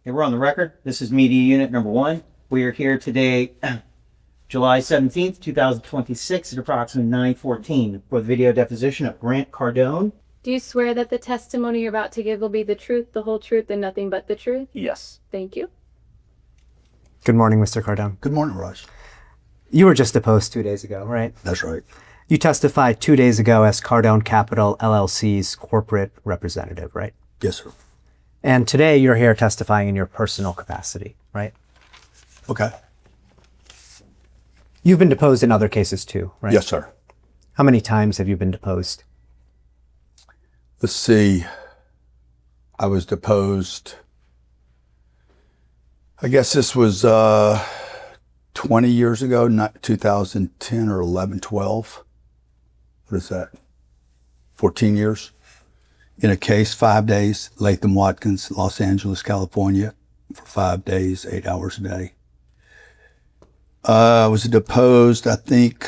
Okay, we're on the record. This is media unit number 1. We are here today, July 17th, 2026 at approximately 9:14 for the video deposition of Grant Cardone. Do you swear that the testimony you're about to give will be the truth, the whole truth, and nothing but the truth? Yes. Thank you. Good morning, Mr. Cardone. Good morning, Raj. You were just deposed 2 days ago, right? That's right. You testified 2 days ago as Cardone Capital LLC's corporate representative, right? Yes, sir. And today you're here testifying in your personal capacity, right? Okay. You've been deposed in other cases too, right? Yes, sir. How many times have you been deposed? Let's see. I was deposed. I guess this was 20 years ago, not 2010 or 11, 12. What is that? 14 years. In a case, 5 days, Latham Watkins, Los Angeles, California, for 5 days, 8 hours a day. I was deposed, I think,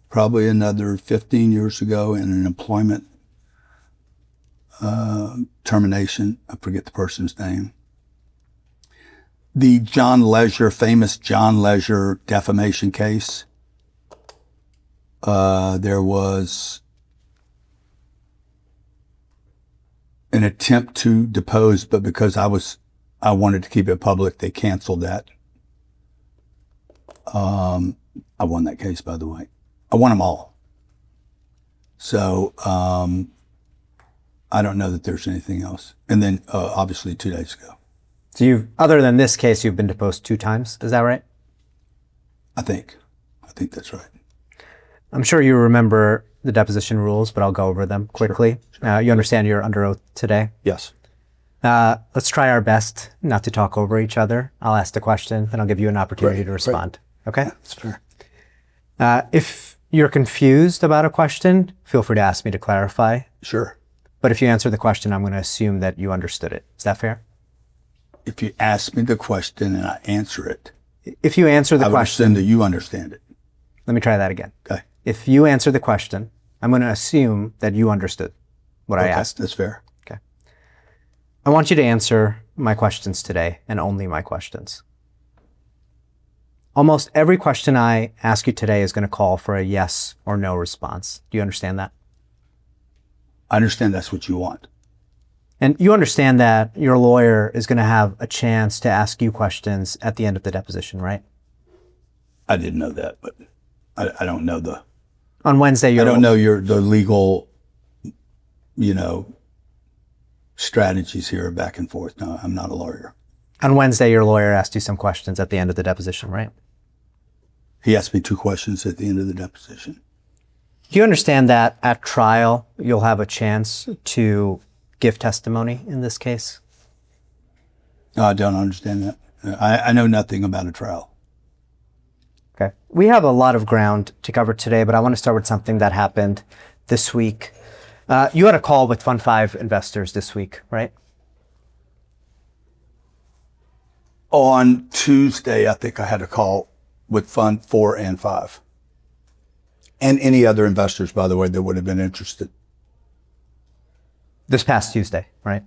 probably another 15 years ago in an employment termination. I forget the person's name. The John Leisure, famous John Leisure defamation case. There was an attempt to depose, but because I wanted to keep it public, they canceled that. I won that case, by the way. I won them all. So, I don't know that there's anything else. And then, obviously 2 days ago. So other than this case, you've been deposed 2 times, is that right? I think that's right. I'm sure you remember the deposition rules, but I'll go over them quickly. Sure. You understand you're under oath today? Yes. Let's try our best not to talk over each other. I'll ask the question, then I'll give you an opportunity to respond. Okay? That's fair. If you're confused about a question, feel free to ask me to clarify. Sure. But if you answer the question, I'm going to assume that you understood it. Is that fair? If you ask me the question and I answer it, if you answer the I would question, assume that you understand it. let me try that again. Okay. If you answer the question, I'm going to assume that you understood what I asked. That's fair. Okay. I want you to answer my questions today and only my questions. Almost every question I ask you today is going to call for a yes or no response. Do you understand that? I understand that's what you want. And you understand that your lawyer is going to have a chance to ask you questions at the end of the deposition, right? I didn't know that, but I don't know On Wednesday, I don't know the legal, strategies here back and forth. No, I'm not a lawyer. On Wednesday, your lawyer asked you some questions at the end of the deposition, right? He asked me 2 questions at the end of the deposition. Do you understand that at trial, you'll have a chance to give testimony in this case? No, I don't understand that. I know nothing about a trial. Okay. We have a lot of ground to cover today, but I want to start with something that happened this week. You had a call with Fund 5 investors this week, right? On Tuesday, I think I had a call with Fund 4 and 5. And any other investors, by the way, that would have been interested. This past Tuesday, right?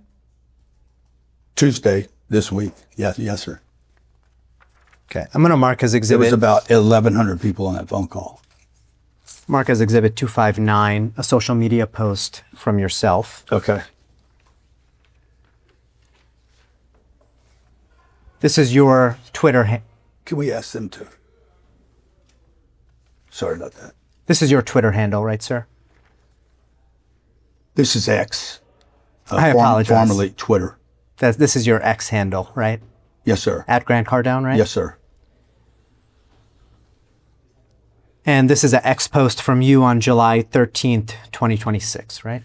Tuesday, this week. Yes, sir. Okay. I'm going to mark as There exhibit. was about 1,100 people on that phone call. Mark as exhibit 259, a social media post from yourself. Okay. This is your Twitter. Can we ask them to? Sorry about that. This is your Twitter handle, right, sir? This is X. I apologize. Formerly Twitter. This is your X handle, right? Yes, sir. At Grant Cardone, right? Yes, sir. And this is an X post from you on July 13th, 2026, right?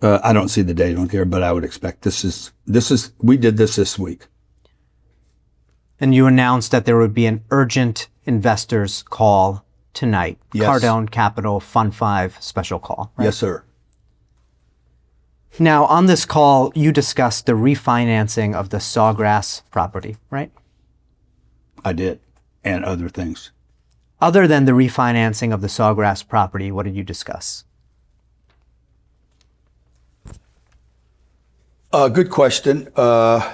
I don't see the date on here, but I would expect we did this week. And you announced that there would be an urgent investors call tonight. Yes. Cardone Capital Fund 5 special call, right? Yes, sir. Now, on this call, you discussed the refinancing of the Sawgrass property, right? I did, and other things. Other than the refinancing of the Sawgrass property, what did you discuss? Good question. I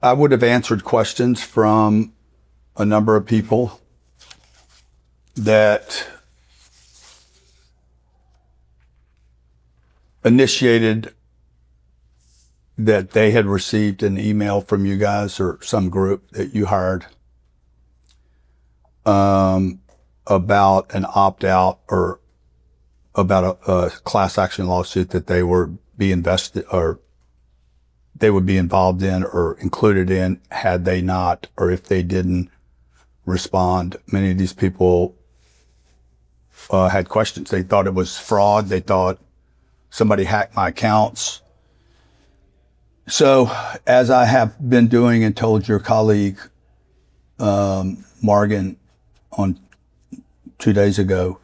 would have answered questions from a number of people that initiated that they had received an email from you guys or some group that you hired about an opt-out or about a class action lawsuit that they would be involved in or included in had they not, or if they didn't respond. Many of these people had questions. They thought it was fraud. They thought somebody hacked my accounts. So as I have been doing and told your colleague, Morgan, on 2 days ago,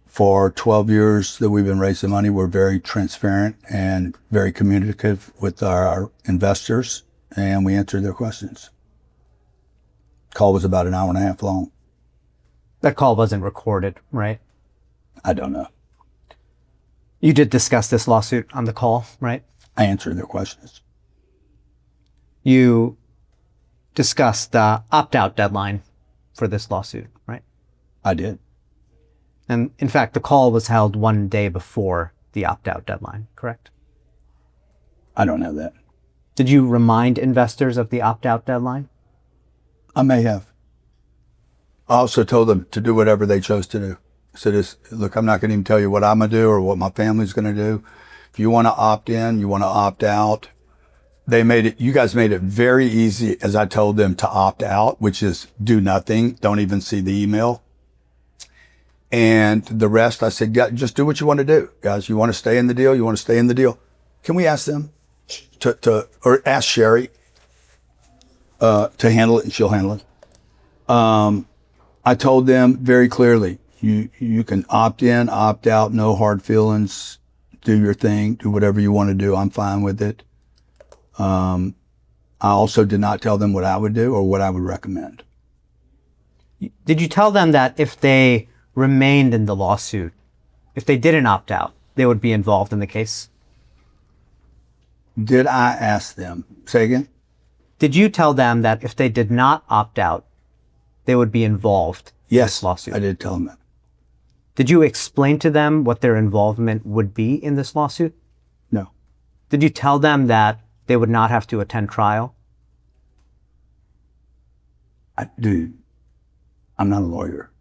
for 12 years that we've been raising money, we're very transparent and very communicative with our investors, and we answer their questions. Call was about an hour and a half long. That call wasn't recorded, right? I don't know. You did discuss this lawsuit on the call, right? I answered their questions. You discussed the opt-out deadline for this lawsuit, right? I did. And in fact, the call was held 1 day before the opt-out deadline, correct? I don't know that. Did you remind investors of the opt-out deadline? I may have. I also told them to do whatever they chose to do. I said, look, I'm not going to even tell you what I'm going to do or what my family's going to do. If you want to opt in, you want to opt out. You guys made it very easy, as I told them, to opt out, which is do nothing. Don't even see the email. And the rest, I said, just do what you want to do. Guys, you want to stay in the deal? You want to stay in the deal? Can we ask them or ask Sherry to handle it, and she'll handle it. I told them very clearly, you can opt in, opt out, no hard feelings, do your thing, do whatever you want to do. I'm fine with it. I also did not tell them what I would do or what I would recommend. Did you tell them that if they remained in the lawsuit, if they didn't opt out, they would be involved in the case? Did I ask them? Say again? Did you tell them that if they did not opt out, they would be involved in this lawsuit? I did tell them that. Did you explain to them what their involvement would be in this lawsuit? No. Did you tell them that they would not have to attend trial? Dude, I'm not a lawyer.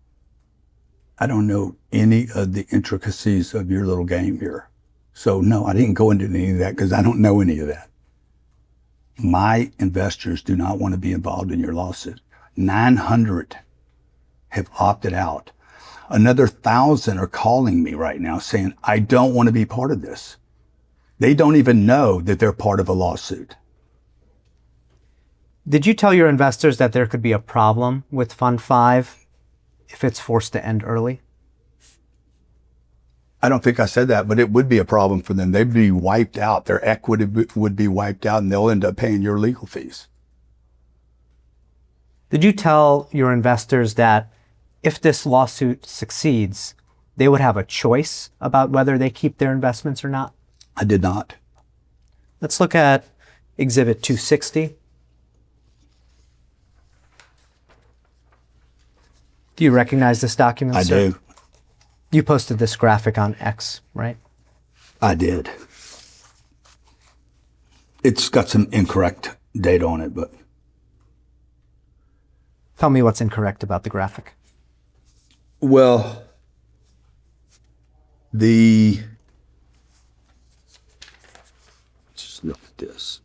I don't know any of the intricacies of your little game here. So no, I didn't go into any of that because I don't know any of that. My investors do not want to be involved in your lawsuit. 900 have opted out. Another 1,000 are calling me right now saying, I don't want to be part of this. They don't even know that they're part of a lawsuit. Did you tell your investors that there could be a problem with Fund 5 if it's forced to end early? I don't think I said that, but it would be a problem for them. They'd be wiped out. Their equity would be wiped out, and they'll end up paying your legal fees. Did you tell your investors that if this lawsuit succeeds, they would have a choice about whether they keep their investments or not? I did not. Let's look at Exhibit 260. Do you recognize this document, I sir? do. You posted this graphic on X, right? I did. It's got some incorrect data on it, but Tell me what's incorrect about the graphic. well, just look at this.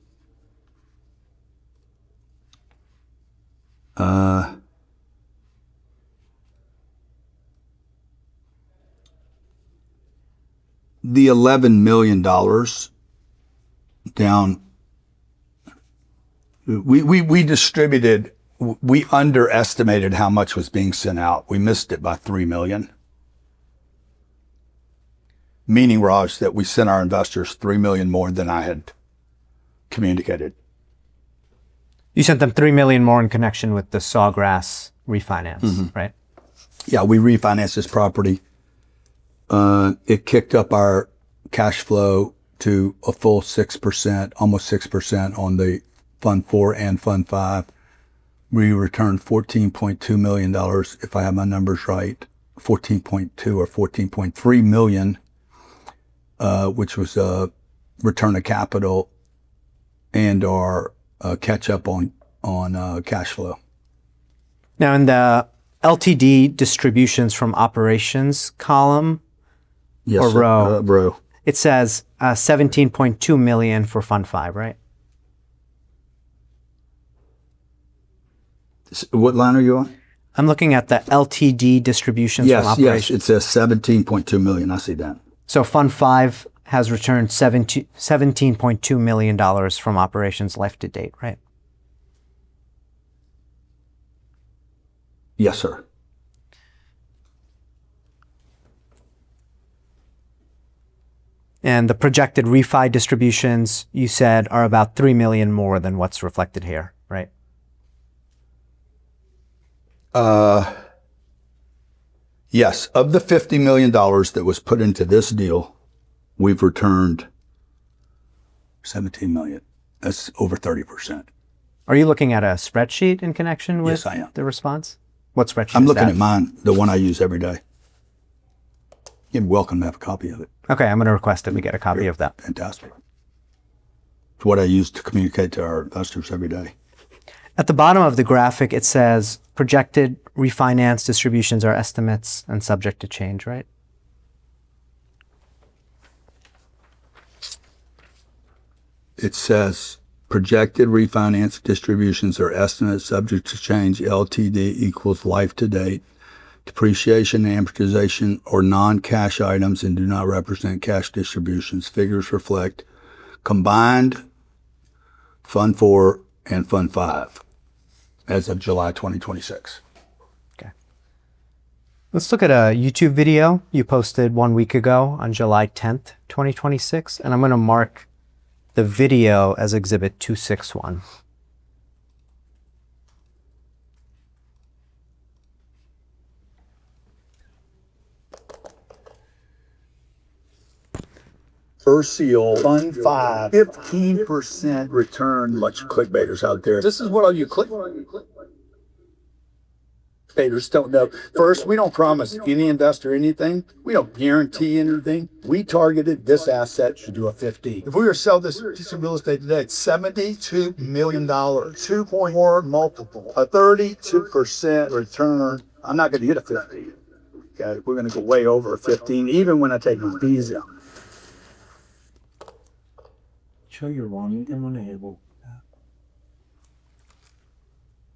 The $11 million down, we distributed, we underestimated how much was being sent out. We missed it by 3 million. Meaning, Raj, that we sent our investors 3 million more than I had communicated. You sent them $3 million more in connection with the Sawgrass refinance, right? Yeah, we refinanced this property. It kicked up our cash flow to a full 6%, almost 6% on the Fund 4 and Fund 5. We returned $14.2 million, if I have my numbers right, 14.2 or 14.3 million, which was a return of capital and our catch up on cash flow. Now, in the LTD distributions from operations column, Yes, or row, row. it says 17.2 million for Fund 5, right? What line are you on? I'm looking at the LTD distributions from Yes, operations. it says 17.2 million. I see that. So Fund 5 has returned $17.2 million from operations life to date, right? Yes, sir. And the projected refi distributions, you said, are about 3 million more than what's reflected here, right? Yes, of the $50 million that was put into this deal, we've returned 17 million. That's over 30%. Are you looking at a spreadsheet in connection with Yes, I am. the response? What spreadsheet I'm is looking that? at mine, the one I use every day. You're welcome to have a copy of it. Okay, I'm going to request that we get a copy of that. Fantastic. It's what I use to communicate to our investors every day. At the bottom of the graphic, it says projected refinance distributions are estimates and subject to change, right? It says projected refinance distributions are estimates subject to change. LTD equals life to date. Depreciation and amortization are non-cash items and do not represent cash distributions. Figures reflect combined Fund 4 and Fund 5 as of July 2026. Okay. Let's look at a YouTube video you posted 1 week ago on July 10th, 2026, and I'm going to mark the video as Exhibit 261. First seal, Fund 5, 15% return. Bunch of clickbaiters out there. This is what all you clickbaiters don't know. First, we don't promise any investor anything. We don't guarantee anything. We targeted this asset to do a 50. If we were to sell this piece of real estate today, it's $72 million, 2.4 multiple, a 32% return. I'm not going to hit a 50. Okay, we're going to go way over a 15, even when I take my fees out. Show your wrong and unable.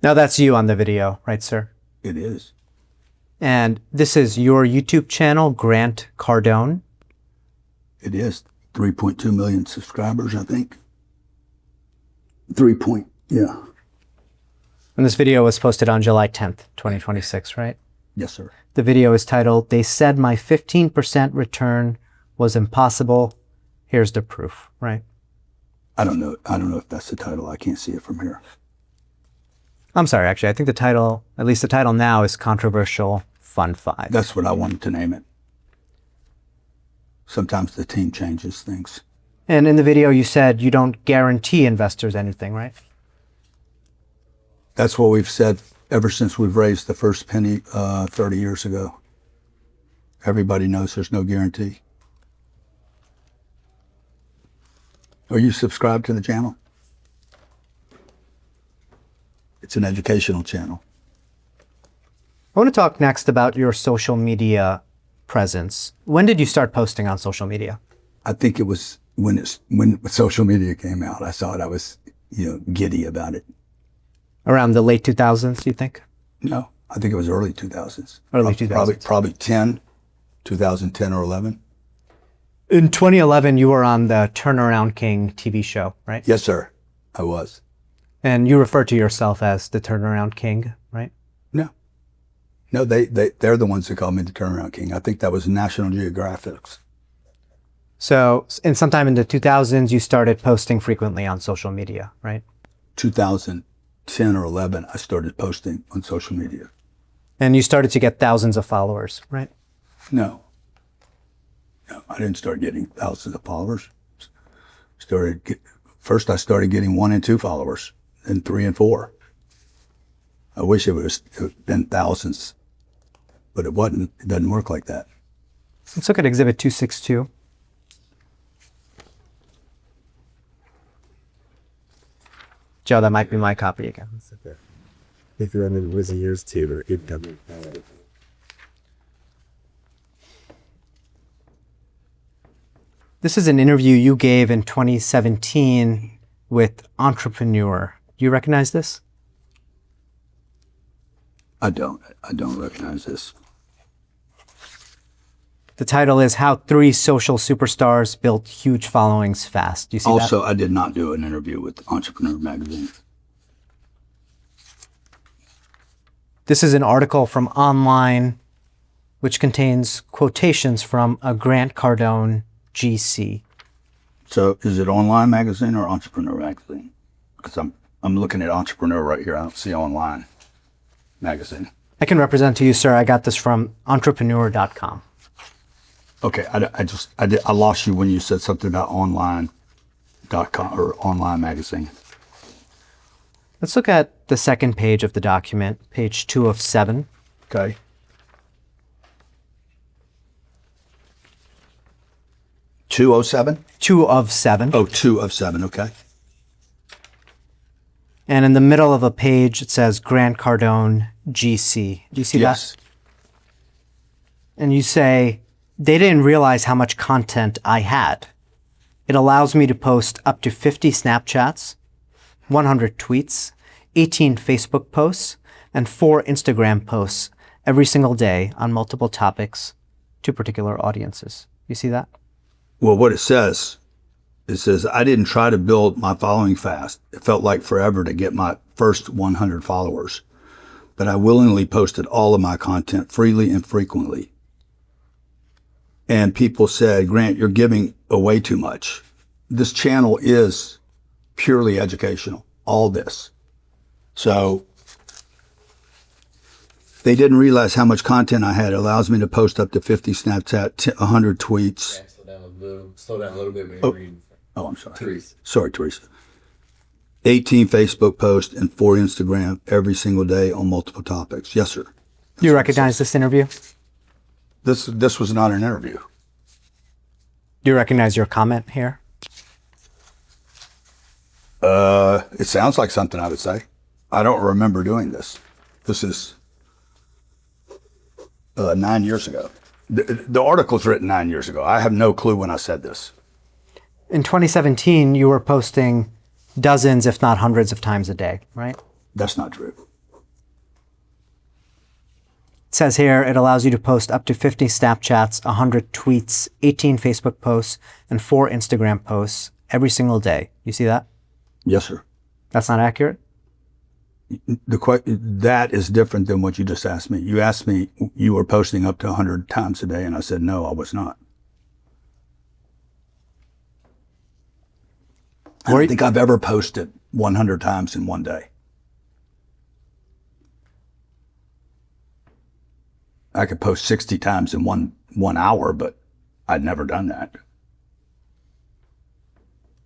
Now that's you on the video, right, sir? It is. And this is your YouTube channel, Grant Cardone. It is. 3.2 million subscribers, I think. Yeah. And this video was posted on July 10th, 2026, right? Yes, sir. The video is titled, "They Said My 15% Return Was Impossible. Here's the Proof," right? I don't know if that's the title. I can't see it from here. I'm sorry, actually, I think the title, at least the title now, is Controversial Fund 5. That's what I wanted to name it. Sometimes the team changes things. And in the video, you said you don't guarantee investors anything, right? That's what we've said ever since we've raised the first penny 30 years ago. Everybody knows there's no guarantee. Are you subscribed to the channel? It's an educational channel. I want to talk next about your social media presence. When did you start posting on social media? I think it was when social media came out. I saw it. I was, giddy about it. Around the late 2000s, do you think? No, I think it was early 2000s. Early 2000s. Probably 2010 or 11. In 2011, you were on the Turnaround King TV show, right? Yes, sir. I was. And you refer to yourself as the Turnaround King, right? No, they're the ones that called me the Turnaround King. I think that was National Geographic's. So, sometime in the 2000s, you started posting frequently on social media, right? 2010 or 11, I started posting on social media. And you started to get thousands of followers, right? No. No, I didn't start getting thousands of followers. First I started getting 1 and 2 followers, then 3 and 4. I wish it would have been thousands, but it wasn't. It doesn't work like that. Let's look at Exhibit 262. Joe, that might be my copy again. If you're under the wizard years too, or it doesn't. This is an interview you gave in 2017 with Entrepreneur. Do you recognize this? I don't recognize this. The title is How 3 Social Superstars Built Huge Followings Fast. Do you see Also, that? I did not do an interview with Entrepreneur Magazine. This is an article from online which contains quotations from a Grant Cardone GC. So is it online magazine or Entrepreneur Magazine? Because I'm looking at Entrepreneur right here. I don't see online magazine. I can represent to you, sir. I got this from entrepreneur.com. Okay, I lost you when you said something about online.com or online magazine. Let's look at the second page of the document, page 2 of 7. Okay. 207? 2 of 7. Oh, 2 of 7, okay. And in the middle of a page, it says Grant Cardone GC. Do you see Yes. that? And you say, they didn't realize how much content I had. It allows me to post up to 50 Snapchats, 100 tweets, 18 Facebook posts, and 4 Instagram posts every single day on multiple topics to particular audiences. You see that? Well, what it says, I didn't try to build my following fast. It felt like forever to get my first 100 followers, but I willingly posted all of my content freely and frequently. And people said, Grant, you're giving away too much. This channel is purely educational, all this. So they didn't realize how much content I had. It allows me to post up to 50 Snapchat, 100 tweets. Slow down a little bit when you're reading. Oh, I'm sorry. Teresa. Sorry, Teresa. 18 Facebook posts and 4 Instagram every single day on multiple topics. Yes, sir. Do you recognize this interview? This was not an interview. Do you recognize your comment here? It sounds like something I would say. I don't remember doing this. This is 9 years ago. The article's written 9 years ago. I have no clue when I said this. In 2017, you were posting dozens, if not hundreds of times a day, right? That's not true. It says here it allows you to post up to 50 Snapchats, 100 tweets, 18 Facebook posts, and 4 Instagram posts every single day. You see that? Yes, sir. That's not accurate? That is different than what you just asked me. You asked me, you were posting up to 100 times a day, and I said, no, I was not. I don't think I've ever posted 100 times in one day. I could post 60 times in one hour, but I'd never done that.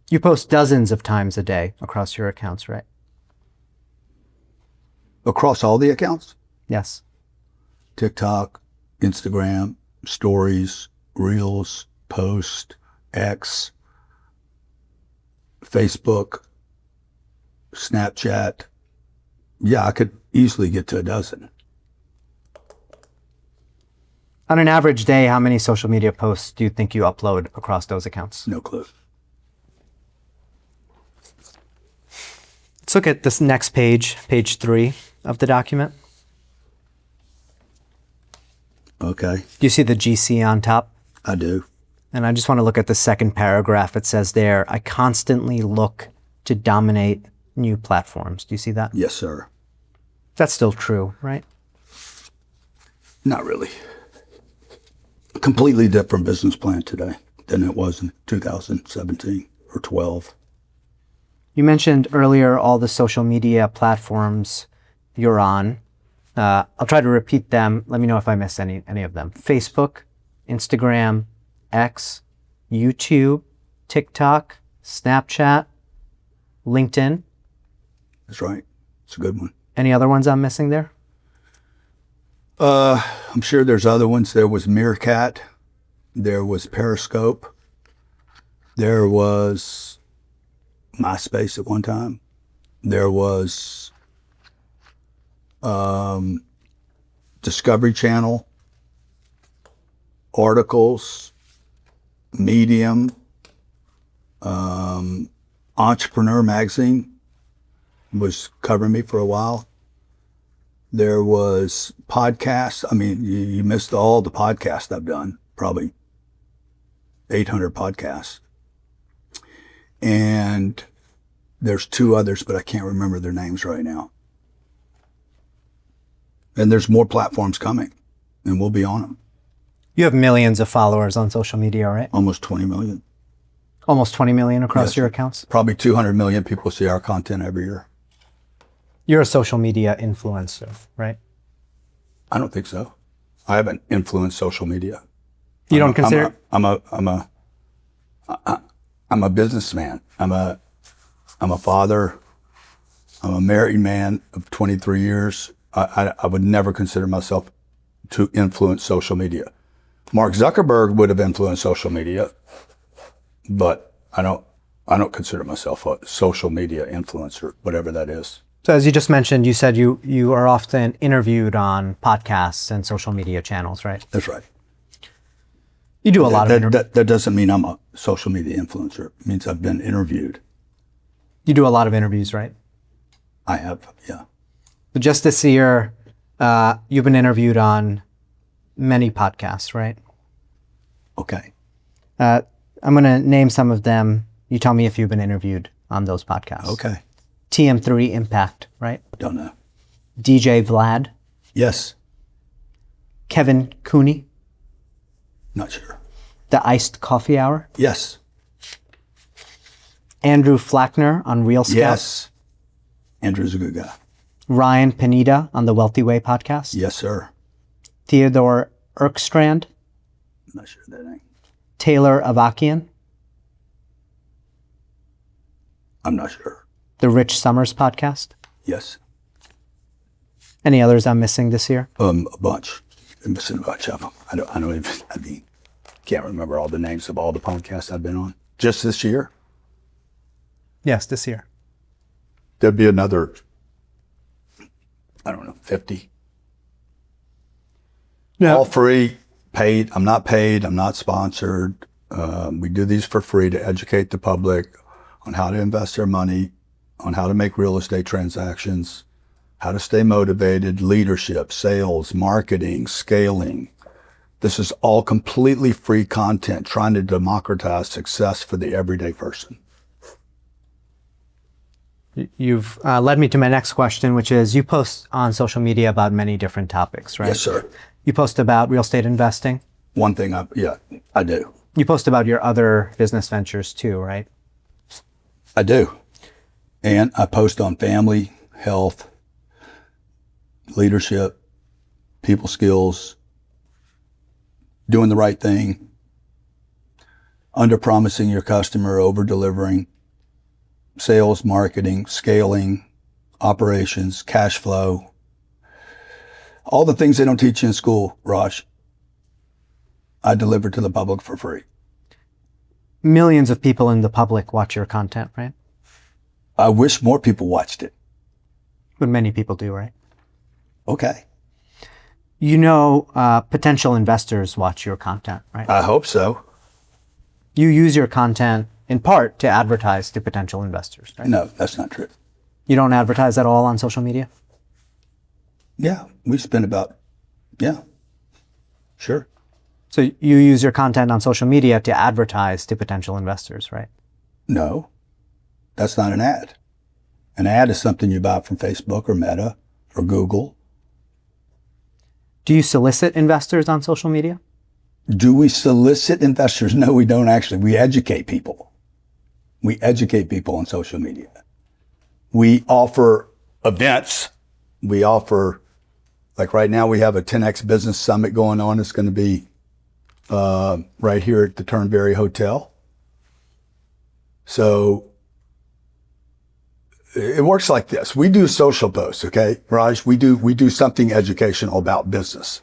You post dozens of times a day across your accounts, right? Across all the accounts? Yes. TikTok, Instagram, stories, reels, post, X, Facebook, Snapchat. Yeah, I could easily get to a dozen. On an average day, how many social media posts do you think you upload across those accounts? No clue. Let's look at this next page, page 3 of the document. Okay, Do you see the GC on top? I do. And I just want to look at the second paragraph. It says there, I constantly look to dominate new platforms. Do you see that? Yes, sir. That's still true, right? Not really. Completely different business plan today than it was in 2017 or 12. You mentioned earlier all the social media platforms you're on. I'll try to repeat them. Let me know if I missed any of them. Facebook, Instagram, X, YouTube, TikTok, Snapchat, LinkedIn. That's right. It's a good one. Any other ones I'm missing there? I'm sure there's other ones. There was Meerkat. There was Periscope. There was MySpace at one time. There was Discovery Channel, Articles, Medium, Entrepreneur Magazine was covering me for a while. There was podcasts. I mean, you missed all the podcasts I've done, probably 800 podcasts. And there's two others, but I can't remember their names right now. And there's more platforms coming, and we'll be on them. You have millions of followers on social media, right? Almost 20 million. Almost 20 million across Yes. your accounts. Probably 200 million people see our content every year. You're a social media influencer, right? I don't think so. I haven't influenced social media. You don't consider? I'm a businessman. I'm a father. I'm a married man of 23 years. I would never consider myself to influence social media. Mark Zuckerberg would have influenced social media, but I don't consider myself a social media influencer, whatever that is. So as you just mentioned, you said you are often interviewed on podcasts and social media channels, right? That's right. You do a lot of interviews. That doesn't mean I'm a social media influencer. It means I've been interviewed. You do a lot of interviews, right? I have, yeah. But just this year, you've been interviewed on many podcasts, right? Okay. I'm going to name some of them. You tell me if you've been interviewed on those podcasts. Okay. TM3 Impact, right? Don't know. DJ Vlad, Yes. Kevin Cooney, Not sure. The Iced Coffee Hour, Yes. Andrew Flackner on Real Scout, Yes. Andrew's a good guy. Ryan Pineda on the Wealthy Way podcast, Yes, sir. Theodore Erkstrand, Not sure that name. Taylor Avakian, I'm not sure. the Rich Summers podcast. Yes. Any others I'm missing this year? A bunch. I'm missing a bunch of them. I don't even, can't remember all the names of all the podcasts I've been on. Just this year, Yes, this year. there'd be another, 50. No. All free, paid. I'm not paid. I'm not sponsored. We do these for free to educate the public on how to invest their money, on how to make real estate transactions, how to stay motivated, leadership, sales, marketing, scaling. This is all completely free content trying to democratize success for the everyday person. You've led me to my next question, which is you post on social media about many different topics, right? Yes, sir. You post about real estate investing. One thing I do. You post about your other business ventures too, right? I do. And I post on family, health, leadership, people skills, doing the right thing, under promising your customer, over delivering, sales, marketing, scaling, operations, cash flow, all the things they don't teach you in school, Raj, I deliver to the public for free. Millions of people in the public watch your content, right? I wish more people watched it. But many people do, right? Okay. You know, potential investors watch your content, right? I hope so. You use your content in part to advertise to potential investors, right? No, that's not true. You don't advertise at all on social media? Yeah, we spend about, sure. So you use your content on social media to advertise to potential investors, right? No, that's not an ad. An ad is something you buy from Facebook or Meta or Google. Do you solicit investors on social media? Do we solicit investors? No, we don't actually. We educate people. We educate people on social media. We offer events. We offer, like right now we have a 10X Business Summit going on. It's going to be right here at the Turnberry Hotel. So it works like this. We do social posts, okay, Raj? We do something educational about business.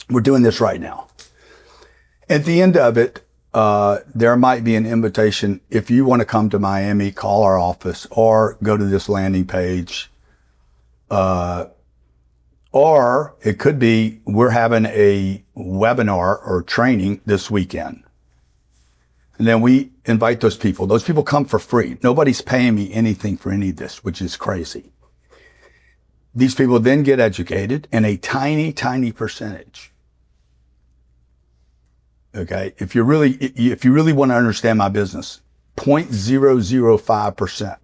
We're doing this right now. At the end of it, there might be an invitation. If you want to come to Miami, call our office or go to this landing page. Or it could be we're having a webinar or training this weekend. And then we invite those people. Those people come for free. Nobody's paying me anything for any of this, which is crazy. These people then get educated in a tiny, tiny percentage. Okay. If you really want to understand my business, 0.005%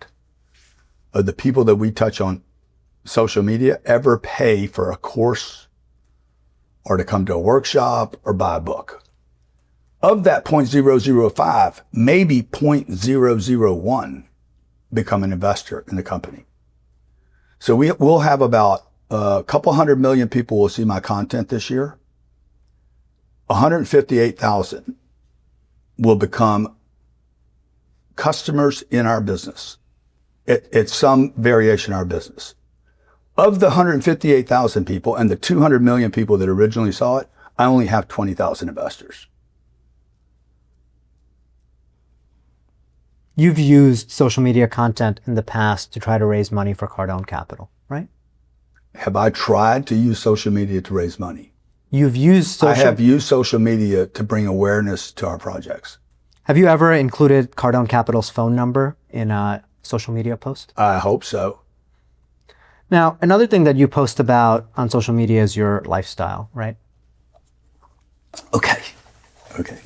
of the people that we touch on social media ever pay for a course or to come to a workshop or buy a book. Of that 0.005, maybe 0.001 become an investor in the company. So we'll have about a couple 100 million people will see my content this year. 158,000 will become customers in our business. It's some variation of our business. Of the 158,000 people and the 200 million people that originally saw it, I only have 20,000 investors. You've used social media content in the past to try to raise money for Cardone Capital, right? Have I tried to use social media to raise money? You've used I have used social media to bring awareness to our projects. Have you ever included Cardone Capital's phone number in a social media post? I hope so. Now, another thing that you post about on social media is your lifestyle, right? Okay.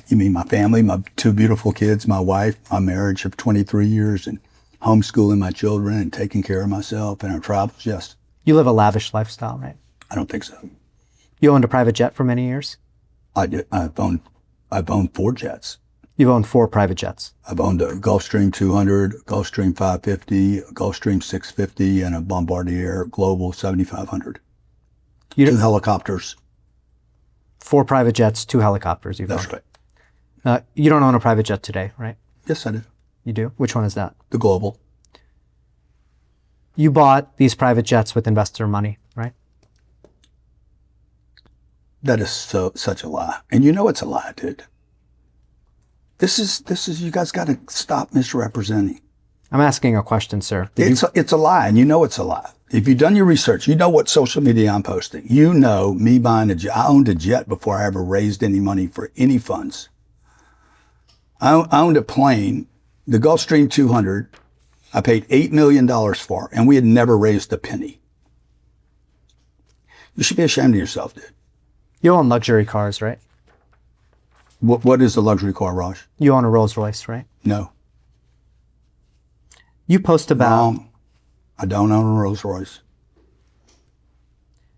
You mean my family, my two beautiful kids, my wife, my marriage of 23 years, and homeschooling my children and taking care of myself and our travels? Yes. You live a lavish lifestyle, right? I don't think so. You owned a private jet for many years? I did. I've owned 4 jets. You've owned 4 private jets. I've owned a Gulfstream 200, a Gulfstream 550, a Gulfstream 650, and a Bombardier Global 7500. 2 helicopters. 4 private jets, 2 helicopters you've That's owned. right. You don't own a private jet today, right? Yes, I do. You do? Which one is that? The Global. You bought these private jets with investor money, right? That is such a lie. And you know it's a lie, dude. This is you guys got to stop misrepresenting. I'm asking a question, sir. It's a lie, and you know it's a lie. If you've done your research, you know what social media I'm posting. You know me buying a jet. I owned a jet before I ever raised any money for any funds. I owned a plane, the Gulfstream 200. I paid $8 million for, and we had never raised a penny. You should be ashamed of yourself, dude. You own luxury cars, right? What is a luxury car, Raj? You own a Rolls Royce, right? No. You post about... No, I don't own a Rolls Royce.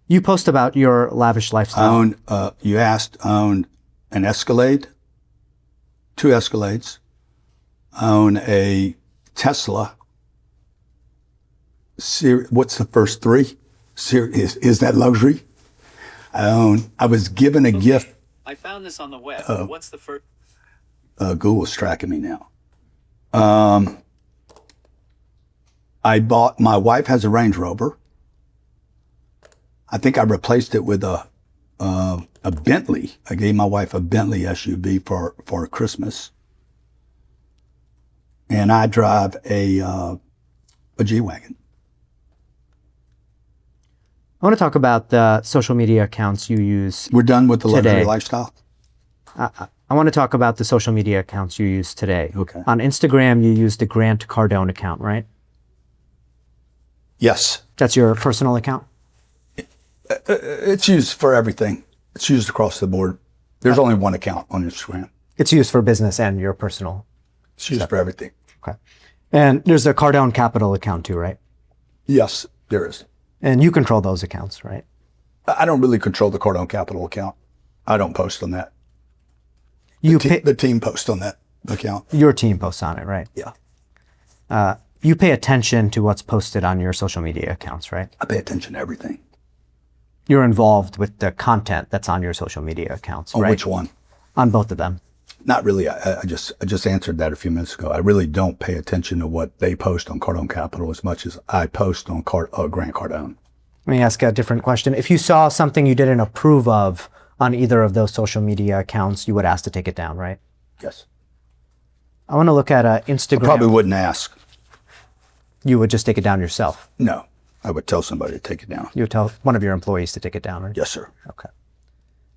You post about your lavish lifestyle. You asked, I own an Escalade, 2 Escalades. I own a Tesla. What's the first 3? Is that luxury? I was given a gift. I found this on the web. What's the first? Google's tracking me now. My wife has a Range Rover. I think I replaced it with a Bentley. I gave my wife a Bentley SUV for Christmas. And I drive a G-Wagon. I want to talk about the social media accounts you use. We're done with the luxury today. lifestyle? I want to talk about the social media accounts you use today. Okay. On Instagram, you use the Grant Cardone account, right? Yes. That's your personal account? It's used for everything. It's used across the board. There's only one account on Instagram. It's used for business and your personal. It's used for everything. Okay. And there's a Cardone Capital account too, right? Yes, there is. And you control those accounts, right? I don't really control the Cardone Capital account. I don't post on that. The team posts on that account. Your team posts on it, right? Yeah. You pay attention to what's posted on your social media accounts, right? I pay attention to everything. You're involved with the content that's on your social media accounts, On right? which one? on both of them? Not really. I just answered that a few minutes ago. I really don't pay attention to what they post on Cardone Capital as much as I post on Grant Cardone. Let me ask a different question. If you saw something you didn't approve of on either of those social media accounts, you would ask to take it down, right? Yes. I want to look at Instagram. I probably wouldn't ask. You would just take it down yourself. No, I would tell somebody to take it down. You would tell one of your employees to take it down, right? Yes, sir. Okay.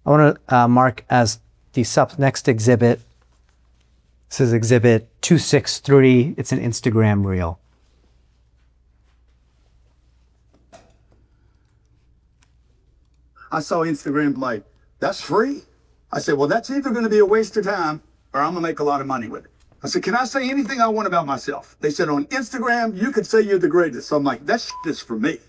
I want to mark as the next exhibit. This is exhibit 263. It's an Instagram reel. I saw Instagram like, that's free? I said, well, that's either going to be a waste of time or I'm going to make a lot of money with it. I said, can I say anything I want about myself? They said, on Instagram, you could say you're the greatest. So I'm like, that is for me.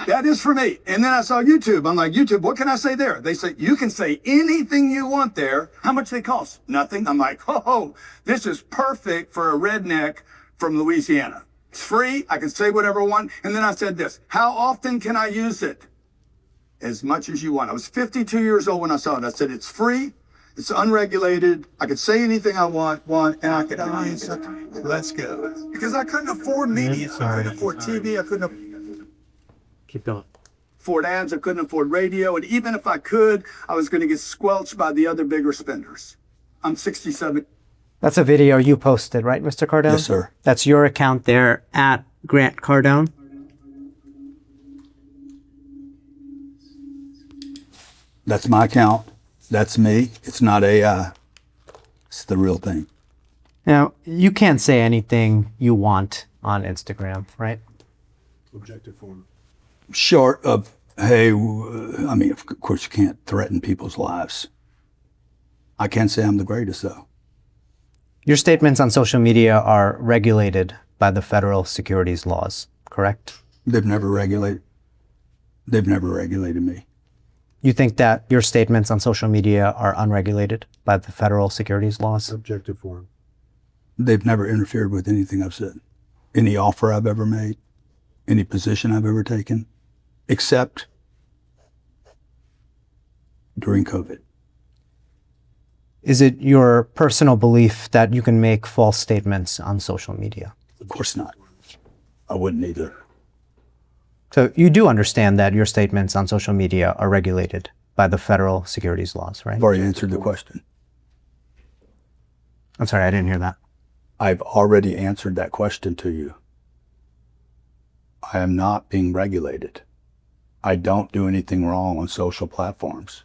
That is for me. And then I saw YouTube. I'm like, YouTube, what can I say there? They say, you can say anything you want there. How much they cost? Nothing. I'm like, oh, this is perfect for a redneck from Louisiana. It's free. I can say whatever I want. And then I said this, how often can I use it? As much as you want. I was 52 years old when I saw it. I said, it's free. It's unregulated. I could say anything I want, and I could use it. Let's go. Because I couldn't afford media. I couldn't afford TV. I couldn't Keep going. afford ads. I couldn't afford radio. And even if I could, I was going to get squelched by the other bigger spenders. I'm 67. That's a video you posted, right, Mr. Cardone? Yes, sir. That's your account there at Grant Cardone. That's my account. That's me. It's not AI. It's the real thing. Now, you can't say anything you want on Instagram, right? Objective form. Short of, hey, I mean, of course you can't threaten people's lives. I can't say I'm the greatest, though. Your statements on social media are regulated by the federal securities laws, correct? They've never regulated me. You think that your statements on social media are unregulated by the federal securities laws? Objective form. They've never interfered with anything I've said. Any offer I've ever made, any position I've ever taken, except during COVID. Is it your personal belief that you can make false statements on social media? Of course not. I wouldn't either. So you do understand that your statements on social media are regulated by the federal securities laws, right? I've already answered the question. I'm sorry, I didn't hear that. I've already answered that question to you. I am not being regulated. I don't do anything wrong on social platforms.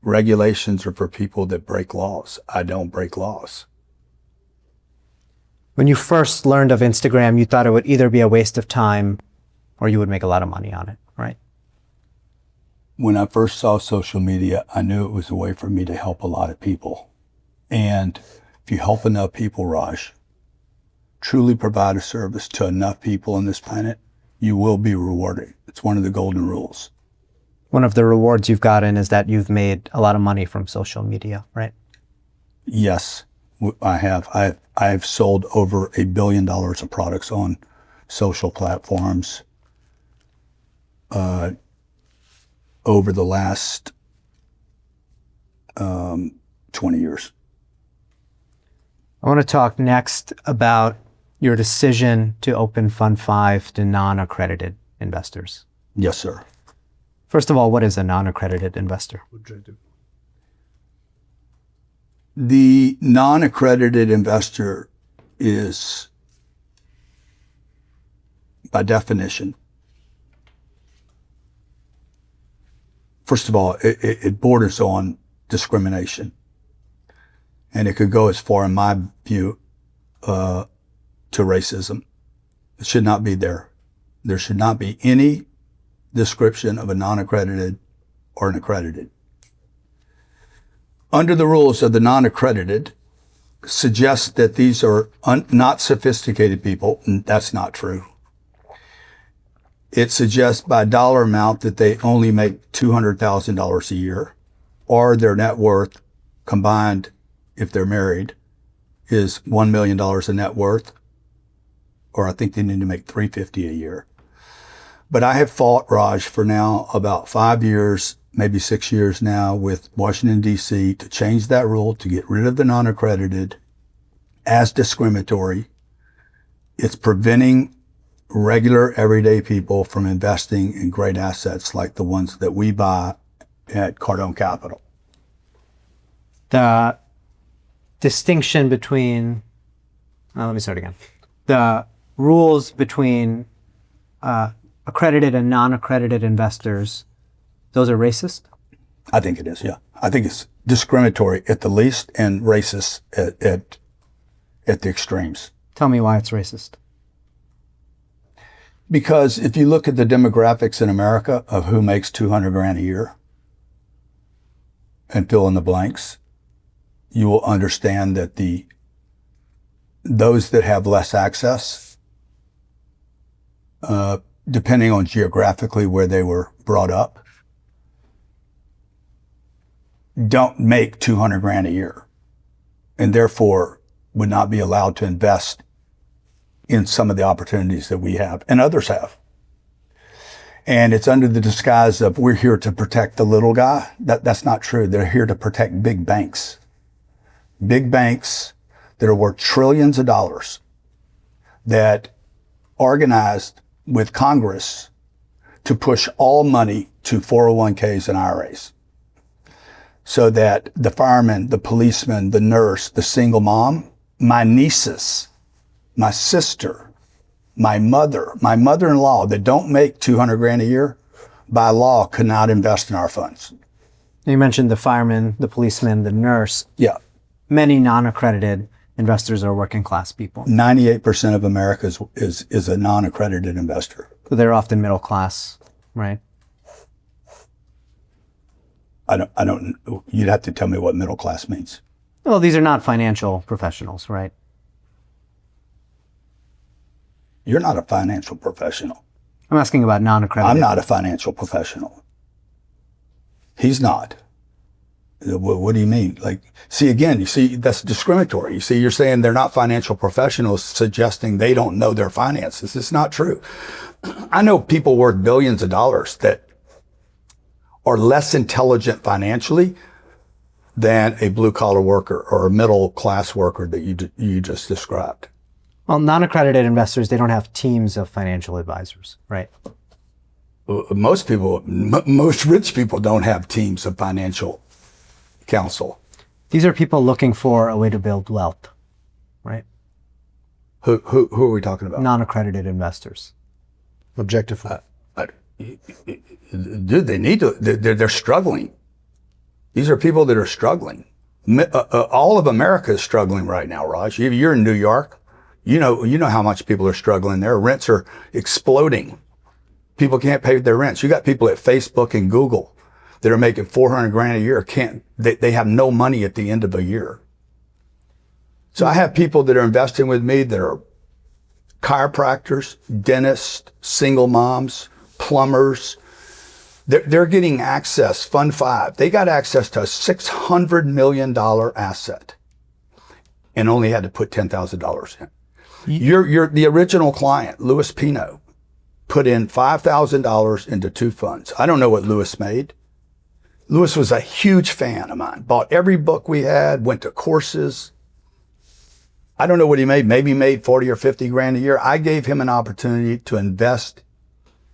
Regulations are for people that break laws. I don't break laws. When you first learned of Instagram, you thought it would either be a waste of time or you would make a lot of money on it, right? When I first saw social media, I knew it was a way for me to help a lot of people. And if you help enough people, Raj, truly provide a service to enough people on this planet, you will be rewarded. It's one of the golden rules. One of the rewards you've gotten is that you've made a lot of money from social media, right? Yes, I have. I've sold over $1 billion of products on social platforms over the last 20 years. I want to talk next about your decision to open Fund 5 to non-accredited investors. Yes, sir. First of all, what is a non-accredited investor? Objective. The non-accredited investor is, by definition, first of all, it borders on discrimination. And it could go as far, in my view, to racism. It should not be there. There should not be any description of a non-accredited or an accredited. Under the rules of the non-accredited, suggests that these are not sophisticated people, and that's not true. It suggests by dollar amount that they only make $200,000 a year, or their net worth combined, if they're married, is $1 million in net worth, or I think they need to make $350,000 a year. But I have fought, Raj, for now about 5 years maybe 6 years now with Washington, D.C. to change that rule to get rid of the non-accredited as discriminatory. It's preventing regular, everyday people from investing in great assets like the ones that we buy at Cardone Capital. The distinction between, let me start again. The rules between accredited and non-accredited investors, those are racist? I think it is, yeah. I think it's discriminatory at the least and racist at the extremes. Tell me why it's racist. Because if you look at the demographics in America of who makes 200 grand a year and fill in the blanks, you will understand that those that have less access, depending on geographically where they were brought up, don't make 200 grand a year and therefore would not be allowed to invest in some of the opportunities that we have and others have. And it's under the disguise of we're here to protect the little guy. That's not true. They're here to protect big banks. Big banks that are worth trillions of dollars that organized with Congress to push all money to 401ks and IRAs so that the fireman, the policeman, the nurse, the single mom, my nieces, my sister, my mother-in-law that don't make 200 grand a year by law could not invest in our funds. You mentioned the fireman, the policeman, the nurse. Yeah. Many non-accredited investors are working class people. 98% of America is a non-accredited investor. So they're often middle class, right? I don't, you'd have to tell me what middle class means. Well, these are not financial professionals, right? You're not a financial professional. I'm asking about non-accredited. I'm not a financial professional. He's not. What do you mean? Like, see, again, you see, that's discriminatory. You see, you're saying they're not financial professionals, suggesting they don't know their finances. It's not true. I know people worth billions of dollars that are less intelligent financially than a blue-collar worker or a middle-class worker that you just described. Well, non-accredited investors, they don't have teams of financial advisors, right? Most rich people don't have teams of financial counsel. These are people looking for a way to build wealth, right? Who are we talking about? Non-accredited investors. Objectively. Dude, they need to. They're struggling. These are people that are struggling. All of America is struggling right now, Raj. If you're in New York, you know how much people are struggling there. Rents are exploding. People can't pay their rents. You got people at Facebook and Google that are making 400 grand a year. They have no money at the end of a year. So I have people that are investing with me that are chiropractors, dentists, single moms, plumbers. They're getting access, Fund 5. They got access to a $600 million asset and only had to put $10,000 in. The original client, Louis Pino, put in $5,000 into 2 funds. I don't know what Louis made. Louis was a huge fan of mine, bought every book we had, went to courses. I don't know what he made. Maybe he made 40 or 50 grand a year. I gave him an opportunity to invest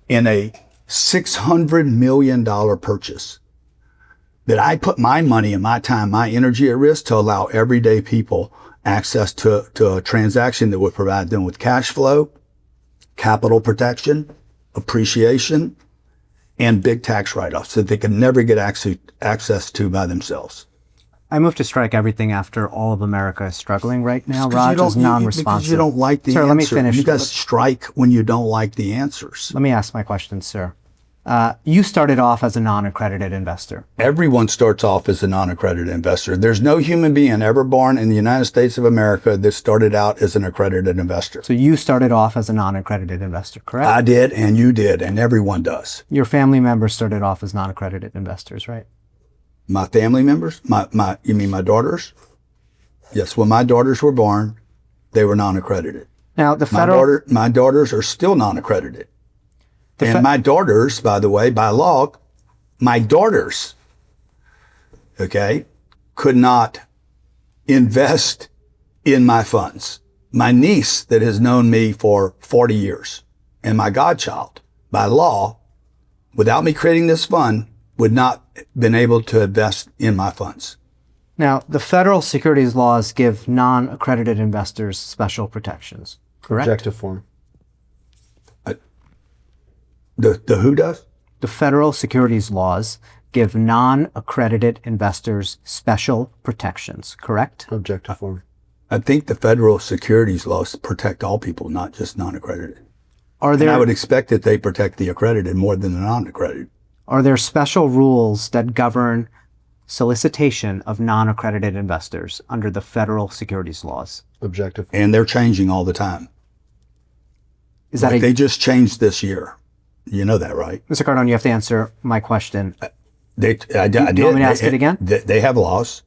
in a $600 million purchase that I put my money and my time, my energy at risk to allow everyday people access to a transaction that would provide them with cash flow, capital protection, appreciation, and big tax write-offs that they could never get access to by themselves. I moved to strike everything after all of America is struggling right now. Raj is non-responsive. Because you don't like the Sir, answer. let me finish. You guys strike when you don't like the answers. Let me ask my question, sir. You started off as a non-accredited investor. Everyone starts off as a non-accredited investor. There's no human being ever born in the United States of America that started out as an accredited investor. So you started off as a non-accredited investor, correct? I did, and you did, and everyone does. Your family members started off as non-accredited investors, right? My family members? You mean my daughters? Yes, when my daughters were born, they were non-accredited. Now, the federal... My daughters are still non-accredited. And my daughters, by the way, by law, My daughters, okay, could not invest in my funds. My niece that has known me for 40 years and my godchild, by law, without me creating this fund, would not been able to invest in my funds. Now, the federal securities laws give non-accredited investors special protections, correct? Objective form. The who does? The federal securities laws give non-accredited investors special protections, correct? Objective form. I think the federal securities laws protect all people, not just non-accredited. Are And I there would expect that they protect the accredited more than the non-accredited. are there special rules that govern solicitation of non-accredited investors under the federal securities laws? Objective. And they're changing all the time. Is that Like a, they just changed this year. You know that, right? Mr. Cardone, you have to answer my question. I you did. want me to ask it again? They have laws.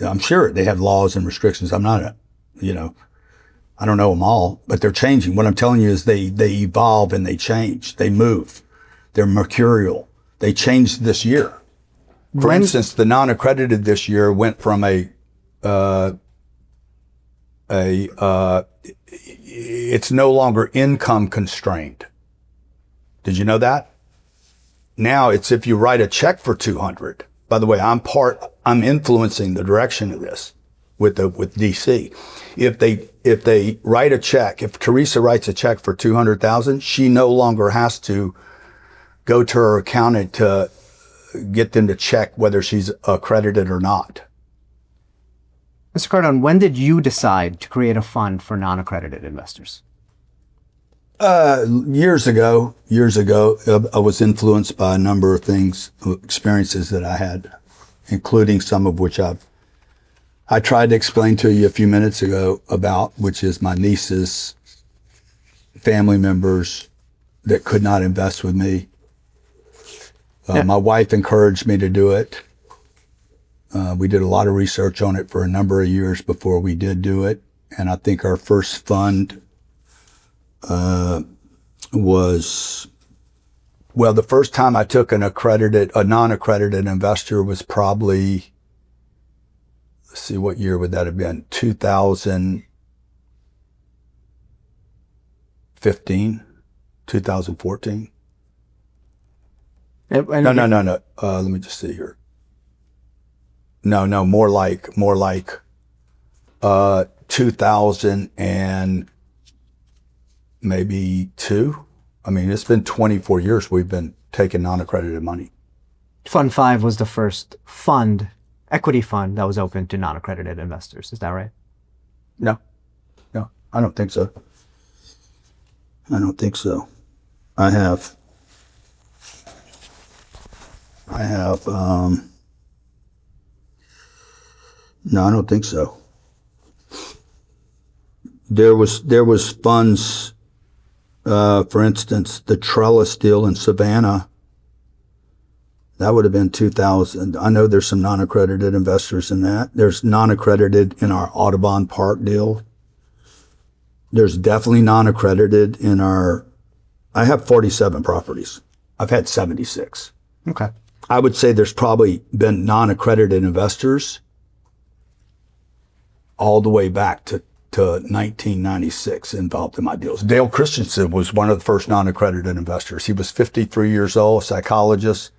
I'm sure they have laws and restrictions. I'm not I don't know them all, but they're changing. What I'm telling you is they evolve and they change. They move. They're mercurial. They changed this year. For instance, the non-accredited this year went from it's no longer income constrained. Did you know that? Now it's if you write a check for 200. By the way, I'm influencing the direction of this with DC. If they write a check, if Teresa writes a check for 200,000, she no longer has to go to her accountant to get them to check whether she's accredited or not. Mr. Cardone, when did you decide to create a fund for non-accredited investors? Years ago, I was influenced by a number of things, experiences that I had, including some of which I tried to explain to you a few minutes ago about, which is my niece's family members that could not invest with me. My wife encouraged me to do it. We did a lot of research on it for a number of years before we did do it. And I think our first fund was, well, the first time I took a non-accredited investor was probably, let's see, what year would that have been? 2015, 2014. No. Let me just see here. No, more like 2000 and maybe two. I mean, it's been 24 years we've been taking non-accredited money. Fund 5 was the first equity fund that was open to non-accredited investors. Is that right? No, I don't think so. I have, no, I don't think so. There was funds, for instance, the Trellis deal in Savannah. That would have been 2000. I know there's some non-accredited investors in that. There's non-accredited in our Audubon Park deal. There's definitely non-accredited in I have 47 properties. I've had 76. Okay. I would say there's probably been non-accredited investors all the way back to 1996 involved in my deals. Dale Christensen was one of the first non-accredited investors. He was 53 years old, psychologist.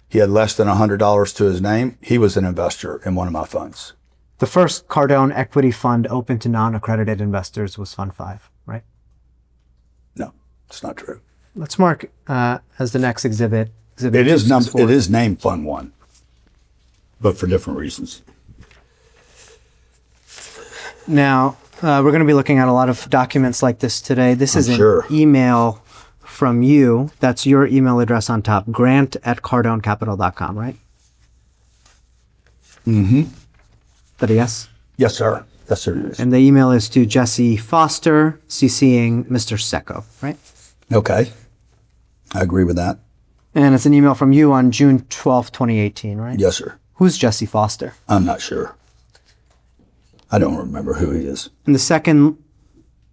He had less than $100 to his name. He was an investor in one of my funds. The first Cardone equity fund open to non-accredited investors was Fund 5, right? No, it's not true. Let's mark as the next exhibit. It is named Fund 1, but for different reasons. Now, we're going to be looking at a lot of documents like this today. This is an email from you. That's your email address on top, grant@cardonecapital.com, right? Mm-hmm. That a yes? Yes, sir. Yes, sir, it is. And the email is to Jesse Foster, CCing Mr. Secco, right? Okay. I agree with that. And it's an email from you on June 12th, 2018, right? Yes, sir. Who's Jesse Foster? I'm not sure. I don't remember who he is. And the second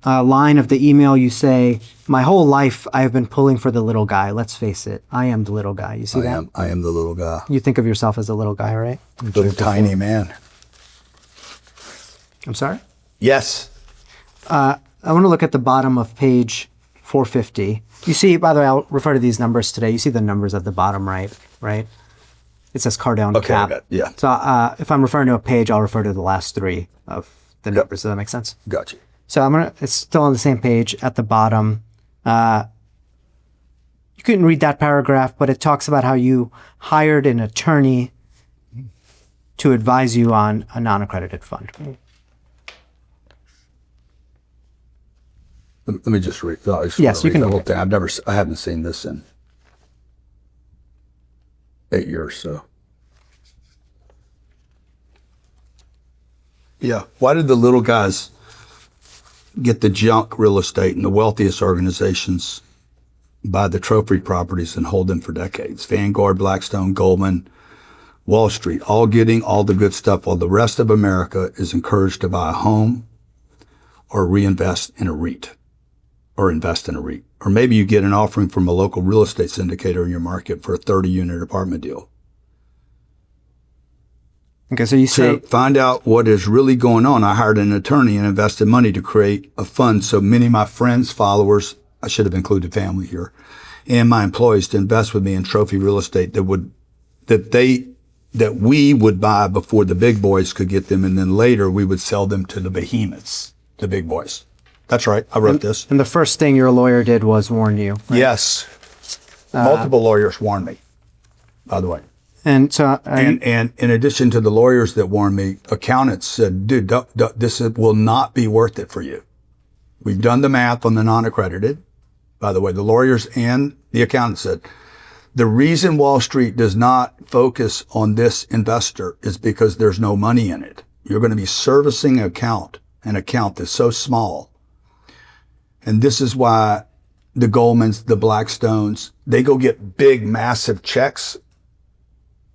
line of the email, you say, "My whole life I have been pulling for the little guy. Let's face it, I am the little guy." You see that? I am the little guy. You think of yourself as a little guy, right? Little tiny man. I'm sorry? Yes. I want to look at the bottom of page 450. You see, by the way, I'll refer to these numbers today. You see the numbers at the bottom right? It says Cardone Okay, Cap. I got it. Yeah. So if I'm referring to a page, I'll refer to the last three of the numbers. Does that make sense? Got you. So it's still on the same page at the bottom. You couldn't read that paragraph, but it talks about how you hired an attorney to advise you on a non-accredited fund. Let me just read. Yes, you can the read whole it. thing. I haven't seen this in 8 years, so. Yeah. Why did the little guys get the junk real estate and the wealthiest organizations buy the trophy properties and hold them for decades? Vanguard, Blackstone, Goldman, Wall Street, all getting all the good stuff while the rest of America is encouraged to buy a home or reinvest in a REIT or invest in a REIT. Or maybe you get an offering from a local real estate syndicator in your market for a 30-unit apartment deal. Okay, so you say To find out what is really going on, I hired an attorney and invested money to create a fund so many of my friends, followers, I should have included family here, and my employees to invest with me in trophy real estate that we would buy before the big boys could get them, and then later we would sell them to the behemoths, the big boys. That's right. I wrote this. and the first thing your lawyer did was warn you. Right? Yes. Multiple lawyers warned me, by the way. And so And in addition to the lawyers that warned me, accountants said, dude, this will not be worth it for you. We've done the math on the non-accredited. By the way, the lawyers and the accountants said, the reason Wall Street does not focus on this investor is because there's no money in it. You're going to be servicing an account that's so small. And this is why the Goldmans, the Blackstones, they go get big, massive checks,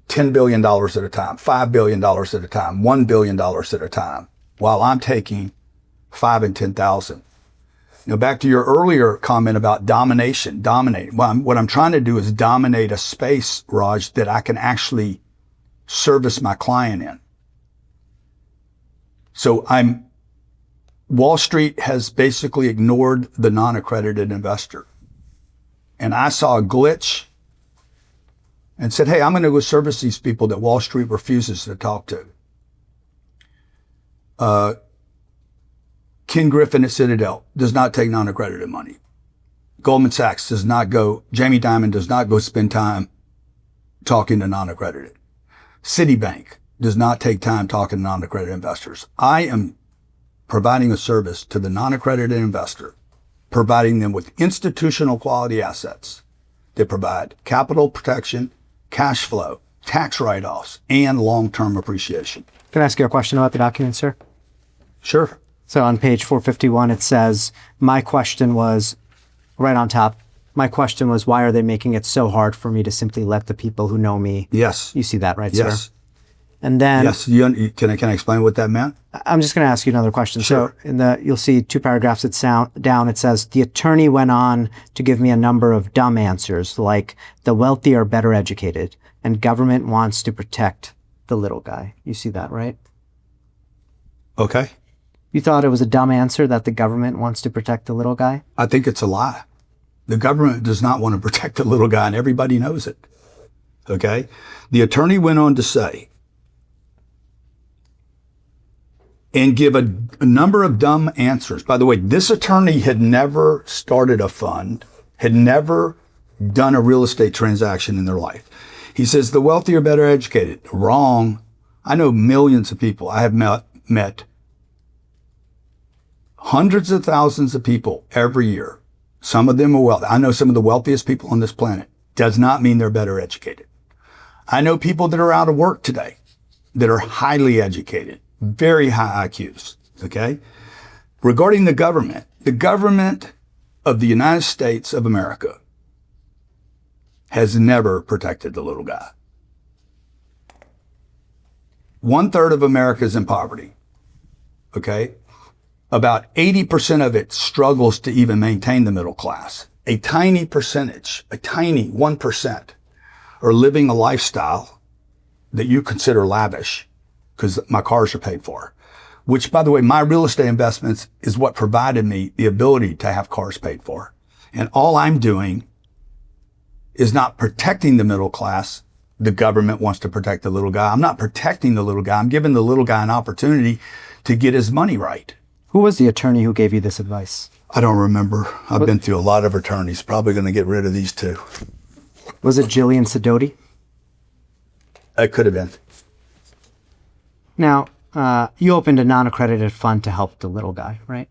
$10 billion at a time, $5 billion at a time, $1 billion at a time, while I'm taking 5 and 10,000. Back to your earlier comment about dominate. What I'm trying to do is dominate a space, Raj, that I can actually service my client in. So Wall Street has basically ignored the non-accredited investor. And I saw a glitch and said, hey, I'm going to go service these people that Wall Street refuses to talk to. Ken Griffin at Citadel does not take non-accredited money. Goldman Sachs does not go, Jamie Dimon does not go spend time talking to non-accredited. Citibank does not take time talking to non-accredited investors. I am providing a service to the non-accredited investor, providing them with institutional quality assets that provide capital protection, cash flow, tax write-offs, and long-term appreciation. can I ask you a question about the document, sir? Sure. So on page 451, it says, my question was, right on top, my question was, why are they making it so hard for me to simply let the people who know me? Yes. You see that, right, Yes. sir? And then Yes. Can I explain what that meant? I'm just going to ask you another question. Sure. So you'll see 2 paragraphs down, it says, the attorney went on to give me a number of dumb answers, like the wealthy are better educated and government wants to protect the little guy. You see that, right? Okay. You thought it was a dumb answer that the government wants to protect the little guy? I think it's a lie. The government does not want to protect the little guy, and everybody knows it. Okay? The attorney went on to say, and give a number of dumb answers. By the way, this attorney had never started a fund, had never done a real estate transaction in their life. He says, the wealthy are better educated. Wrong. I know millions of people. I have met hundreds of thousands of people every year. Some of them are wealthy. I know some of the wealthiest people on this planet. Does not mean they're better educated. I know people that are out of work today that are highly educated, very high IQs. Okay. Regarding the government of the United States of America has never protected the little guy. 1/3 of America is in poverty. Okay. about 80% of it struggles to even maintain the middle class. A tiny percentage, a tiny 1%, are living a lifestyle that you consider lavish because my cars are paid for. Which, by the way, my real estate investments is what provided me the ability to have cars paid for. And all I'm doing is not protecting the middle class. The government wants to protect the little guy. I'm not protecting the little guy. I'm giving the little guy an opportunity to get his money right. Who was the attorney who gave you this advice? I don't remember. I've been through a lot of attorneys. Probably going to get rid of these two. Was it Jillian Sidoti? It could have been. Now, you opened a non-accredited fund to help the little guy, right?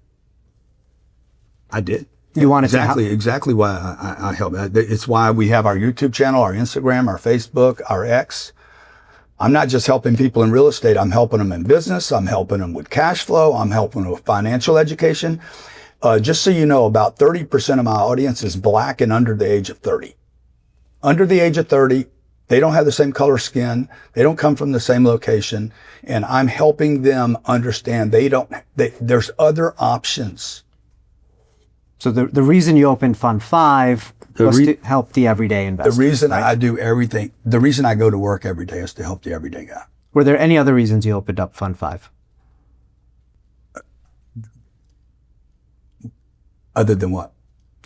I did. You wanted to help. Exactly why I help. It's why we have our YouTube channel, our Instagram, our Facebook, our X. I'm not just helping people in real estate. I'm helping them in business. I'm helping them with cash flow. I'm helping them with financial education. Just so you know, about 30% of my audience is Black and under the age of 30. Under the age of 30, they don't have the same color skin. They don't come from the same location. And I'm helping them understand there's other options. So the reason you opened Fund 5 was to help the everyday investor. The reason I do everything, the reason I go to work every day is to help the everyday guy. Were there any other reasons you opened up Fund 5? Other than what?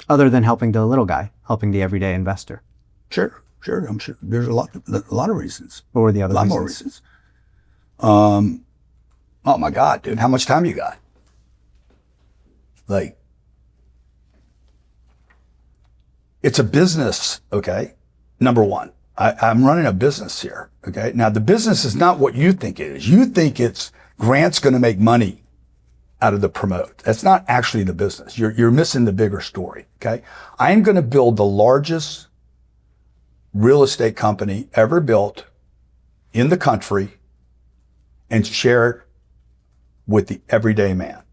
Other than helping the little guy, helping the everyday investor. Sure. I'm sure there's a lot of reasons. What were the other reasons? A lot more reasons. Oh my God, dude, how much time you got? Like, it's a business, okay? Number one, I'm running a business here, okay? Now, the business is not what you think it is. You think it's Grant's going to make money out of the promote. That's not actually the business. You're missing the bigger story, okay? I am going to build the largest real estate company ever built in the country and share it with the everyday man.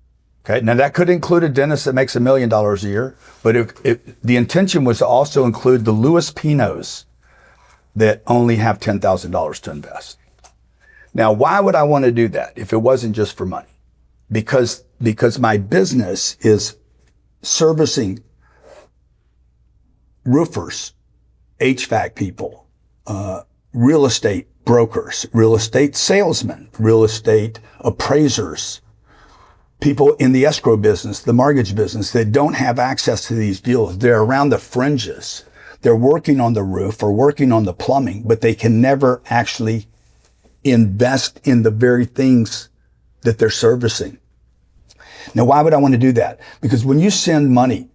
Okay. Now that could include a dentist that makes $1 million a year, but the intention was to also include the Louis Pinos that only have $10,000 to invest. Now, why would I want to do that if it wasn't just for money? Because my business is servicing roofers, HVAC people, real estate brokers, real estate salesmen, real estate appraisers, people in the escrow business, the mortgage business that don't have access to these deals. They're around the fringes. They're working on the roof or working on the plumbing, but they can never actually invest in the very things that they're servicing. Now, why would I want to do that? Because when you send money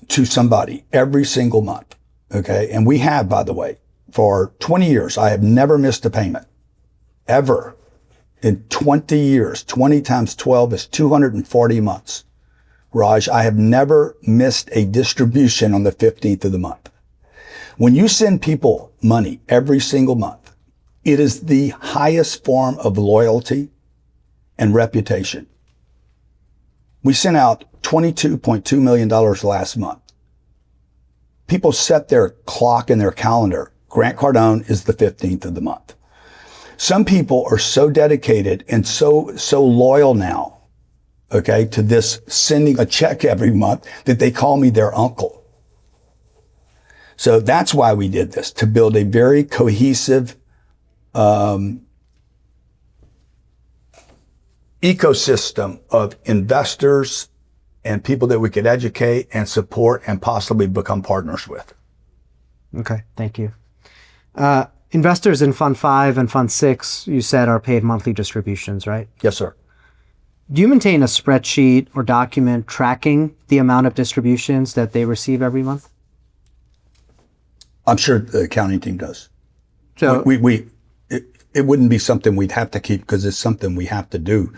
to somebody every single month, okay, and we have, by the way, for 20 years, I have never missed a payment, ever. In 20 years, 20 times 12 is 240 months. Raj, I have never missed a distribution on the 15th of the month. When you send people money every single month, it is the highest form of loyalty and reputation. We sent out $22.2 million last month. People set their clock in their calendar. Grant Cardone is the 15th of the month. Some people are so dedicated and so loyal now, okay, to this sending a check every month that they call me their uncle. So that's why we did this, to build a very cohesive ecosystem of investors and people that we could educate and support and possibly become partners with. Okay, thank you. Investors in Fund 5 and Fund 6, you said, are paid monthly distributions, right? Yes, sir. Do you maintain a spreadsheet or document tracking the amount of distributions that they receive every month? I'm sure the accounting team does. So it wouldn't be something we'd have to keep because it's something we have to do.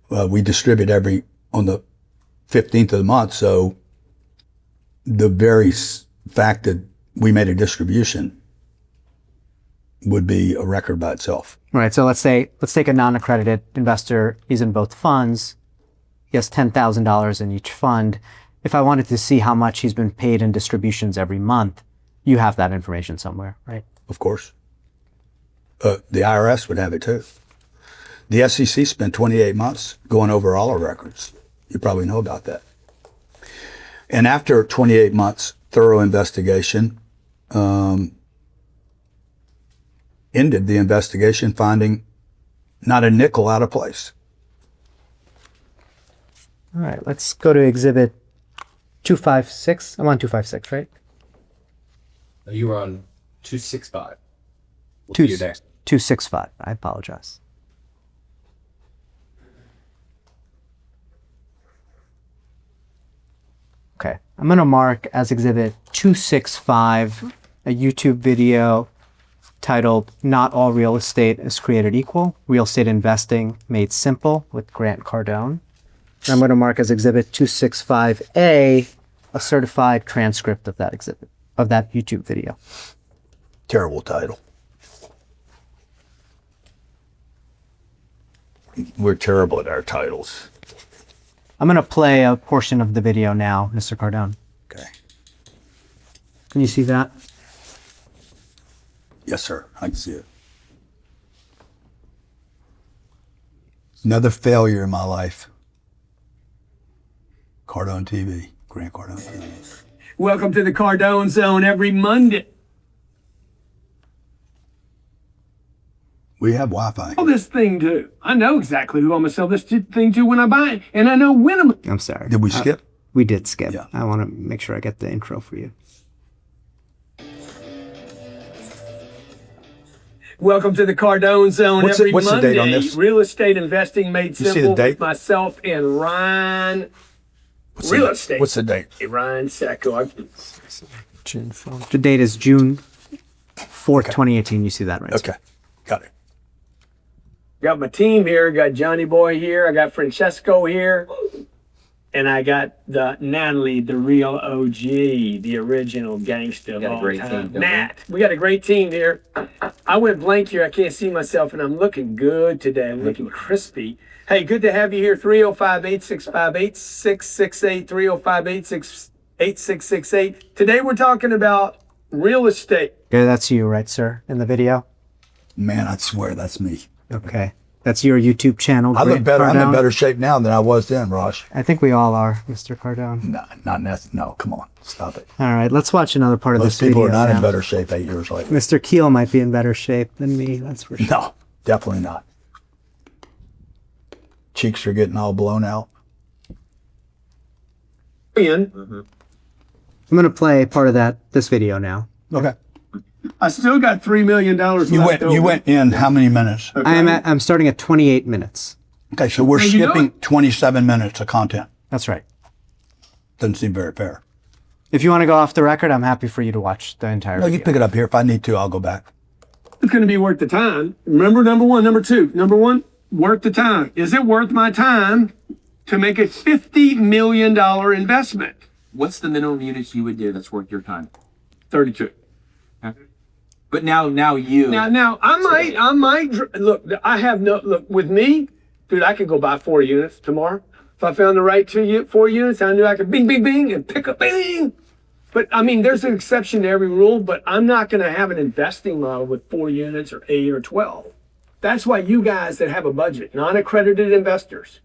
We distribute on the 15th of the month. So the very fact that we made a distribution would be a record by itself. Right. So let's take a non-accredited investor. He's in both funds. He has $10,000 in each fund. If I wanted to see how much he's been paid in distributions every month, you have that information somewhere, right? Of course. The IRS would have it too. The SEC spent 28 months going over all our records. You probably know about that. And after 28 months, thorough investigation, ended the investigation, finding not a nickel out of place. All right, let's go to exhibit 256. I'm on 256, right? You were on 265. We'll Two- see you there. 265. I apologize. Okay, I'm going to mark as exhibit 265 a YouTube video titled Not All Real Estate is Created Equal, Real Estate Investing Made Simple with Grant Cardone. And I'm going to mark as exhibit 265A a certified transcript of that exhibit, of that YouTube video. Terrible title. We're terrible at our titles. I'm going to play a portion of the video now, Mr. Cardone. Okay. Can you see that? Yes, sir. I can see it. Another failure in my life. Cardone TV. Grant Cardone TV. Welcome to the Cardone Zone every Monday. We have Wi-Fi. Sell this thing to. I know exactly who I'm gonna sell this thing to when I buy it, and I know when I'm. I'm sorry. Did we skip? We did skip. Yeah. I want to make sure I get the intro for you. Welcome to the Cardone Zone What's the- every what's the Monday. date on this? Real estate investing made see the simple date? with myself and Ryan. What's Real the, estate. What's the date? Ryan Sacco. June 4th. The date is June 4th, 2018. You see that, right? Okay. Got it. Got my team here. Got Johnny Boy here. I got Francesco here. And I got the Natalie, the real OG, the original gangster of all time. Nat. We got a great team here. I went blank here. I can't see myself, and I'm looking good today. I'm looking crispy. Hey, good to have you here. 305-865-8668. 305-868-8668. Today we're talking about real estate. Yeah, that's you, right, sir, in the video? Man, I swear that's me. Okay. That's your YouTube channel. I look Grant better. I'm in Cardone. better shape now than I was then, Raj. I think we all are, Mr. Cardone. No, no, come on. Stop it. All right, let's watch another part of Most this people video. are not in now. better shape 8 years later. Mr. Keel might be in better shape than me, that's for sure. No, definitely not. Cheeks are getting all blown out. In. I'm going to play part of this video now. Okay. I still got $3 million left You went in how many minutes? I'm starting at 28 minutes. Okay, so we're How you skipping doing? 27 minutes of content. That's right. Doesn't seem very fair. If you want to go off the record, I'm happy for you to watch the entire No, video. you pick it up here. If I need to, I'll go back. It's going to be worth the time. Remember, number one. Number two. Number one, worth the time. Is it worth my time to make a $50 million investment? What's the minimum units you would do that's worth your time? 32. But now you. Now, I might, look, I have look, with me, dude, I could go buy 4 units tomorrow. If I found the right 4 units, I knew I could bing, bing, bing, and pick up, bing. But I mean, there's an exception to every rule, but I'm not going to have an investing model with 4 units or 8 or 12. That's why you guys that have a budget, non-accredited investors,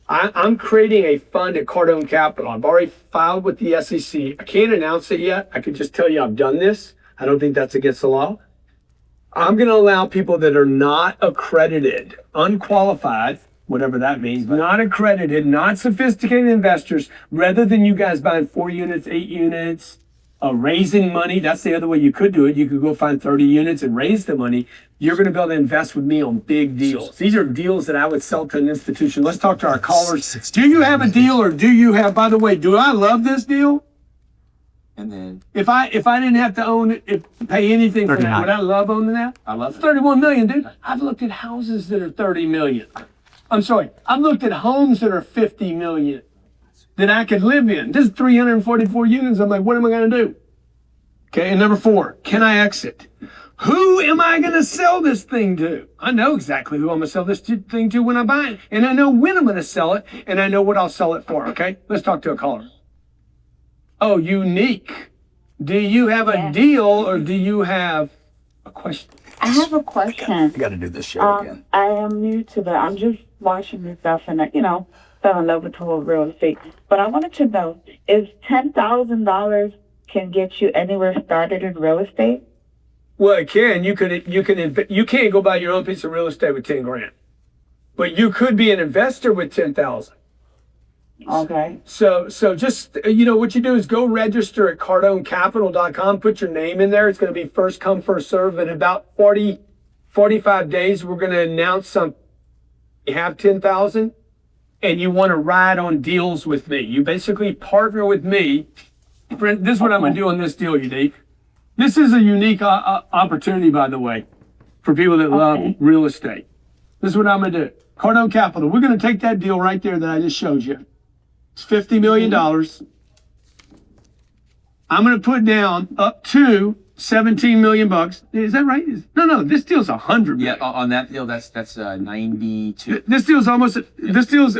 I'm creating a fund at Cardone Capital. I've already filed with the SEC. I can't announce it yet. I can just tell you I've done this. I don't think that's against the law. I'm going to allow people that are not accredited, unqualified, whatever that means, not accredited, not sophisticated investors, rather than you guys buying 4 units, 8 units, raising money. That's the other way you could do it. You could go find 30 units and raise the money. You're going to be able to invest with me on big deals. These are deals that I would sell to an institution. Let's talk to our callers. Do you have a deal, or do you have, by the way, do I love this deal? And then If I didn't have to own it, pay anything for that, 39. would I love owning that? I love it. 31 million, dude. I've looked at houses that are 30 million. I'm sorry. I've looked at homes that are 50 million that I could live in. This is 344 units. I'm like, what am I going to do? Okay. And number 4, can I exit? Who am I going to sell this thing to? I know exactly who I'm going to sell this thing to when I buy it. And I know when I'm going to sell it, and I know what I'll sell it for. Okay. Let's talk to a caller. Oh, unique. Do you have a deal, or do you have a question? I have a I question. got to do this show again. I am new to I'm just watching this stuff and, fell in love with the whole real estate. But I wanted to know, is $10,000 can get you anywhere started in real estate? Well, it can. You can't go buy your own piece of real estate with 10 grand, but you could be an investor with 10,000. Okay. So just, what you do is go register at cardonecapital.com, put your name in there. It's going to be first come, first serve. In about 45 days, we're going to announce you have 10,000 and you want to ride on deals with me. You basically partner with me. This is what I'm going to do on this deal, Unique. This is a unique opportunity, by the way, for people that love real estate. This is what I'm going to do. Cardone Capital, we're going to take that deal right there that I just showed you. It's $50 million. I'm going to put down up to 17 million bucks. Is that right? No, this deal's 100 million. Yeah, on that deal, that's 92. This deal's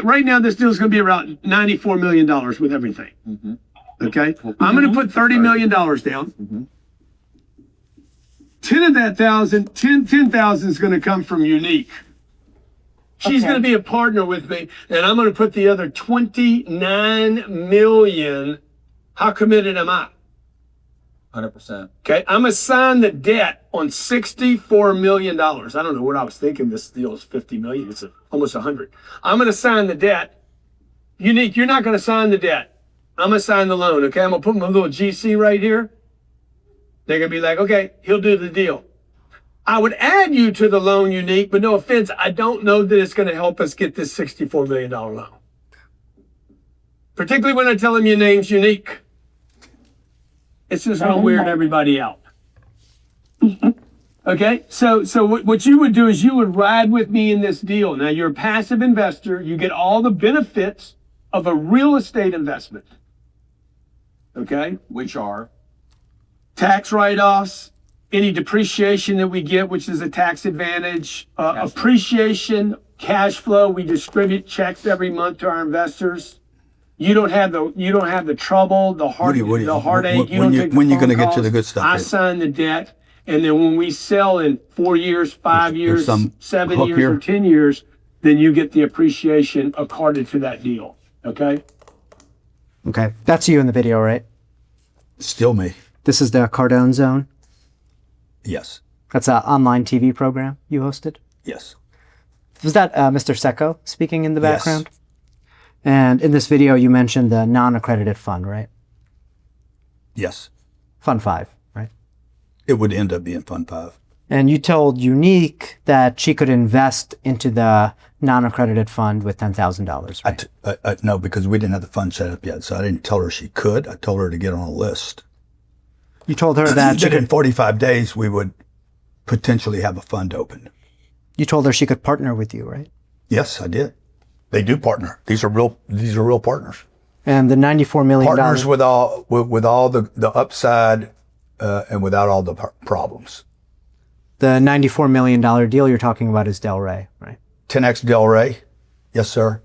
right now, this deal's going to be around $94 million with everything. Mm-hmm. Okay? I'm going to put $30 million down. Mm-hmm. 10 of that 10,000 is going to come from Unique. She's going to be a partner with me, and I'm going to put the other 29 million. How committed am I? 100%. Okay, I'm going to sign the debt on $64 million. I don't know what I was thinking. This deal is 50 million. It's almost 100. I'm going to sign the debt. Unique, you're not going to sign the debt. I'm going to sign the loan. Okay, I'm going to put my little GC right here. They're going to be like, okay, he'll do the deal. I would add you to the loan, Unique, but no offense, I don't know that it's going to help us get this $64 million loan. Particularly when I tell him your name's Unique. It's just going to weird everybody out. Okay, so what you would do is you would ride with me in this deal. Now, you're a passive investor. You get all the benefits of a real estate investment. Okay? Which are? Tax write-offs, any depreciation that we get, which is a tax advantage, appreciation, cash flow. We distribute checks every month to our investors. You don't have the trouble, the heartache. When you going to get to the good stuff? I sign the debt, and then when we sell in 4 years, 5 years, 7 years, or 10 years, then you get the appreciation accorded to that deal. Okay. Okay, that's you in the video, right? Still me. This is the Cardone Zone. Yes. That's an online TV program you hosted. Yes. Was that Mr. Secco speaking in the Yes. background? And in this video, you mentioned the non-accredited fund, right? Yes. Fund 5, right? It would end up being Fund 5. And you told Unique that she could invest into the non-accredited fund with $10,000, right? No, because we didn't have the fund set up yet, so I didn't tell her she could. I told her to get on a list. You told her that in 45 days we would potentially have a fund open. You told her she could partner with you, right? Yes, I did. They do partner. These are real partners. And the $94 million Partners with all the upside and without all the problems. The $94 million deal you're talking about is Delray, right? 10x Delray. Yes, sir.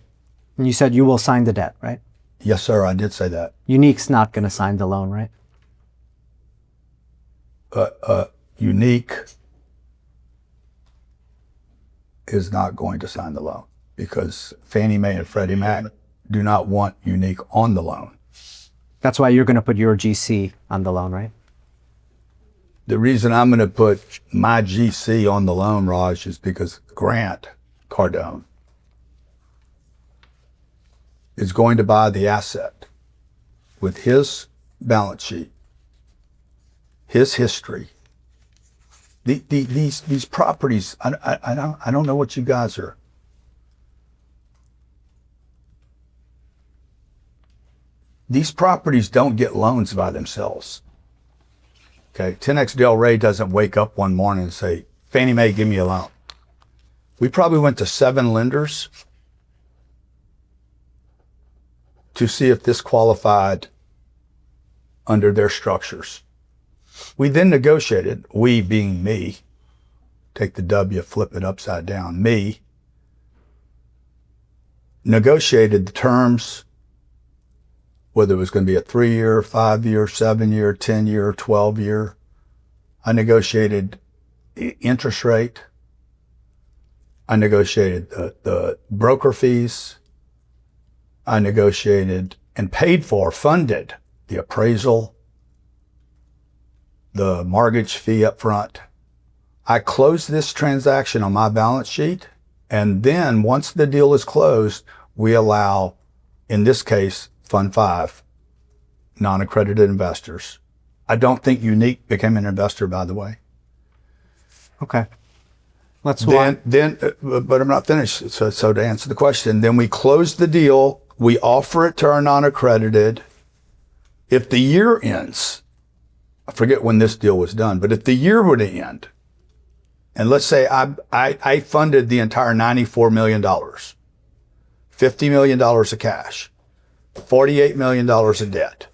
And you said you will sign the debt, right? Yes, sir. I did say that. Unique's not going to sign the loan, right? Unique is not going to sign the loan because Fannie Mae and Freddie Mac do not want Unique on the loan. That's why you're going to put your GC on the loan, right? The reason I'm going to put my GC on the loan, Raj, is because Grant Cardone is going to buy the asset with his balance sheet, his history. These properties, I don't know what you guys are. These properties don't get loans by themselves. Okay, 10x Delray doesn't wake up one morning and say, Fannie Mae, give me a loan. We probably went to 7 lenders to see if this qualified under their structures. We then negotiated, we being me, take the W, flip it upside down, me, negotiated the terms, whether it was going to be a 3-year, 5-year, 7-year, 10-year, 12-year. I negotiated the interest rate. I negotiated the broker fees. I negotiated and paid for, funded the appraisal, the mortgage fee up front. I closed this transaction on my balance sheet. And then once the deal is closed, we allow, in this case, Fund 5, non-accredited investors. I don't think Unique became an investor, by the way. Okay. Let's But I'm not finished. So to answer the question, then we close the deal. We offer it to our non-accredited. If the year ends, I forget when this deal was done, but if the year were to end, and let's say I funded the entire $94 million, $50 million of cash, $48 million of debt,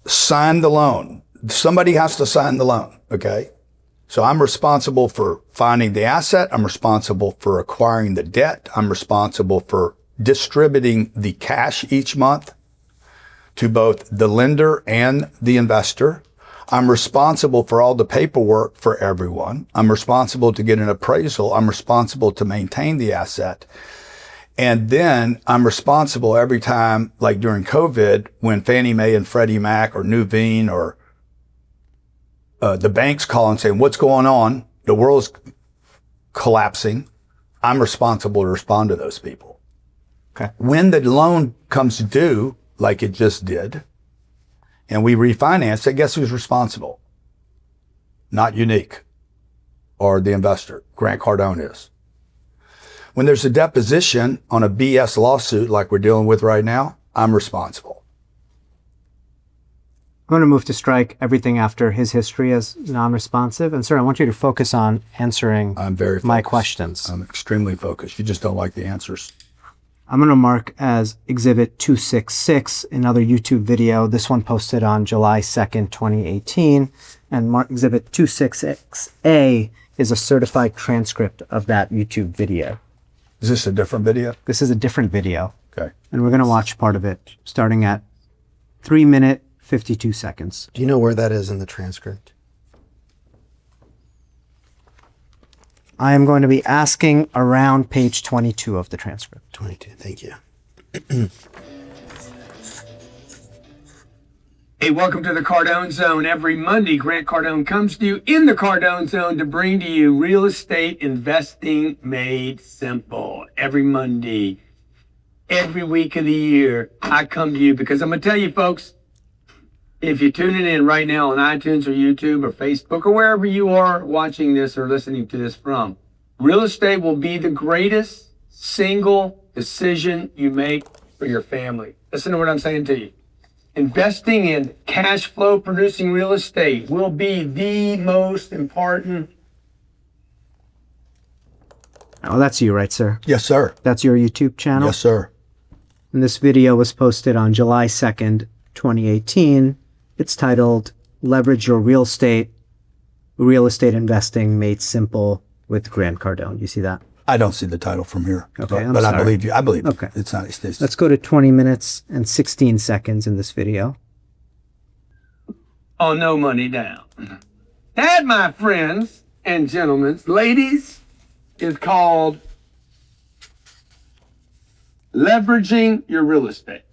sign the loan. Somebody has to sign the loan, okay? So I'm responsible for finding the asset. I'm responsible for acquiring the debt. I'm responsible for distributing the cash each month to both the lender and the investor. I'm responsible for all the paperwork for everyone. I'm responsible to get an appraisal. I'm responsible to maintain the asset. And then I'm responsible every time, like during COVID, when Fannie Mae and Freddie Mac or Nuveen or the banks call and say, what's going on? The world's collapsing. I'm responsible to respond to those people. Okay. When the loan comes due, like it just did, and we refinance it, guess who's responsible? Not Unique or the investor. Grant Cardone is. When there's a deposition on a BS lawsuit like we're dealing with right now, I'm responsible. I'm going to move to strike everything after his history as non-responsive. And sir, I want you to focus on answering I'm very focused. my questions. I'm extremely focused. You just don't like the answers. I'm going to mark as Exhibit 266 another YouTube video. This one posted on July 2nd, 2018. And mark Exhibit 266A is a certified transcript of that YouTube video. Is this a different video? This is a different video. Okay. And we're going to watch part of it starting at 3 minutes, 52 seconds. Do you know where that is in the transcript? I am going to be asking around page 22 of the transcript. 22, thank you. Hey, welcome to the Cardone Zone. Every Monday, Grant Cardone comes to you in the Cardone Zone to bring to you real estate investing made simple. Every Monday, every week of the year, I come to you because I'm going to tell you, folks, if you're tuning in right now on iTunes or YouTube or Facebook or wherever you are watching this or listening to this from, real estate will be the greatest single decision you make for your family. Listen to what I'm saying to you. Investing in cash flow producing real estate will be the most important. Oh, that's you, right, sir? Yes, sir. That's your YouTube channel? Yes, sir. And this video was posted on July 2nd, 2018. It's titled Leverage Your Real Estate Investing Made Simple with Grant Cardone. You see that? I don't see the title from here. Okay, but I believe you. I believe you. Okay. It's not. It's Let's go to 20 minutes and 16 seconds in this video. Oh, no money down. That, my friends and gentlemen, ladies, is called leveraging your real estate.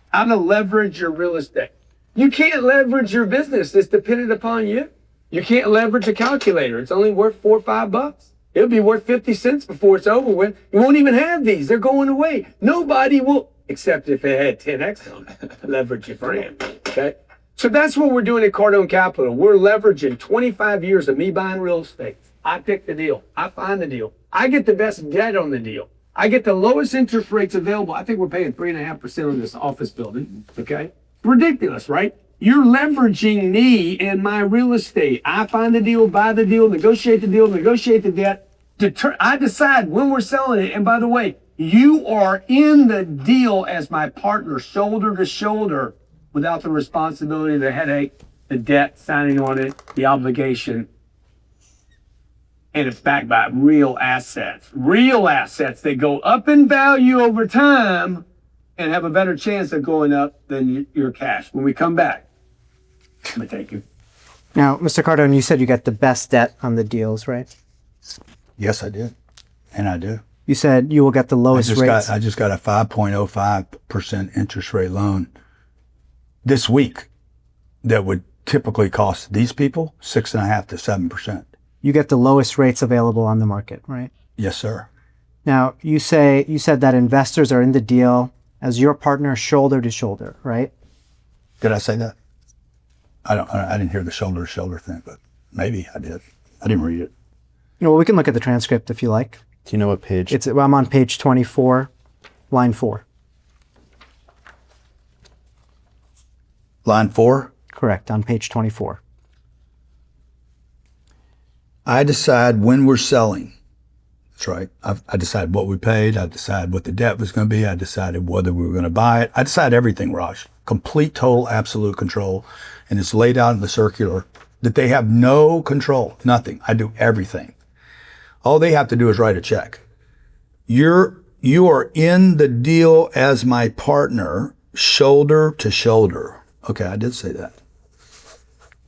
How to leverage your real estate. You can't leverage your business. It's dependent upon you. You can't leverage a calculator. It's only worth $4 or $5. It'll be worth 50 cents before it's over with. You won't even have these. They're going away. Nobody will, except if it had 10X on it, leverage your friend. Okay? So that's what we're doing at Cardone Capital. We're leveraging 25 years of me buying real estate. I pick the deal. I find the deal. I get the best debt on the deal. I get the lowest interest rates available. I think we're paying 3.5% on this office building. Okay? Ridiculous, right? You're leveraging me and my real estate. I find the deal, buy the deal, negotiate the debt. I decide when we're selling it. And by the way, you are in the deal as my partner, shoulder to shoulder, without the responsibility, the headache, the debt, signing on it, the obligation. And it's backed by real assets. Real assets that go up in value over time and have a better chance of going up than your cash. When we come back, I'm going to take you. Now, Mr. Cardone, you said you got the best debt on the deals, right? Yes, I did. And I do. You said you will get the lowest rates. I just got a 5.05% interest rate loan this week that would typically cost these people 6.5 to 7%. You get the lowest rates available on the market, right? Yes, sir. Now, you said that investors are in the deal as your partner shoulder to shoulder, right? Did I say that? I didn't hear the shoulder to shoulder thing, but maybe I did. I didn't read it. Well, we can look at the transcript if you like. Do you know what page? I'm on page 24, line 4. Line 4. Correct, on page 24. I decide when we're selling. That's right. I decide what we paid. I decide what the debt was going to be. I decided whether we were going to buy it. I decide everything, Raj. Complete, total, absolute control. And it's laid out in the circular that they have no control, nothing. I do everything. All they have to do is write a check. You are in the deal as my partner, shoulder to shoulder. Okay, I did say that.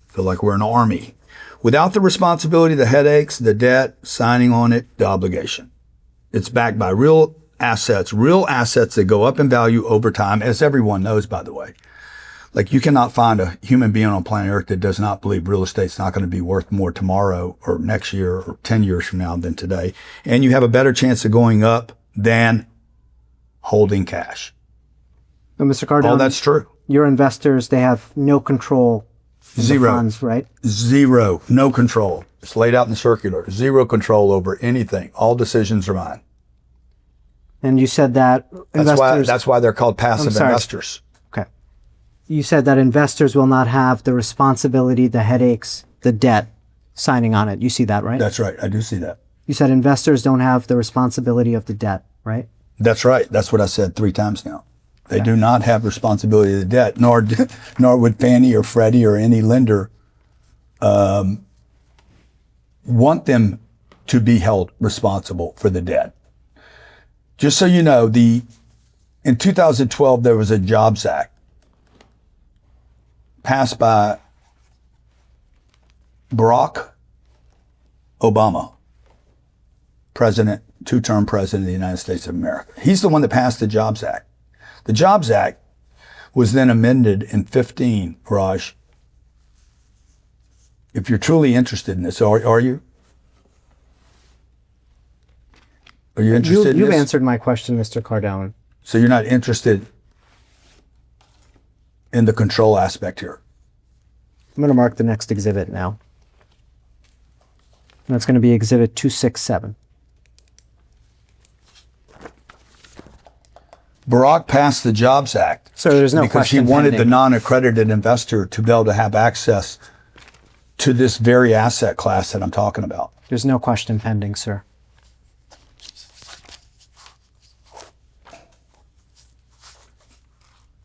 Feel like we're an army. Without the responsibility, the headaches, the debt, signing on it, the obligation. It's backed by real assets that go up in value over time, as everyone knows, by the way. Like, you cannot find a human being on planet Earth that does not believe real estate's not going to be worth more tomorrow or next year or 10 years from now than today. And you have a better chance of going up than holding cash. So, Mr. Cardone, All that's true. Your investors, they have no control in the funds, right? Zero. No control. It's laid out in the circular. Zero control over anything. All decisions are mine. And you said that investors... That's why they're called passive investors. Okay. You said that investors will not have the responsibility, the headaches, the debt signing on it. You see that, right? That's right. I do see that. You said investors don't have the responsibility of the debt, right? That's right. That's what I said 3 times now. They do not have responsibility of the debt, nor would Fannie or Freddie or any lender want them to be held responsible for the debt. Just so you know, in 2012, there was a Jobs Act passed by Barack Obama, president, 2-term president of the United States of America. He's the one that passed the Jobs Act. The Jobs Act was then amended in 2015, Raj. If you're truly interested in this, are you? Are you interested in this? You've answered my question, Mr. Cardone. So you're not interested in the control aspect here? I'm going to mark the next exhibit now. And that's going to be exhibit 267. Barack passed the Jobs Act. So there's no because question he wanted pending. the non-accredited investor to be able to have access to this very asset class that I'm talking about. There's no question pending, sir.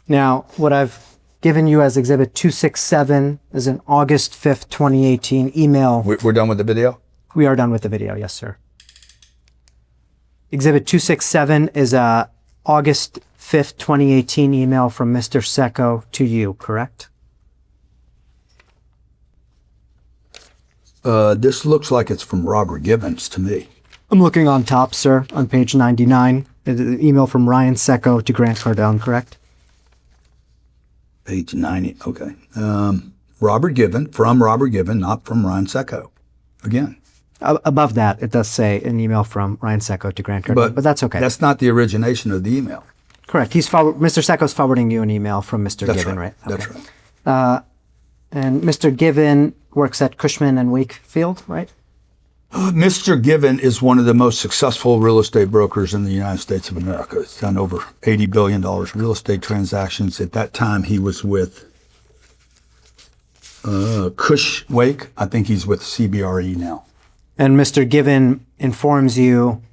Now, what I've given you as exhibit 267 is an August 5th, 2018 email. We're done with the video? We are done with the video, yes, sir. Exhibit 267 is a August 5th, 2018 email from Mr. Secco to you, correct? This looks like it's from Robert Gibbons to me. I'm looking on top, sir, on page 99. An email from Ryan Secco to Grant Cardone, correct? Page 90, okay. Robert Gibbon, from Robert Gibbon, not from Ryan Secco. Again. Above that, it does say an email from Ryan Secco to Grant Cardone, but that's okay. That's not the origination of the email. Correct. Mr. Secco's forwarding you an email from Mr. Gibbon, right? That's Okay. right. And Mr. Gibbon works at Cushman and Wakefield, right? Mr. Gibbon is one of the most successful real estate brokers in the United States of America. He's done over $80 billion real estate transactions. At that time, he was with Cushwake. I think he's with CBRE now. And Mr. Gibbon informs you,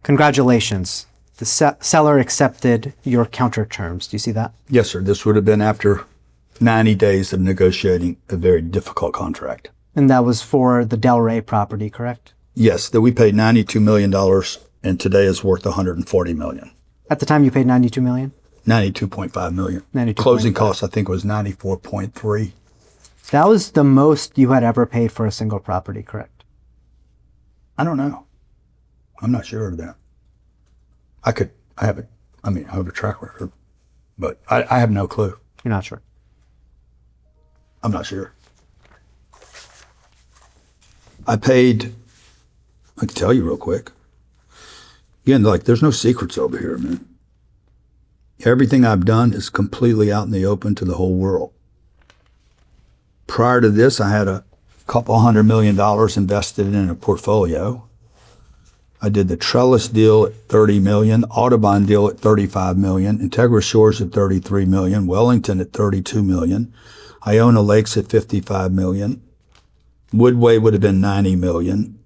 congratulations, the seller accepted your counter terms. Do you see that? Yes, sir. This would have been after 90 days of negotiating a very difficult contract. And that was for the Delray property, correct? Yes, that we paid $92 million and today is worth $140 million. At the time you paid $92 million? $92.5 million. 92.5. Closing costs, I think, was $94.3. That was the most you had ever paid for a single property, correct? I don't know. I'm not sure of that. I have a track record, but I have no clue. You're not sure. I'm not sure. I can tell you real quick. Again, like, there's no secrets over here, man. Everything I've done is completely out in the open to the whole world. Prior to this, I had a couple $100 million invested in a portfolio. I did the Trellis deal at $30 million, Audubon deal at $35 million, Integra Shores at $33 million, Wellington at $32 million, Iona Lakes at $55 million. Woodway would have been $90 million.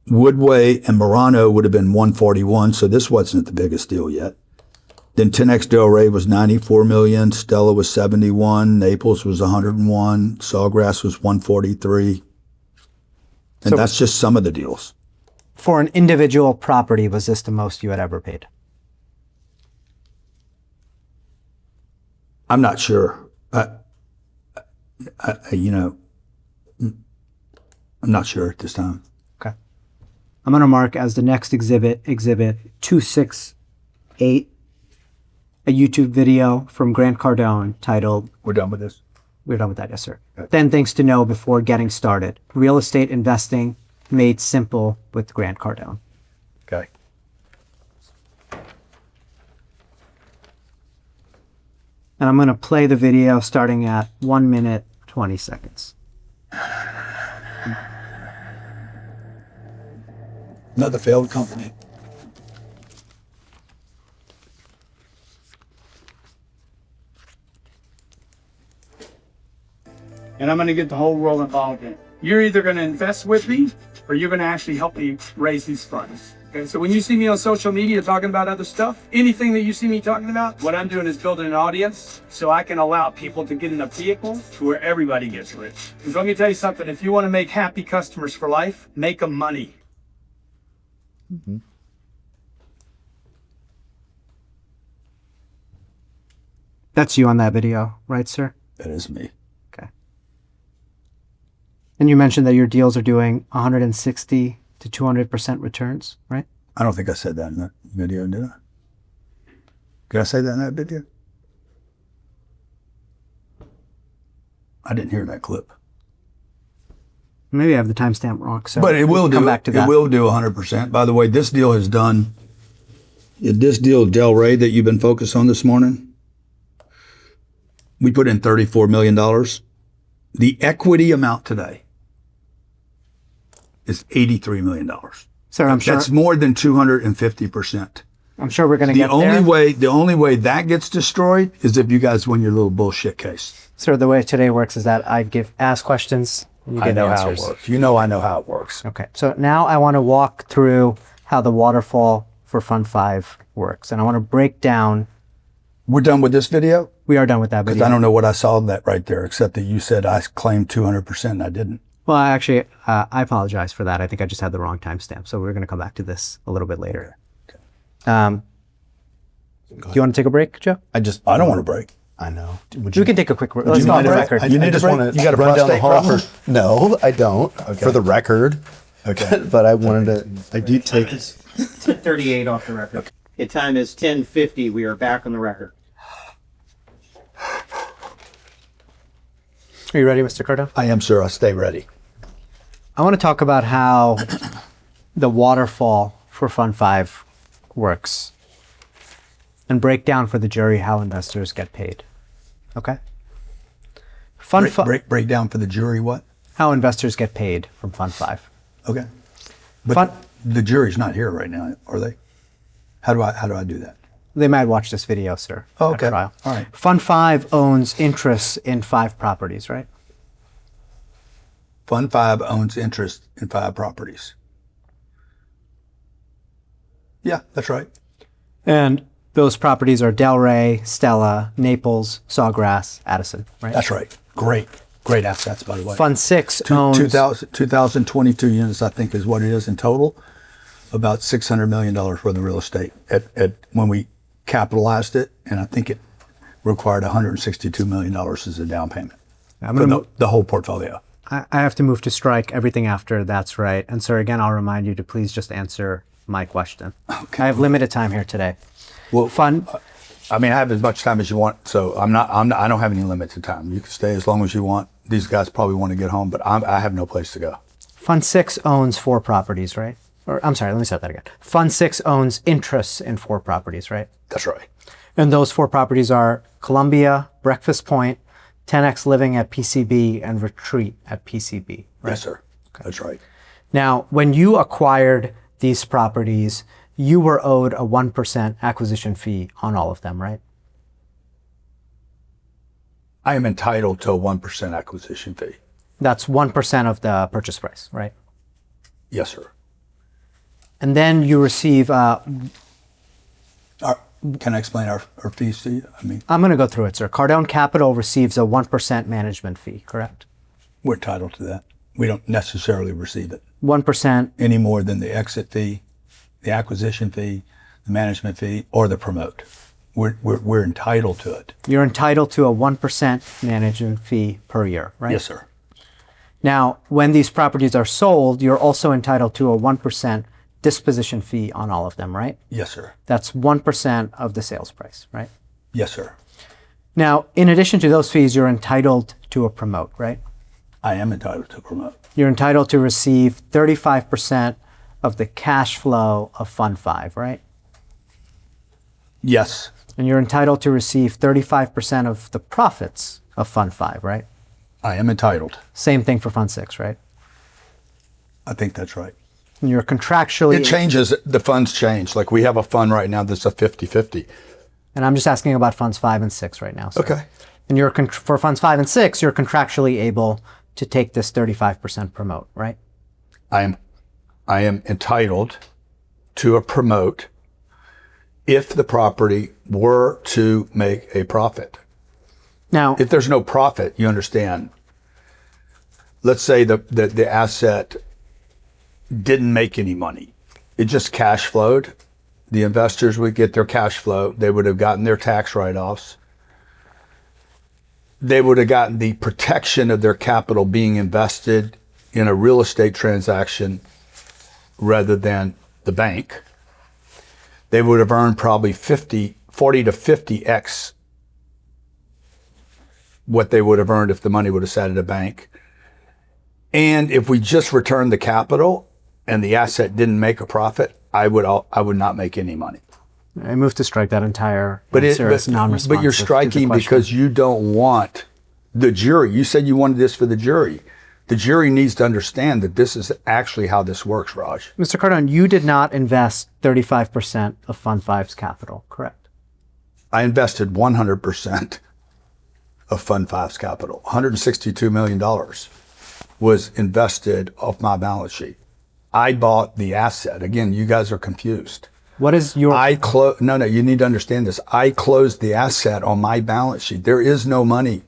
Woodway and Murano would have been $141, so this wasn't the biggest deal yet. Then 10X Delray was $94 million, Stella was $71, Naples was $101, Sawgrass was $143. And So- that's just some of the deals. For an individual property, was this the most you had ever paid? I'm not sure. I'm not sure at this time. Okay. I'm going to mark as the next exhibit 268, a YouTube video from Grant Cardone titled, We're done with this. we're done with that, yes, sir. 10 things to know before getting started. Real estate investing made simple with Grant Cardone. Okay. And I'm going to play the video starting at 1 minute, 20 seconds. Another failed company. And I'm going to get the whole world involved in it. You're either going to invest with me or you're going to actually help me raise these funds. Okay, so when you see me on social media talking about other stuff, anything that you see me talking about, what I'm doing is building an audience so I can allow people to get in a vehicle to where everybody gets rich. Because let me tell you something, if you want to make happy customers for life, make them money. That's you on that video, right, sir? That is me. Okay. And you mentioned that your deals are doing 160 to 200% returns, right? I don't think I said that in that video, did I? Did I say that in that video? I didn't hear that clip. Maybe I have the timestamp wrong, so But it will come do. back to that. It will do 100%. By the way, this deal has done. This deal, Delray, that you've been focused on this morning, we put in $34 million. The equity amount today is $83 million. Sir, I'm sure, That's more than 250%. I'm sure we're going to The get only there. the only way that gets destroyed is if you guys win your little bullshit case. Sir, the way today works is that ask questions, and you I get know answers. how it works. You know I know how it works. Okay, so now I want to walk through how the waterfall for Fund 5 works, and I want to break down. We're done with this video? We are done with that Because video. I don't know what I saw that right there, except that you said I claimed 200% and I didn't. Well, actually, I apologize for that. I think I just had the wrong timestamp, so we're going to come back to this a little bit later. Do you want to take a break, Joe? I don't want to break. I know. We can take a quick. Let's go off the record. I just want to You got a run down the prostate hall problem? for. No, I don't. For the record. Okay. But I wanted to. I do take. It's 10:38 off the record. The time is 10:50. We are back on the record. Are you ready, Mr. Cardone? I am, sir. I stay ready. I want to talk about how the waterfall for Fund 5 works and break down for the jury how investors get paid. Okay? Break down for the jury what? How investors get paid from Fund 5. Okay. But Fund- the jury's not here right now, are they? How do I do that? They might watch this video, sir. Oh, at okay. trial. All right. Fund 5 owns interests in 5 properties, right? Fund 5 owns interest in 5 properties. Yeah, that's right. And those properties are Delray, Stella, Naples, Sawgrass, Addison, right? That's right. Great assets, by the way. Fund 6 owns 2,022 units, I think, is what it is in total. About $600 million worth of real estate at when we capitalized it, and I think it required $162 million as a down payment. I'm for gonna the whole portfolio. I have to move to strike everything after that's right. And sir, again, I'll remind you to please just answer my question. Okay. I have limited time here today. Well, Fund. I mean, I have as much time as you want, so I don't have any limits of time. You can stay as long as you want. These guys probably want to get home, but I have no place to go. Fund 6 owns 4 properties, right? Or I'm sorry, let me start that again. Fund 6 owns interests in 4 properties, right? That's right. And those 4 properties are Columbia, Breakfast Point, 10X Living at PCB, and Retreat at PCB, right? Yes, sir. Okay. That's right. Now, when you acquired these properties, you were owed a 1% acquisition fee on all of them, right? I am entitled to a 1% acquisition fee. That's 1% of the purchase price, right? Yes, sir. And then you receive, Can I explain our fees to you? I mean, I'm going to go through it, sir. Cardone Capital receives a 1% management fee, correct? we're entitled to that. We don't necessarily receive it 1%. any more than the exit fee, the acquisition fee, the management fee, or the promote. We're entitled to it. You're entitled to a 1% management fee per year, right? Yes, sir. Now, when these properties are sold, you're also entitled to a 1% disposition fee on all of them, right? Yes, sir. That's 1% of the sales price, right? Yes, sir. Now, in addition to those fees, you're entitled to a promote, right? I am entitled to promote. You're entitled to receive 35% of the cash flow of Fund 5, right? Yes. And you're entitled to receive 35% of the profits of Fund 5, right? I am entitled. Same thing for Fund 6, right? I think that's right. And you're contractually... It changes. The funds change. Like we have a fund right now that's a 50-50. And I'm just asking about Funds 5 and 6 right now. Sir. Okay. And you're for Funds 5 and 6, you're contractually able to take this 35% promote, right? I am entitled to a promote if the property were to make a profit. Now, If there's no profit, you understand. Let's say the asset didn't make any money. It just cash flowed. The investors would get their cash flow. They would have gotten their tax write-offs. They would have gotten the protection of their capital being invested in a real estate transaction rather than the bank. They would have earned probably 40 to 50x what they would have earned if the money would have sat at a bank. And if we just returned the capital and the asset didn't make a profit, I would not make any money. I move to strike that entire answer as non-responsive. But you're to the striking question. because you don't want the jury. You said you wanted this for the jury. The jury needs to understand that this is actually how this works, Raj. Mr. Cardone, you did not invest 35% of Fund 5's capital, correct? I invested 100% of Fund 5's capital. $162 million was invested off my balance sheet. I bought the asset. Again, you guys are confused. What is your... No, you need to understand this. I closed the asset on my balance sheet. There is no money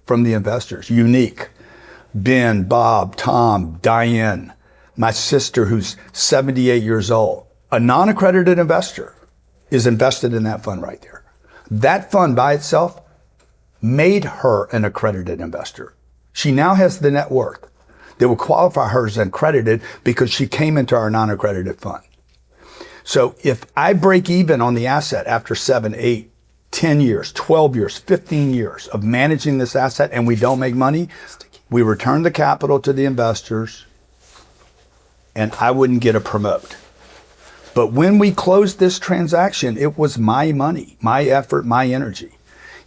from the investors. Unique. Ben, Bob, Tom, Diane, my sister who's 78 years old, a non-accredited investor is invested in that fund right there. That fund by itself made her an accredited investor. She now has the net worth that will qualify her as accredited because she came into our non-accredited fund. So if I break even on the asset after 7, 8, 10 years, 12 years, 15 years of managing this asset and we don't make money, we return the capital to the investors and I wouldn't get a promote. But when we closed this transaction, it was my money, my effort, my energy.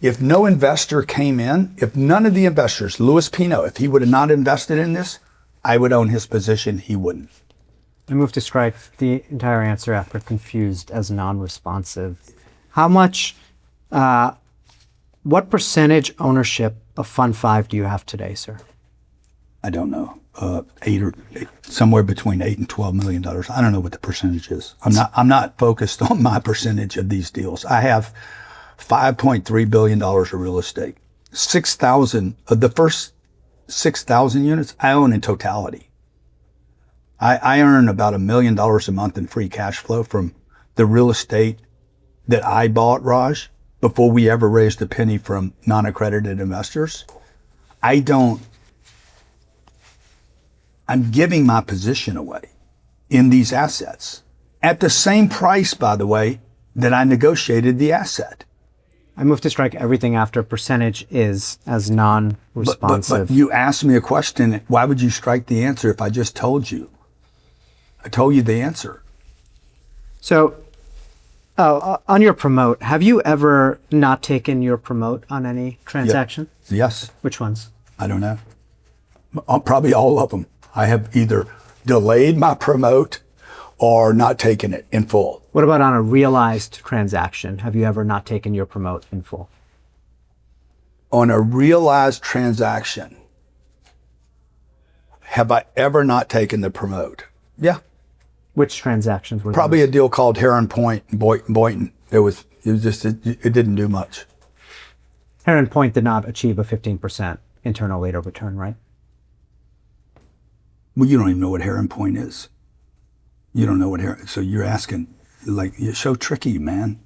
If no investor came in, if none of the investors, Louis Pino, if he would have not invested in this, I would own his position, he wouldn't. I move to strike the entire answer after confused as non-responsive. How much, what percentage ownership of Fund 5 do you have today, sir? I don't know, somewhere between $8 and $12 million. I don't know what the percentage is. I'm not focused on my percentage of these deals. I have $5.3 billion of real estate. 6,000 of the first 6,000 units I own in totality. I earn about $1 million a month in free cash flow from the real estate that I bought, Raj, before we ever raised a penny from non-accredited investors. I'm giving my position away in these assets at the same price, by the way, that I negotiated the asset. I move to strike everything after percentage is as non-responsive. But you asked me a question. Why would you strike the answer if I just told you? I told you the answer. So, on your promote, have you ever not taken your promote on any transaction? Yes. Which ones? I don't know. Probably all of them. I have either delayed my promote or not taken it in full. What about on a realized transaction? Have you ever not taken your promote in full? On a realized transaction, have I ever not taken the promote? Yeah. Which transactions were Probably those? a deal called Heron Point in Boynton. It didn't do much. Heron Point did not achieve a 15% internal rate of return, right? Well, you don't even know what Heron Point is. You don't know what Heron, so you're asking, like, you're so tricky, man.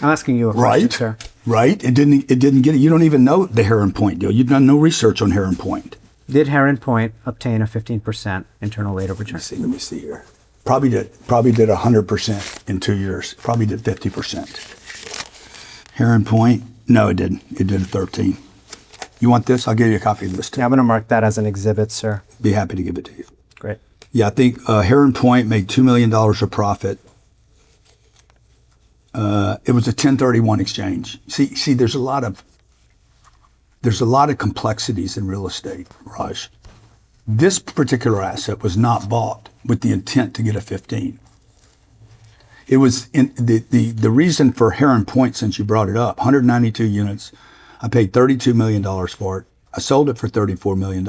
I'm asking you a question, Right? sir. Right? It didn't get it. You don't even know the Heron Point deal. You've done no research on Heron Point. Did Heron Point obtain a 15% internal rate of return? Let me see here. Probably did 100% in 2 years. Probably did 50%. Heron Point? No, it didn't. It did a 13. You want this? I'll give you a copy of this too. Yeah, I'm going to mark that as an exhibit, sir. Be happy to give it to you. Great. Yeah, I think Heron Point made $2 million of profit. It was a 1031 exchange. See, there's a lot of complexities in real estate, Raj. This particular asset was not bought with the intent to get a 15. It was the reason for Heron Point, since you brought it up, 192 units. I paid $32 million for it. I sold it for $34 million.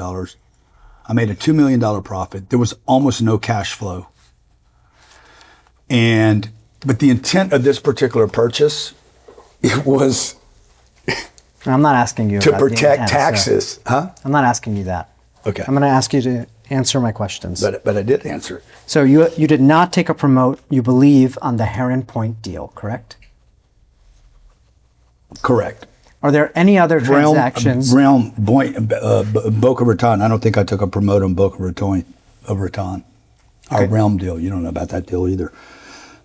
I made a $2 million profit. There was almost no cash flow. But the intent of this particular purchase, it was I'm not asking you to about the protect intent, taxes. sir. Huh? I'm not asking you that. Okay. I'm going to ask you to answer my questions. But I did answer it. So you did not take a promote, you believe, on the Heron Point deal, correct? Correct. Are there any other transactions? Boca Raton. I don't think I took a promote on Boca Raton. Our Realm deal. You don't know about that deal either.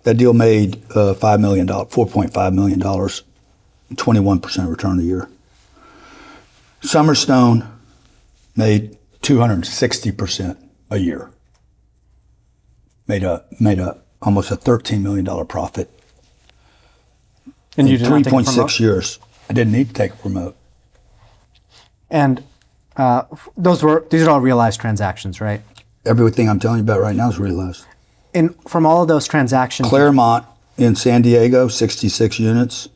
That deal made $5 million, $4.5 million, 21% return a year. Summerstone made 260% a year. Made almost a $13 million profit. And you in did not take a 3.6 promote? years. I didn't need to take a promote. And these are all realized transactions, right? Everything I'm telling you about right now is realized. And from all of those transactions, Claremont in San Diego, 66 units.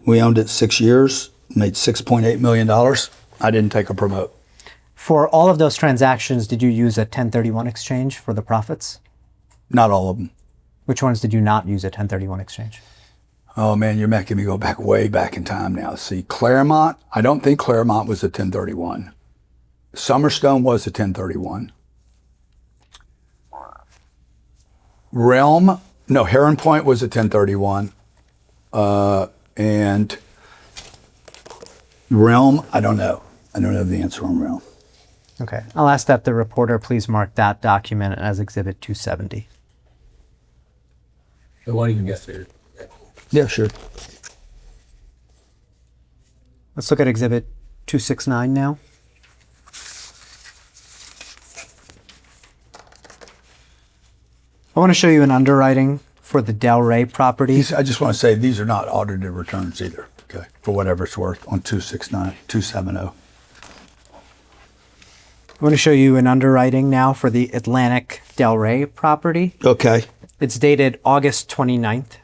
We owned it 6 years, made $6.8 million. I didn't take a promote. for all of those transactions, did you use a 1031 exchange for the profits? Not all of them. Which ones did you not use a 1031 exchange? Oh man, you're making me go back way back in time now. See, Claremont, I don't think Claremont was a 1031. Summerstone was a 1031. Heron Point was a 1031. And Realm, I don't know. I don't know the answer on Realm. Okay. I'll ask that the reporter please mark that document as Exhibit 270. So why don't you get there? Yeah, sure. Let's look at Exhibit 269 now. I want to show you an underwriting for the Delray property. I just want to say these are not audited returns either, okay, for whatever it's worth on 269, 270. I want to show you an underwriting now for the Atlantic Delray property. Okay. It's dated August 29th,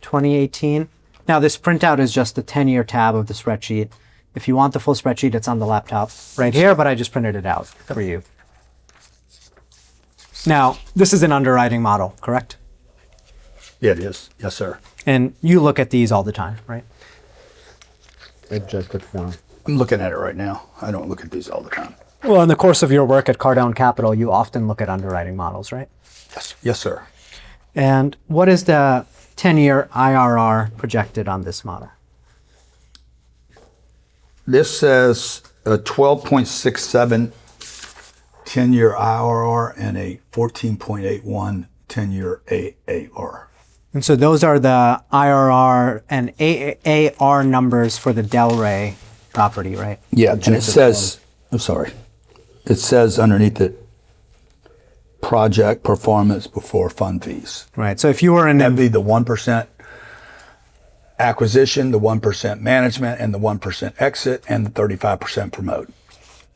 2018. Now this printout is just the 10-year tab of the spreadsheet. If you want the full spreadsheet, it's on the laptop right here, but I just printed it out for you. Now, this is an underwriting model, correct? Yeah, it is. Yes, sir. And you look at these all the time, right? It just took one. I'm looking at it right now. I don't look at these all the time. Well, in the course of your work at Cardone Capital, you often look at underwriting models, right? Yes. Yes, sir. And what is the 10-year IRR projected on this model? This says a 12.67 10-year IRR and a 14.81 10-year AAR. And so those are the IRR and AAR numbers for the Delray property, right? Yeah, and it says, I'm sorry, it says underneath it, project performance before fund fees. Right. So if you were in That'd be the 1% acquisition, the 1% management, and the 1% exit, and the 35% promote.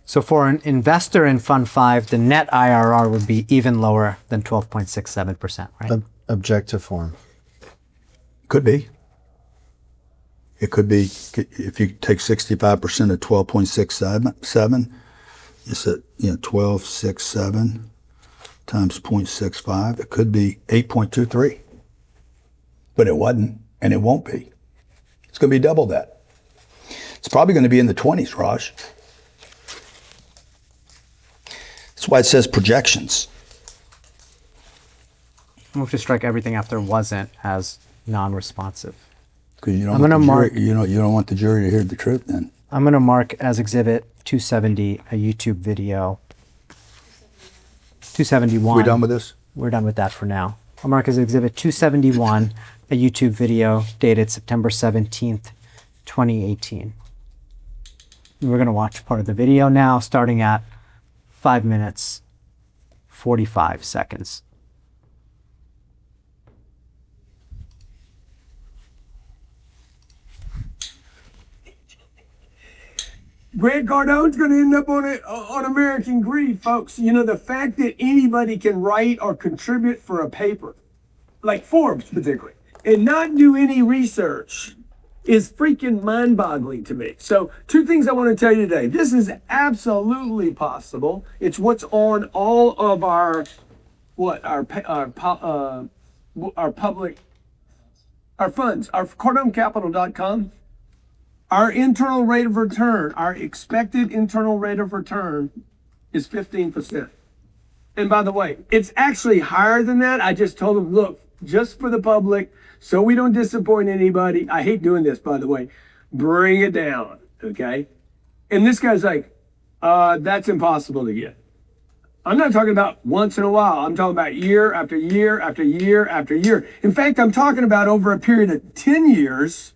So for an investor in Fund 5, the net IRR would be even lower than 12.67%, right? Objective form. Could be. It could be, if you take 65% of 12.67, it's at, 12.67 times 0.65. It could be 8.23. But it wasn't, and it won't be. It's going to be double that. It's probably going to be in the 20s, Raj. That's why it says projections. Move to strike everything after wasn't as non-responsive. Because you don't I'm want gonna the mark- jury, you don't want the jury to hear the truth then. I'm going to mark as Exhibit 270 a YouTube video. 271. We done with this? We're done with that for now. I'll mark as Exhibit 271 a YouTube video dated September 17th, 2018. And we're going to watch part of the video now, starting at 5 minutes, 45 seconds. Grant Cardone's going to end up on American Greed, folks. The fact that anybody can write or contribute for a paper, like Forbes particularly, and not do any research is freaking mind-boggling to me. So 2 things I want to tell you today. This is absolutely possible. It's what's on all of our public, our funds, our CardoneCapital.com. Our internal rate of return, our expected internal rate of return is 15%. And by the way, it's actually higher than that. I just told them, look, just for the public, so we don't disappoint anybody. I hate doing this, by the way. Bring it down, okay? And this guy's like, that's impossible to get. I'm not talking about once in a while. I'm talking about year after year after year after year. In fact, I'm talking about over a period of 10 years.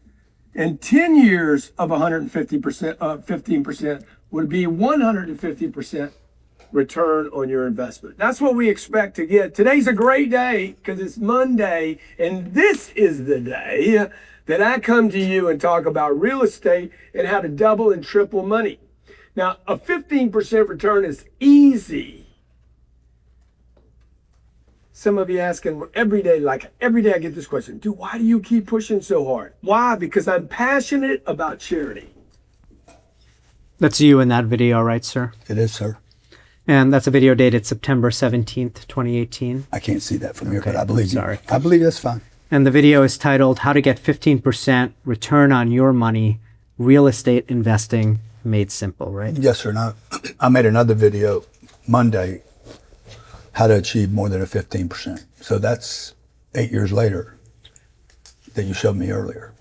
And 10 years of 150%, 15% would be 150% return on your investment. That's what we expect to get. Today's a great day because it's Monday, and this is the day that I come to you and talk about real estate and how to double and triple money. Now, a 15% return is easy. Some of you asking every day I get this question, dude, why do you keep pushing so hard? Why? Because I'm passionate about charity. That's you in that video, right, sir? It is, sir. And that's a video dated September 17th, 2018. I can't see that from here, Okay, but I believe you. sorry. I believe that's fine. And the video is titled How to Get 15% Return on Your Money, Real Estate Investing Made Simple, right? Yes, sir. Now, I made another video Monday, how to achieve more than a 15%. So that's 8 years later that you showed me earlier.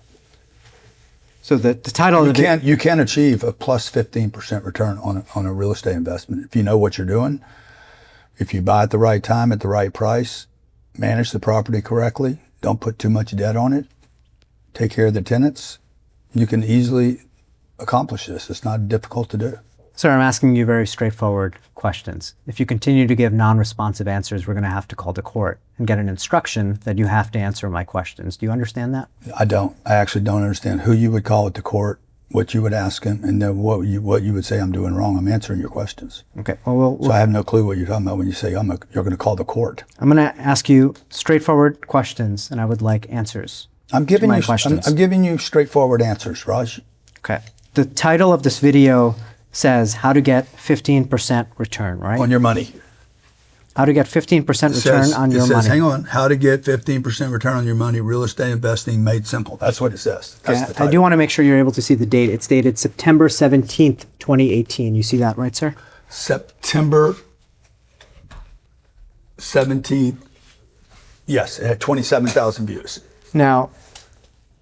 So the title of the video... You can achieve a plus 15% return on a real estate investment if you know what you're doing, if you buy at the right time at the right price, manage the property correctly, don't put too much debt on it, take care of the tenants. You can easily accomplish this. It's not difficult to do. Sir, I'm asking you very straightforward questions. If you continue to give non-responsive answers, we're going to have to call the court and get an instruction that you have to answer my questions. Do you understand that? I don't. I actually don't understand who you would call at the court, what you would ask him, and then what you would say I'm doing wrong. I'm answering your questions. Okay. Well, So I have no clue what you're talking about when you say you're going to call the court. I'm going to ask you straightforward questions, and I would like answers. I'm giving my you questions. I'm giving you straightforward answers, Raj. Okay. The title of this video says how to get 15% return, right? On your money. How to get 15% return on your it says, money. hang on, how to get 15% return on your money, real estate investing made simple. That's what it says. That's the Okay, title. I do want to make sure you're able to see the date. It's dated September 17th, 2018. You see that, right, sir? September 17th. Yes, it had 27,000 views. Now,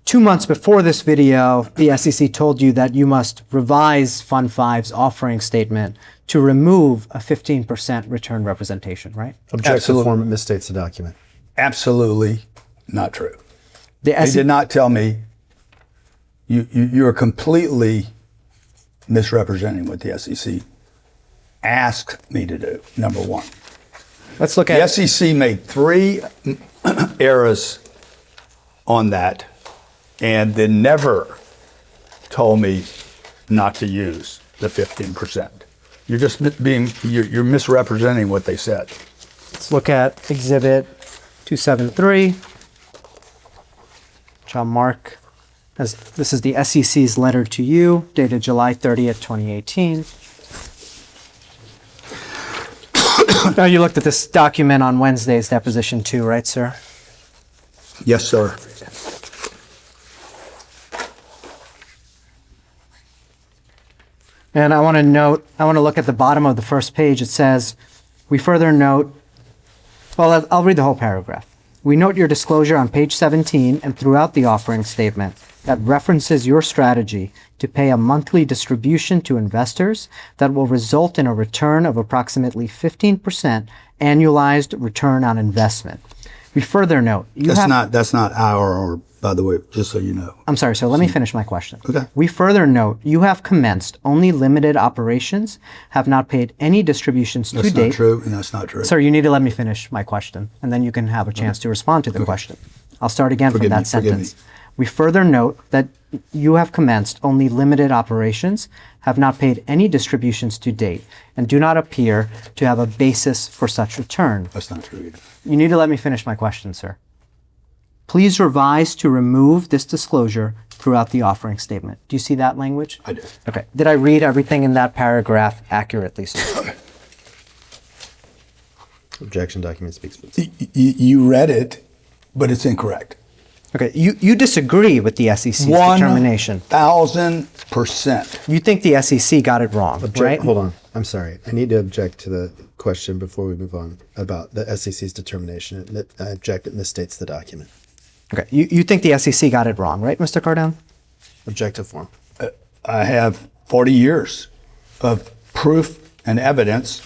2 months before this video, the SEC told you that you must revise Fund 5's offering statement to remove a 15% return representation, right? Objective Absolutely. form it misstates the document. Absolutely not true. The They SEC did not tell me. You are completely misrepresenting what the SEC asked me to do, number one. Let's look The at SEC made 3 errors on that and then never told me not to use the 15%. You're just you're misrepresenting what they said. Let's look at Exhibit 273, which I'll mark as this is the SEC's letter to you, dated July 30th, 2018. Now, you looked at this document on Wednesday's deposition too, right, sir? Yes, sir. And I want to look at the bottom of the first page. It says, we further note, well, I'll read the whole paragraph. We note your disclosure on page 17 and throughout the offering statement that references your strategy to pay a monthly distribution to investors that will result in a return of approximately 15% annualized return on investment. We further note, That's not our, by the way, just so you know. I'm sorry, so let me finish my question. Okay. We further note you have commenced only limited operations, have not paid any distributions to That's date. not true, and that's not true. Sir, you need to let me finish my question, and then you can have a chance to respond to the question. I'll start again from that sentence. We further note that you have commenced only limited operations, have not paid any distributions to date, and do not appear to have a basis for such return. That's not true either. You need to let me finish my question, sir. Please revise to remove this disclosure throughout the offering statement. Do you see that language? I do. Okay. Did I read everything in that paragraph accurately, sir? Objection document speaks for itself. You read it, but it's incorrect. Okay. You disagree with the SEC's determination. 1,000%. You think the SEC got it wrong, right? Hold on. I'm sorry. I need to object to the question before we move on about the SEC's determination. I object. It misstates the document. Okay. You think the SEC got it wrong, right, Mr. Cardone? Objective form. I have 40 years of proof and evidence.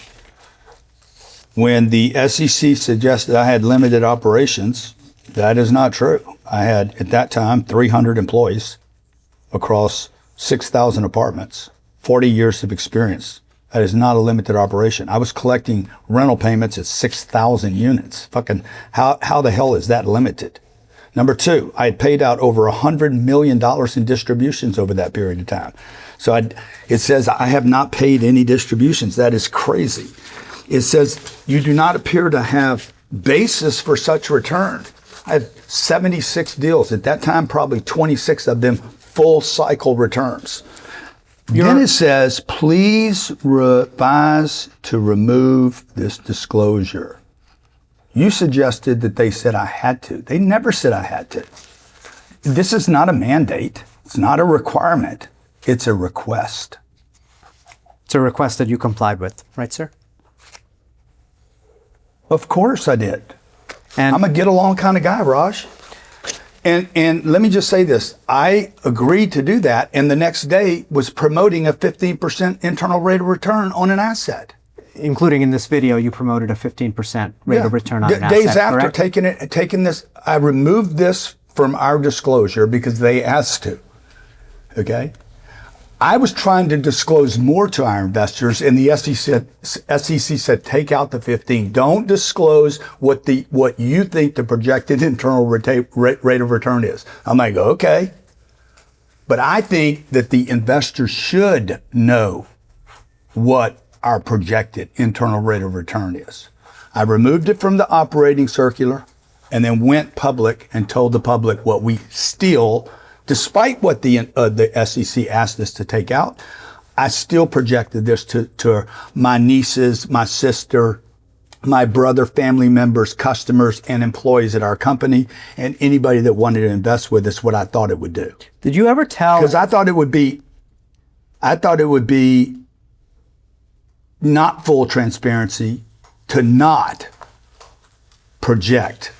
When the SEC suggested I had limited operations, that is not true. I had, at that time, 300 employees across 6,000 apartments, 40 years of experience. That is not a limited operation. I was collecting rental payments at 6,000 units. Fucking, how the hell is that limited? Number two, I had paid out over $100 million in distributions over that period of time. So it says I have not paid any distributions. That is crazy. It says you do not appear to have basis for such return. I had 76 deals. At that time, probably 26 of them full cycle returns. Then it says, please revise to remove this disclosure. You suggested that they said I had to. They never said I had to. This is not a mandate. It's not a requirement. It's a request. It's a request that you complied with, right, sir? Of course I did. And I'm a get along kind of guy, Raj. And let me just say this. I agreed to do that, and the next day was promoting a 15% internal rate of return on an asset. including in this video, you promoted a 15% rate of return on an asset, Days after correct? taking this, I removed this from our disclosure because they asked to. Okay? I was trying to disclose more to our investors, and the SEC said, take out the 15. Don't disclose what you think the projected internal rate of return is. I'm like, okay. But I think that the investors should know what our projected internal rate of return is. I removed it from the operating circular and then went public and told the public what we still, despite what the SEC asked us to take out, I still projected this to my nieces, my sister, my brother, family members, customers, and employees at our company, and anybody that wanted to invest with us, what I thought it would do. Did you ever tell? Because I thought it would be not full transparency to not project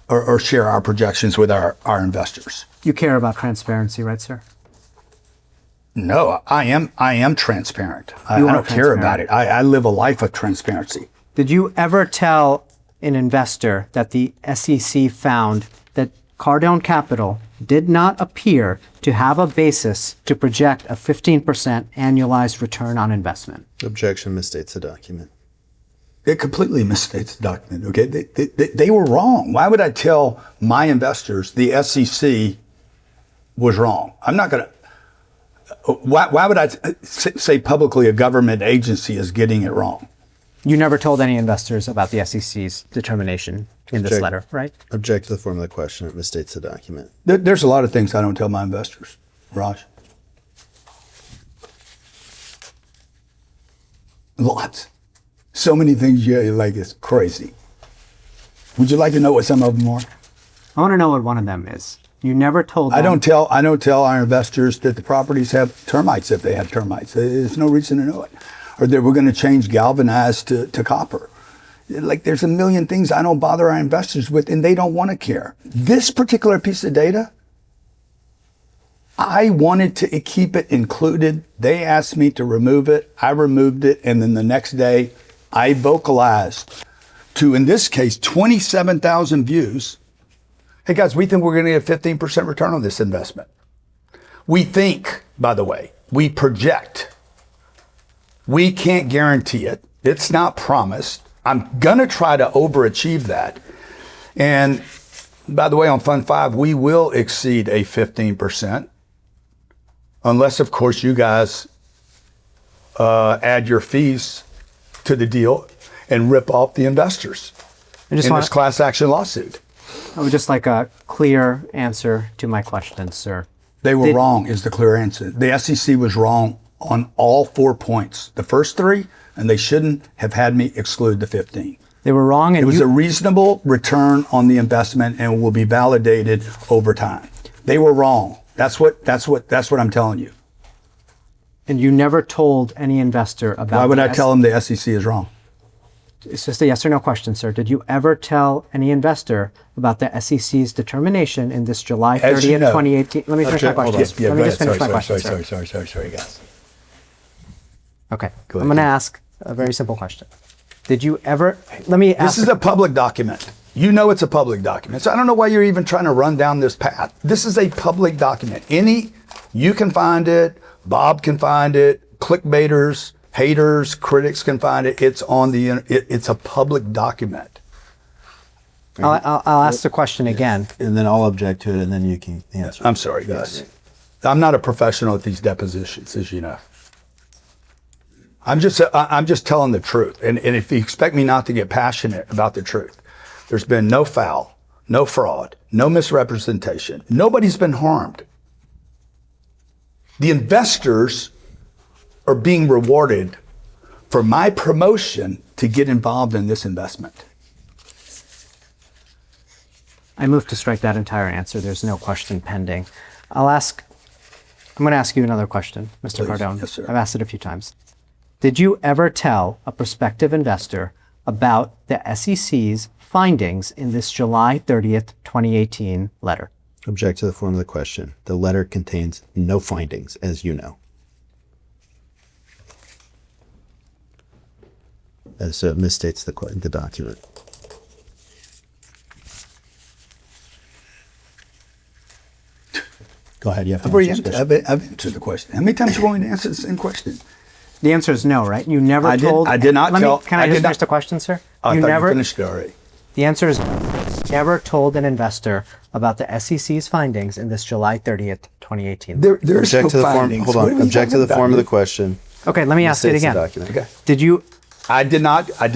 or share our projections with our investors. You care about transparency, right, sir? No, I am transparent. I You are don't care transparent. about it. I live a life of transparency. Did you ever tell an investor that the SEC found that Cardone Capital did not appear to have a basis to project a 15% annualized return on investment? Objection misstates the document. It completely misstates the document. Okay, they were wrong. Why would I tell my investors the SEC was wrong? I'm not going to. Why would I say publicly a government agency is getting it wrong? You never told any investors about the SEC's determination in this Object- letter, right? Object to the form of the question. It misstates the document. There's a lot of things I don't tell my investors, Raj. Lots. So many things you like, it's crazy. Would you like to know what some of them are? I want to know what one of them is. You never told them. I don't tell our investors that the properties have termites if they have termites. There's no reason to know it. Or that we're going to change galvanized to copper. Like there's a million things I don't bother our investors with and they don't want to care. This particular piece of data, I wanted to keep it included. They asked me to remove it. I removed it. And then the next day I vocalized to, in this case, 27,000 views. Hey guys, we think we're going to get a 15% return on this investment. We think, by the way, we project. We can't guarantee it. It's not promised. I'm going to try to overachieve that. And by the way, on Fund 5, we will exceed a 15%. Unless, of course, you guys add your fees to the deal and rip off the investors in this class action lawsuit. I would just like a clear answer to my question, sir. They were wrong is the clear answer. The SEC was wrong on all 4 points. The first 3, and they shouldn't have had me exclude the 15. They were wrong, and it was a reasonable return on the investment and will be validated over time. They were wrong. That's what I'm telling you. And you never told any investor about. Why would I tell them the SEC is wrong? It's just a yes or no question, sir. Did you ever tell any investor about the SEC's determination in this July 30th, As you know. 2018? Let me finish my question. Let me just finish my question, sir. Sorry, guys. Okay. Go I'm ahead. going to ask a very simple question. Did you ever? Let me ask. This is a public document. You know it's a public document. So I don't know why you're even trying to run down this path. This is a public document. You can find it. Bob can find it. Clickbaiters, haters, critics can find it. It's on it's a public document. I'll ask the question again. And then I'll object to it, and then you can answer. I'm sorry, guys. I'm not a professional at these depositions, as you know. I'm just telling the truth. And if you expect me not to get passionate about the truth, there's been no foul, no fraud, no misrepresentation. Nobody's been harmed. The investors are being rewarded for my promotion to get involved in this investment. I move to strike that entire answer. There's no question pending. I'm going to ask you another question, Mr. Please. Cardone. Yes, sir. I've asked it a few times. Did you ever tell a prospective investor about the SEC's findings in this July 30th, 2018 letter? Object to the form of the question. The letter contains no findings, as you know. So it misstates the document. Go ahead. You have to answer this question. I've answered the question. How many times are you going to answer the same question? The answer is no, right? You never I told. did not tell. Can I just finish the question, sir? I thought you finished it already. The answer is no. Never told an investor about the SEC's findings in this July 30th, 2018. There's Object no to the form. findings. Hold What are on. we Object to talking the about form of the here? question. Okay, let me ask it Misstates the again. document. Okay. Did you? I did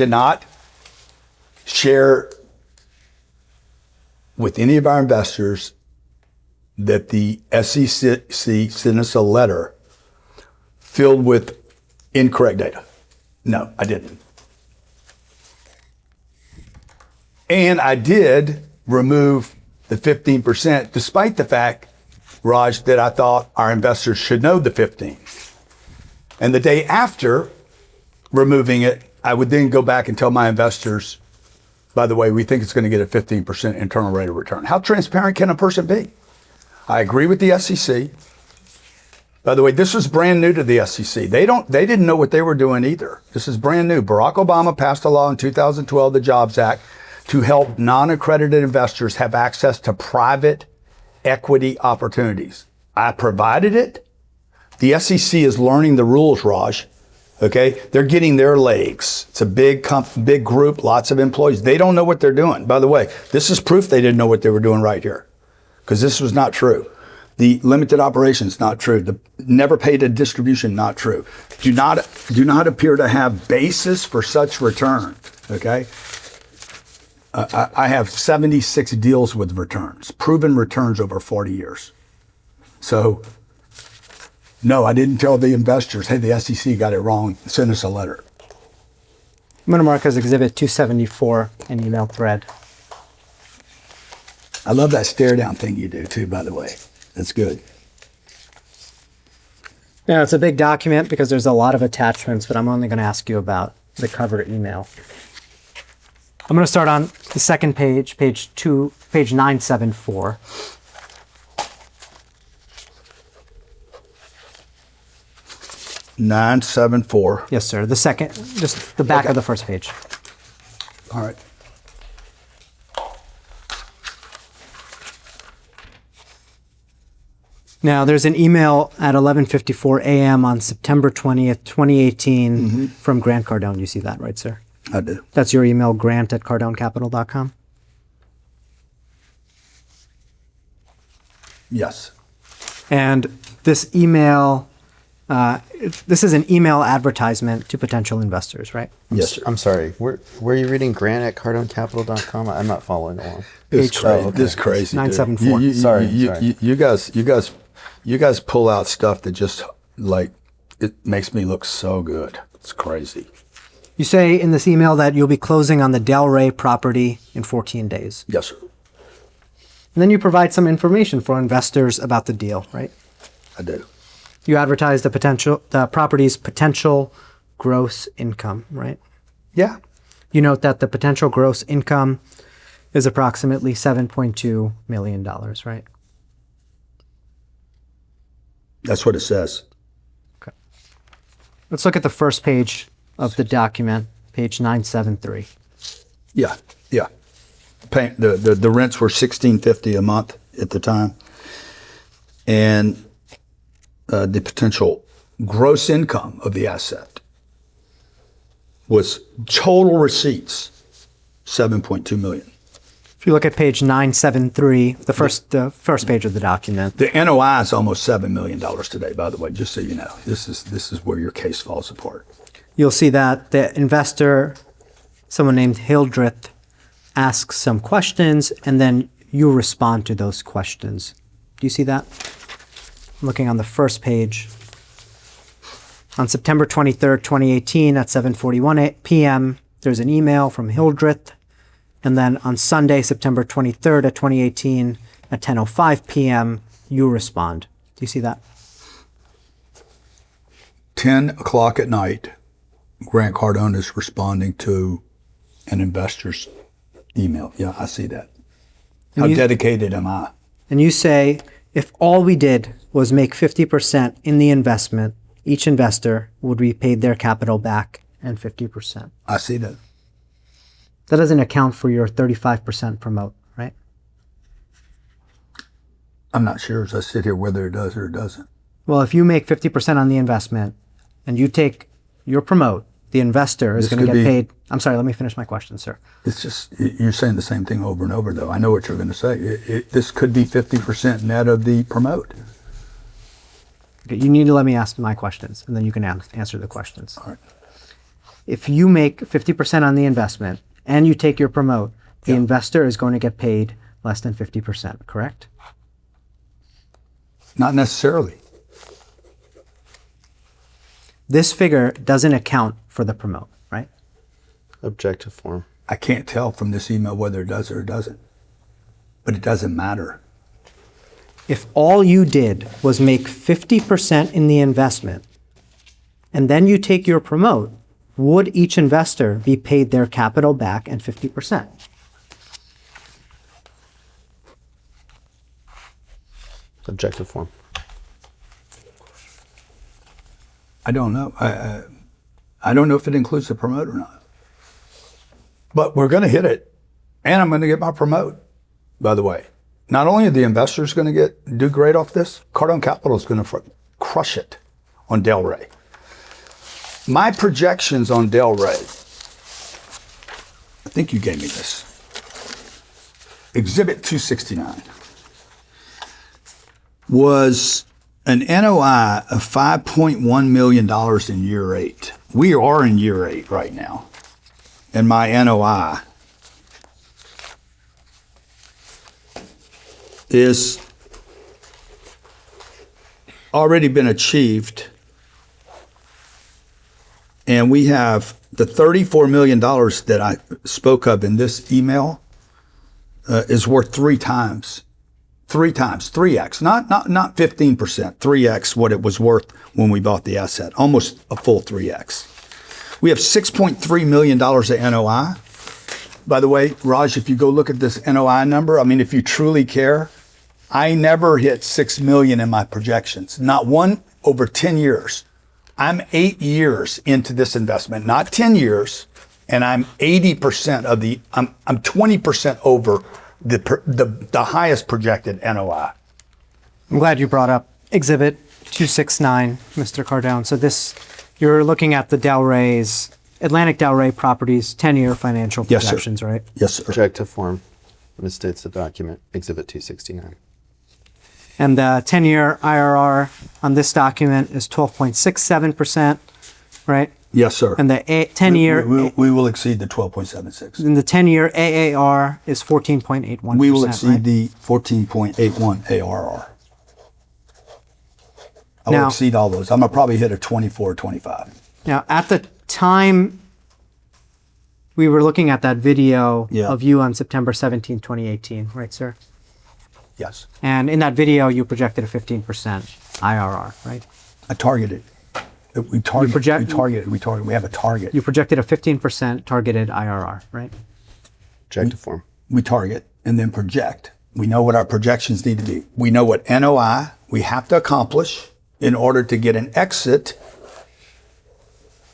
not share with any of our investors that the SEC sent us a letter filled with incorrect data. No, I didn't. And I did remove the 15%, despite the fact, Raj, that I thought our investors should know the 15. And the day after removing it, I would then go back and tell my investors, by the way, we think it's going to get a 15% internal rate of return. How transparent can a person be? I agree with the SEC. By the way, this was brand new to the SEC. They didn't know what they were doing either. This is brand new. Barack Obama passed a law in 2012, the Jobs Act, to help non-accredited investors have access to private equity opportunities. I provided it. The SEC is learning the rules, Raj. Okay, they're getting their legs. It's a big group, lots of employees. They don't know what they're doing. By the way, this is proof they didn't know what they were doing right here, because this was not true. The limited operations, not true. The never paid a distribution, not true. Do not appear to have basis for such return. Okay, I have 76 deals with returns, proven returns over 40 years. So. No, I didn't tell the investors, hey, the SEC got it wrong. Send us a letter. I'm going to mark as Exhibit 274 an email thread. I love that stare down thing you do too, by the way. That's good. Now, it's a big document because there's a lot of attachments, but I'm only going to ask you about the cover email. I'm going to start on the second page, page 974. (974). Yes, sir. The second, just the back of the first page. All right. Now, there's an email at 11:54 a.m. on September 20th, 2018 from Grant Cardone. You see that, right, sir? I do. That's your email, grant@cardonecapital.com? Yes. And this email, this is an email advertisement to potential investors, right? Yes, sir. I'm sorry. Where are you reading grant@cardonecapital.com? I'm not following along. This is crazy. This is crazy. 974. You guys pull out stuff that just like it makes me look so good. It's crazy. You say in this email that you'll be closing on the Delray property in 14 days. Yes, sir. And then you provide some information for investors about the deal, right? I do. You advertise the property's potential gross income, right? Yeah. You note that the potential gross income is approximately $7.2 million, right? That's what it says. Okay. Let's look at the first page of the document, page 973. Yeah. Yeah. The rents were $1,650 a month at the time. And the potential gross income of the asset was total receipts, $7.2 million. If you look at page 973, the first page of the document. The NOI is almost $7 million today, by the way, just so you know. This is where your case falls apart. You'll see that the investor, someone named Hildreth, asks some questions, and then you respond to those questions. Do you see that? I'm looking on the first page. On September 23rd, 2018 at 7:41 p.m., there's an email from Hildreth. And then on Sunday, September 23rd at 2018 at 10:05 p.m., you respond. Do you see that? 10 o'clock at night, Grant Cardone is responding to an investor's email. Yeah, I see that. How dedicated am I? And you say, if all we did was make 50% in the investment, each investor would be paid their capital back and 50%. I see that. That doesn't account for your 35% promote, right? I'm not sure as I sit here whether it does or it doesn't. Well, if you make 50% on the investment and you take your promote, the investor is going to get paid. I'm sorry, let me finish my question, sir. It's just, you're saying the same thing over and over, though. I know what you're going to say. This could be 50% net of the promote. Okay, you need to let me ask my questions, and then you can answer the questions. All right. If you make 50% on the investment and you take your promote, the investor is going to get paid less than 50%, correct? Not necessarily. This figure doesn't account for the promote, right? Objective form. I can't tell from this email whether it does or it doesn't. But it doesn't matter. If all you did was make 50% in the investment and then you take your promote, would each investor be paid their capital back and 50%? Objective form. I don't know. I don't know if it includes the promote or not. But we're going to hit it, and I'm going to get my promote, by the way. Not only are the investors going to do great off this, Cardone Capital is going to crush it on Delray. My projections on Delray, I think you gave me this. Exhibit 269 was an NOI of $5.1 million in year 8. We are in year 8 right now. And my NOI is already been achieved. And we have the $34 million that I spoke of in this email is worth 3x, 3x, not 15%, 3x what it was worth when we bought the asset, almost a full 3x. We have $6.3 million of NOI. By the way, Raj, if you go look at this NOI number, I mean, if you truly care, I never hit 6 million in my projections, not one over 10 years. I'm 8 years into this investment, not 10 years, and I'm 80% of I'm 20% over the highest projected NOI. I'm glad you brought up Exhibit 269, Mr. Cardone. So you're looking at the Delray's, Atlantic Delray Properties 10-year financial Yes, sir. projections, right? Yes, sir. Objective form misstates the document, Exhibit 269. And the 10-year IRR on this document is 12.67%, right? Yes, sir. And the 10-year We will exceed the 12.76. and the 10-year AAR is 14.81%. We will exceed right? the 14.81 ARR. I will Now- exceed all those. I'm going to probably hit a 24 or 25. Now, at the time we were looking at that video Yeah. of you on September 17, 2018, right, sir? Yes. And in that video, you projected a 15% IRR, right? I targeted. We target. project- We target. We have a target. You projected a 15% targeted IRR, right? Objective form. We target and then project. We know what our projections need to be. We know what NOI we have to accomplish in order to get an exit.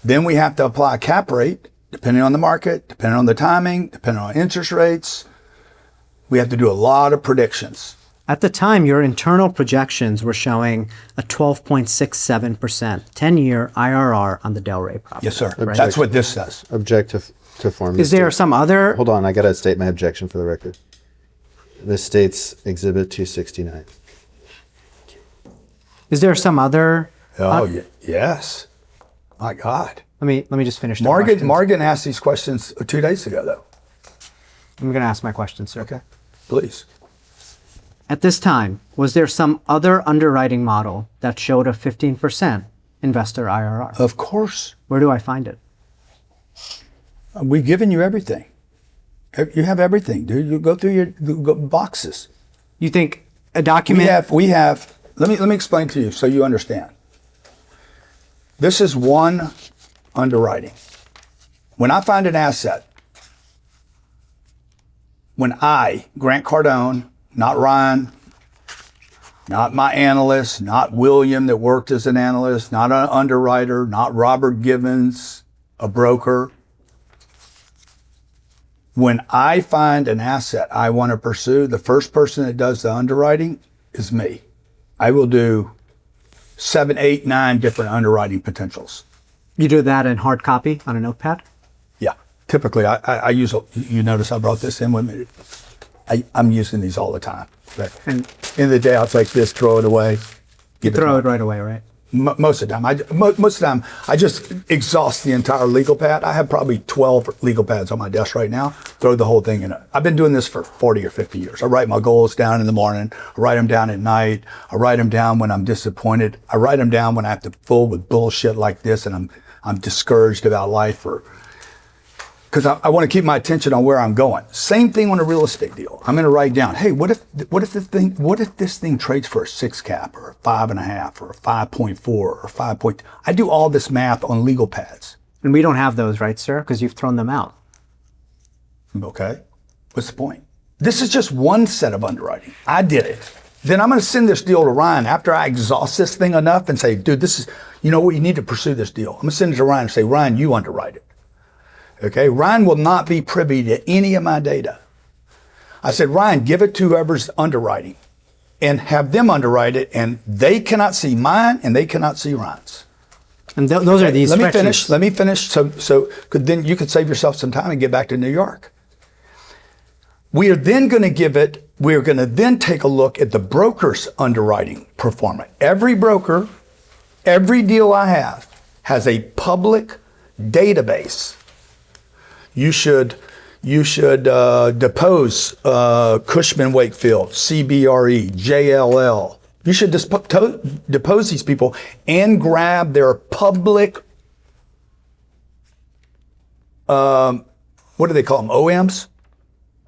Then we have to apply a cap rate, depending on the market, depending on the timing, depending on interest rates. We have to do a lot of predictions. At the time, your internal projections were showing a 12.67% 10-year IRR on the Delray property. Yes, sir. Right. That's what this says. Objective to form. Is there some other? Hold on, I gotta state my objection for the record. This states Exhibit 269. Is there some other? Oh, yes. My God. Let me just finish. The questions. Morgan asked these questions 2 days ago, though. I'm going to ask my question, sir. Okay. Please. At this time, was there some other underwriting model that showed a 15% investor IRR? Of course. Where do I find it? We've given you everything. You have everything, dude. You go through your boxes. You think a document? We have. Let me explain to you so you understand. This is one underwriting. When I find an asset, when I, Grant Cardone, not Ryan, not my analyst, not William that worked as an analyst, not an underwriter, not Robert Givens, a broker. When I find an asset I want to pursue, the first person that does the underwriting is me. I will do 7, 8, 9 different underwriting potentials. You do that in hard copy on a notepad? Yeah. Typically, I use, you notice I brought this in with me. I'm using these all the time. But And in the day, I'll take this, throw it away. you throw it right away, right? Most of the time. Most of the time, I just exhaust the entire legal pad. I have probably 12 legal pads on my desk right now. Throw the whole thing in it. I've been doing this for 40 or 50 years. I write my goals down in the morning. I write them down at night. I write them down when I'm disappointed. I write them down when I have to fool with bullshit like this and I'm discouraged about life, or because I want to keep my attention on where I'm going. Same thing on a real estate deal. I'm going to write down, hey, what if this thing trades for a 6 cap or a 5.5 or a 5.4 or 5 point? I do all this math on legal pads. And we don't have those, right, sir? Because you've thrown them out. Okay, what's the point? This is just one set of underwriting. I did it. Then I'm going to send this deal to Ryan after I exhaust this thing enough and say, dude, this is, you know what, you need to pursue this deal. I'm going to send it to Ryan and say, Ryan, you underwrite it. Okay, Ryan will not be privy to any of my data. I said, Ryan, give it to whoever's underwriting and have them underwrite it, and they cannot see mine and they cannot see Ryan's. And those are these Let me spreadsheets. finish. Let me finish. So then you could save yourself some time and get back to New York. We are then going to then take a look at the broker's underwriting performance. Every broker, every deal I have has a public database. You should depose Cushman Wakefield, CBRE, JLL. You should depose these people and grab their public, what do they call them, OMs?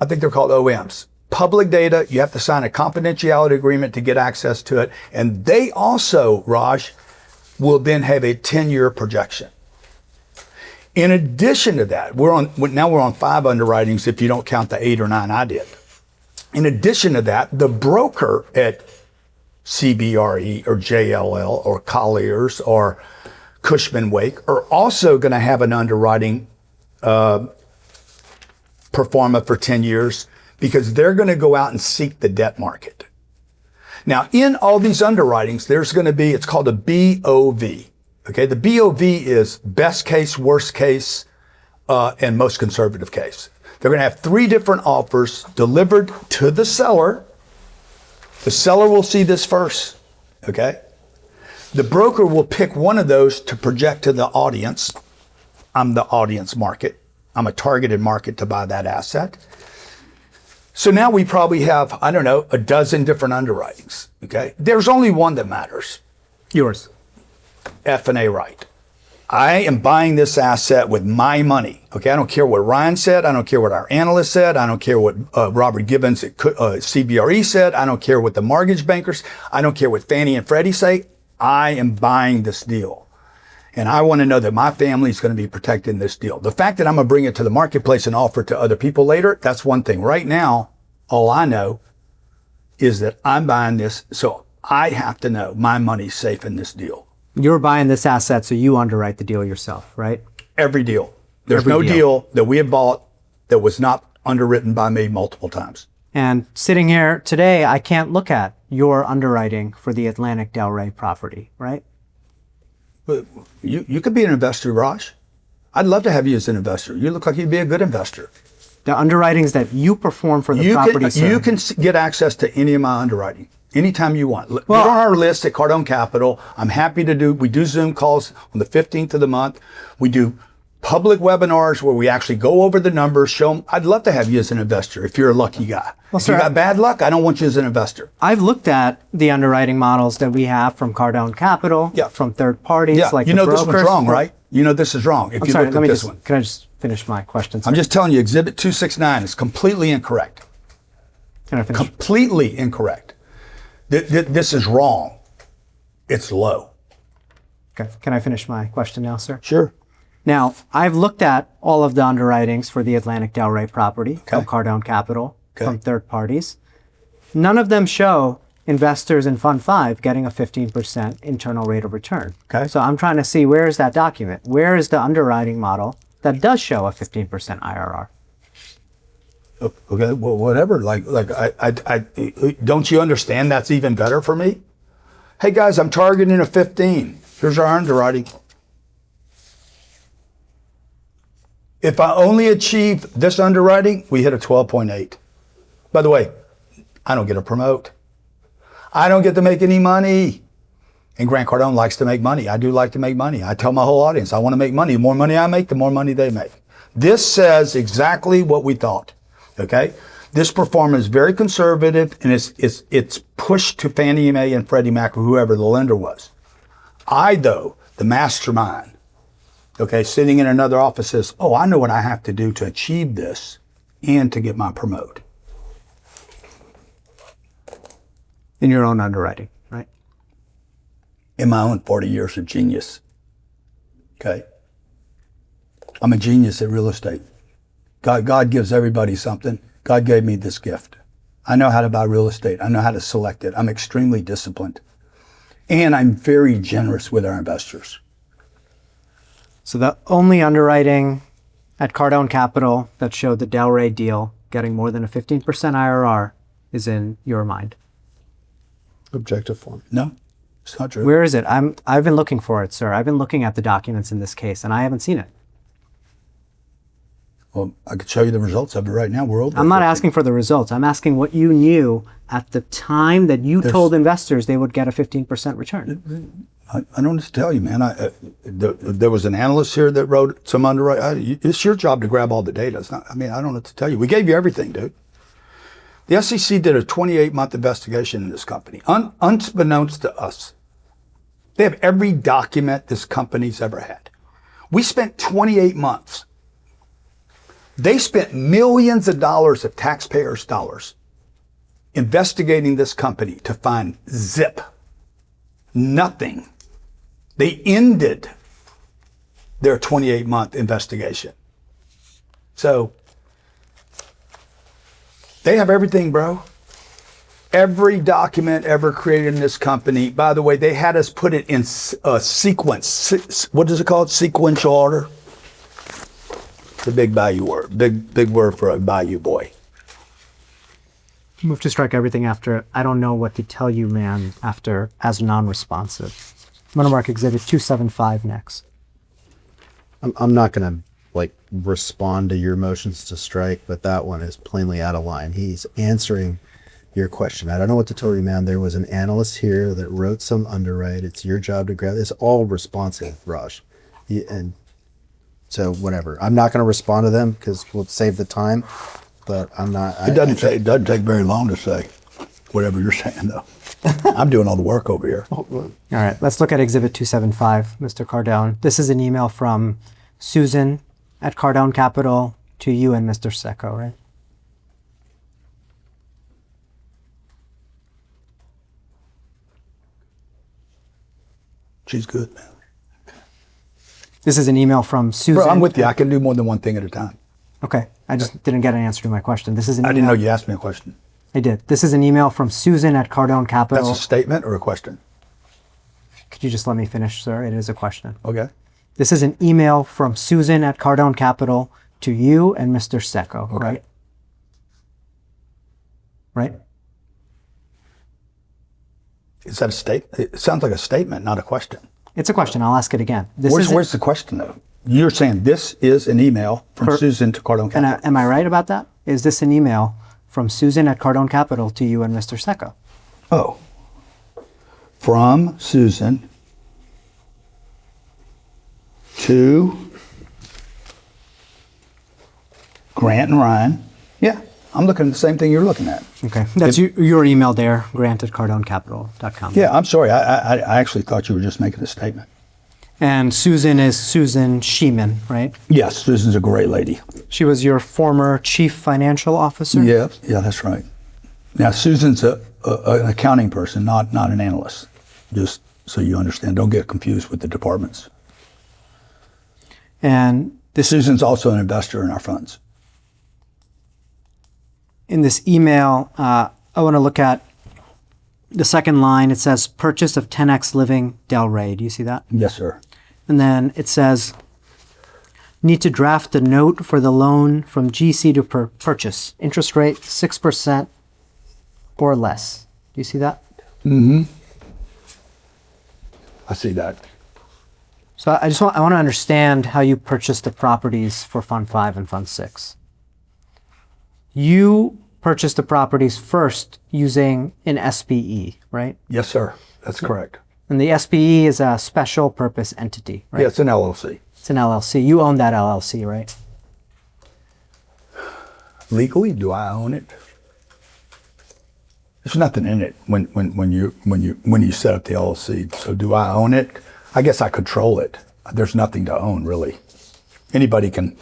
I think they're called OMs. Public data, you have to sign a confidentiality agreement to get access to it. And they also, Raj, will then have a 10-year projection. In addition to that, now we're on 5 underwritings if you don't count the 8 or 9 I did. In addition to that, the broker at CBRE or JLL or Colliers or Cushman Wake are also going to have an underwriting performa for 10 years because they're going to go out and seek the debt market. Now, in all these underwritings, there's going to be, it's called a BOV. Okay, the BOV is best case, worst case, and most conservative case. They're going to have 3 different offers delivered to the seller. The seller will see this first, okay? The broker will pick one of those to project to the audience. I'm the audience market. I'm a targeted market to buy that asset. So now we probably have, I don't know, a dozen different underwritings, okay? There's only one that matters. Yours. F&A right. I am buying this asset with my money. Okay, I don't care what Ryan said. I don't care what our analyst said. I don't care what Robert Gibbons at CBRE said. I don't care what the mortgage bankers. I don't care what Fannie and Freddie say. I am buying this deal. And I want to know that my family is going to be protected in this deal. The fact that I'm going to bring it to the marketplace and offer it to other people later, that's one thing. Right now, all I know is that I'm buying this, so I have to know my money's safe in this deal. You're buying this asset, so you underwrite the deal yourself, right? Every deal. There's Every no deal. deal that we have bought that was not underwritten by me multiple times. And sitting here today, I can't look at your underwriting for the Atlantic Delray property, right? But you could be an investor, Raj. I'd love to have you as an investor. You look like you'd be a good investor. The underwritings that you perform for the property, sir. You can get access to any of my underwriting anytime you want. Well, you're on our list at Cardone Capital. I'm happy to we do Zoom calls on the 15th of the month. We do public webinars where we actually go over the numbers, show them. I'd love to have you as an investor if you're a lucky guy. Well, if sir, you got bad luck, I don't want you as an investor. I've looked at the underwriting models that we have from Cardone Capital, from third parties, like you the know brokers. this one's wrong, right? You know this is wrong. If I'm you sorry, look at this one. Can I just finish my question, sir? I'm just telling you, Exhibit 269 is completely incorrect. Can I finish? Completely incorrect. This is wrong. It's low. Okay. Can I finish my question now, sir? Sure. Now, I've looked at all of the underwritings for the Atlantic Delray property from Cardone Capital, from third parties. None of them show investors in Fund 5 getting a 15% internal rate of return. Okay. So I'm trying to see, where is that document? Where is the underwriting model that does show a 15% IRR? Okay, well, whatever. Like, I don't you understand that's even better for me? Hey guys, I'm targeting a 15. Here's our underwriting. If I only achieve this underwriting, we hit a 12.8. By the way, I don't get to promote. I don't get to make any money. And Grant Cardone likes to make money. I do like to make money. I tell my whole audience, I want to make money. The more money I make, the more money they make. This says exactly what we thought. Okay, this performance is very conservative, and it's pushed to Fannie Mae and Freddie Mac or whoever the lender was. I, though, the mastermind, okay, sitting in another office says, oh, I know what I have to do to achieve this and to get my promote. In your own underwriting, right? In my own 40 years of genius. Okay, I'm a genius at real estate. God gives everybody something. God gave me this gift. I know how to buy real estate. I know how to select it. I'm extremely disciplined. And I'm very generous with our investors. So the only underwriting at Cardone Capital that showed the Delray deal getting more than a 15% IRR is in your mind. Objective form. No, it's not true. Where is it? I've been looking for it, sir. I've been looking at the documents in this case, and I haven't seen it. Well, I could show you the results of it right now. We're over. I'm not 50. asking for the results. I'm asking what you knew at the time that you told investors they would get a 15% return. I don't know what to tell you, man. There was an analyst here that wrote some underwriting. It's your job to grab all the data. It's not, I don't know what to tell you. We gave you everything, dude. The SEC did a 28-month investigation in this company, unbeknownst to us. They have every document this company's ever had. We spent 28 months. They spent millions of dollars of taxpayers' dollars investigating this company to find zip. Nothing. They ended their 28-month investigation. So they have everything, bro. Every document ever created in this company. By the way, they had us put it in a sequence. What is it called? Sequential order. It's a big value word. Big word for a value boy. Move to strike everything after I don't know what to tell you, man, after as non-responsive. I'm going to mark Exhibit 275 next. I'm not going to respond to your motions to strike, but that one is plainly out of line. He's answering your question. I don't know what to tell you, man. There was an analyst here that wrote some underwrite. It's your job to grab. It's all responsive, Raj. And so whatever. I'm not going to respond to them because we'll save the time. But I'm not. It doesn't take very long to say whatever you're saying, though. I'm doing all the work over here. All right, let's look at Exhibit 275, Mr. Cardone. This is an email from Susan at Cardone Capital to you and Mr. Secco, right? She's good, man. This is an email from Susan. Bro, I'm with you. I can do more than one thing at a time. Okay, I just didn't get an answer to my question. This is an I didn't know you asked me a question. I did. This is an email from Susan at Cardone Capital. That's a statement or a question? Could you just let me finish, sir? It is a question. Okay. This is an email from Susan at Cardone Capital to you and Mr. Secco, Okay. right? Right? Is that a statement? It sounds like a statement, not a question. It's a question. I'll ask it again. Where's the question, though? You're saying this is an email from Susan to Cardone Capital. And am I right about that? Is this an email from Susan at Cardone Capital to you and Mr. Secco? Oh. From Susan to Grant and Ryan. Yeah, I'm looking at the same thing you're looking at. Okay. That's your email there, grant at cardonecapital.com. Yeah, I'm sorry. I actually thought you were just making a statement. And Susan is Susan Sheeman, right? Yes, Susan's a great lady. She was your former chief financial officer? Yeah, that's right. Now, Susan's an accounting person, not an analyst. Just so you understand. Don't get confused with the departments. And Susan's also an investor in our funds. In this email, I want to look at the second line. It says purchase of 10X Living Delray. Do you see that? Yes, sir. And then it says need to draft the note for the loan from GC to purchase. Interest rate 6% or less. Do you see that? Mm-hmm. I see that. So I want to understand how you purchased the properties for Fund 5 and Fund 6. You purchased the properties first using an SPE, right? Yes, sir. That's correct. And the SPE is a special purpose entity, right? Yeah, it's an LLC. It's an LLC. You own that LLC, right? Legally, do I own it? There's nothing in it when you set up the LLC. So do I own it? I guess I control it. There's nothing to own, really. Anybody can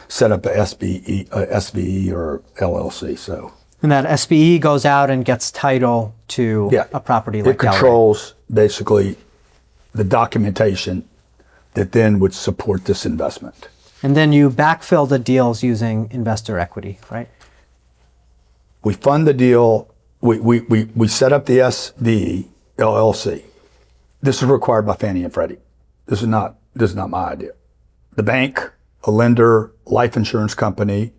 set up a SBE or LLC. So. And that SPE goes out and gets title to a property like it controls basically the documentation that then would support this investment. And then you backfill the deals using investor equity, right? We fund the deal. We set up the SVE, LLC. This is required by Fannie and Freddie. This is not my idea. The bank, a lender, life insurance company,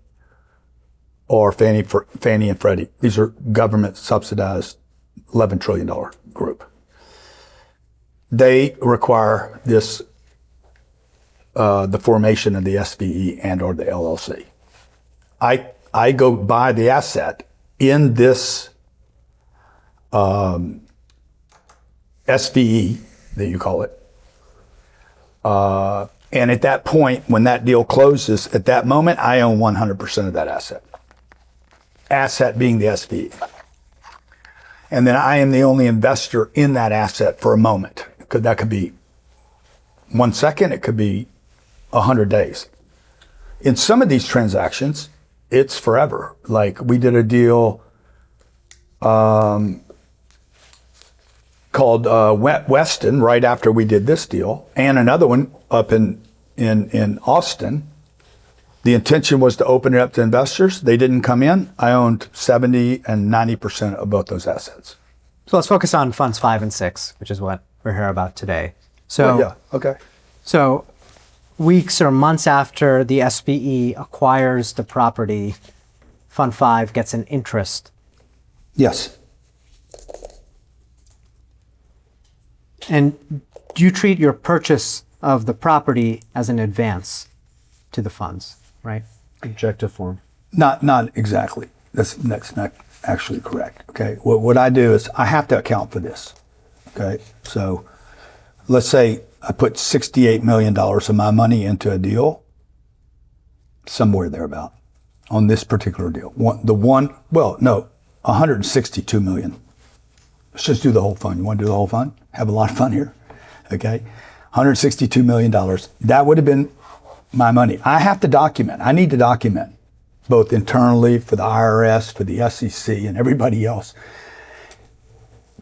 or Fannie and Freddie. These are government subsidized $11 trillion group. They require this, the formation of the SVE and or the LLC. I go buy the asset in this SVE that you call it. And at that point, when that deal closes, at that moment, I own 100% of that asset. Asset being the SVE. And then I am the only investor in that asset for a moment. That could be 1 second, it could be 100 days. In some of these transactions, it's forever. Like we did a deal called Weston right after we did this deal, and another one up in Austin. The intention was to open it up to investors. They didn't come in. I owned 70 and 90% of both those assets. So let's focus on funds 5 and 6, which is what we're here about today. So yeah, okay. So weeks or months after the SBE acquires the property, Fund 5 gets an interest. Yes. And do you treat your purchase of the property as an advance to the funds, right? Objective form. Not exactly. That's not actually correct. Okay. What I do is I have to account for this. Okay. So let's say I put $68 million of my money into a deal, somewhere thereabout, on this particular deal. 162 million. Let's just do the whole fund. You want to do the whole fund? Have a lot of fun here. Okay. $162 million. That would have been my money. I have to document. I need to document both internally for the IRS, for the SEC, and everybody else.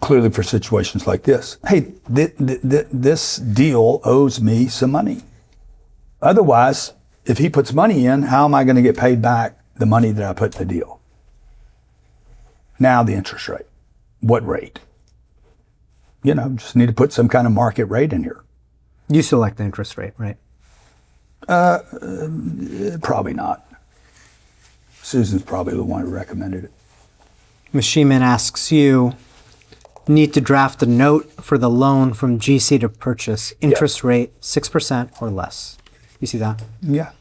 Clearly for situations like this. Hey, this deal owes me some money. Otherwise, if he puts money in, how am I going to get paid back the money that I put in the deal? Now the interest rate. What rate? Just need to put some kind of market rate in here. You select the interest rate, right? Probably not. Susan's probably the one who recommended it. Mashiman asks you, need to draft a note for the loan from GC to purchase, interest rate 6% or less. You see that? Yeah.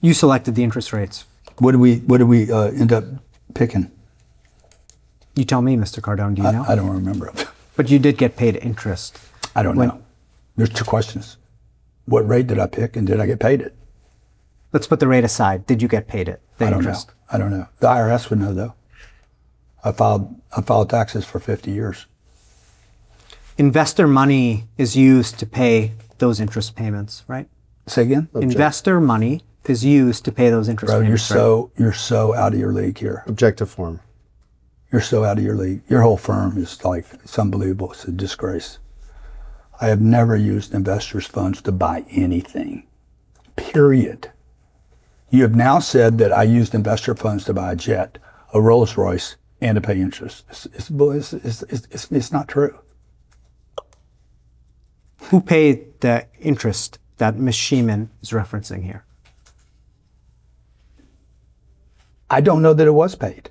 You selected the interest rates. What do we end up picking? You tell me, Mr. Cardone, do you know? I don't remember. But you did get paid interest. I don't know. There's two questions. What rate did I pick and did I get paid it? Let's put the rate aside. Did you get paid it? The I don't interest? know. I don't know. The IRS would know though. I filed taxes for 50 years. Investor money is used to pay those interest payments, right? Say again? Investor money is used to pay those interest Bro, payments. you're so out of your league here. Objective form. You're so out of your league. Your whole firm is it's unbelievable. It's a disgrace. I have never used investors' funds to buy anything. Period. You have now said that I used investor funds to buy a jet, a Rolls Royce, and to pay interest. It's not true. Who paid the interest that Ms. Sheeman is referencing here? I don't know that it was paid.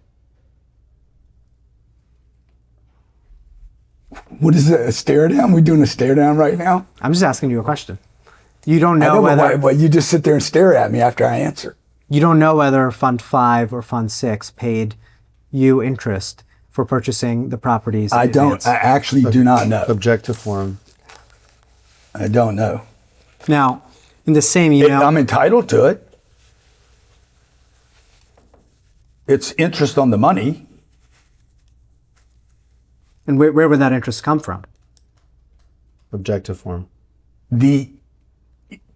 What is it, a stare down? We doing a stare down right now? I'm just asking you a question. You don't know, but you just sit there and stare at me after I answer. You don't know whether Fund 5 or Fund 6 paid you interest for purchasing the properties. I don't. I actually do not know. Objective form. I don't know. Now, in the same email, I'm entitled to it. It's interest on the money. and where would that interest come from? Objective form. Do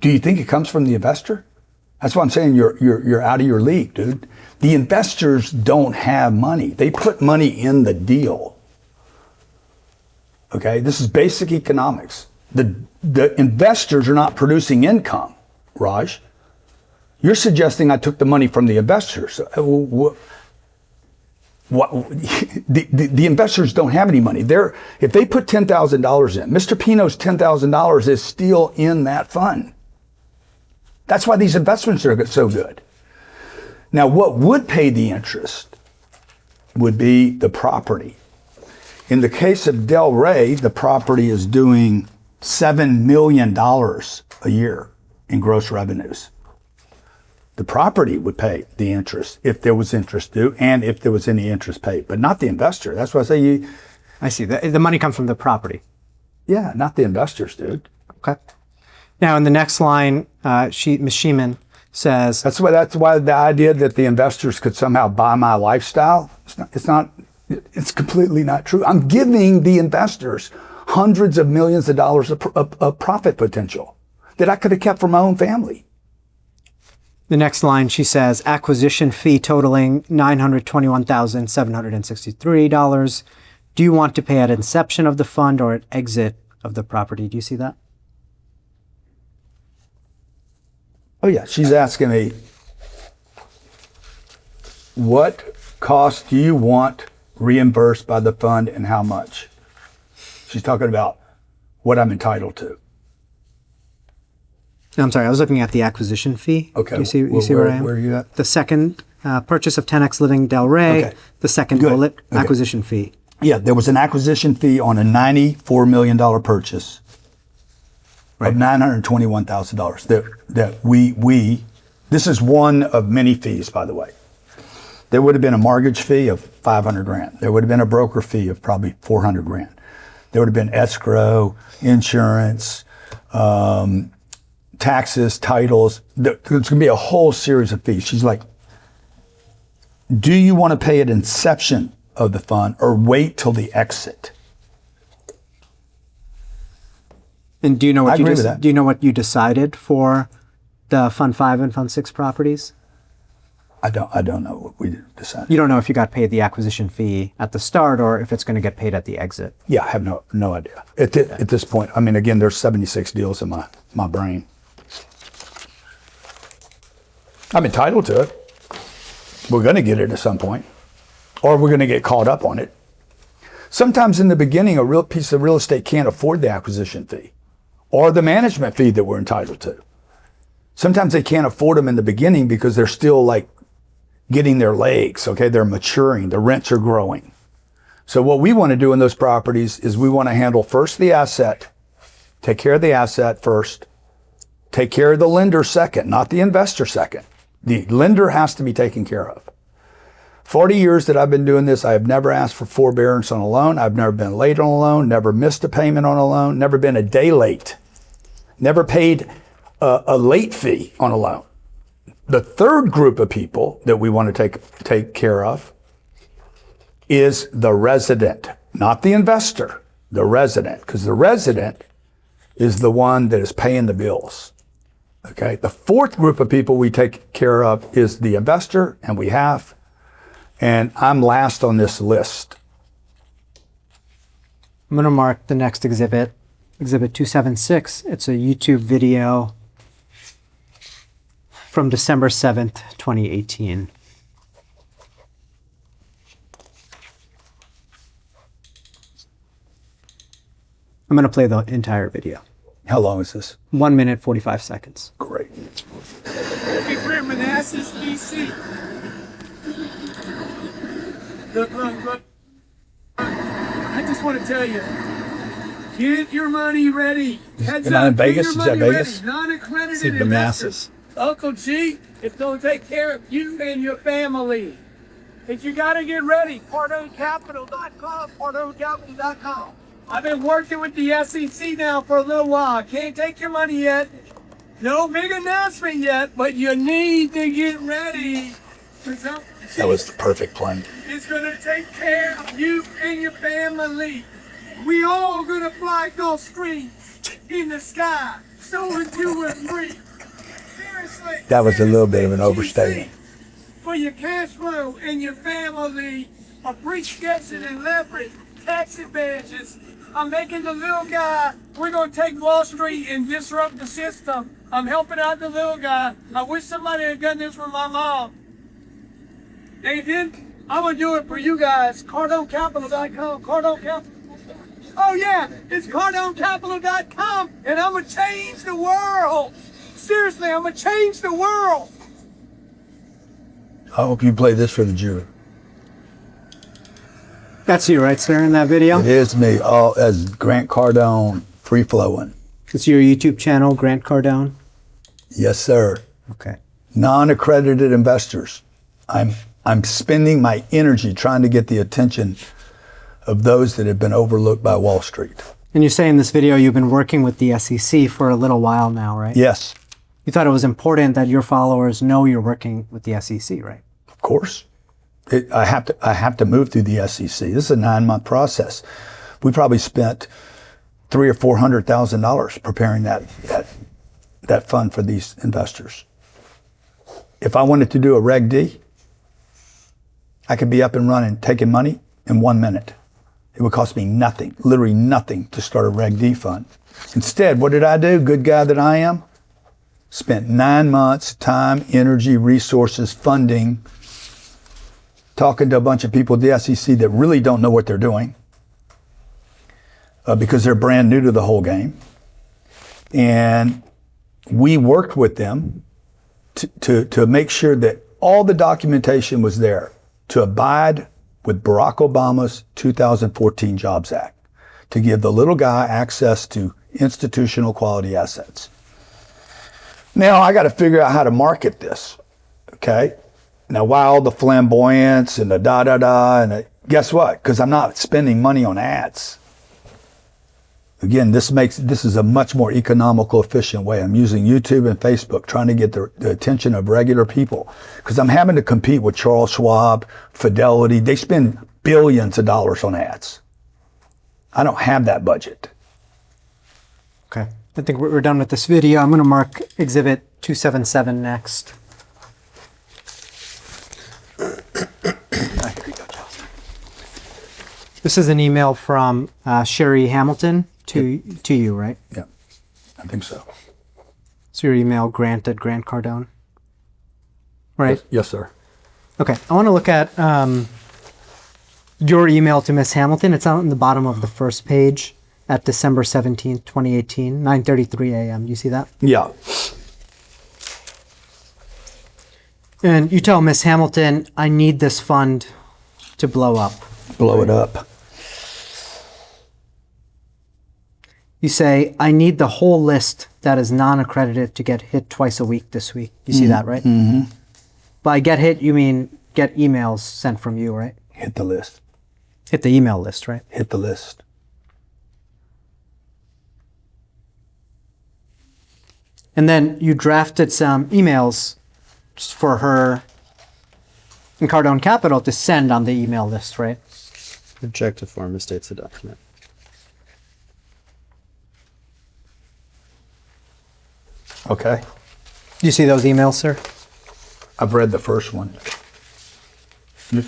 you think it comes from the investor? That's why I'm saying you're out of your league, dude. The investors don't have money. They put money in the deal. Okay, this is basic economics. The investors are not producing income, Raj. You're suggesting I took the money from the investors. what, the investors don't have any money. If they put $10,000 in, Mr. Pino's $10,000 is still in that fund. That's why these investments are so good. Now, what would pay the interest would be the property. In the case of Delray, the property is doing $7 million a year in gross revenues. The property would pay the interest if there was interest due and if there was any interest paid, but not the investor. That's why I say I see. The money comes from the property. yeah, not the investors, dude. Okay. Now, in the nenext line, Ms. Sheeman says, That's why the idea that the investors could somehow buy my lifestyle, it's completely not true. I'm giving the investors hundreds of millions of dollars of profit potential that I could have kept for my own family. the next line, she says, acquisition fee totaling $921,763. Do you want to pay at inception of the fund or at exit of the property? Do you see that? Oh yeah, she's asking me, what cost do you want reimbursed by the fund and how much? She's talking about what I'm entitled to. No, I'm sorry, I was looking at the acquisition fee. Okay. Do you see where I am? Where are you at? The second purchase of 10X Living Delray, Okay. the second Good. bullet, Okay. acquisition fee. Yeah, there was an acquisition fee on a $94 million purchase of $921,000 that we, this is one of many fees, by the way. There would have been a mortgage fee of $500,000. There would have been a broker fee of probably $400,000. There would have been escrow, insurance, taxes, titles. There's going to be a whole series of fees. She's like, do you want to pay at inception of the fund or wait till the exit? And do you know I what agree with that. do you know what you decided for the Fund 5 and Fund 6 properties? I don't know what we decided. You don't know if you got paid the acquisition fee at the start or if it's going to get paid at the exit. Yeah, I have no idea. At this point, I mean, again, there's 76 deals in my brain. I'm entitled to it. We're going to get it at some point, or we're going to get caught up on it. Sometimes in the beginning, a real piece of real estate can't afford the acquisition fee or the management fee that we're entitled to. Sometimes they can't afford them in the beginning because they're still like getting their legs, okay? They're maturing, the rents are growing. So what we want to do in those properties is we want to handle first the asset, take care of the asset first, take care of the lender second, not the investor second. The lender has to be taken care of. 40 years that I've been doing this, I have never asked for forbearance on a loan. I've never been late on a loan, never missed a payment on a loan, never been a day late, never paid a late fee on a loan. The third group of people that we want to take care of is the resident, not the investor, the resident, because the resident is the one that is paying the bills. Okay. The fourth group of people we take care of is the investor, and we have, and I'm last on this list. I'm going to mark the next exhibit, Exhibit 276. It's a YouTube video from December 7th, 2018. I'm going to play the entire video. How long is this? 1 minute, 45 seconds. Great. We're Manassas, DC. Look. I just want to tell you, get your money ready. Heads You're not in up, get Vegas? your Is that money Vegas? ready. Non-accredited See, investors. Manassas. Uncle G is going to take care of you and your family. But you got to get ready. CardoneCapital.com, CardoneCapital.com. I've been working with the SEC now for a little while. Can't take your money yet. No big announcement yet, but you need to get ready. That was the perfect plan. It's going to take care of you and your family. We all going to fly Gulfstream in the sky. So would you agree? Seriously. That was a little bit of an GC, overstatement. For your cash flow and your family, appreciation and leverage, tax advantages. I'm making the little guy. We're going to take Wall Street and disrupt the system. I'm helping out the little guy. I wish somebody had done this for my mom. They did. I'm gonna do it for you guys. CardoneCapital.com. Cardone Capital. Oh yeah, it's CardoneCapital.com, and I'm gonna change the world. Seriously, I'm gonna change the world. I hope you play this for the jury. That's you, right, sir, in that video? It is me, all as Grant Cardone, free flowing. It's your YouTube channel, Grant Cardone? Yes, sir. Okay. Non-accredited investors. I'm spending my energy trying to get the attention of those that have been overlooked by Wall Street. And you say in this video you've been working with the SEC for a little while now, right? Yes, You thought it was important that your followers know you're working with the SEC, right? of course. I have to move through the SEC. This is a 9-month process. We probably spent $300,000 or $400,000 preparing that fund for these investors. If I wanted to do a Reg D, I could be up and running, taking money in 1 minute. It would cost me nothing, literally nothing, to start a Reg D fund. Instead, what did I do? Good guy that I am. Spent 9 months, time, energy, resources, funding, talking to a bunch of people at the SEC that really don't know what they're doing because they're brand new to the whole game. And we worked with them to make sure that all the documentation was there to abide with Barack Obama's 2014 Jobs Act, to give the little guy access to institutional quality assets. Now I got to figure out how to market this, okay? Now, why all the flamboyance and the da-da-da, and guess what? Because I'm not spending money on ads. Again, this is a much more economical, efficient way. I'm using YouTube and Facebook, trying to get the attention of regular people. Because I'm having to compete with Charles Schwab, Fidelity. They spend billions of dollars on ads. I don't have that budget. Okay. I think we're done with this video. I'm going to mark Exhibit 277 next. This is an email from Sherry Hamilton to you, right? Yeah, I think so. So your email, Grant at Grant Cardone, right? Yes, sir. Okay, I want to look at your email to Miss Hamilton. It's out in the bottom of the first page at December 17th, 2018, 9:33 a.m. You see that? Yeah. And you tell Miss Hamilton, I need this fund to blow up. Blow it up. You say, I need the whole list that is non-accredited to get hit twice a week this week. You see that, right? Mm-hmm. By get hit, you mean get emails sent from you, right? Hit the list. Hit the email list, right? Hit the list. And then you drafted some emails for her and Cardone Capital to send on the email list, right? Objective form misstates the document. Okay. Do you see those emails, sir? I've read the first one. I'm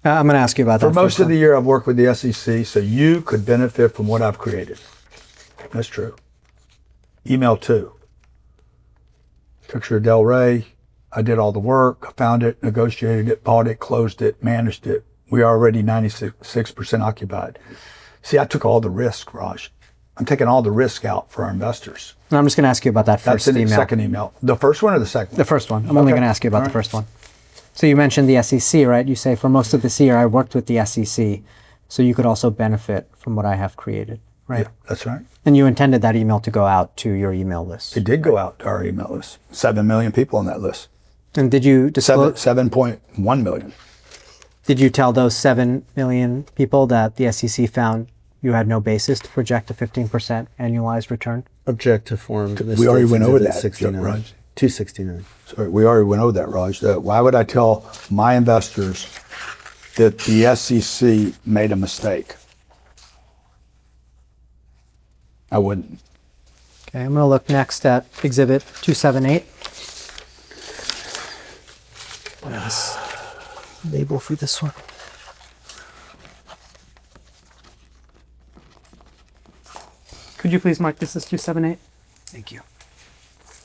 going to ask you about that. For most of the year, I've worked with the SEC, so you could benefit from what I've created. That's true. Email 2. Picture of Delray. I did all the work. I found it, negotiated it, bought it, closed it, managed it. We are already 96% occupied. See, I took all the risk, Raj. I'm taking all the risk out for our investors. And I'm just going to ask you about that first That's the email. second email. The first one or the second one? The first one. I'm only going to ask you about the first one. So you mentioned the SEC, right? You say for most of this year I worked with the SEC, so you could also benefit from what I have created, right? Yeah, that's right. And you intended that email to go out to your email list. It did go out to our email list. 7 million people on that list. And did you disclose? 7.1 million. Did you tell those 7 million people that the SEC found you had no basis to project a 15% annualized return? Objective form. We already went over that, 69. Raj. 269. Sorry, we already went over that, Raj. Why would I tell my investors that the SEC made a mistake? I wouldn't. Okay, I'm going to look next at Exhibit 278. I have this label for this one. Could you please mark this as 278? Thank you.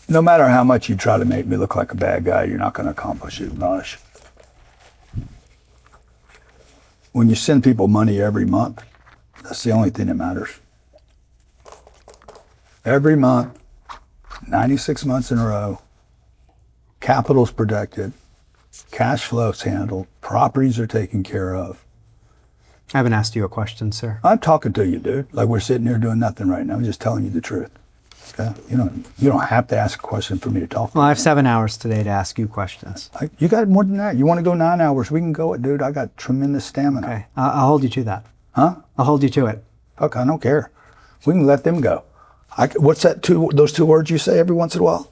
No matter how much you try to make me look like a bad guy, you're not going to accomplish it, Raj. when you send people money every month, that's the only thing that matters. Every month, 96 months in a row, capital's protected, cash flow's handled, properties are taken care of. I haven't asked you a question, sir. I'm talking to you, dude. Like we're sitting here doing nothing right now. I'm just telling you the truth. Okay? You don't have to ask a question for me to talk. Well, I have 7 hours today to ask you questions. You got more than that. You want to go 9 hours? We can go it, dude. I got tremendous stamina. Okay, I'll hold you to that. Huh? I'll hold you to it. Fuck, I don't care. We can let them go. What's that? Those two words you say every once in a while?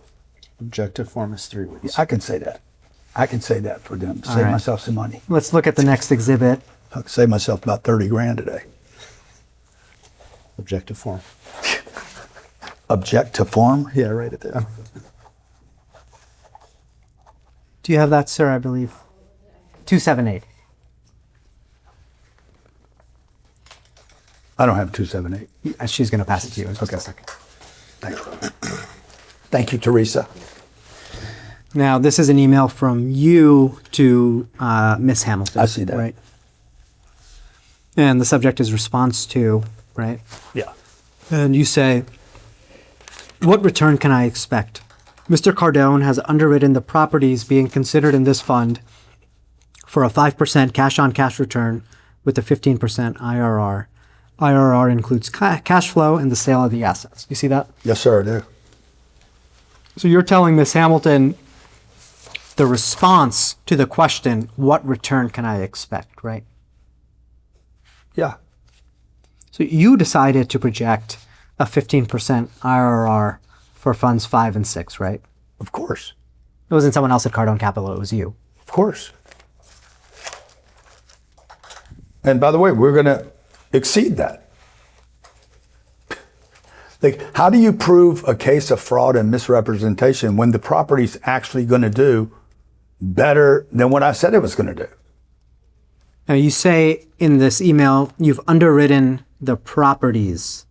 Objective form is 3 weeks. I can say that. I can say that for them. Save right. myself some money. Let's look at the next exhibit. I can save myself about 30 grand today. Objective form. Object to form? Yeah, write it down. Do you have that, sir? I believe 278. I don't have 278. She's going to pass it to you in just a Okay. second. Thank you. Thank you, Teresa. Now, this is an email from you to Miss Hamilton. I see that. Right. And the subject is response to, right? Yeah. And you say, what return can I expect? Mr. Cardone has underwritten the properties being considered in this fund for a 5% cash-on-cash return with a 15% IRR. IRR includes cash flow and the sale of the assets. You see that? Yes, sir, I do. So you're telling Miss Hamilton the response to the question, what return can I expect, right? Yeah. So you decided to project a 15% IRR for funds 5 and 6, right? Of course. It wasn't someone else at Cardone Capital, it was you. Of course. And by the way, we're going to exceed that. Like, how do you prove a case of fraud and misrepresentation when the property's actually going to do better than what I said it was going to do? Now you say in this email, you've underwritten the properties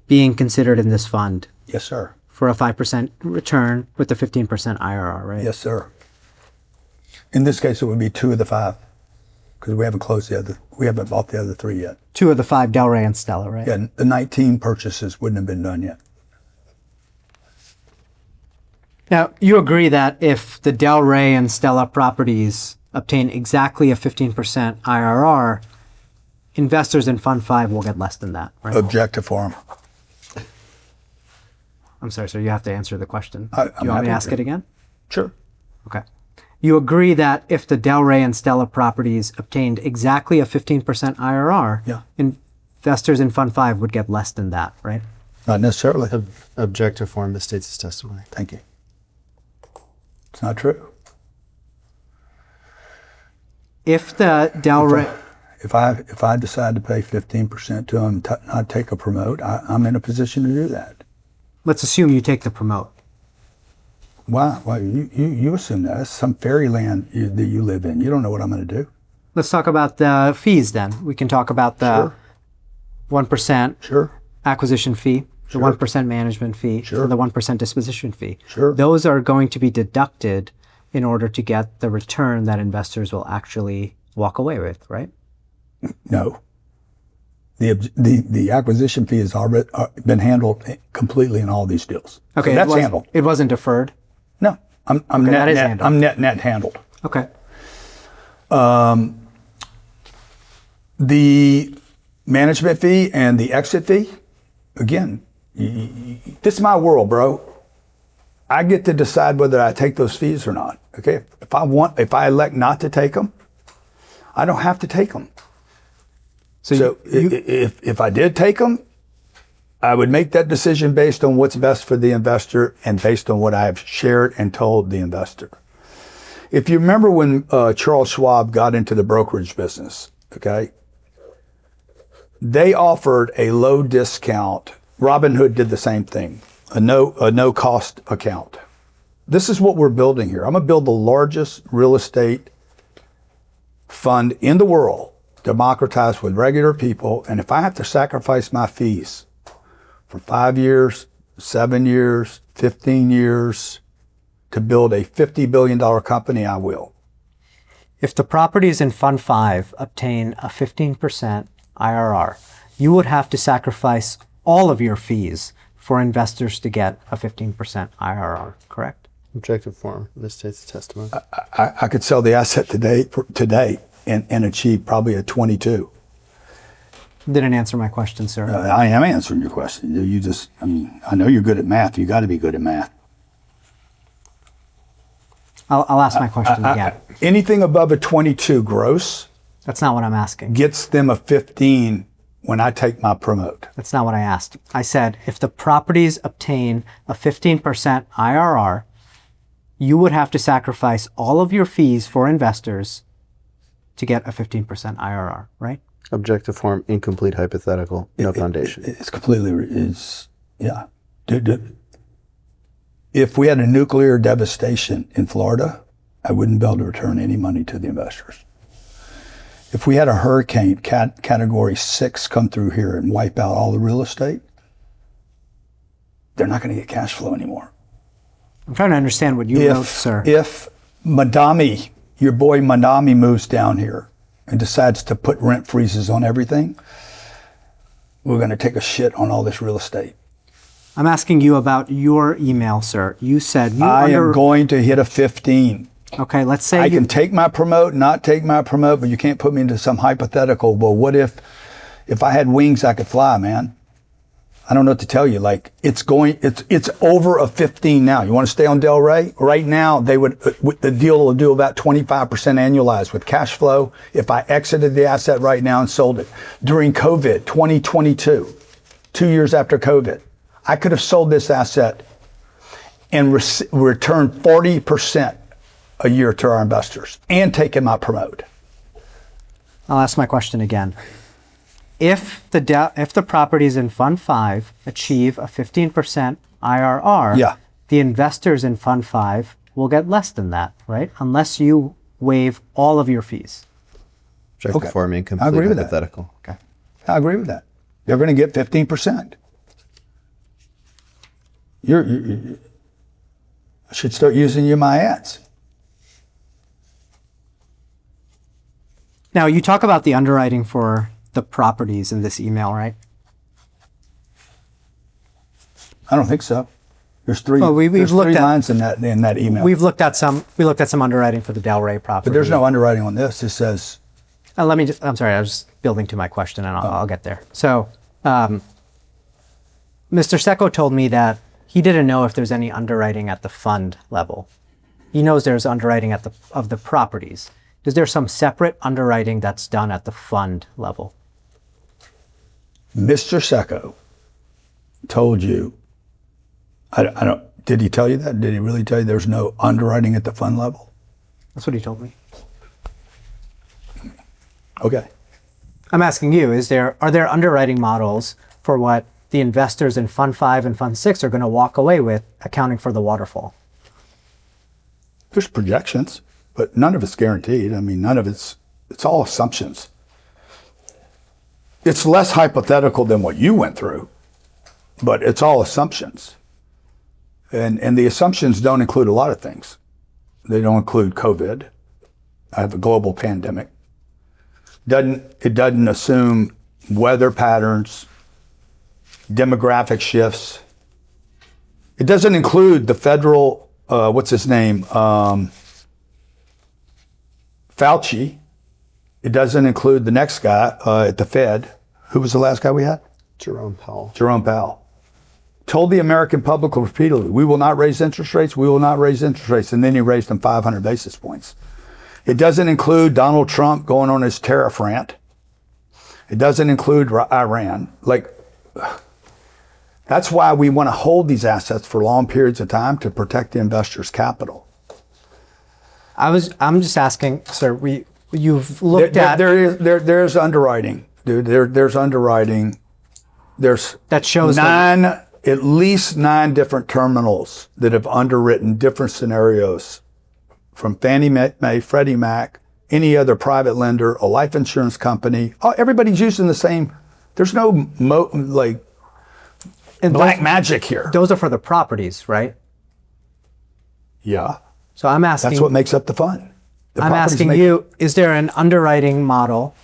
being considered in this fund Yes, sir. for a 5% return with a 15% IRR, right? Yes, sir. In this case, it would be 2 of the 5 because we haven't bought the other 3 yet. 2 of the 5, Delray and Stella, right? Yeah, the 19 purchases wouldn't have been done yet. Now, you agree that if the Delray and Stella properties obtain exactly a 15% IRR, investors in Fund 5 will get less than that, right? Object to form. I'm sorry, sir, you have to answer the question. I'm Do you want me to happy ask to. it again? Sure. Okay. You agree that if the Delray and Stella properties obtained exactly a 15% IRR, Yeah. investors in Fund 5 would get less than that, right? Not necessarily. Objective form misstates his testimony. Thank you. It's not true. If the Delray... If I decide to pay 15% to them, not take a promote, I'm in a position to do that. Let's assume you take the promote. Why? Well, you assume that. That's some fairyland that you live in. You don't know what I'm going to do. Let's talk about the fees then. We can talk about the 1% Sure. acquisition fee, the Sure. 1% management fee, Sure. and the 1% disposition fee. Sure. Those are going to be deducted in order to get the return that investors will actually walk away with, right? No. The acquisition fee has already been handled completely in all these deals. Okay, So that's handled. It wasn't deferred. No, I'm Okay, that is net. handled. I'm net handled. Okay. The management fee and the exit fee, again, this is my world, bro. I get to decide whether I take those fees or not. Okay, if I elect not to take them, I don't have to take them. So if I did take them, I would make that decision based on what's best for the investor and based on what I've shared and told the investor. If you remember when Charles Schwab got into the brokerage business, okay, they offered a low discount. Robinhood did the same thing, a no cost account. This is what we're building here. I'm gonna build the largest real estate fund in the world, democratized with regular people. And if I have to sacrifice my fees for 5 years, 7 years, 15 years to build a $50 billion company, I will. If the properties in Fund 5 obtain a 15% IRR, you would have to sacrifice all of your fees for investors to get a 15% IRR, correct? Objective form. This states the testimony. I could sell the asset today and achieve probably a 22. Didn't answer my question, sir. I am answering your question. I know you're good at math. You got to be good at math. I'll ask my question again. Anything above a 22 gross That's not what I'm asking. gets them a 15 when I take my promote. That's not what I asked. I said if the properties obtain a 15% IRR, you would have to sacrifice all of your fees for investors to get a 15% IRR, right? Objective form, incomplete hypothetical, no foundation. It's completely, yeah. If we had a nuclear devastation in Florida, I wouldn't be able to return any money to the investors. If we had a hurricane, category 6 come through here and wipe out all the real estate, they're not going to get cash flow anymore. I'm trying to understand what you wrote, sir. If Madami, your boy Madami moves down here and decides to put rent freezes on everything, we're going to take a shit on all this real estate. I'm asking you about your email, sir. You said you I am going to hit a 15. Okay, let's say I can take my promote, not take my promote, but you can't put me into some hypothetical. Well, what if I had wings, I could fly, man? I don't know what to tell you. Like it's over a 15 now. You want to stay on Delray? Right now, the deal will do about 25% annualized with cash flow. If I exited the asset right now and sold it during COVID, 2022, 2 years after COVID, I could have sold this asset and returned 40% a year to our investors and taken my promote. I'll ask my question again. If the properties in Fund 5 achieve a 15% IRR, yeah, the investors in Fund 5 will get less than that, right? Unless you waive all of your fees. Objective form, incomplete hypothetical. Okay, I agree with that. They're going to get 15%. I should start using you in my ads. Now, you talk about the underwriting for the properties in this email, right? I don't think so. There's three, we've looked at lines in that email. We looked at some underwriting for the Delray property. But there's no underwriting on this. It says. I'm sorry, I was building to my question and I'll get there. So, Mr. Secco told me that he didn't know if there's any underwriting at the fund level. He knows there's underwriting of the properties. Is there some separate underwriting that's done at the fund level? Mr. Secco told you, did he tell you that? Did he really tell you there's no underwriting at the fund level? That's what he told me. Okay. I'm asking you, are there underwriting models for what the investors in Fund 5 and Fund 6 are going to walk away with, accounting for the waterfall? There's projections, but none of it's guaranteed. I mean, it's all assumptions. It's less hypothetical than what you went through, but it's all assumptions. And the assumptions don't include a lot of things. They don't include COVID. I have a global pandemic. It doesn't assume weather patterns, demographic shifts. It doesn't include the federal, what's his name? Fauci. It doesn't include the next guy at the Fed. Who was the last guy we had? Jerome Powell. Jerome Powell. Told the American public repeatedly, we will not raise interest rates, we will not raise interest rates. And then he raised them 500 basis points. It doesn't include Donald Trump going on his tariff rant. It doesn't include Iran. That's why we want to hold these assets for long periods of time to protect the investor's capital. I'm just asking, sir, you've looked at... There's underwriting, dude. There's underwriting. There's that shows at least 9 different terminals that have underwritten different scenarios from Fannie Mae, Freddie Mac, any other private lender, a life insurance company. Oh, everybody's using the same. There's no black magic here. Those are for the properties, right? Yeah. So I'm asking. That's what makes up the fund. The I'm properties asking make- you, is there an underwriting model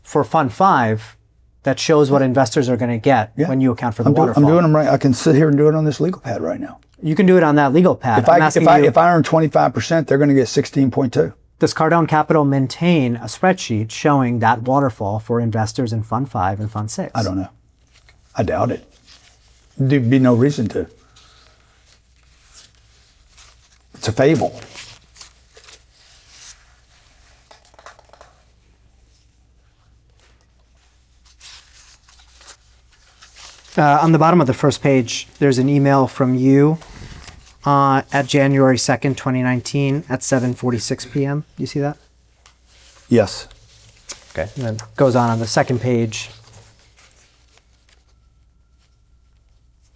for Fund 5 that shows what investors are going to get Yeah. when you account for the I'm waterfall? doing them right. I can sit here and do it on this legal pad right now. You can do it on that legal pad. If I'm I asking if I you, if I earn 25%, they're going to get 16.2. does Cardone Capital maintain a spreadsheet showing that waterfall for investors in Fund 5 and Fund 6? I don't know. I doubt it. There'd be no reason to. It's a fable. On the bottom of the first page, there's an email from you at January 2nd, 2019 at 7:46 p.m. You see that? Yes. Okay. And then it goes on the second page.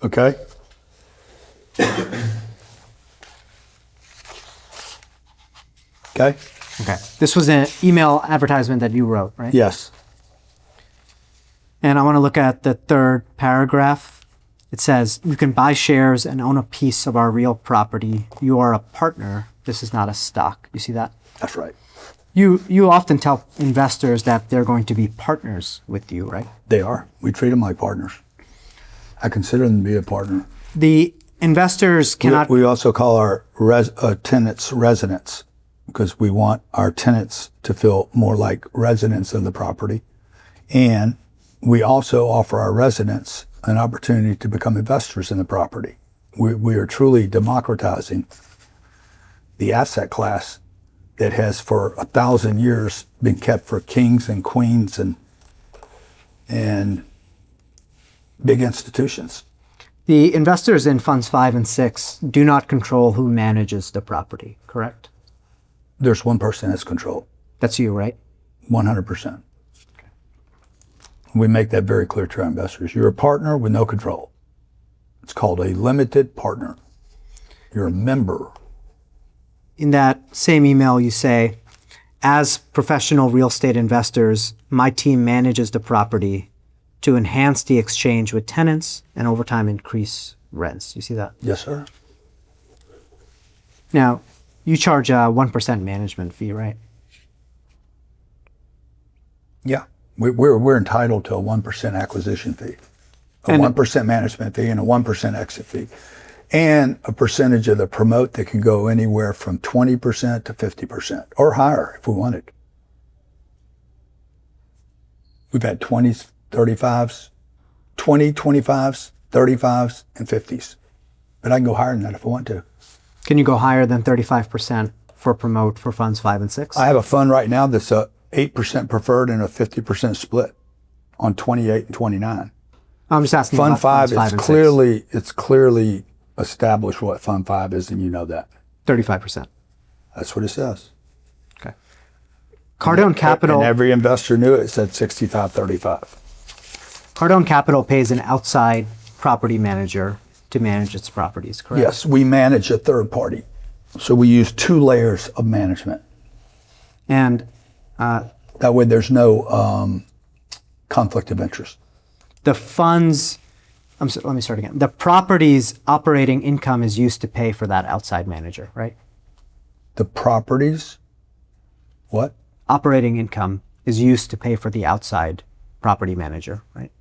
Okay. Okay. Okay. This was an email advertisement that you wrote, right? Yes. And I want to look at the third paragraph. It says, you can buy shares and own a piece of our real property. You are a partner. This is not a stock. You see that? That's right. You often tell investors that they're going to be partners with you, right? They are. We treat them like partners. I consider them to be a partner. The investors cannot... We also call our tenants residents because we want our tenants to feel more like residents of the property. And we also offer our residents an opportunity to become investors in the property. We are truly democratizing the asset class that has for 1,000 years been kept for kings and queens and big institutions. The investors in Funds 5 and 6 do not control who manages the property, correct? There's one person that's controlled, That's you, right? 100%. We make that very clear to our investors. You're a partner with no control. It's called a limited partner. You're a member. In that same email, you say, as professional real estate investors, my team manages the property to enhance the exchange with tenants and over time increase rents. You see that? Yes, sir. Now, you charge a 1% management fee, right? Yeah. We're entitled to a 1% acquisition fee, a And- 1% management fee, and a 1% exit fee, and a percentage of the promote that can go anywhere from 20% to 50% or higher if we wanted. We've had 20s, 35s, 20, 25s, 35s, and 50s. But I can go higher than that if I want to. Can you go higher than 35% for promote for Funds 5 and 6? I have a fund right now that's a 8% preferred and a 50% split on 28 and 29. I'm just asking Fund about 5 Funds 5 is and 6. it's clearly established what Fund 5 is, and you know that. 35%. That's what it says. Okay. Cardone Capital... And every investor knew it said 65-35. Cardone Capital pays an outside property manager to manage its properties, correct? Yes, we manage a third party. So we use 2 layers of management. And That way there's no conflict of interest. the funds, let me start again. The property's operating income is used to pay for that outside manager, right? The properties, what? Operating income is used to pay for the outside property manager, right?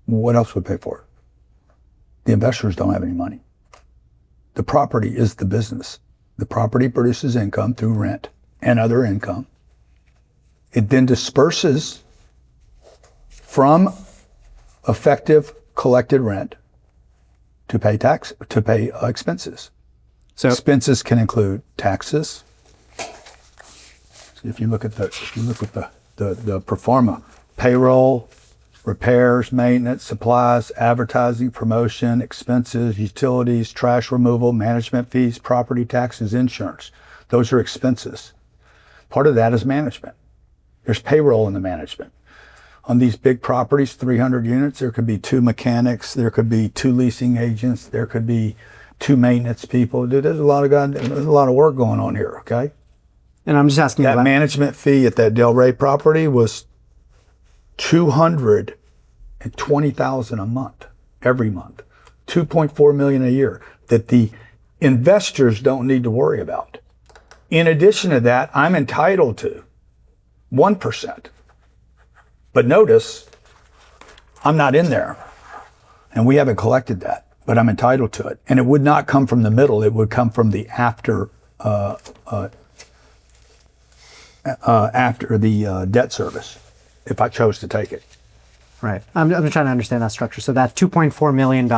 What else would pay for it? The investors don't have any money. The property is the business. The property produces income through rent and other income. It then disperses from effective collected rent to pay expenses. So Expenses can include taxes. If you look at the pro forma, payroll, repairs, maintenance, supplies, advertising, promotion, expenses, utilities, trash removal, management fees, property taxes, insurance. Those are expenses. Part of that is management. There's payroll in the management. On these big properties, 300 units, there could be 2 mechanics, there could be 2 leasing agents, there could be 2 maintenance people. Dude, there's a lot of work going on here, okay? and I'm just asking That about management fee at that Delray property was $220,000 a month, every month, $2.4 million a year that the investors don't need to worry about. In addition to that, I'm entitled to 1%. But notice, I'm not in there. And we haven't collected that, but I'm entitled to it. And it would not come from the middle. It would come from the after the debt service, if I chose to take it. Right. I'm trying to understand that structure. So that $2.4 million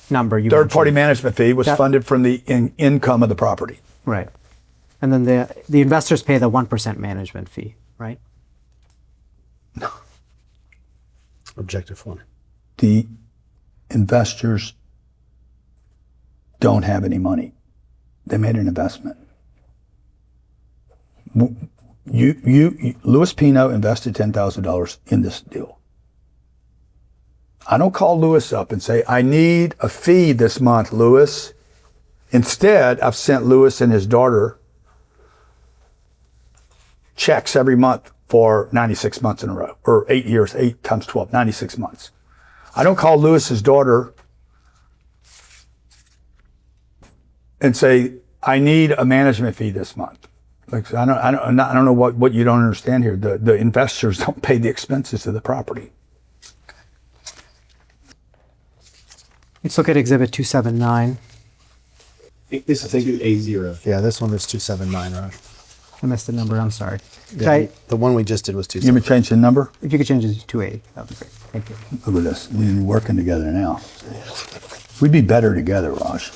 number you Third-party mentioned. management fee was funded from the income of the property. Right. And then the investors pay the 1% management fee, right? Objective one. The investors don't have any money. They made an investment. Louis Pino invested $10,000 in this deal. I don't call Louis up and say, I need a fee this month, Louis. Instead, I've sent Louis and his daughter checks every month for 96 months in a row, or 8 years, 8 times 12, 96 months. I don't call Louis's daughter and say, I need a management fee this month. Like, I don't know what you don't understand here. The investors don't pay the expenses of the property. Let's look at Exhibit 279. This is A0. Yeah, this one is 279, Raj. I missed the number. I'm sorry. Yeah, the one we just did was You want me 279. to change the number? If you could change it to 280, that would be great. Thank you. Look at this. We're working together now. We'd be better together, Raj.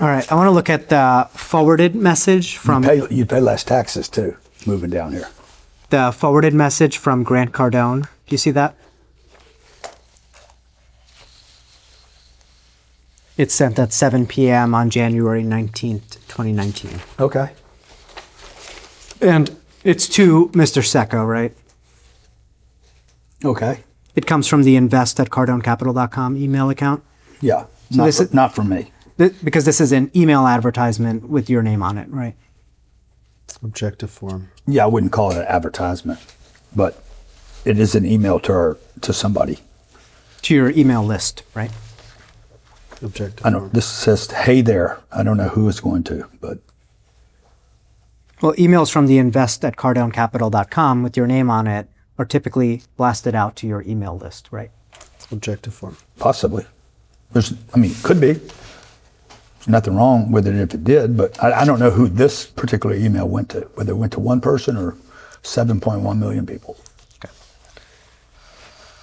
All right. I want to look at the forwarded message from You'd pay less taxes too, moving down here. the forwarded message from Grant Cardone. Do you see that? It's sent at 7 p.m. on January 19th, 2019. Okay. And it's to Mr. Secco, right? Okay. It comes from the invest@cardonecapital.com email account. Yeah. So this is- Not for me. Because this is an email advertisement with your name on it, right? Objective form. Yeah, I wouldn't call it an advertisement, but it is an email to somebody. To your email list, right? Objective I form. know this says, "Hey there." I don't know who it's going to, but Well, emails from the invest@cardonecapital.com with your name on it are typically blasted out to your email list, right? Objective form. possibly. Could be. There's nothing wrong with it if it did, but I don't know who this particular email went to, whether it went to one person or 7.1 million people.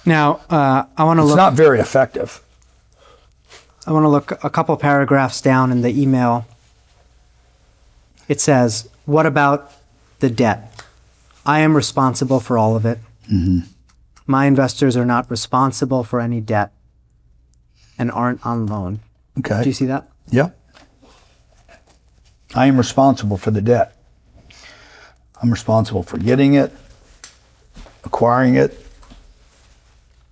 Now, I want to It's look. not very effective. I want to look a couple paragraphs down in the email. It says, "What about the debt? I am responsible for all of it. My investors are not responsible for any debt and aren't on loan." Okay. Do you see that? Yeah. I am responsible for the debt. I'm responsible for getting it, acquiring it,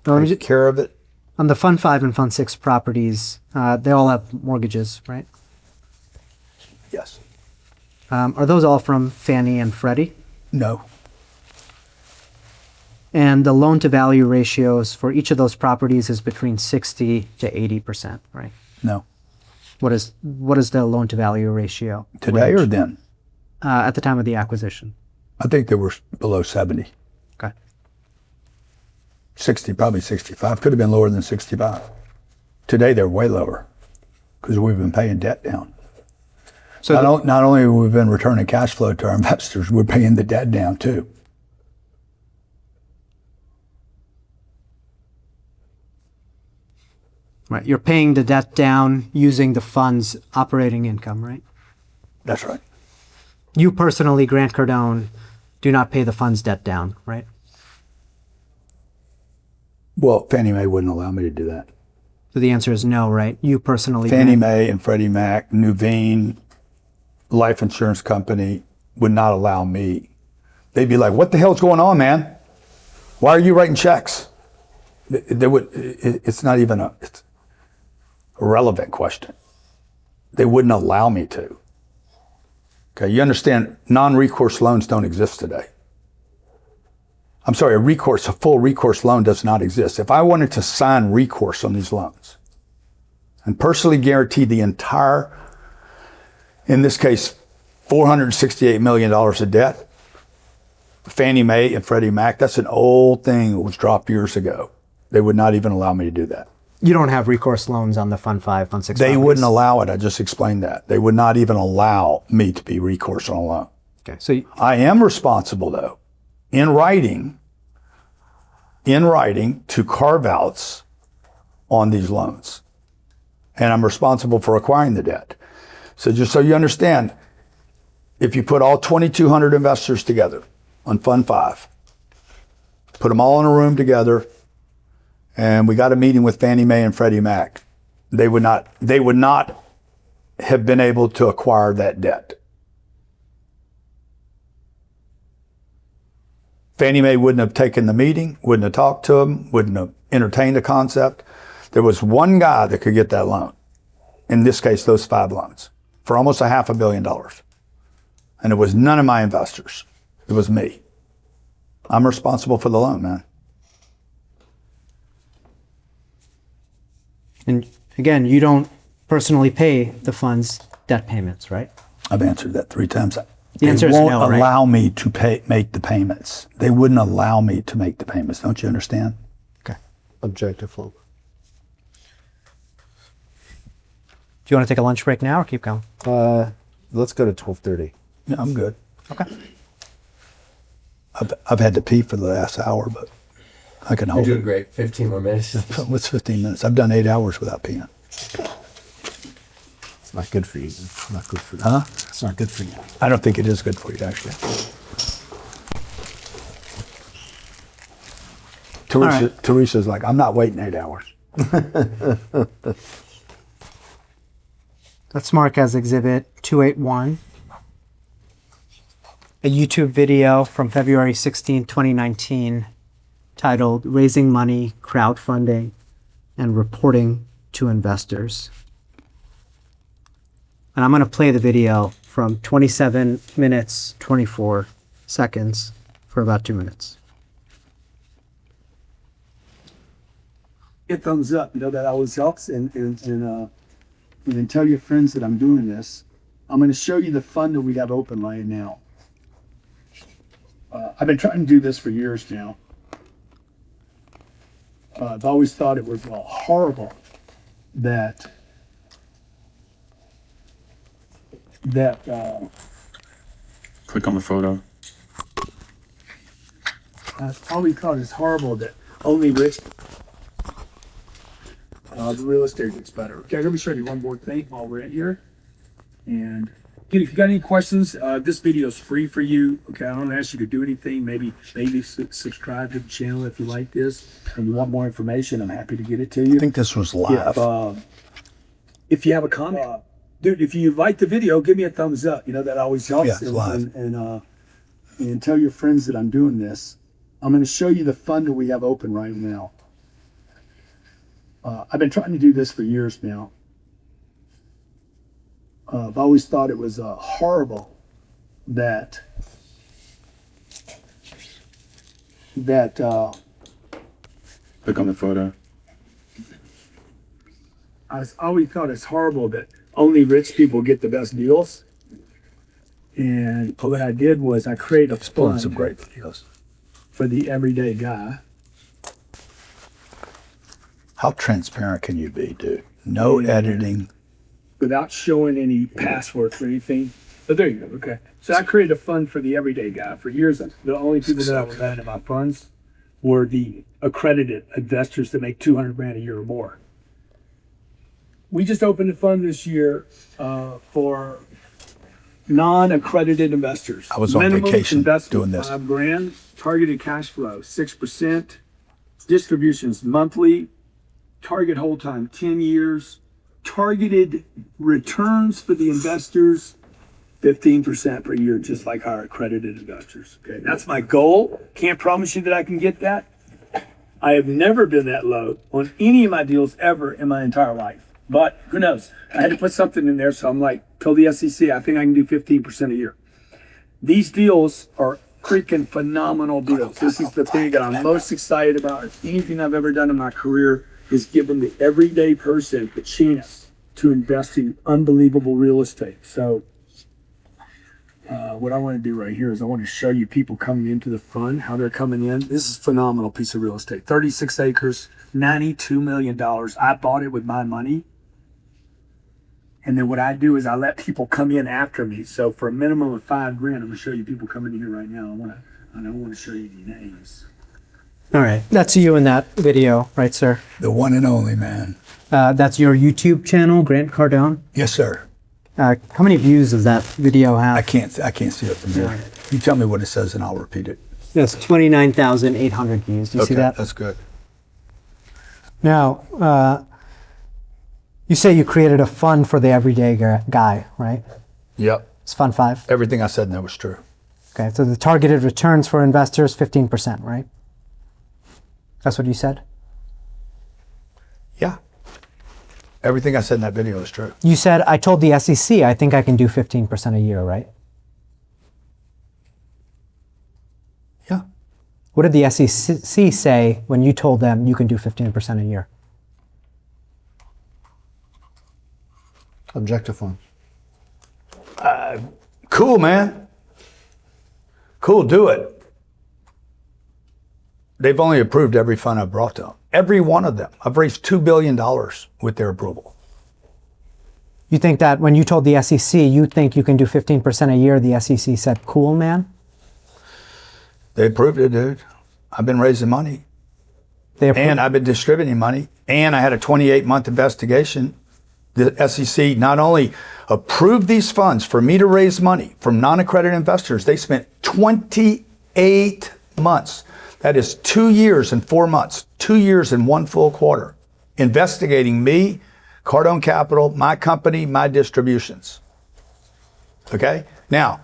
Now, let me taking ju- care of it. on the Fund 5 and Fund 6 properties, they all have mortgages, right? Yes. Are those all from Fannie and Freddie? No. And the loan to value ratios for each of those properties is between 60 to 80%, right? No. What is the loan to value ratio? Today or range? then? At the time of the acquisition. I think they were below 70. Okay. 60, probably 65. Could have been lower than 65. Today they're way lower because we've been paying debt down. So Not only have we been returning cash flow to our investors, we're paying the debt down too. right, you're paying the debt down using the fund's operating income, right? That's right. You personally, Grant Cardone, do not pay the fund's debt down, right? Well, Fannie Mae wouldn't allow me to do that. So the answer is no, right? You personally. Fannie Grant- Mae and Freddie Mac, Nuveen, life insurance company would not allow me. They'd be like, "What the hell's going on, man? Why are you writing checks?" It's not even it's a relevant question. They wouldn't allow me to. Okay, you understand, non-recourse loans don't exist today. I'm sorry, a full recourse loan does not exist. If I wanted to sign recourse on these loans, and personally guarantee the entire, in this case, $468 million of debt. Fannie Mae and Freddie Mac, that's an old thing that was dropped years ago. They would not even allow me to do that. You don't have recourse loans on the Fund 5, Fund 6 They properties? wouldn't allow it. I just explained that. They would not even allow me to be recourse on a loan. Okay, so I am responsible, though, in writing, to carve outs on these loans. And I'm responsible for acquiring the debt. So just so you understand, if you put all 2,200 investors together on Fund 5, put them all in a room together, and we got a meeting with Fannie Mae and Freddie Mac, they would not have been able to acquire that debt. Fannie Mae wouldn't have taken the meeting, wouldn't have talked to them, wouldn't have entertained the concept. There was one guy that could get that loan. In this case, those 5 loans for almost $500 million. And it was none of my investors. It was me. I'm responsible for the loan, man. and again, you don't personally pay the fund's debt payments, right? I've answered that 3 times. The answer is They won't no, right? allow me to make the payments. They wouldn't allow me to make the payments. Don't you understand? Okay. Objective flow. Do you want to take a lunch break now or keep going? Let's go to 12:30. Yeah, I'm good. Okay. I've had to pee for the last hour, but I can hold it. great. 15 more minutes. What's 15 minutes? I've done 8 hours without peeing. It's not good for you. It's not good for you. Huh? It's not good for you. I don't think it is good for you, actually. Teresa's like, I'm not waiting 8 hours. Let's mark as Exhibit 281 a YouTube video from February 16, 2019, titled Raising Money, Crowdfunding, and Reporting to Investors. And I'm going to play the video from 27 minutes, 24 seconds for about 2 minutes. Get thumbs up. You know, that always helps. And tell your friends that I'm doing this. I'm going to show you the fund that we have open right now. I've been trying to do this for years now. I've always thought it was horrible that Click on the photo. I've always thought it's horrible that only rich the real estate gets better. Okay, let me show you one more thing while we're in here. And again, if you got any questions, this video is free for you. Okay, I don't ask you to do anything. Maybe subscribe to the channel if you like this and you want more information. I'm happy to get it to you. I think this was live. If you have a comment, dude, if you like the video, give me a thumbs up. You know, that always helps. Yeah, it's live. And tell your friends that I'm doing this. I'm going to show you the fund that we have open right now. I've been trying to do this for years now. I've always thought it was horrible that Click on the photo. I always thought it's horrible that only rich people get the best deals. And what I did was I created a fund Some great videos. for the everyday guy. How transparent can you be, dude? No editing. Without showing any passwords or anything. Oh, there you go. Okay. So I created a fund for the everyday guy. For years, the only people that I was adding in my funds were the accredited investors that make 200 grand a year or more. We just opened a fund this year for non-accredited investors. I was on Minimum vacation investment, doing this. $5 grand. Targeted cash flow 6%. Distributions monthly. Target hold time 10 years. Targeted returns for the investors 15% per year, just like our accredited investors. Okay, that's my goal. Can't promise you that I can get that. I have never been that low on any of my deals ever in my entire life. But who knows? I had to put something in there, so I'm like, told the SEC, I think I can do 15% a year. These deals are freaking phenomenal deals. This is the thing that I'm most excited about. Anything I've ever done in my career is giving the everyday person a chance to invest in unbelievable real estate. So what I want to do right here is I want to show you people coming into the fund, how they're coming in. This is a phenomenal piece of real estate. 36 acres, $92 million. I bought it with my money. And then what I do is I let people come in after me. So for a minimum of $5,000, I'm going to show you people coming in here right now. I don't want to show you any names. All right. That's you in that video, right, sir? The one and only, man. That's your YouTube channel, Grant Cardone. Yes, sir. How many views does that video have? I can't see it from here. You tell me what it says and I'll repeat it. Yes, 29,800 views. Do you see that? That's good. Now, you say you created a fund for the everyday guy, right? Yep. It's Fund 5. Everything I said in there was true. Okay, so the targeted returns for investors, 15%, right? That's what you said? Yeah. Everything I said in that video is true. You said, I told the SEC I think I can do 15% a year, right? Yeah. What did the SEC say when you told them you can do 15% a year? Objective form. Cool, man. Cool, do it. They've only approved every fund I've brought to them. Every one of them. I've raised $2 billion with their approval. You think that when you told the SEC you think you can do 15% a year, the SEC said, cool, man? They approved it, dude. I've been raising money. And I've been distributing money. And I had a 28-month investigation. The SEC not only approved these funds for me to raise money from non-accredited investors, they spent 28 months. That is 2 years and 4 months, 2 years and 1 full quarter, investigating me, Cardone Capital, my company, my distributions. Okay? Now,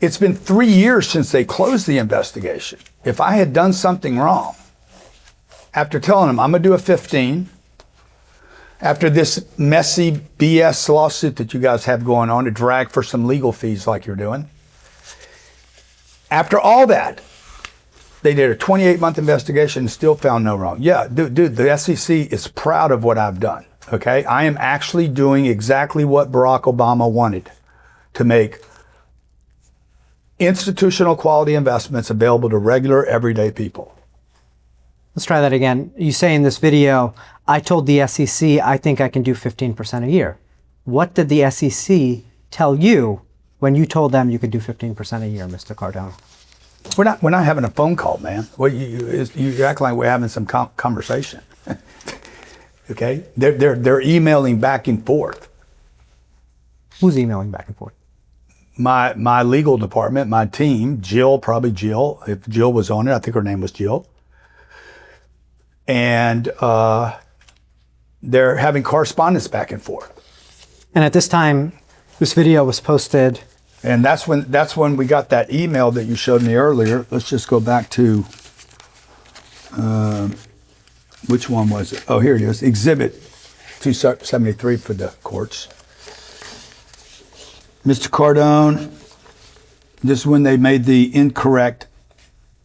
it's been 3 years since they closed the investigation. If I had done something wrong, after telling them I'm going to do a 15, after this messy BS lawsuit that you guys have going on to drag for some legal fees like you're doing, after all that, they did a 28-month investigation and still found no wrong. Yeah, dude, the SEC is proud of what I've done, okay? I am actually doing exactly what Barack Obama wanted, to make institutional quality investments available to regular, everyday people. Let's try that again. You say in this video, I told the SEC I think I can do 15% a year. What did the SEC tell you when you told them you could do 15% a year, Mr. Cardone? We're not having a phone call, man. Well, you act like we're having some conversation. Okay, they're emailing back and forth. Who's emailing back and forth? My legal department, my team, Jill, probably Jill. If Jill was on it, I think her name was Jill. And they're having correspondence back and forth. And at this time, this video was posted. And that's when we got that email that you showed me earlier. Let's just go back to, which one was it? Oh, here it is. Exhibit 273 for the courts. Mr. Cardone, this is when they made the incorrect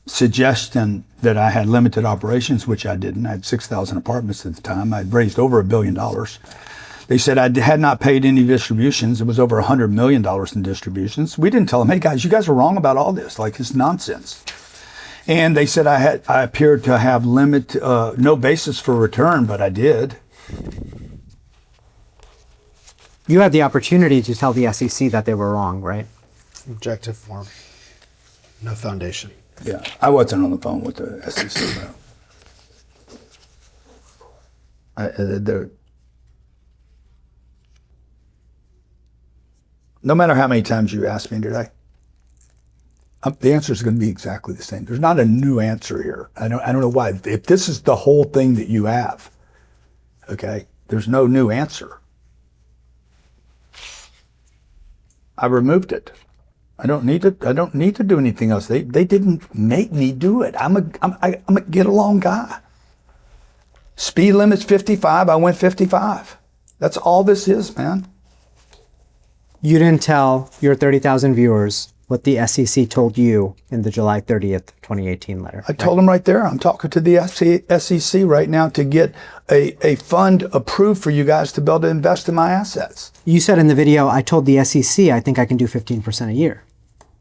suggestion that I had limited operations, which I didn't. I had 6,000 apartments at the time. I'd raised over $1 billion. They said I had not paid any distributions. It was over $100 million in distributions. We didn't tell them, hey guys, you guys are wrong about all this. Like, it's nonsense. And they said I appeared to have no basis for return, but I did. You had the opportunity to tell the SEC that they were wrong, right? Objective form. No foundation. Yeah, I wasn't on the phone with the SEC. No matter how many times you ask me today, the answer is going to be exactly the same. There's not a new answer here. I don't know why. If this is the whole thing that you have, okay, there's no new answer. I removed it. I don't need to do anything else. They didn't make me do it. I'm a get along guy. Speed limit's 55. I went 55. That's all this is, man. You didn't tell your 30,000 viewers what the SEC told you in the July 30th, 2018 letter. I told them right there, I'm talking to the SEC right now to get a fund approved for you guys to be able to invest in my assets. You said in the video, I told the SEC I think I can do 15% a year.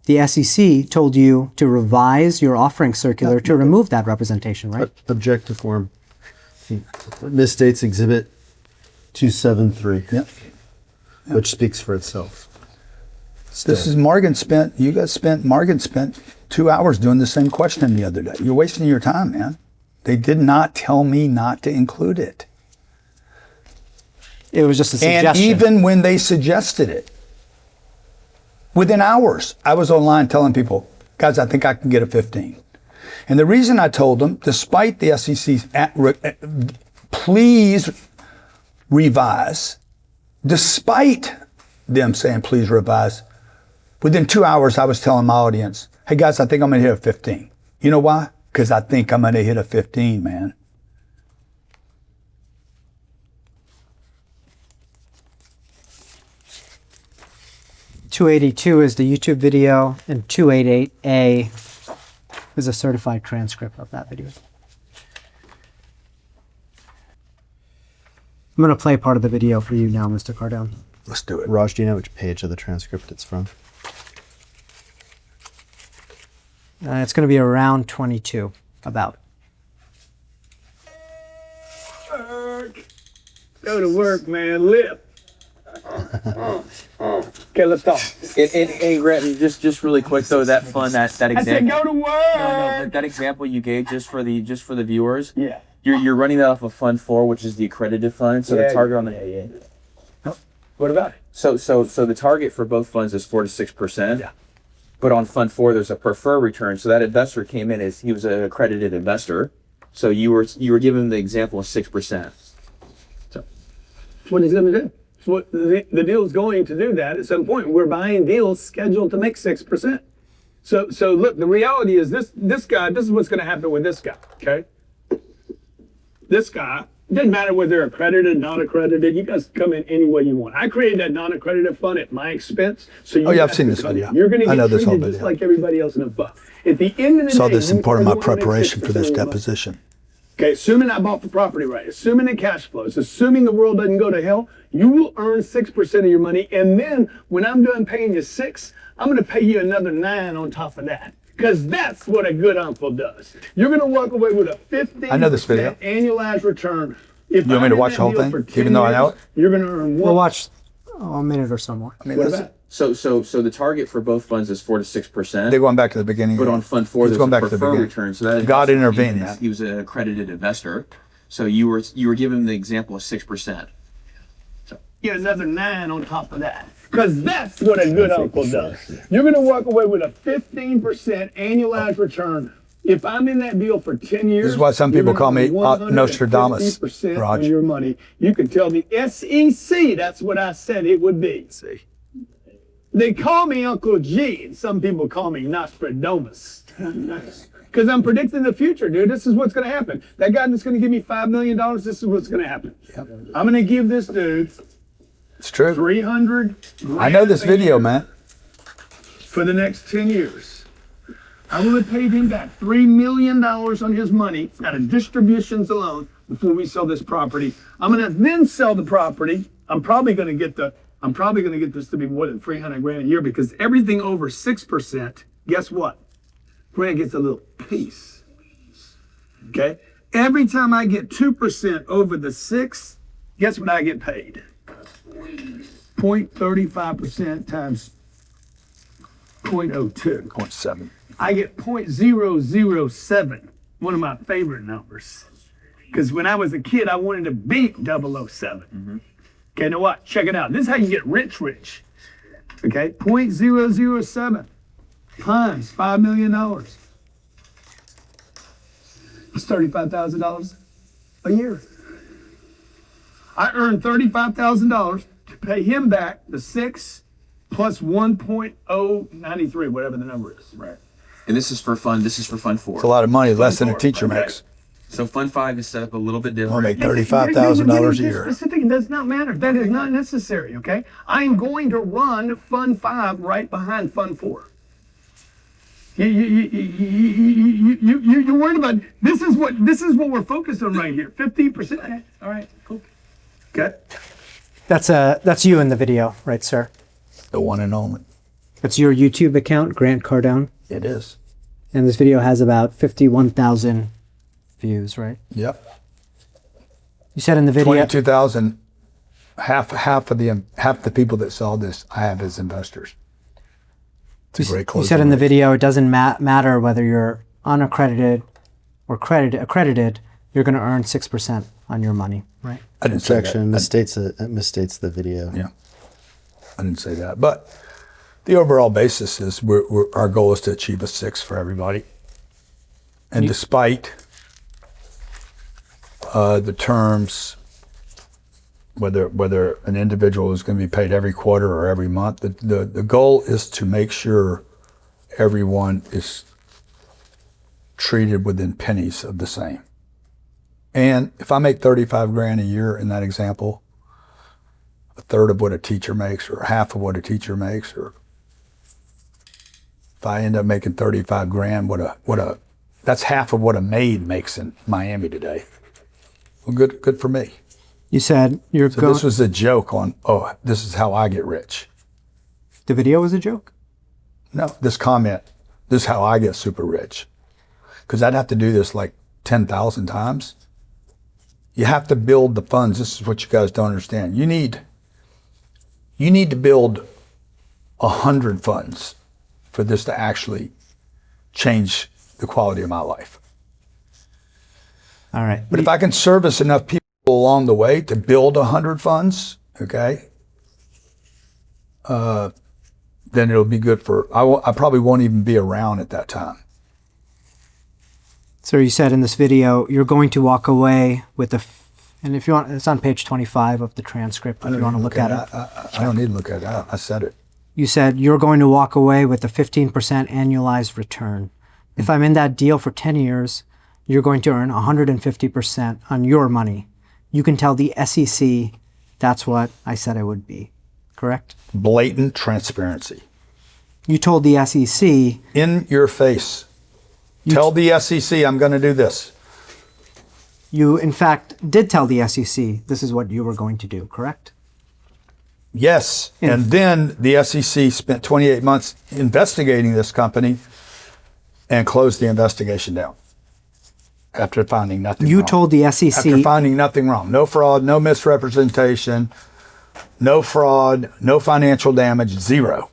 The SEC told you to revise your offering circular to remove that representation, right? Objective form. Misstates Exhibit 273, Yep. which speaks for itself. This is Morgan spent 2 hours doing the same question the other day. You're wasting your time, man. They did not tell me not to include it. It was just a suggestion. And even when they suggested it, within hours, I was online telling people, guys, I think I can get a 15. And the reason I told them, despite the SEC's please revise, despite them saying please revise, within 2 hours, I was telling my audience, hey guys, I think I'm gonna hit a 15. You know why? Because I think I'm gonna hit a 15, man. .282 is the YouTube video, and 288A is a certified transcript of that video. I'm going to play part of the video for you now, Mr. Cardone. Let's do it. Raj, do you know which page of the transcript it's from? It's going to be around 22, about. Work. Go to work, man. Live. Okay, let's talk. And Grant, just really quick though, that fun that I said example. go to work. No, but that example you gave just for the viewers. Yeah. You're running that off of Fund 4, which is the accredited fund. So Yeah, the target on the What about it? So the target for both funds is 4 to 6%. Yeah. But on Fund 4, there's a preferred return. So that investor came in as he was an accredited investor. So you were given the example of 6%. So What he's going to do. So what the deal's going to do that at some point. We're buying deals scheduled to make 6%. So look, the reality is this guy, this is what's going to happen with this guy, okay? This guy, it doesn't matter whether they're accredited, non-accredited, you guys come in any way you want. I created that non-accredited fund at my expense. So you I've guys seen can this come video. in. You're going to I know get this whole treated just video. like everybody else in the fund. At the end of the Saw day, this in you part of my are the one that makes preparation for 6% this of your money. deposition. Okay, assuming I bought the property right, assuming the cash flows, assuming the world doesn't go to hell, you will earn 6% of your money. And then when I'm done paying you 6, I'm going to pay you another 9 on top of that. Because that's what a good uncle does. You're going to walk away with a 15% I know this video. annualized return. If You want me to I'm in watch that the whole deal thing, for 10 even though I know years, it? You're going to earn We'll one. watch a minute or so more. I mean, What listen, about it? So the target for both funds is 4 to 6%. they're going back to the beginning. But on Fund 4, He's there's going a back to the preferred beginning. return. So that God investor came intervened, in as man. he was an accredited investor. So you were given the example of 6%. Get another 9 on top of that. Because that's what a good uncle does. You're going to walk away with a 15% annualized return. If I'm in that deal for 10 years, This is why some you're people gonna call me earn Nostradamus, 150% Raj. on your money. You can tell the SEC that's what I said it would be. See. They call me Uncle G, and some people call me Nostradamus. Because I'm predicting the future, dude. This is what's going to happen. That guy that's going to give me $5 million, this is what's going to happen. Yep. I'm going to give this dude It's true. 300 I know this video, man. for the next 10 years. I will have paid him back $3 million on his money out of distributions alone before we sell this property. I'm going to then sell the property. I'm probably going to get this to be more than 300 grand a year because everything over 6%, guess what? Grant gets a little piece. Okay? Every time I get 2% over the 6, guess what I get paid? 0.35% times 0.02. 0.7. I get 0.007, one of my favorite numbers. Because when I was a kid, I wanted to beat 007. Okay, now what? Check it out. This is how you get rich. Okay, 0.007 times $5 million. It's $35,000 a year. I earned $35,000 to pay him back the 6 plus 1.093, whatever the number is. Right. And this is for Fund 4. It's a lot of money, less than a teacher makes. So Fund 5 is set up a little bit I'll different. make $35,000 a year. Specific, it does not matter. That is not necessary, okay? I am going to run Fund 5 right behind Fund 4. You're worried about this is what we're focused on right here. 15%. All right, cool. Okay. That's you in the video, right, sir? The one and only. It's your YouTube account, Grant Cardone, It is. and this video has about 51,000 views, right? Yep. You said in the video. 22,000. Half the people that saw this I have as investors. It's a great You closing said in the rate. video it doesn't matter whether you're unaccredited or accredited, you're going to earn 6% on your money, right? I didn't say that. Objection misstates the video. Yeah, I didn't say that. But the overall basis is our goal is to achieve a 6 for everybody. And despite the terms, whether an individual is going to be paid every quarter or every month, the goal is to make sure everyone is treated within pennies of the same. And if I make 35 grand a year in that example, a third of what a teacher makes or half of what a teacher makes, or if I end up making 35 grand, that's half of what a maid makes in Miami today. Well, good for me. You said you're So going. this was a joke on, this is how I get rich. The video was a joke? No, this comment, this is how I get super rich. Because I'd have to do this like 10,000 times. You have to build the funds. This is what you guys don't understand. You need to build 100 funds for this to actually change the quality of my life. All right. But if I can service enough people along the way to build 100 funds, okay, then it'll be good for, I probably won't even be around at that time. So you said in this video, you're going to walk away with and if you want, it's on page 25 of the transcript, if you want to look at it. I don't need to look at it. I said it. You said you're going to walk away with a 15% annualized return. If I'm in that deal for 10 years, you're going to earn 150% on your money. You can tell the SEC that's what I said it would be, correct? Blatant transparency. You told the SEC. In your face. Tell the SEC I'm going to do this. You, in fact, did tell the SEC this is what you were going to do, correct? Yes. And then the SEC spent 28 months investigating this company and closed the investigation down after finding nothing wrong. You told the SEC. After finding nothing wrong. No fraud, no misrepresentation, no fraud, no financial damage, zero.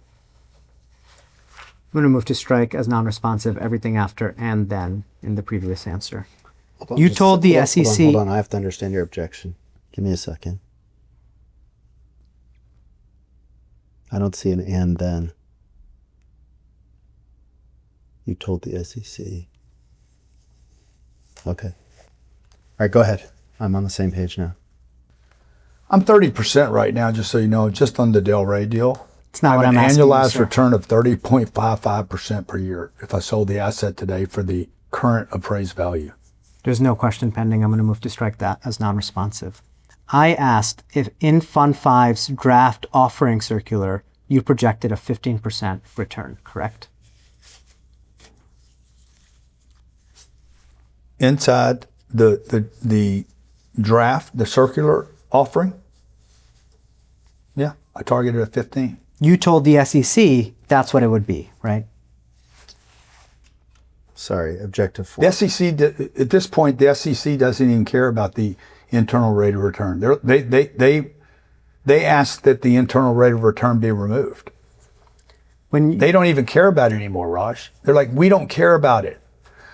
I'm going to move to strike as non-responsive everything after and then in the previous answer. Hold on, You just- told the hold on, SEC. Hold on, I have to understand your objection. Give me a second. I don't see an and then. You told the SEC. Okay. All right, go ahead. I'm on the same page now. I'm 30% right now, just so you know, just on the Delray deal. It's not I what have I'm an asking you, annualized sir. return of 30.55% per year if I sold the asset today for the current appraised value. There's no question pending. I'm going to move to strike that as non-responsive. I asked if in Fund 5's draft offering circular, you projected a 15% return, correct? Inside the draft, the circular offering, yeah, I targeted a 15. You told the SEC that's what it would be, right? Sorry, objective 4. The SEC, at this point, the SEC doesn't even care about the internal rate of return. They ask that the internal rate of return be removed. They don't even care about it anymore, Raj. They're like, we don't care about it.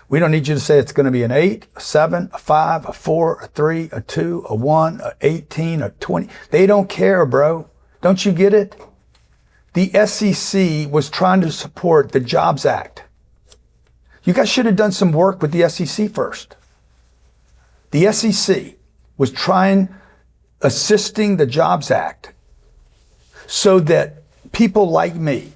We don't need you to say it's going to be an 8, a 7, a 5, a 4, a 3, a 2, a 1, a 18, a 20. They don't care, bro. Don't you get it? The SEC was trying to support the Jobs Act. You guys should have done some work with the SEC first. The SEC was assisting the Jobs Act so that people like me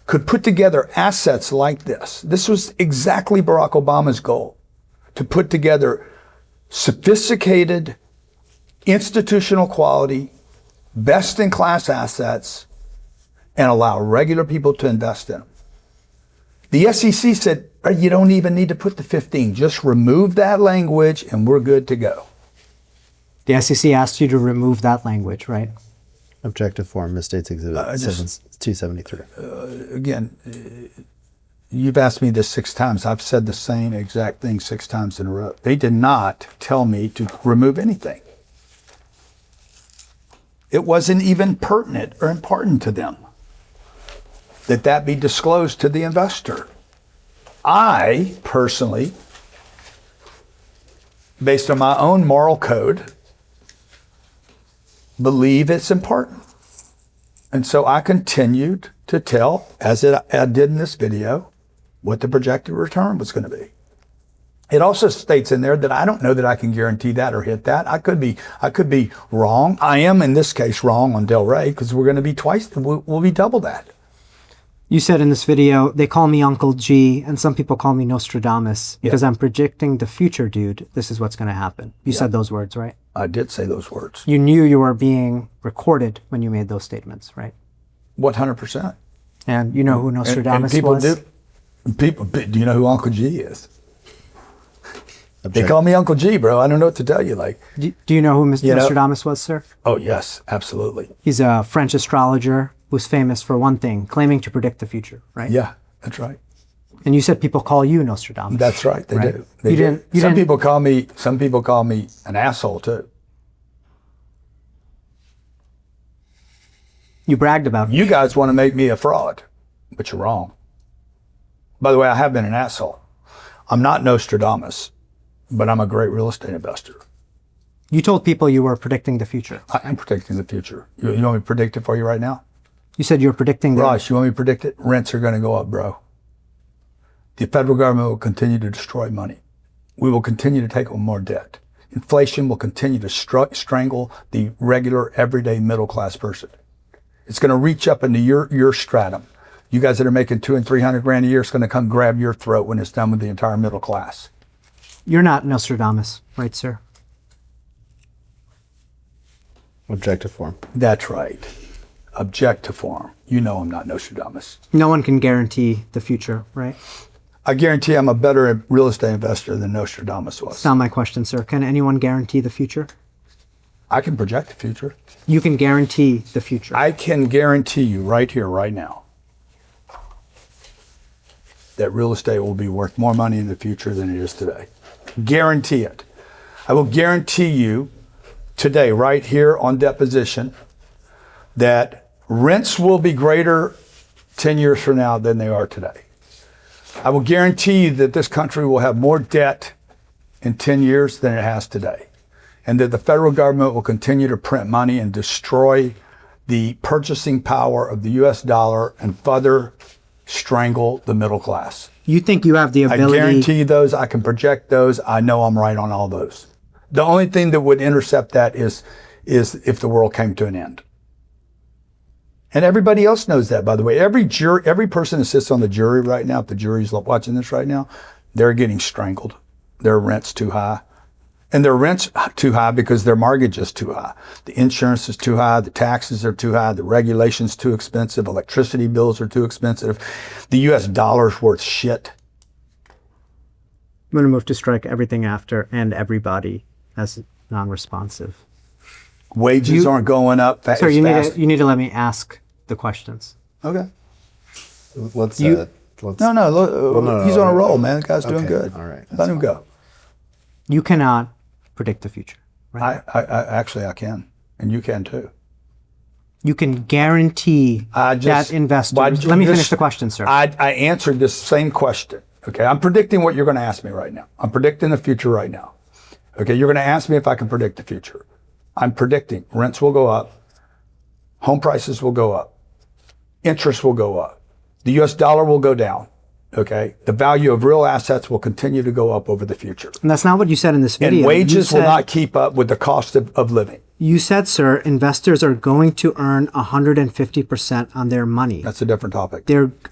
could put together assets like this. This was exactly Barack Obama's goal, to put together sophisticated, institutional quality, best-in-class assets and allow regular people to invest in them. The SEC said, you don't even need to put the 15. Just remove that language and we're good to go. The SEC asked you to remove that language, right? Objective form, misstates exhibit 273. Again, you've asked me this 6 times. I've said the same exact thing 6 times in a row. They did not tell me to remove anything. It wasn't even pertinent or important to them that be disclosed to the investor. I personally, based on my own moral code, believe it's important. And so I continued to tell, as I did in this video, what the projected return was going to be. It also states in there that I don't know that I can guarantee that or hit that. I could be wrong. I am in this case wrong on Delray because we're going to be we'll be double that. You said in this video, they call me Uncle G, and some people call me Nostradamus because I'm predicting the future, dude. This is what's going to happen. You said those words, right? I did say those words. You knew you were being recorded when you made those statements, right? 100%. And you know who Nostradamus and people was? Do you know who Uncle G is? They call me Uncle G, bro. I don't know what to tell you. Like, Do you know who Nostradamus was, sir? Oh, yes, absolutely. He's a French astrologer who's famous for one thing, claiming to predict the future, right? Yeah, that's right. And you said people call you Nostradamus. That's right. They right? do. They do. Some people call me an asshole too. You bragged about it. You guys want to make me a fraud, but you're wrong. By the way, I have been an asshole. I'm not Nostradamus, but I'm a great real estate investor. You told people you were predicting the future. I am predicting the future. You want me to predict it for you right now? You said you were predicting that. Ross, you want me to predict it? Rents are going to go up, bro. The federal government will continue to destroy money. We will continue to take on more debt. Inflation will continue to strangle the regular, everyday middle-class person. It's going to reach up into your stratum. You guys that are making $200,000 and $300,000 a year, it's going to come grab your throat when it's done with the entire middle class. You're not Nostradamus, right, sir? Objective form. That's right. Objective form. You know I'm not Nostradamus. No one can guarantee the future, right? I guarantee I'm a better real estate investor than Nostradamus was. That's not my question, sir. Can anyone guarantee the future? I can project the future. You can guarantee the future. I can guarantee you right here, right now, that real estate will be worth more money in the future than it is today. Guarantee it. I will guarantee you today, right here on deposition, that rents will be greater 10 years from now than they are today. I will guarantee you that this country will have more debt in 10 years than it has today, and that the federal government will continue to print money and destroy the purchasing power of the U.S. dollar and further strangle the middle class. You think you have the ability... I guarantee you those. I can project those. I know I'm right on all those. The only thing that would intercept that is if the world came to an end. And everybody else knows that, by the way. Every person that sits on the jury right now, if the jury's watching this right now, they're getting strangled. Their rent's too high. And their rent's too high because their mortgage is too high. The insurance is too high. The taxes are too high. The regulation's too expensive. Electricity bills are too expensive. The U.S. dollar's worth shit. I'm going to move to strike everything after and everybody as non-responsive. Wages aren't going up fast. Sir, you need to let me ask the questions. Okay. Let's. No, he's on a roll, man. The guy's doing good. All right. Let him go. You cannot predict the future, right? I actually can, and you can too. You can guarantee that investors... Let me finish the question, sir. I answered this same question. Okay, I'm predicting what you're going to ask me right now. I'm predicting the future right now. Okay, you're going to ask me if I can predict the future. I'm predicting rents will go up, home prices will go up, interest will go up, the U.S. dollar will go down. Okay, the value of real assets will continue to go up over the future. And that's not what you said in this video. And wages will not keep up with the cost of living. You said, sir, investors are going to earn 150% on their money. That's a different topic.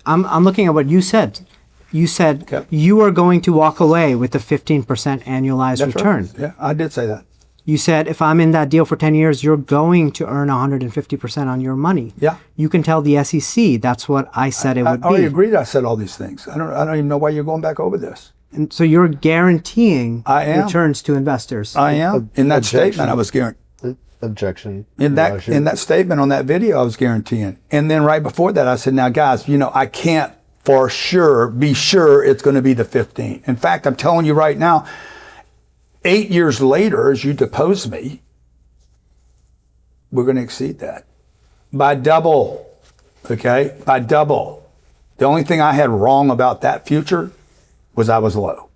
I'm looking at what you said. You said you are going to walk away with a 15% annualized return. Right. Yeah, I did say that. You said if I'm in that deal for 10 years, you're going to earn 150% on your money. Yeah. You can tell the SEC that's what I said it would I already be. agreed I said all these things. I don't even know why you're going back over this. And so you're guaranteeing I am. returns to investors. I am. In that Objection. statement, I was guaranteeing. Objection. In that statement on that video, I was guaranteeing. And then right before that, I said, now guys, I can't for sure be sure it's going to be the 15. In fact, I'm telling you right now, 8 years later, as you depose me, we're going to exceed that by double. Okay? By double. The only thing I had wrong about that future was I was low.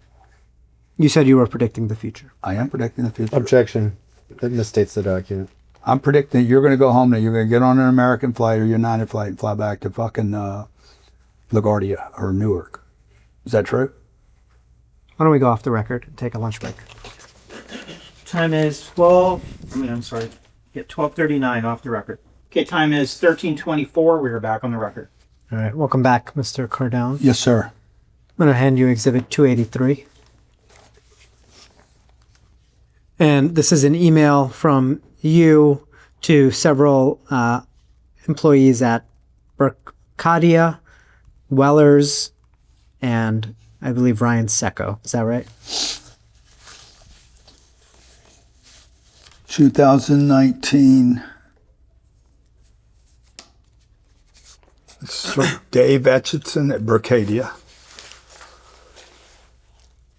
You said you were predicting the future. I am predicting the future. Objection. That misstates the document. I'm predicting you're going to go home now. You're going to get on an American flight or United flight and fly back to fucking LaGuardia or Newark. Is that true? Why don't we go off the record and take a lunch break? Time is 12:39 off the record. Okay, time is 13:24. We are back on the record. All right. Welcome back, Mr. Cardone. Yes, sir. I'm going to hand you Exhibit 283. And this is an email from you to several employees at Berkadia, Wellers, and I believe Ryan Secco. Is that right? 2019. It's from Dave Etchison at Berkadia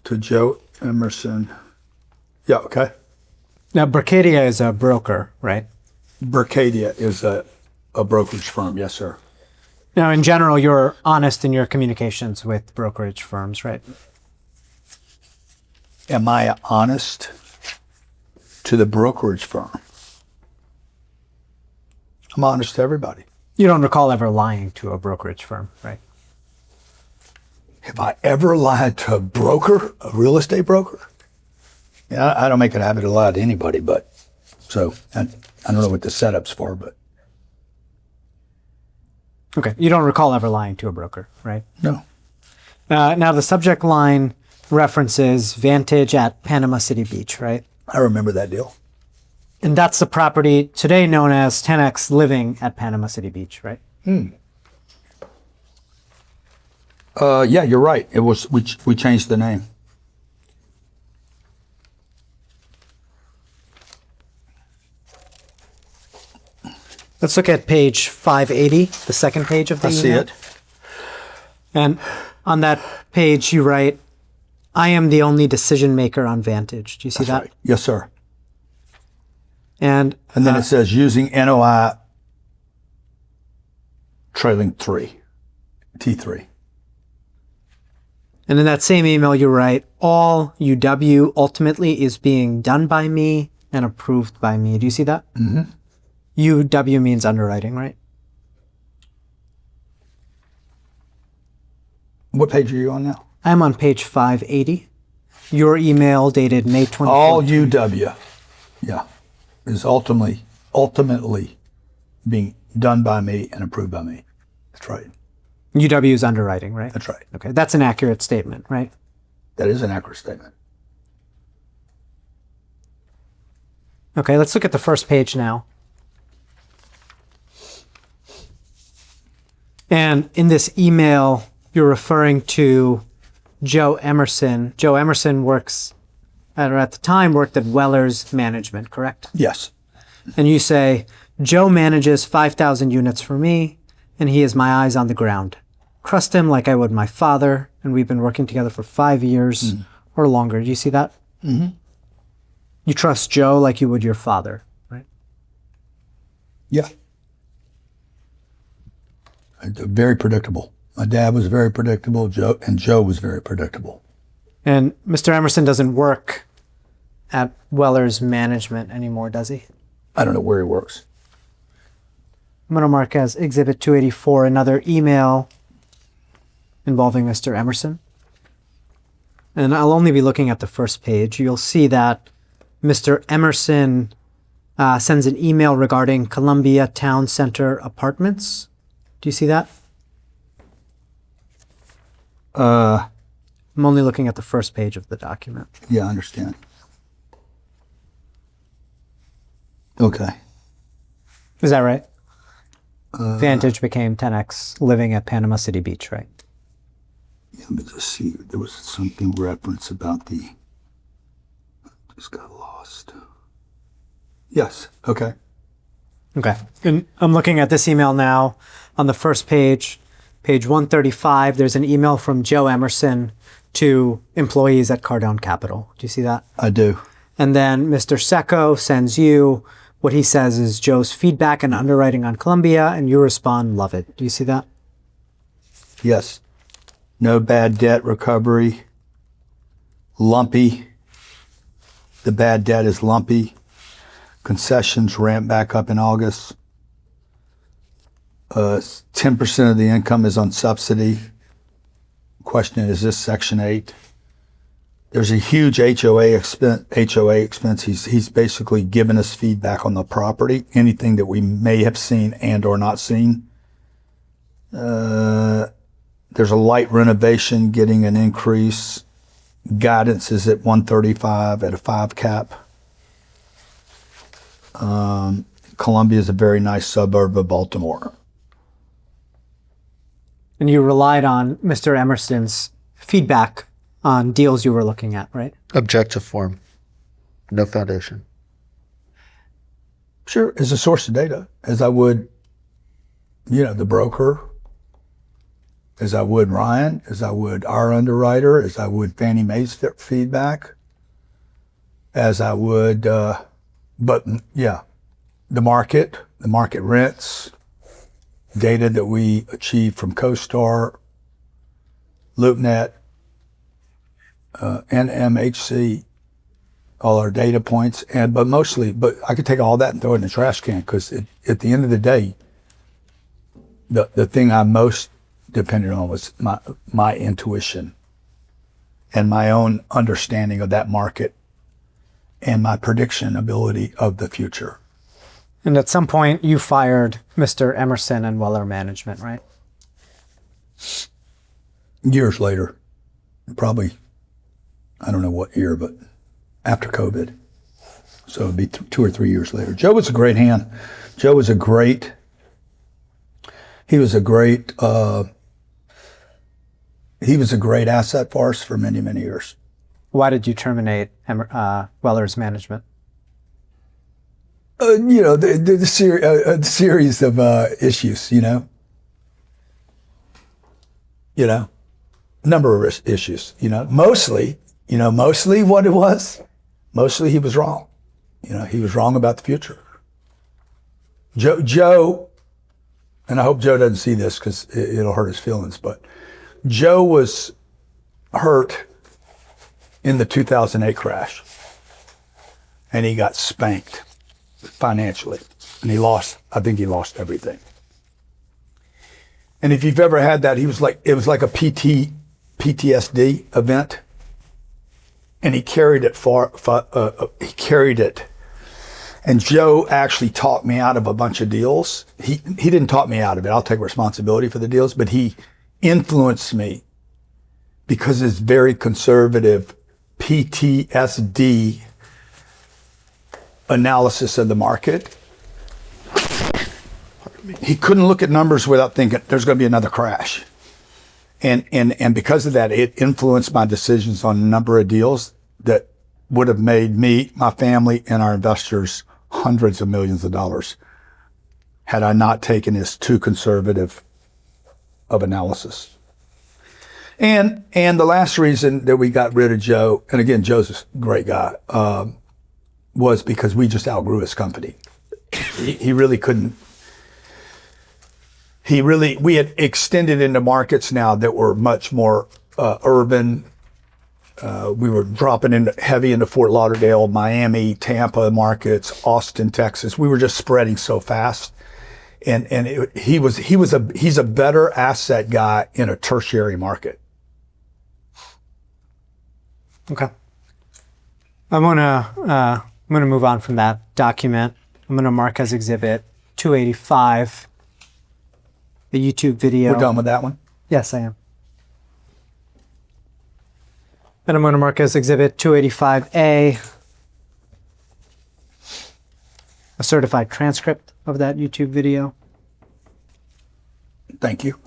to Joe Emerson. Yeah, okay. Now, Berkadia is a broker, right? Berkadia is a brokerage firm. Yes, sir. Now, in general, you're honest in your communications with brokerage firms, right? Am I honest to the brokerage firm? I'm honest to everybody. You don't recall ever lying to a brokerage firm, right? Have I ever lied to a broker, a real estate broker? Yeah, I don't make it a habit to lie to anybody, but so I don't know what the setup's for, but Okay. You don't recall ever lying to a broker, right? no. Now, the subject line references Vantage at Panama City Beach, right? I remember that deal. And that's the property today known as 10X Living at Panama City Beach, right? Yeah, you're right. It was we changed the name. Let's look at page 580, the second page of the I see email. it. And on that page, you write, I am the only decision maker on Vantage. Do you see That's that? right. Yes, sir. And And then it says using NOI trailing 3, T3. And in that same email, you write, all UW ultimately is being done by me and approved by me. Do you see that? Mm-hmm. UW means underwriting, right? What page are you on now? I'm on page 580. Your email dated May 24th. All UW, yeah, is ultimately being done by me and approved by me. That's right. UW is underwriting, right? That's right. Okay, that's an accurate statement, right? That is an accurate statement. Okay, let's look at the first page now. And in this email, you're referring to Joe Emerson. Joe Emerson works, at the time, worked at Weller's Management, correct? Yes. And you say, Joe manages 5,000 units for me, and he is my eyes on the ground. Trust him like I would my father, and we've been working together for 5 years or longer. Do you see that? Mm-hmm. You trust Joe like you would your father, right? Yeah. Very predictable. My dad was very predictable, Joe was very predictable. And Mr. Emerson doesn't work at Weller's Management anymore, does he? I don't know where he works. I'm going to mark as Exhibit 284 another email involving Mr. Emerson. And I'll only be looking at the first page. You'll see that Mr. Emerson sends an email regarding Columbia Town Center Apartments. Do you see that? I'm only looking at the first page of the document. Yeah, I understand. Okay. Is that right? Vantage became 10x living at Panama City Beach, right? Let me just see. There was something reference about the. Just got lost. Yes. Okay. Okay. And I'm looking at this email now. On the first page, page 135, there's an email from Joe Emerson to employees at Cardone Capital. Do you see that? I do. And then Mr. Secco sends you what he says is Joe's feedback and underwriting on Columbia, and you respond, love it. Do you see that? Yes. No bad debt recovery. Lumpy. The bad debt is lumpy. Concessions ramp back up in August. 10% of the income is on subsidy. Question is this Section 8? There's a huge HOA expense. He's basically given us feedback on the property, anything that we may have seen and or not seen. There's a light renovation getting an increase. Guidance is at 135 at a 5 cap. Columbia is a very nice suburb of Baltimore. And you relied on Mr. Emerson's feedback on deals you were looking at, right? Objective form. No foundation. Sure, as a source of data, as I would, the broker, as I would Ryan, as I would our underwriter, as I would Fannie Mae's feedback, as I would, the market rents, data that we achieved from CoStar, LoopNet, NMHC, all our data points, but I could take all that and throw it in the trash can because at the end of the day, the thing I most depended on was my intuition and my own understanding of that market and my prediction ability of the future. And at some point, you fired Mr. Emerson and Weller Management, right? Years later, probably, I don't know what year, but after COVID. So it'd be 2 or 3 years later. Joe was a great hand. Joe was a great asset for us for many, many years. Why did you terminate Weller's management? The series of issues, number of issues, mostly what it was, mostly he was wrong. He was wrong about the future. Joe, and I hope Joe doesn't see this because it'll hurt his feelings, but Joe was hurt in the 2008 crash and he got spanked financially, and I think he lost everything. And if you've ever had that, it was like a PTSD event, and he carried it and Joe actually talked me out of a bunch of deals. He didn't talk me out of it. I'll take responsibility for the deals, but he influenced me because his very conservative PTSD analysis of the market. He couldn't look at numbers without thinking there's going to be another crash. And because of that, it influenced my decisions on a number of deals that would have made me, my family, and our investors hundreds of millions of dollars had I not taken this too conservative of analysis. And the last reason that we got rid of Joe, and again, Joe's a great guy, was because we just outgrew his company. He really couldn't. We had extended into markets now that were much more urban. We were dropping in heavy into Fort Lauderdale, Miami, Tampa markets, Austin, Texas. We were just spreading so fast. He's a better asset guy in a tertiary market. Okay. I'm gonna move on from that document. I'm gonna mark as exhibit 285 the YouTube video. We're done with that one? Yes, I am. And I'm gonna mark as exhibit 285A a certified transcript of that YouTube video. Thank you.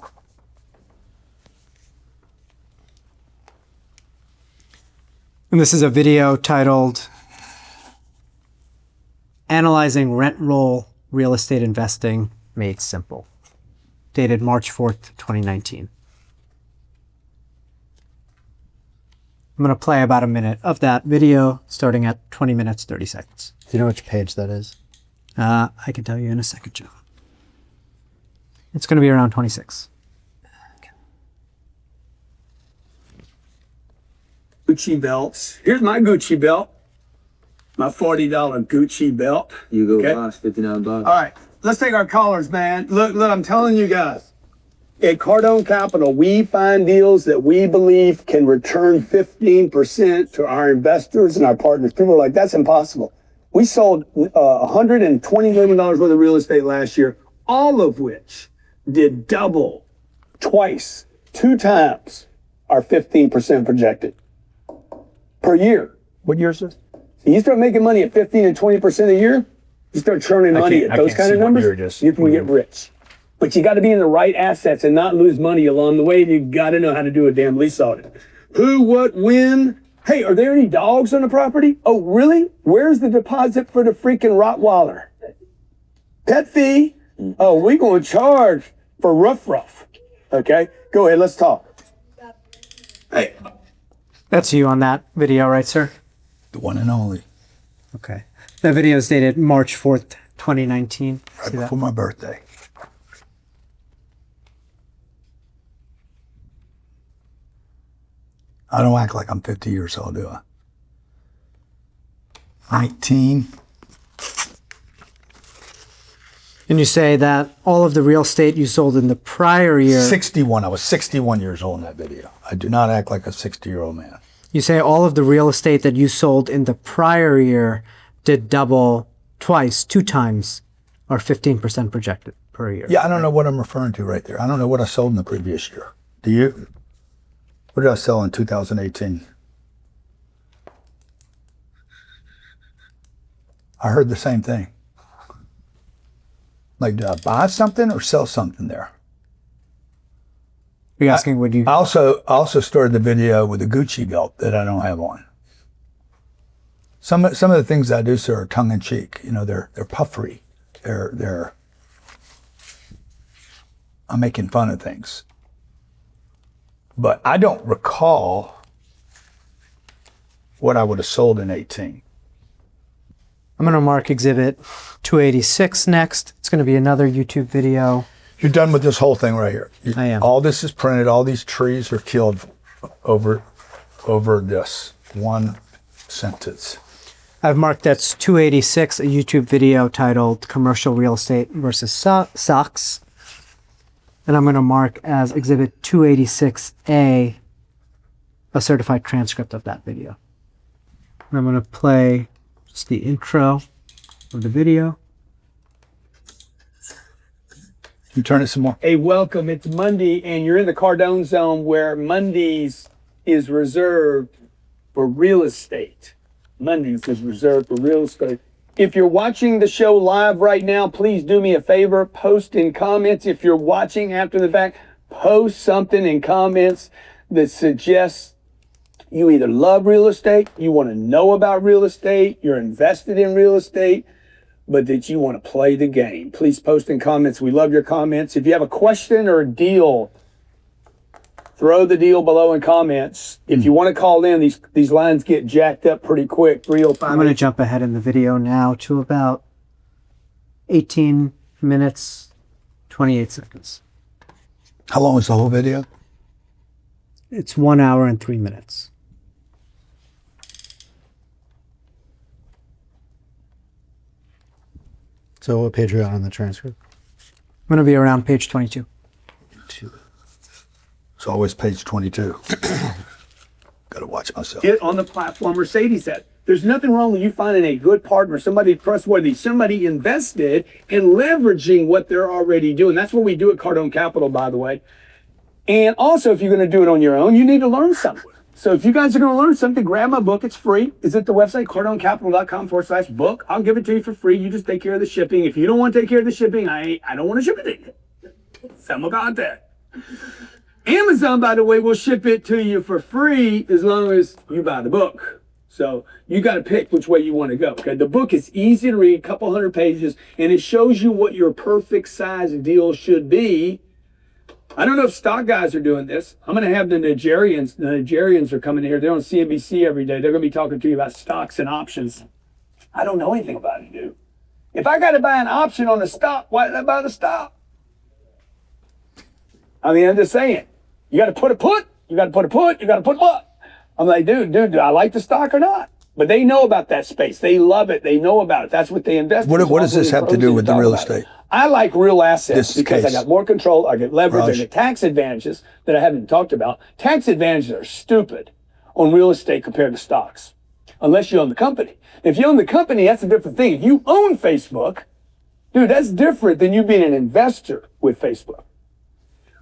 And this is a video titled Analyzing Rent Roll Real Estate Investing Made Simple, dated March 4th, 2019. I'm going to play about a minute of that video starting at 20 minutes, 30 seconds. Do you know which page that is? I can tell you in a second, Joe. It's going to be around 26. Gucci belts. Here's my Gucci belt. My $40 Gucci belt. You go Okay. boss, $59. All right, let's take our callers, man. Look, I'm telling you guys. At Cardone Capital, we find deals that we believe can return 15% to our investors and our partners. People are like, that's impossible. We sold $120 million worth of real estate last year, all of which did double, twice, 2 times our 15% projected per year. What year is this? So you start making money at 15 and 20% a year, you start churning money at those kind of numbers, you can get rich. But you got to be in the right assets and not lose money along the way. You got to know how to do a damn lease audit. Who, what, when? Hey, are there any dogs on the property? Oh, really? Where's the deposit for the freaking Rottweiler? Pet fee? Oh, we going to charge for rough. Okay, go ahead. Let's talk. Hey, That's you on that video, right, sir? The one and only. Okay. That video is dated March 4th, 2019. Right See that? before my birthday. I don't act like I'm 50 years old, do I? 19. And you say that all of the real estate you sold in the prior year, 61. I was 61 years old in that video. I do not act like a 60-year-old man. you say all of the real estate that you sold in the prior year did double twice, 2 times, or 15% projected per year. Yeah, I don't know what I'm referring to right there. I don't know what I sold in the previous year. Do you? What did I sell in 2018? I heard the same thing. Like, did I buy something or sell something there? Are you asking would you? I also started the video with a Gucci belt that I don't have on. Some of the things I do, sir, are tongue in cheek. You know, they're puffery. I'm making fun of things. But I don't recall what I would have sold in 18. I'm going to mark exhibit 286 next. It's going to be another YouTube video. You're done with this whole thing right here. I am. All this is printed. All these trees are killed over this one sentence. I've marked that's 286, a YouTube video titled Commercial Real Estate versus Stocks. And I'm going to mark as exhibit 286A a certified transcript of that video. And I'm going to play just the intro of the video. Can you turn it some more? Hey, welcome. It's Monday, and you're in the Cardone zone where Mondays is reserved for real estate. Mondays is reserved for real estate. If you're watching the show live right now, please do me a favor, post in comments. If you're watching after the fact, post something in comments that suggests you either love real estate, you want to know about real estate, you're invested in real estate, but that you want to play the game. Please post in comments. We love your comments. If you have a question or a deal, throw the deal below in comments. If you want to call in, these lines get jacked up pretty quick. 305. I'm going to jump ahead in the video now to about 18 minutes, 28 seconds. How long is the whole video? It's 1 hour and 3 minutes. So what page are you on the transcript? I'm going to be around page 22. It's always page 22. Got to watch myself. Get on the platform Mercedes at. There's nothing wrong with you finding a good partner, somebody trustworthy, somebody invested and leveraging what they're already doing. That's what we do at Cardone Capital, by the way. And also, if you're going to do it on your own, you need to learn something. So if you guys are going to learn something, grab my book. It's free. It's at the website, cardonecapital.com/book. I'll give it to you for free. You just take care of the shipping. If you don't want to take care of the shipping, I don't want to ship it to you. Something about that. Amazon, by the way, will ship it to you for free as long as you buy the book. So you got to pick which way you want to go. Okay, the book is easy to read, a couple hundred pages, and it shows you what your perfect size deal should be. I don't know if stock guys are doing this. I'm going to have the Nigerians. The Nigerians are coming here. They're on CNBC every day. They're going to be talking to you about stocks and options. I don't know anything about it, dude. If I got to buy an option on a stock, why did I buy the stock? I mean, I'm just saying. You got to put a put. You got to put a put. You got to put what? I'm like, dude, do I like the stock or not? But they know about that space. They love it. They know about it. That's what they invest in. What does this have to do with the real estate? I like real assets This because case. I got more control. I get leverage. I Raj. get tax advantages that I haven't talked about. Tax advantages are stupid on real estate compared to stocks, unless you own the company. If you own the company, that's a different thing. If you own Facebook, dude, that's different than you being an investor with Facebook.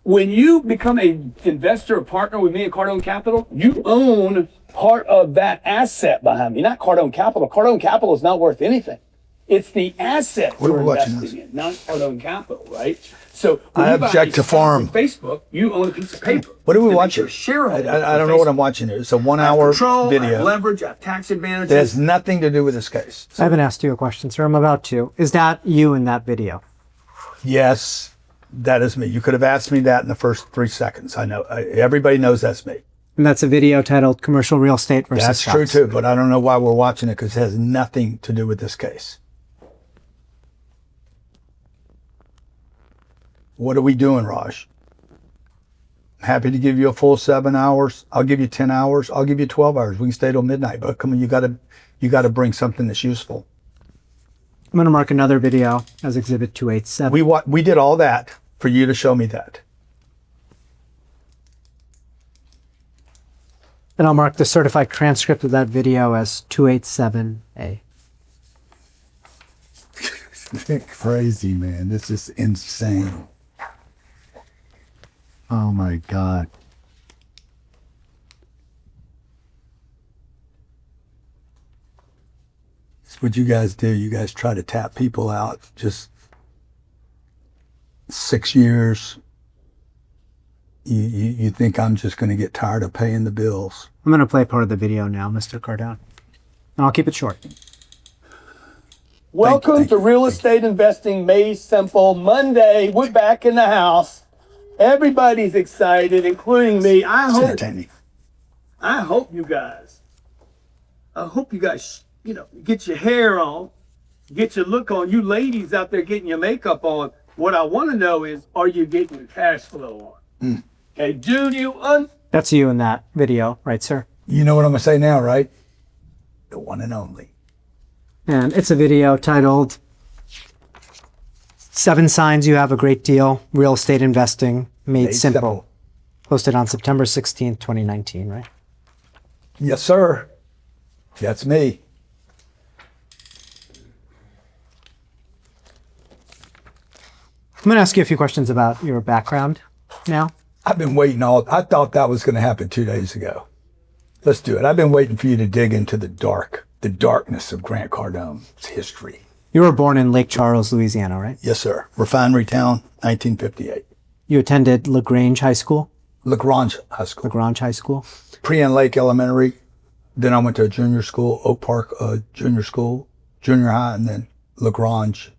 When you become an investor or partner with me at Cardone Capital, you own part of that asset behind me, not Cardone Capital. Cardone Capital is not worth anything. It's the asset What are we're we watching investing in, not Cardone Capital, right? So when I you buy object a to stock farm. on Facebook, you own a piece of paper. What are we That makes watching? you a shareholder I of don't know what Facebook. I'm watching here. It's a I have 1 hour control, I have video leverage, I have tax advantages. that has nothing to do with this case. I haven't asked you a question, sir. I'm about to. Is that you in that video? Yes, that is me. You could have asked me that in the first 3 seconds. I know. Everybody knows that's me. And that's a video titled Commercial Real Estate versus That's true Stocks. too, but I don't know why we're watching it because it has nothing to do with this case. What are we doing, Raj? I'm happy to give you a full 7 hours. I'll give you 10 hours. I'll give you 12 hours. We can stay till midnight, but come on, you gotta bring something that's useful. I'm going to mark another video as Exhibit 287. We did all that for you to show me that. And I'll mark the certified transcript of that video as 287A. Crazy, man. This is insane. Oh my God. It's what you guys do. You guys try to tap people out. Just 6 years. You think I'm just going to get tired of paying the bills. I'm going to play part of the video now, Mr. Cardone. And I'll keep it short. Welcome Thank to you. Real Estate Investing Made Simple Monday. We're back in the house. Everybody's excited, including me. It's entertaining. I hope you guys, get your hair on, get your look on. You ladies out there getting your makeup on. What I want to know is, are you getting your cash flow on? Okay, do you That's you in that video, right, sir? You know what I'm going to say now, right? The one and only. And it's a video titled 7 Signs You Have a Great Deal, Real Estate Investing Made Simple. Posted on September 16th, 2019, right? Yes, sir. That's me. I'm going to ask you a few questions about your background now. I've been waiting I thought that was going to happen 2 days ago. Let's do it. I've been waiting for you to dig into the darkness of Grant Cardone's history. You were born in Lake Charles, Louisiana, right? Yes, sir. Refinery Town, 1958. You attended LaGrange High School? LaGrange High School. LaGrange High School. Pre-and Lake Elementary. Then I went to a junior school, Oak Park Junior School, junior high, and then LaGrange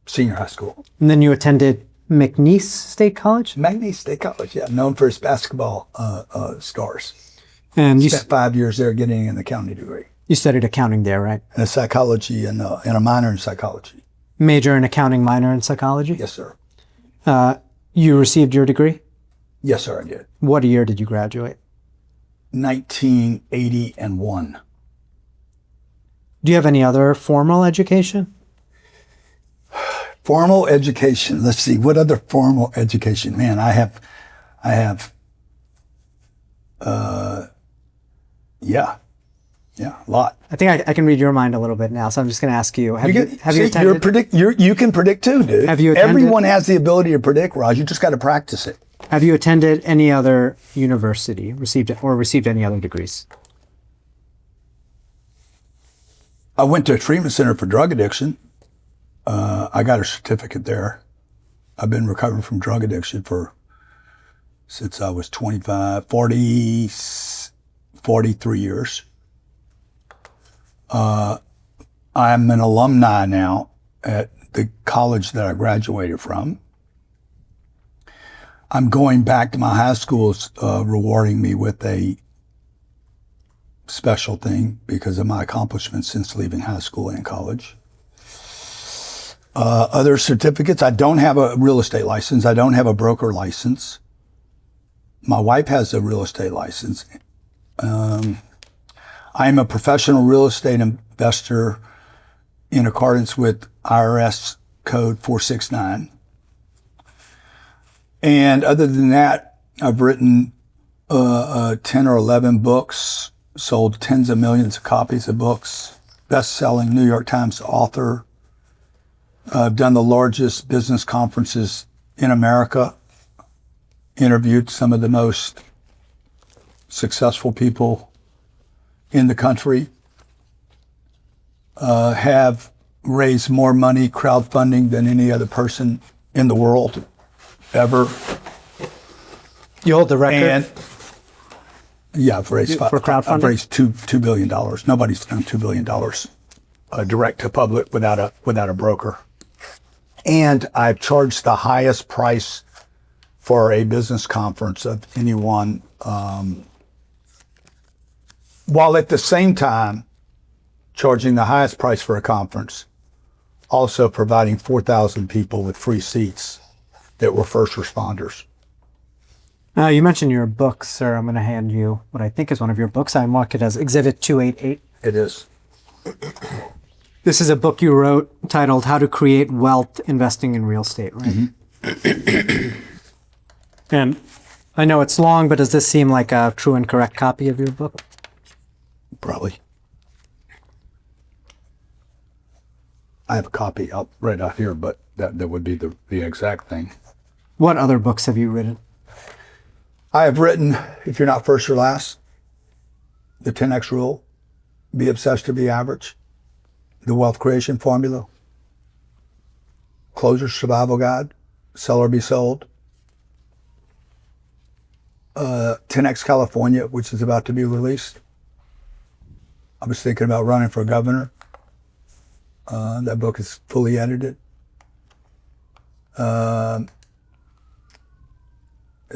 Senior High School. And then you attended McNeese State College? McNeese State College, yeah, known for its basketball stars. And you, Spent 5 years there getting an accounting degree you studied accounting there, right? and a psychology and a minor in psychology. Major in accounting, minor in psychology? Yes, sir. You received your degree? Yes, sir, I did. What year did you graduate? 1981. Do you have any other formal education? Formal education. Let's see. What other formal education? Man, I have, yeah, a lot. I think I can read your mind a little bit now, so I'm just going to ask you. Have you attended? You can predict too, dude. Have you attended? Everyone has the ability to predict, Raj. You just got to practice it. Have you attended any other university, received any other degrees? I went to a treatment center for drug addiction. I got a certificate there. I've been recovering from drug addiction since I was 25, 43 years. I'm an alumni now at the college that I graduated from. I'm going back to my high school's rewarding me with a special thing because of my accomplishments since leaving high school and college. Other certificates, I don't have a real estate license. I don't have a broker license. My wife has a real estate license. I am a professional real estate investor in accordance with IRS Code 469. And other than that, I've written 10 or 11 books, sold tens of millions of copies of books, best-selling New York Times author. I've done the largest business conferences in America, interviewed some of the most successful people in the country, have raised more money crowdfunding than any other person in the world ever. You hold the record? And yeah, I've raised for crowdfunding? I've raised $2 billion. Nobody's done $2 billion direct to public without a broker. And I've charged the highest price for a business conference of anyone, while at the same time charging the highest price for a conference, also providing 4,000 people with free seats that were first responders. You mentioned your book, sir. I'm going to hand you what I think is one of your books. I mark it as Exhibit 288. It is. This is a book you wrote titled How to Create Wealth Investing in Real Estate, right? Mm-hmm. And I know it's long, but does this seem like a true and correct copy of your book? Probably. I have a copy right out here, but that would be the exact thing. What other books have you written? I have written If You're Not First or Last, The 10X Rule, Be Obsessed to Be Average, The Wealth Creation Formula, Closer Survival Guide, Sell or Be Sold, 10X California, which is about to be released. I was thinking about running for governor. That book is fully edited.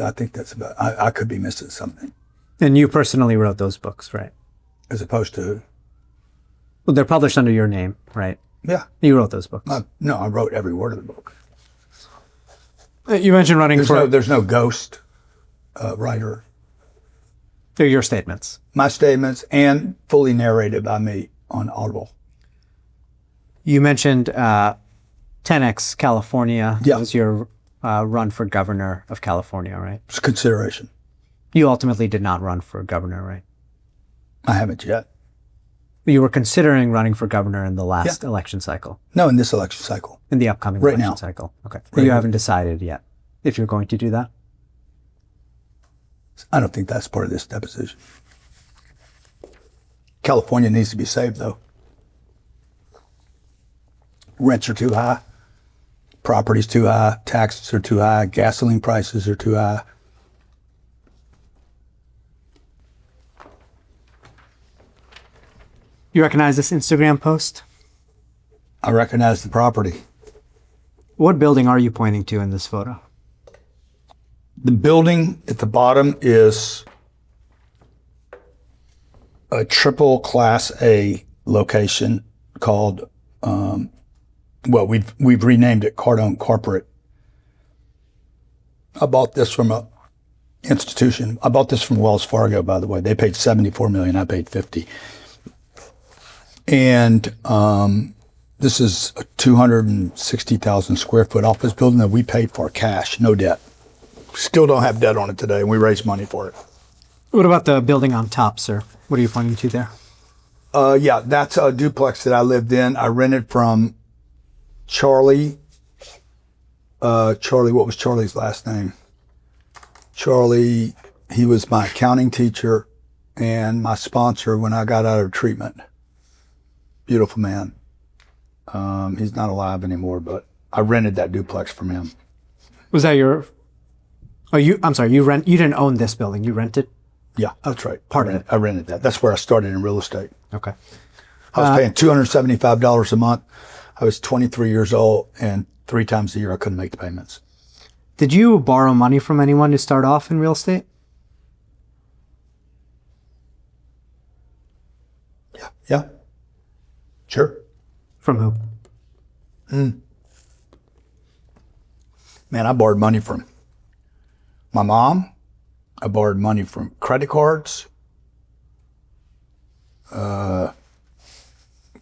I think that's about, I could be missing something. And you personally wrote those books, right? As opposed to, Well, they're published under your name, right? yeah. You wrote those books. No, I wrote every word of the book. You mentioned running There's no ghost writer. They're your statements. My statements and fully narrated by me on Audible. You mentioned 10X California. Yeah. That was your run for governor of California, right? It's a consideration. You ultimately did not run for governor, right? I haven't yet. You were considering running for governor in the last election cycle. No, in this election cycle. In the upcoming Right election now. cycle. Okay. Right You now. haven't decided yet if you're going to do that? I don't think that's part of this deposition. California needs to be saved, though. Rents are too high. Property's too high. Taxes are too high. Gasoline prices are too high. You recognize this Instagram post? I recognize the property. What building are you pointing to in this photo? The building at the bottom is a triple Class A location called, we've renamed it Cardone Corporate. I bought this from a institution. I bought this from Wells Fargo, by the way. They paid $74 million. I paid $50. And this is a 260,000 square foot office building that we paid for cash, no debt. Still don't have debt on it today, and we raised money for it. What about the building on top, sir? What are you pointing to there? Yeah, that's a duplex that I lived in. I rented from Charlie. What was Charlie's last name? Charlie, he was my accounting teacher and my sponsor when I got out of treatment. Beautiful man. He's not alive anymore, but I rented that duplex from him. Was that your? Oh, I'm sorry. You didn't own this building. You rented. Yeah, that's right. Part of it. I rented that. That's where I started in real estate. Okay. I was paying $275 a month. I was 23 years old, and 3 times a year I couldn't make the payments. Did you borrow money from anyone to start off in real estate? Yeah. Sure. From who? Man, I borrowed money from my mom. I borrowed money from credit cards.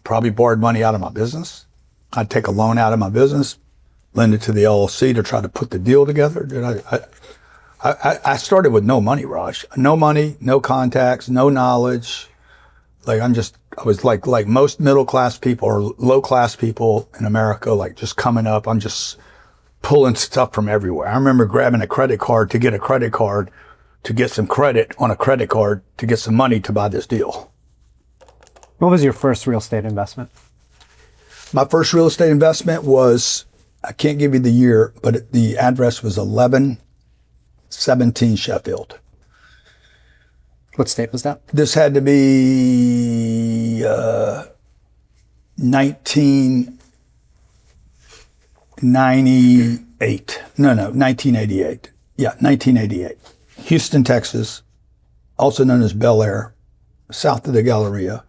Probably borrowed money out of my business. I'd take a loan out of my business, lend it to the LLC to try to put the deal together. Dude, I started with no money, Raj. No money, no contacts, no knowledge. Like I was like most middle class people or low class people in America, like just coming up. I'm just pulling stuff from everywhere. I remember grabbing a credit card to get a credit card, to get some credit on a credit card, to get some money to buy this deal. What was your first real estate investment? My first real estate investment was, I can't give you the year, but the address was 1117 Sheffield. What state was that? This had to be 1998. No, 1988. Yeah, 1988. Houston, Texas, also known as Bel Air, south of the Galleria.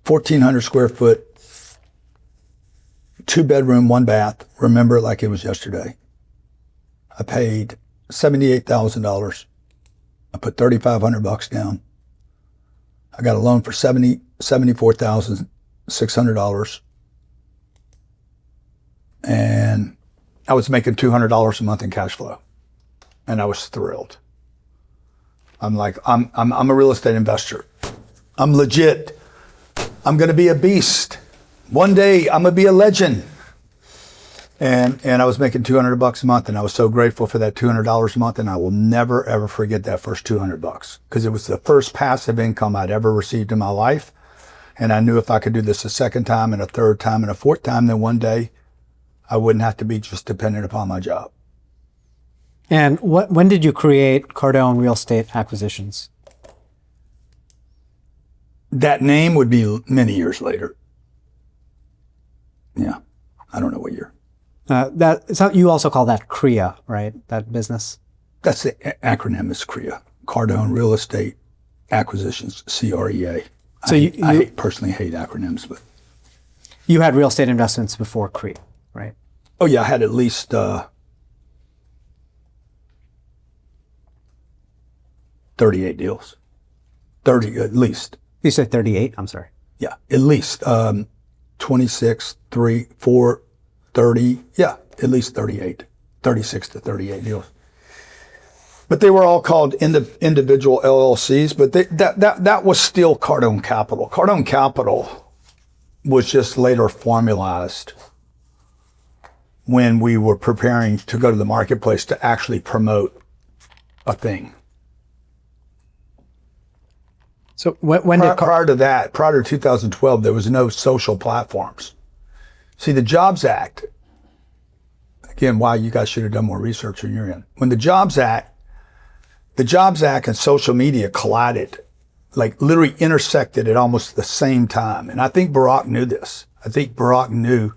1,400 square foot, 2-bedroom, 1 bath. Remember it like it was yesterday. I paid $78,000. I put $3,500 down. I got a loan for $74,600. And I was making $200 a month in cash flow. And I was thrilled. I'm like, I'm a real estate investor. I'm legit. I'm going to be a beast. One day I'm going to be a legend. And I was making $200 a month, and I was so grateful for that $200 a month, and I will never ever forget that first $200 because it was the first passive income I'd ever received in my life. And I knew if I could do this a second time and a third time and a fourth time, then one day I wouldn't have to be just dependent upon my job. And when did you create Cardone Real Estate Acquisitions? That name would be many years later. Yeah, I don't know what year. You also call that CREA, right? That business? That's the acronym is CREA, Cardone Real Estate Acquisitions, CREA. So I personally hate acronyms, but. You had real estate investments before CREA, right? Oh yeah, I had at least 38 deals. 30 at least. You said 38? I'm sorry. Yeah, at least 26, 3, 4, 30. Yeah, at least 38. 36 to 38 deals. But they were all called individual LLCs, but that was still Cardone Capital. Cardone Capital was just later formalized when we were preparing to go to the marketplace to actually promote a thing. So when did prior to that, prior to 2012, there was no social platforms. See, the Jobs Act, again, why you guys should have done more research on your end. When the Jobs Act and social media collided, like literally intersected at almost the same time. And I think Barack knew this. I think Barack knew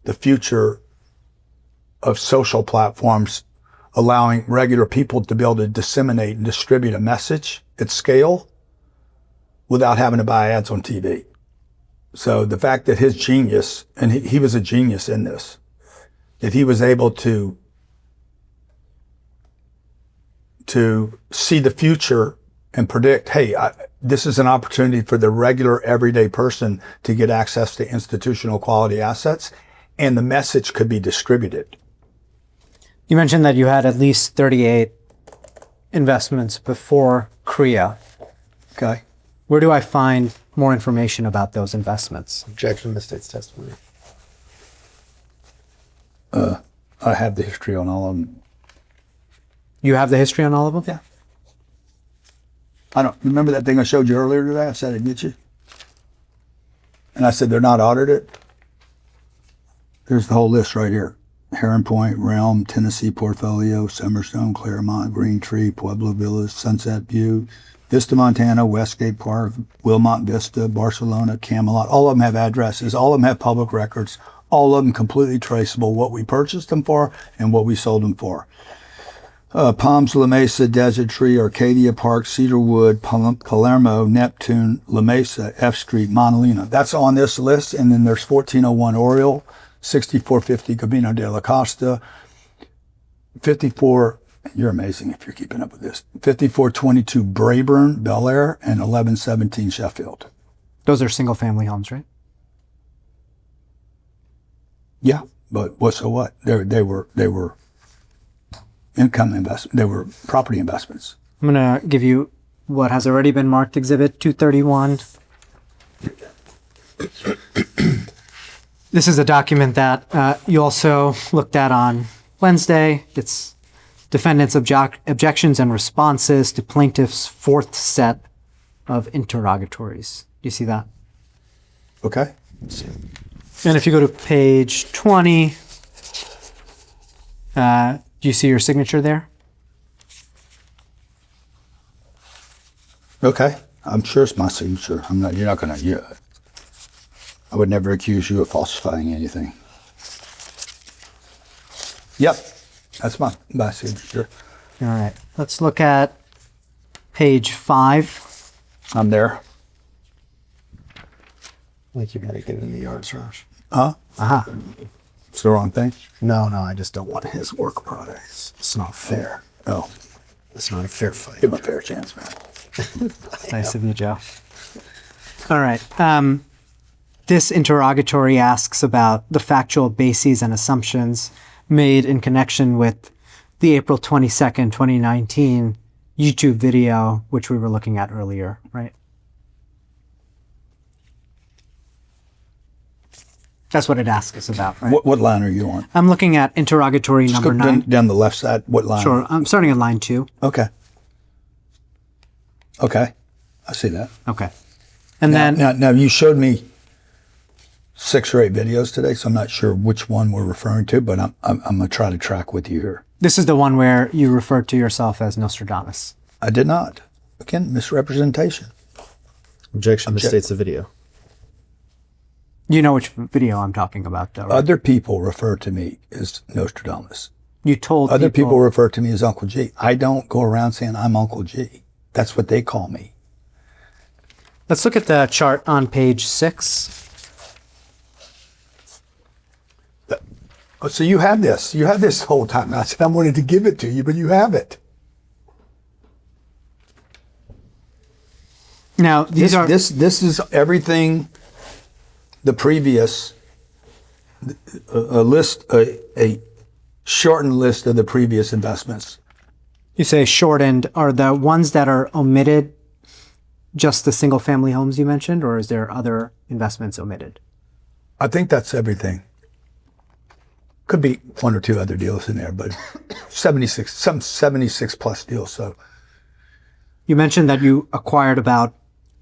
the future of social platforms allowing regular people to be able to disseminate and distribute a message at scale without having to buy ads on TV. So the fact that his genius, and he was a genius in this, that he was able to see the future and predict, hey, this is an opportunity for the regular everyday person to get access to institutional quality assets, and the message could be distributed. You mentioned that you had at least 38 investments before CREA. Okay. Where do I find more information about those investments? Objection to the state's testimony. I have the history on all of them. You have the history on all of them? Yeah. I don't remember that thing I showed you earlier today. I said I'd get you. And I said they're not audited. There's the whole list right here. Heron Point, Realm, Tennessee Portfolio, Summerstone, Claremont, Green Tree, Pueblo Villas, Sunset View, Vista, Montana, Westgate Park, Wilmot Vista, Barcelona, Camelot. All of them have addresses. All of them have public records. All of them completely traceable, what we purchased them for and what we sold them for. Palms, La Mesa, Desert Tree, Arcadia Park, Cedarwood, Palermo, Neptune, La Mesa, F Street, Montalina. That's on this list. And then there's 1401 Oriole, 6450 Camino de la Costa, 54, you're amazing if you're keeping up with this, 5422 Brayburn, Bel Air, and 1117 Sheffield. Those are single family homes, right? Yeah, but so what? They were income investment. They were property investments. I'm going to give you what has already been marked Exhibit 231. This is a document that you also looked at on Wednesday. It's defendants' objections and responses to plaintiffs' fourth set of interrogatories. Do you see that? Okay. And if you go to page 20, do you see your signature there? Okay. I'm sure it's my signature. You're not going to, I would never accuse you of falsifying anything. Yep. That's my signature. All right. Let's look at page 5. I'm there. Like you gotta get in the yards, Raj. Huh? Aha. It's the wrong thing? No, I just don't want his work product. It's not fair. Oh. It's not a fair fight. Give him a fair chance, man. Nice of you, Joe. All right. This interrogatory asks about the factual bases and assumptions made in connection with the April 22nd, 2019 YouTube video, which we were looking at earlier, right? That's what it asks us about, right? What line are you on? I'm looking at interrogatory Just number go 9. down the left side. What line? Sure. I'm starting at line 2. Okay. Okay. I see that. Okay. And then Now you showed me 6 or 8 videos today, so I'm not sure which one we're referring to, but I'm going to try to track with you here. this is the one where you referred to yourself as Nostradamus. I did not. Again, misrepresentation. Objection misstates the video. You know which video I'm talking about, though, right? Other people refer to me as Nostradamus. You told Other people refer to me as Uncle G. I don't go around saying I'm Uncle G. That's what they call me. Let's look at the chart on page 6. Oh, so you have this. You have this the whole time. I said I wanted to give it to you, but you have it. Now, these are... This is everything the previous, a shortened list of the previous investments. You say shortened. Are the ones that are omitted just the single family homes you mentioned, or is there other investments omitted? I think that's everything. Could be 1 or 2 other deals in there, but 76 plus deals. So You mentioned that you acquired about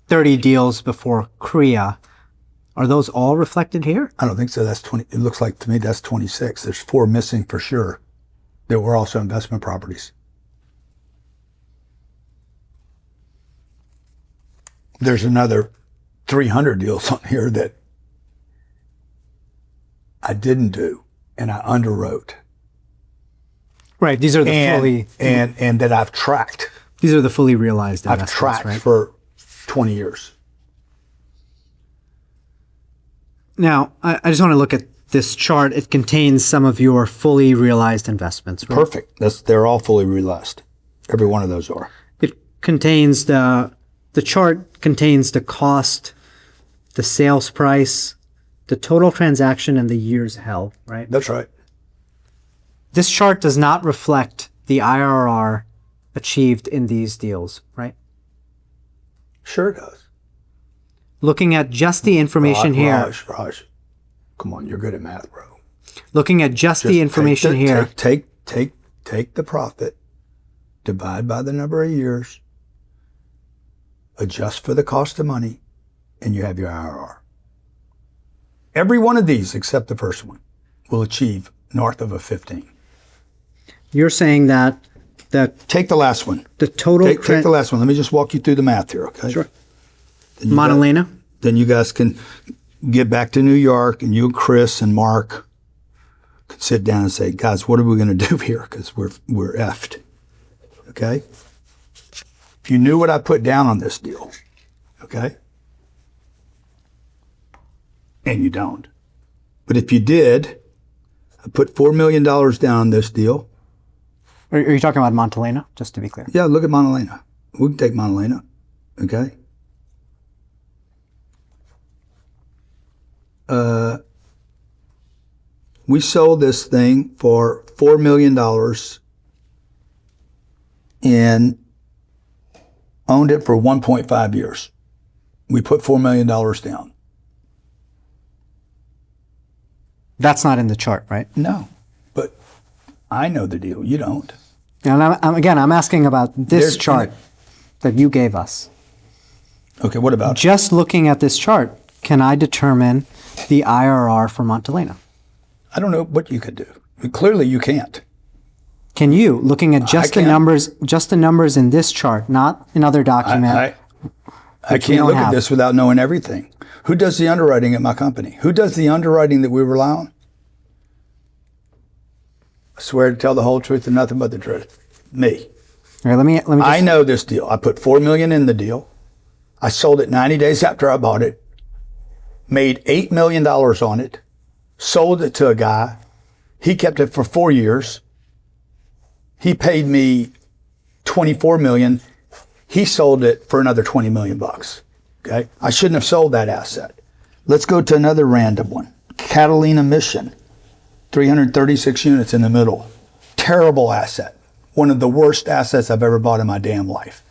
30 deals before Korea. Are those all reflected here? I don't think so. That's 20. It looks like to me that's 26. There's 4 missing for sure. There were also investment properties. There's another 300 deals on here that I didn't do and I underwrote. Right. These are the fully... And that I've tracked. These are the fully realized I've investments, tracked right? for 20 years. Now, I just want to look at this chart. It contains some of your fully realized investments, right? Perfect. They're all fully realized. Every one of those are. It contains the chart contains the cost, the sales price, the total transaction, and the years held, right? That's right. This chart does not reflect the IRR achieved in these deals, right? Sure it does. Looking at just the information here. Raj, come on, you're good at math, bro. Looking at just the information here. Take the profit divide by the number of years, adjust for the cost of money, and you have your IRR. Every one of these, except the first one, will achieve north of a 15. You're saying that Take the last one. the total Take the last one. Let me just walk you through the math here, okay? Sure. Then you got- Montalena? Then you guys can get back to New York, and you and Chris and Mark can sit down and say, guys, what are we going to do here? Because we're effed. Okay? If you knew what I put down on this deal, okay? And you don't. But if you did, I put $4 million down on this deal. Are you talking about Montalena, just to be clear? Yeah, look at Montalena. We can take Montalena, okay? We sold this thing for $4 million and owned it for 1.5 years. We put $4 million down. That's not in the chart, right? No, but I know the deal. You don't. And I'm asking about this There's- chart that you gave us. Okay, what about it? Just looking at this chart, can I determine the IRR for Montalena? I don't know what you could do. Clearly, you can't. Can you, looking at just the can't. numbers in this chart, not another document? I we can't don't look have. at this without knowing everything. Who does the underwriting at my company? Who does the underwriting that we rely on? I swear to tell the whole truth and nothing but the truth. Me. All right, let me just, I know this deal. I put $4 million in the deal. I sold it 90 days after I bought it. Made $8 million on it. Sold it to a guy. He kept it for 4 years. He paid me $24 million. He sold it for another $20 million bucks. Okay. I shouldn't have sold that asset. Let's go to another random one. Catalina Mission. 336 units in the middle. Terrible asset. One of the worst assets I've ever bought in my damn life.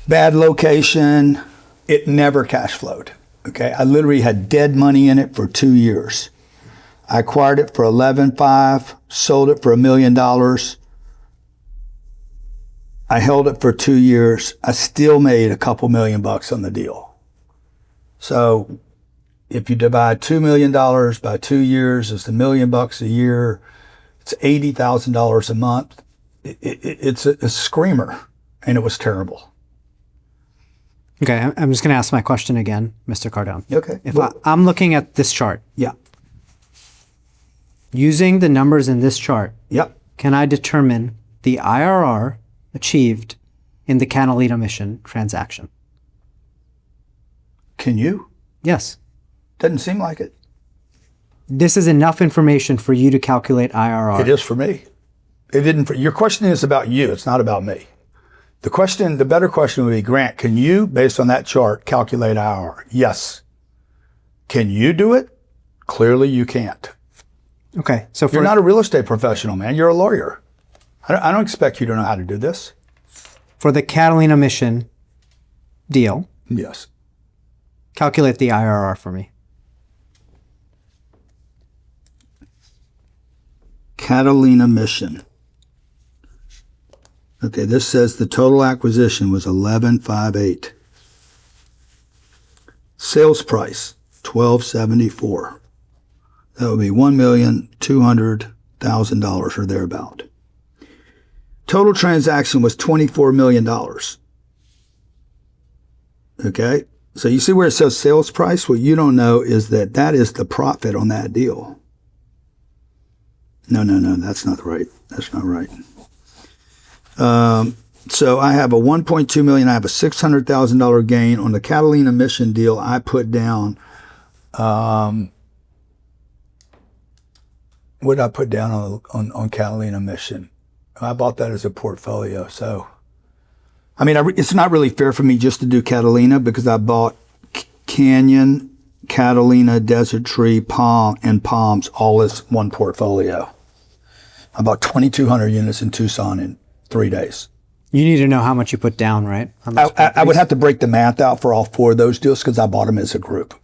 Bad location. It never cash flowed. Okay. I literally had dead money in it for 2 years. I acquired it for $11.5, sold it for $1 million. I held it for 2 years. I still made a couple million bucks on the deal. So if you divide $2 million by 2 years, it's $1 million bucks a year. It's $80,000 a month. It's a screamer, and it was terrible. okay, I'm just going to ask my question again, Mr. Cardone. Okay. If I'm looking at this chart, Yeah. using the numbers in this chart, Yep. can I determine the IRR achieved in the Catalina Mission transaction? Can you? Yes. Doesn't seem like it. This is enough information for you to calculate IRR. It is for me. It didn't. Your question is about you. It's not about me. The better question would be, Grant, can you, based on that chart, calculate IRR? Yes. Can you do it? Clearly you can't. Okay, so You're not a real estate professional, man. You're a lawyer. I don't expect you to know how to do this. for the Catalina Mission deal, Yes. calculate the IRR for me. Catalina Mission. Okay, this says the total acquisition was 11.58. Sales price $12.74. That would be $1,200,000 or thereabout. Total transaction was $24 million. Okay, so you see where it says sales price? What you don't know is that is the profit on that deal. No, that's not right. That's not right. So I have a $1.2 million. I have a $600,000 gain on the Catalina Mission deal. I put down. What did I put down on Catalina Mission? I bought that as a portfolio. So, I mean, it's not really fair for me just to do Catalina because I bought Canyon, Catalina, Desert Tree, Palm, and Palms all as one portfolio. I bought 2,200 units in Tucson in 3 days. You need to know how much you put down, right? on those I would properties? have to break the math out for all 4 of those deals because I bought them as a group.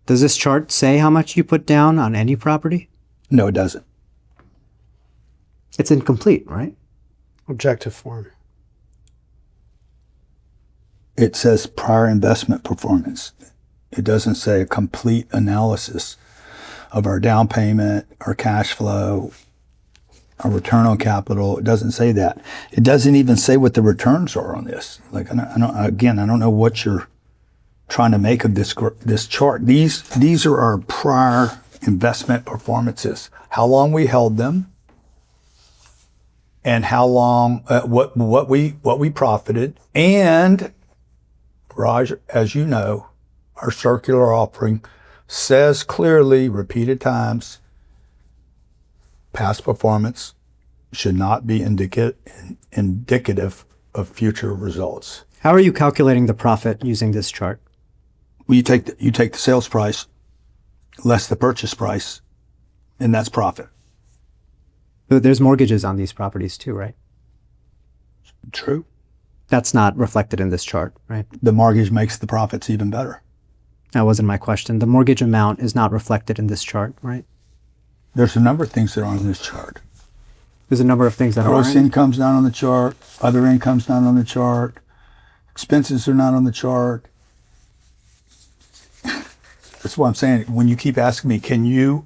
Does this chart say how much you put down on any property? No, it doesn't. It's incomplete, right? Objective form. It says prior investment performance. It doesn't say a complete analysis of our down payment, our cash flow, our return on capital. It doesn't say that. It doesn't even say what the returns are on this. Like, I don't know what you're trying to make of this chart. These are our prior investment performances. How long we held them, and how long what we profited. And Raj, as you know, our circular offering says clearly, repeated times, past performance should not be indicative of future results. How are you calculating the profit using this chart? Well, you take the sales price less the purchase price, and that's profit. But there's mortgages on these properties too, right? True. That's not reflected in this chart, right? The mortgage makes the profits even better. That wasn't my question. The mortgage amount is not reflected in this chart, right? There's a number of things that are on this chart. There's a number of things that Gross aren't. income's not on the chart. Other income's not on the chart. Expenses are not on the chart. That's what I'm saying. When you keep asking me, can you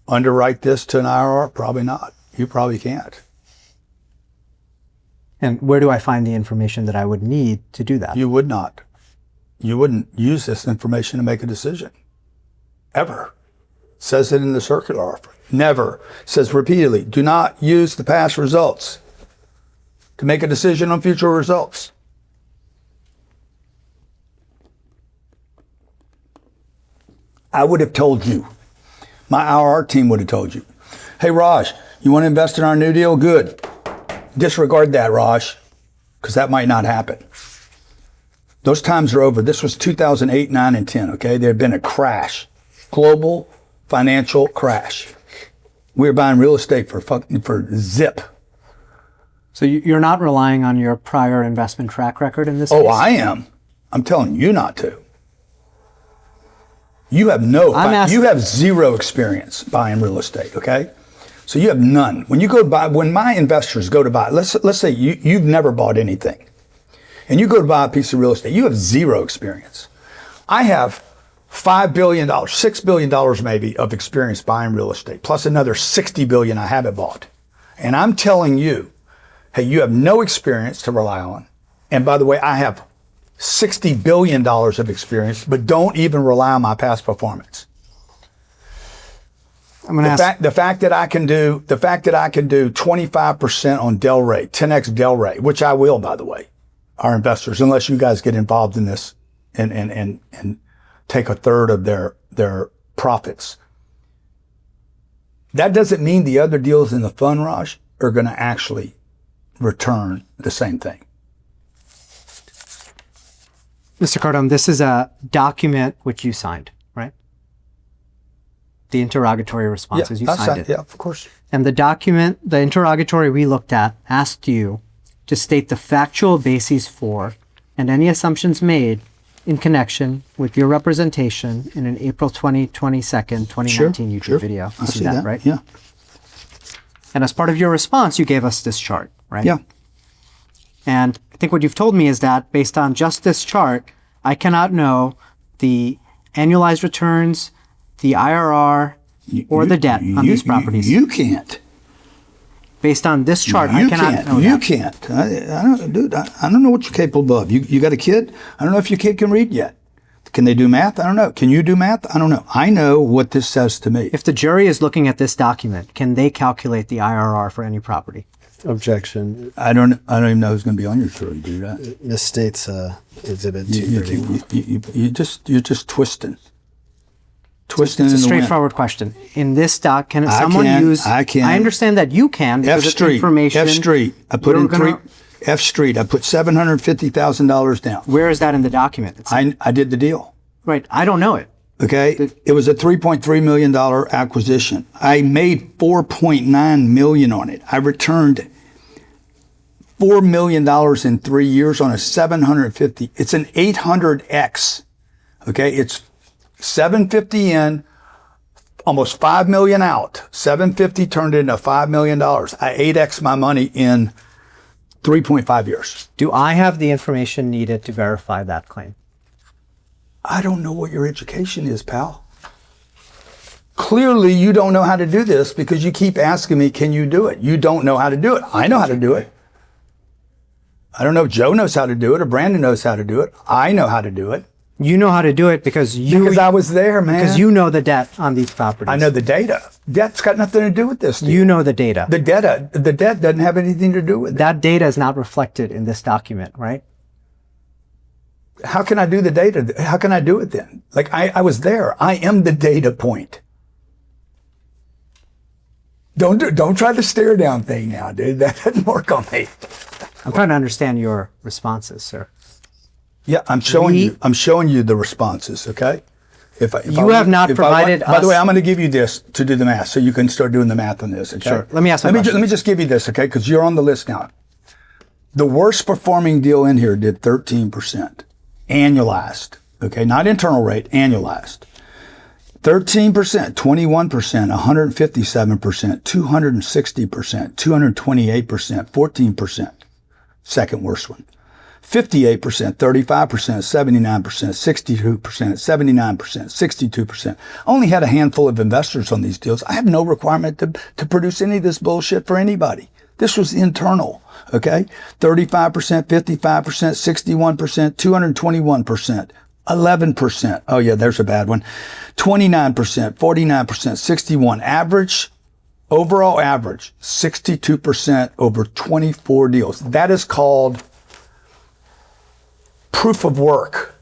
underwrite this to an IRR? Probably not. You probably can't. And where do I find the information that I would need to do that? You would not. You wouldn't use this information to make a decision. Ever. It says it in the circular offer. Never. It says repeatedly, do not use the past results to make a decision on future results. I would have told you. My IRR team would have told you. Hey, Raj, you want to invest in our new deal? Good. Disregard that, Raj, because that might not happen. Those times are over. This was 2008, 9, and 10, okay? There had been a crash, global financial crash. We were buying real estate for zip. So you're not relying on your prior investment track record in this case? Oh, I am. I'm telling you not to. You have you have zero experience buying real estate, okay? So you have none. When you go to buy, when my investors go to buy, let's say you've never bought anything, and you go to buy a piece of real estate, you have zero experience. I have $5 billion, $6 billion maybe of experience buying real estate, plus another $60 billion I haven't bought. And I'm telling you, hey, you have no experience to rely on. And by the way, I have $60 billion of experience, but don't even rely on my past performance. I'm going to ask. The fact that I can do 25% on Delray, 10x Delray, which I will, by the way, our investors, unless you guys get involved in this and take a third of their profits. That doesn't mean the other deals in the fund, Raj, are going to actually return the same thing. Mr. Cardone, this is a document which you signed, right? The interrogatory responses, you signed it. Yeah, of course. And the document, the interrogatory we looked at, asked you to state the factual bases for and any assumptions made in connection with your representation in an April 22nd, 2019 YouTube video. You see that, right? Yeah. And as part of your response, you gave us this chart, right? Yeah. And I think what you've told me is that based on just this chart, I cannot know the annualized returns, the IRR, or the debt on these properties. You can't. Based on this chart, I cannot know You that. can't. I don't know what you're capable of. You got a kid? I don't know if your kid can read yet. Can they do math? I don't know. Can you do math? I don't know. I know what this says to me. If the jury is looking at this document, can they calculate the IRR for any property? Objection. I don't even know who's going to be on your jury, dude. Misstates Exhibit 231. You're just twisting. It's a straightforward question. In this doc, can someone use? I can. I understand that you can because it's information. F Street. I put in F Street. I put $750,000 down. Where is that in the document? I did the deal. Right. I don't know it. Okay. It was a $3.3 million acquisition. I made $4.9 million on it. I returned $4 million in 3 years on a 750. It's an 800X. Okay. It's 750 in, almost $5 million out. 750 turned into $5 million. I 8x my money in 3.5 years. Do I have the information needed to verify that claim? I don't know what your education is, pal. Clearly, you don't know how to do this because you keep asking me, can you do it? You don't know how to do it. I know how to do it. I don't know if Joe knows how to do it or Brandon knows how to do it. I know how to do it. You know how to do it because I was there, man. Because you know the debt on these properties. I know the data. Debt's got nothing to do with this. Dude. You know the data. The debt doesn't have anything to do with it. That data is not reflected in this document, right? How can I do the data? How can I do it then? Like I was there. I am the data point. Don't try the stare down thing now, dude. That doesn't work on me. I'm trying to understand your responses, sir. Yeah, I'm showing you the responses, okay? You have not provided us. By the way, I'm going to give you this to do the math, so you can start doing the math on this, okay? Sure. Let me ask my question. Let me just give you this, okay? Because you're on the list now. The worst performing deal in here did 13%, annualized, okay? Not internal rate, annualized. 13%, 21%, 157%, 260%, 228%, 14%. Second worst one. 58%, 35%, 79%, 62%, 79%, 62%. Only had a handful of investors on these deals. I have no requirement to produce any of this bullshit for anybody. This was internal, okay? 35%, 55%, 61%, 221%, 11%. Oh yeah, there's a bad one. 29%, 49%, 61%. Average, overall average, 62% over 24 deals. That is called proof of work.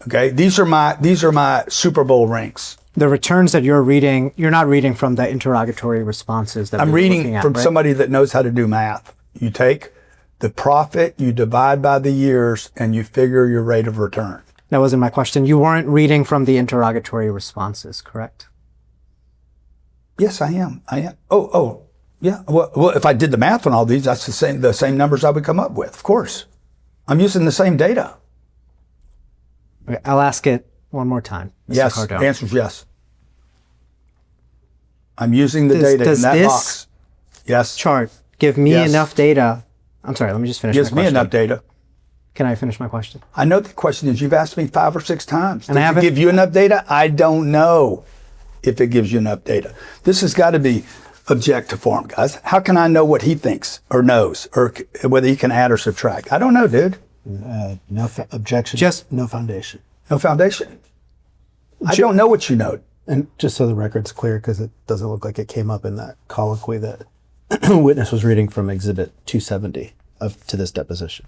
Okay, these are my Super Bowl rings. The returns that you're reading, you're not reading from the interrogatory responses that I'm we're reading looking at, from right? somebody that knows how to do math. You take the profit, you divide by the years, and you figure your rate of return. That wasn't my question. You weren't reading from the interrogatory responses, correct? Yes, I am. Oh, yeah. Well, if I did the math on all these, that's the same numbers I would come up with. Of course, I'm using the same data. Okay, I'll ask it one more time. Mr. Yes, Cardone. the answer is yes. I'm using the data in that box. Yes. Chart give me enough data. I'm sorry, let me just finish my question. Gives me enough data. Can I finish my question? I know the question is, you've asked me 5 or 6 times. And I Does it give you enough data? I don't know if it gives you enough data. This has got to be objective form, guys. How can I know what he thinks or knows or whether he can add or subtract? I don't know, dude. No objection. Just no foundation. No foundation. I don't know what you know. And just so the record's clear, because it doesn't look like it came up in that colloquy that witness was reading from Exhibit 270 to this deposition.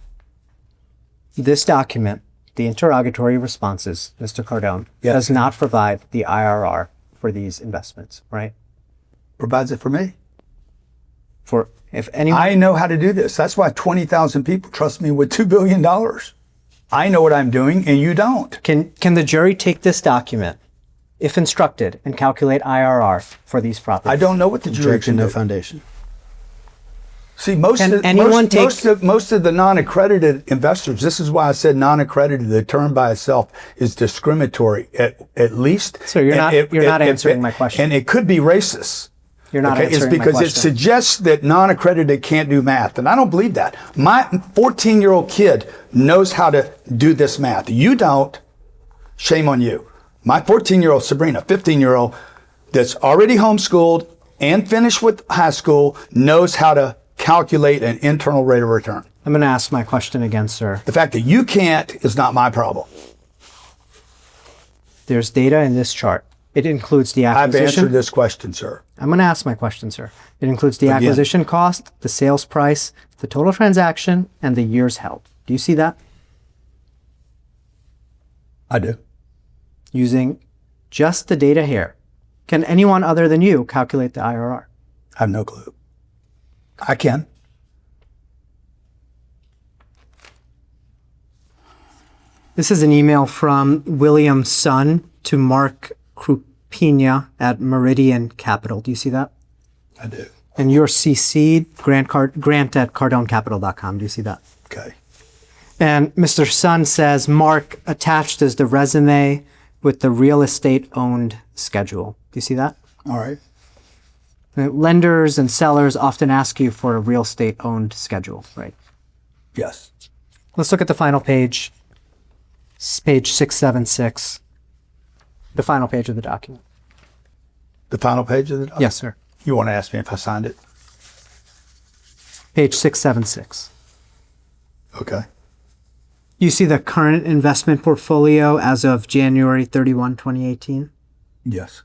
This document, the interrogatory responses, Mr. Cardone, does not provide the IRR for these investments, right? Provides it for me. For if anyone, I know how to do this. That's why 20,000 people trust me with $2 billion. I know what I'm doing and you don't. Can the jury take this document, if instructed, and calculate IRR for these properties? I don't know what the jury Objection, can no do. foundation. See, most of the non-accredited investors, this is why I said non-accredited, the term by itself is discriminatory at least. So you're not answering my question. And it could be racist. You're not answering It's because my question. it suggests that non-accredited can't do math. And I don't believe that. My 14-year-old kid knows how to do this math. You don't. Shame on you. My 14-year-old Sabrina, 15-year-old that's already homeschooled and finished with high school knows how to calculate an internal rate of return. I'm going to ask my question again, sir. The fact that you can't is not my problem. There's data in this chart. It includes the acquisition. I've answered this question, sir. I'm going to ask my question, sir. It includes the acquisition cost, the sales price, the total transaction, and the years held. Do you see that? I do. Using just the data here, can anyone other than you calculate the IRR? I have no clue. I can. This is an email from William's son to Mark Krupina at Meridian Capital. Do you see that? I do. And you're CC'd, Grant at CardoneCapital.com. Do you see that? Okay. And Mr. Sun says, Mark, attached is the resume with the real estate owned schedule. Do you see that? All right. Lenders and sellers often ask you for a real estate owned schedule, right? Yes. Let's look at the final page. It's page 676. The final page of the document. The final page of the document? Yes, sir. You want to ask me if I signed it? Page 676. Okay. You see the current investment portfolio as of January 31, 2018? Yes.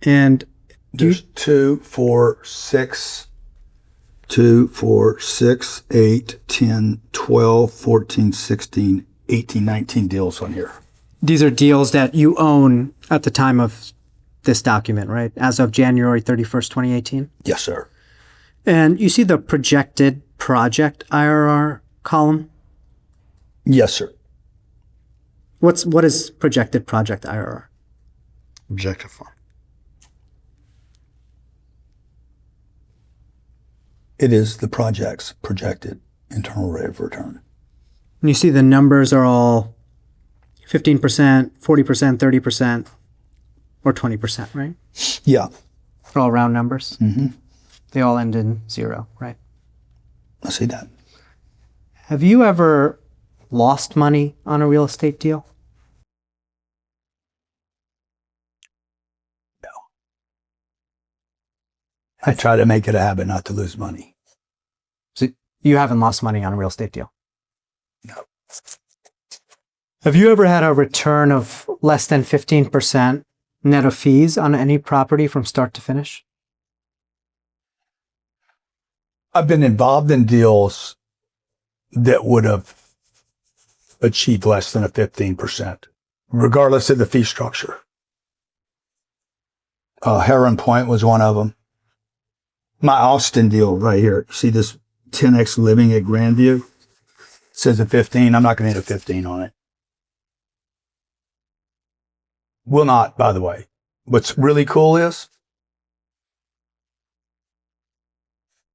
And There's 2, 4, 6, 2, 4, 6, 8, 10, 12, 14, 16, 18, 19 deals on here. these are deals that you own at the time of this document, right? As of January 31st, 2018? Yes, sir. And you see the projected project IRR column? Yes, sir. What is projected project IRR? Objective form. It is the project's projected internal rate of return. And you see the numbers are all 15%, 40%, 30%, or 20%, right? Yeah. They're all round numbers. Mm-hmm. They all end in 0, right? I see that. Have you ever lost money on a real estate deal? No. I try to make it a habit not to lose money. So you haven't lost money on a real estate deal? No. Have you ever had a return of less than 15% net of fees on any property from start to finish? I've been involved in deals that would have achieved less than a 15%, regardless of the fee structure. Heron Point was one of them. My Austin deal right here. See this 10X living at Grandview? It says a 15. I'm not going to hit a 15 on it. Will not, by the way. What's really cool is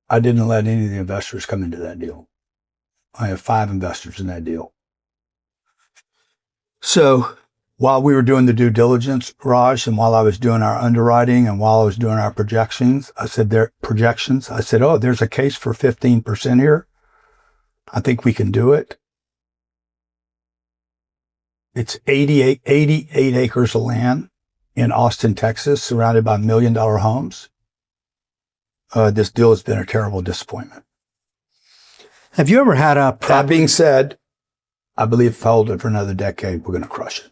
I didn't let any of the investors come into that deal. I have 5 investors in that deal. So while we were doing the due diligence, Raj, and while I was doing our underwriting and while I was doing our projections, I said, oh, there's a case for 15% here. I think we can do it. It's 88 acres of land in Austin, Texas, surrounded by $1 million homes. This deal has been a terrible disappointment. Have you ever had a That being said, I believe if I hold it for another decade, we're going to crush it.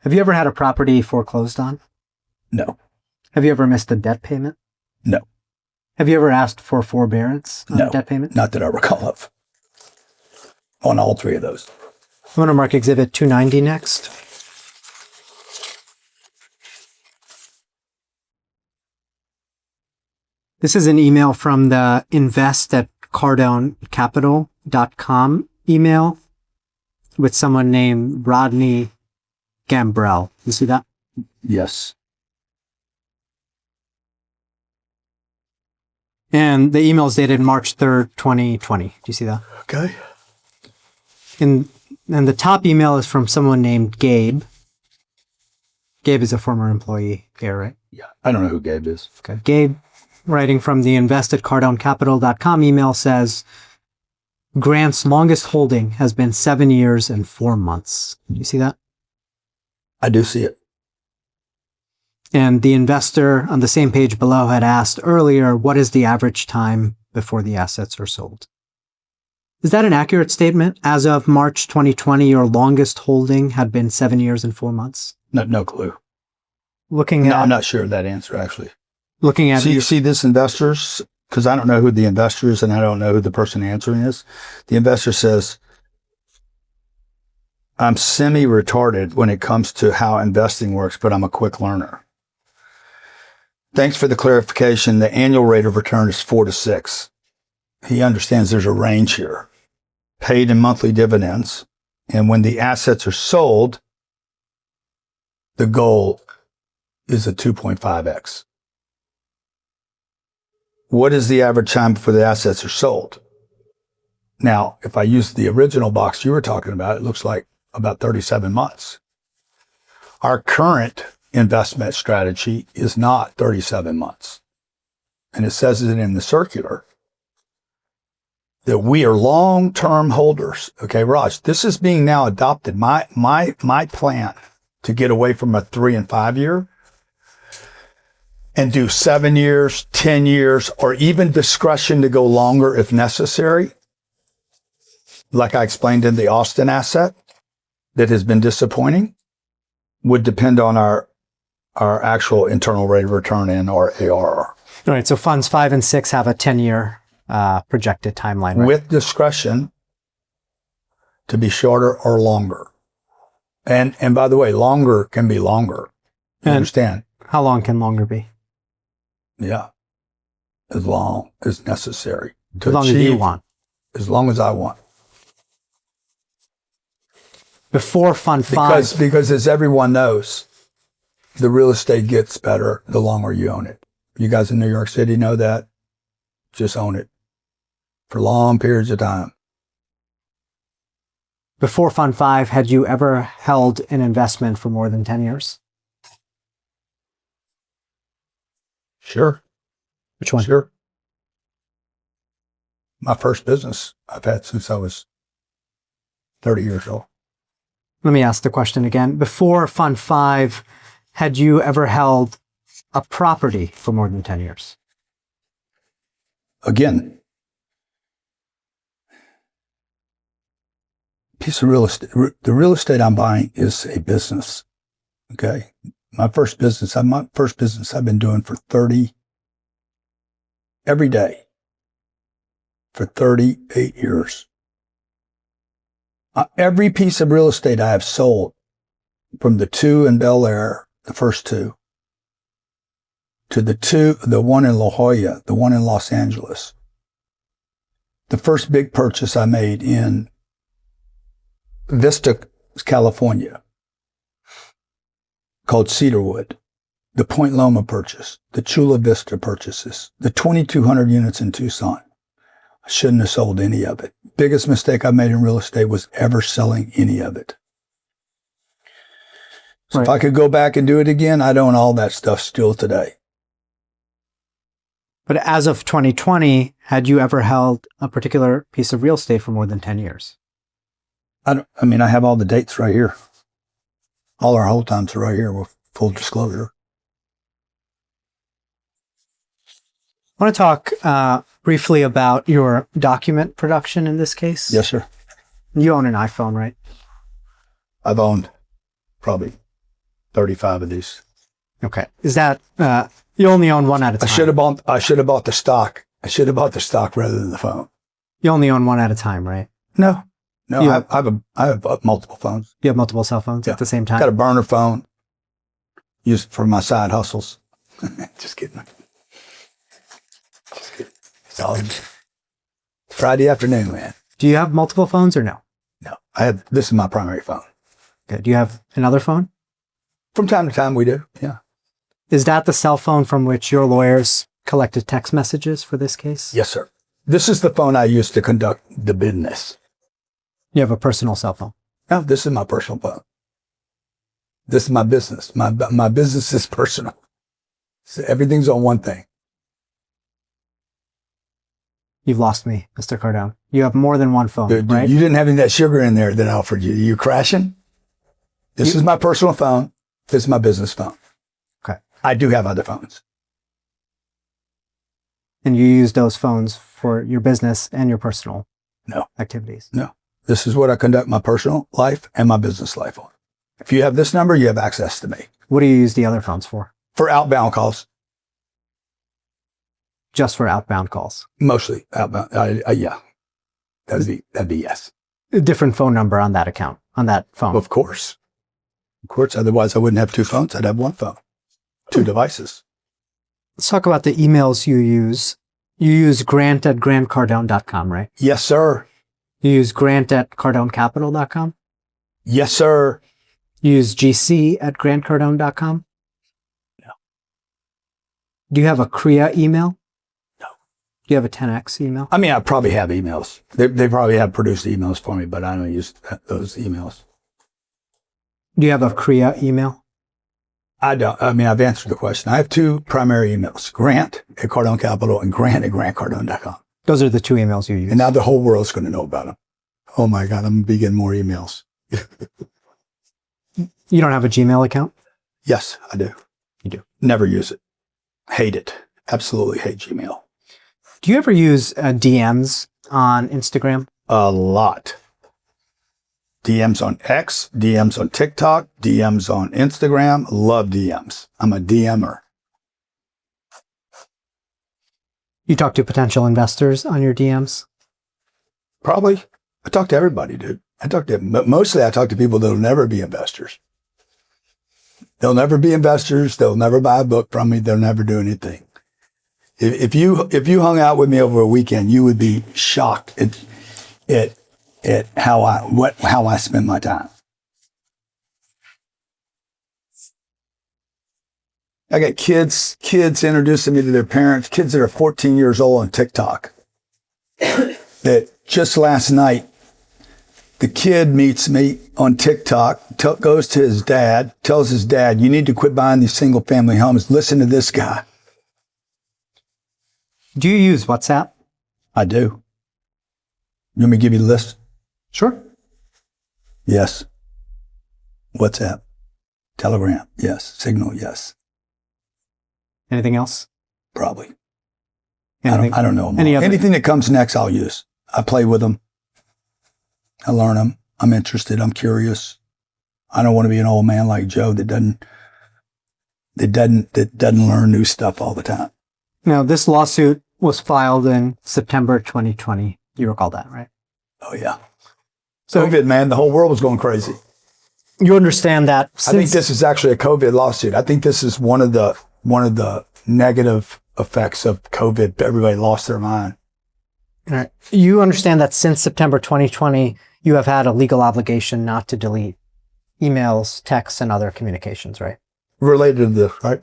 Have you ever had a property foreclosed on? No. Have you ever missed a debt payment? No. Have you ever asked for forbearance on a debt payment? Not that I recall of. On all 3 of those. I'm going to mark Exhibit 290 next. This is an email from the invest@cardonecapital.com email with someone named Rodney Gambrell. You see that? Yes. And the email is dated March 3rd, 2020. Do you see that? Okay. And the top email is from someone named Gabe. Gabe is a former employee here, right? Yeah. I don't know who Gabe is. Okay. Gabe, writing from the invest@cardonecapital.com email, says, Grant's longest holding has been 7 years and 4 months. Do you see that? I do see it. And the investor on the same page below had asked earlier, what is the average time before the assets are sold? Is that an accurate statement? As of March 2020, your longest holding had been 7 years and 4 months? No clue. Looking at, I'm not sure of that answer, actually. looking at, So you see this investors, because I don't know who the investor is and I don't know who the person answering is. The investor says, I'm semi-retarded when it comes to how investing works, but I'm a quick learner. Thanks for the clarification. The annual rate of return is 4 to 6. He understands there's a range here. Paid in monthly dividends. And when the assets are sold, the goal is a 2.5x. What is the average time before the assets are sold? Now, if I use the original box you were talking about, it looks like about 37 months. Our current investment strategy is not 37 months. And it says it in the circular that we are long-term holders. Okay, Raj, this is being now adopted. My plan to get away from a 3 and 5 year and do 7 years, 10 years, or even discretion to go longer if necessary. Like I explained in the Austin asset that has been disappointing, would depend on our actual internal rate of return and our ARR. All right. So funds 5 and 6 have a 10-year projected timeline, right? With discretion to be shorter or longer. And by the way, longer can be longer. You And understand? how long can longer be? Yeah. As long as necessary. To As long as you achieve- want. As long as I want. Before Fund 5. Because as everyone knows, the real estate gets better the longer you own it. You guys in New York City know that. Just own it for long periods of time. Before Fund 5, had you ever held an investment for more than 10 years? Sure. Which one? Sure. My first business I've had since I was 30 years old. Let me ask the question again. Before Fund 5, had you ever held a property for more than 10 years? Again, piece of real estate. The real estate I'm buying is a business. Okay. My first business I've been doing for every day for 38 years. Every piece of real estate I have sold, from the 2 in Bel Air, the first 2, to the one in La Jolla, the one in Los Angeles. The first big purchase I made in Vista, California, called Cedarwood, the Point Loma purchase, the Chula Vista purchases, the 2,200 units in Tucson. I shouldn't have sold any of it. Biggest mistake I made in real estate was ever selling any of it. So Right. if I could go back and do it again, I'd own all that stuff still today. But as of 2020, had you ever held a particular piece of real estate for more than 10 years? I have all the dates right here. All our hold times are right here with full disclosure. I want to talk briefly about your document production in this case. Yes, sir. You own an iPhone, right? I've owned probably 35 of these. Okay. Is that, you only own one at a time? I should have bought the stock. I should have bought the stock rather than the phone. You only own one at a time, right? No, You I have multiple phones. You have multiple cell phones Yeah. at the same time? Got a burner phone used for my side hustles. Just kidding. It's all Friday afternoon, man. Do you have multiple phones or no? No, this is my primary phone. Okay. Do you have another phone? From time to time we do. Yeah. Is that the cell phone from which your lawyers collected text messages for this case? Yes, sir. This is the phone I use to conduct the business. You have a personal cell phone? No, this is my personal phone. This is my business. My business is personal. So everything's on one thing. You've lost me, Mr. Cardone. You have more than one phone, Dude, right? you didn't have any of that sugar in there that I offered you. You crashing? This is my personal phone. This is my business phone. Okay. I do have other phones. And you use those phones for your business and your personal No. activities? No. This is what I conduct my personal life and my business life on. If you have this number, you have access to me. What do you use the other phones for? For outbound calls, Just for outbound calls? mostly outbound. Yeah. That'd be yes. A different phone number on that account, on that phone? Of course. Of course. Otherwise, I wouldn't have 2 phones. I'd have 1 phone, 2 devices. Let's talk about the emails you use. You use Grant at grantcardone.com, right? Yes, sir. You use Grant at cardonecapital.com? Yes, sir. You use GC at grantcardone.com? No. Do you have a CREA email? No. Do you have a 10X email? I mean, I probably have emails. They probably have produced emails for me, but I don't use those emails. Do you have a CREA email? I don't. I mean, I've answered the question. I have two primary emails: Grant at Cardone Capital and Grant at grantcardone.com. Those are the two emails you use. And now the whole world's going to know about them. Oh my God, I'm going to be getting more emails. You don't have a Gmail account? Yes, I do. You do. Never use it. Hate it. Absolutely hate Gmail. Do you ever use DMs on Instagram? A lot. DMs on X, DMs on TikTok, DMs on Instagram. Love DMs. I'm a DMer. You talk to potential investors on your DMs? Probably. I talk to everybody, dude. But mostly I talk to people that'll never be investors. They'll never be investors. They'll never buy a book from me. They'll never do anything. If you hung out with me over a weekend, you would be shocked at how I spend my time. I got kids introducing me to their parents, kids that are 14 years old on TikTok. That just last night, the kid meets me on TikTok, goes to his dad, tells his dad, you need to quit buying these single family homes. Listen to this guy. Do you use WhatsApp? I do. You want me to give you the list? Sure. Yes. WhatsApp. Telegram. Yes. Signal. Yes. Anything else? Probably. Anything? I don't know. Any other? Anything that comes next, I'll use. I play with them. I learn them. I'm interested. I'm curious. I don't want to be an old man like Joe that doesn't learn new stuff all the time. Now, this lawsuit was filed in September 2020. You recall that, right? Oh yeah. So COVID, man, the whole world was going crazy. you understand that I think this is actually a COVID lawsuit. I think this is one of the negative effects of COVID. Everybody lost their mind. All right. You understand that since September 2020, you have had a legal obligation not to delete emails, texts, and other communications, right? Related to this, right?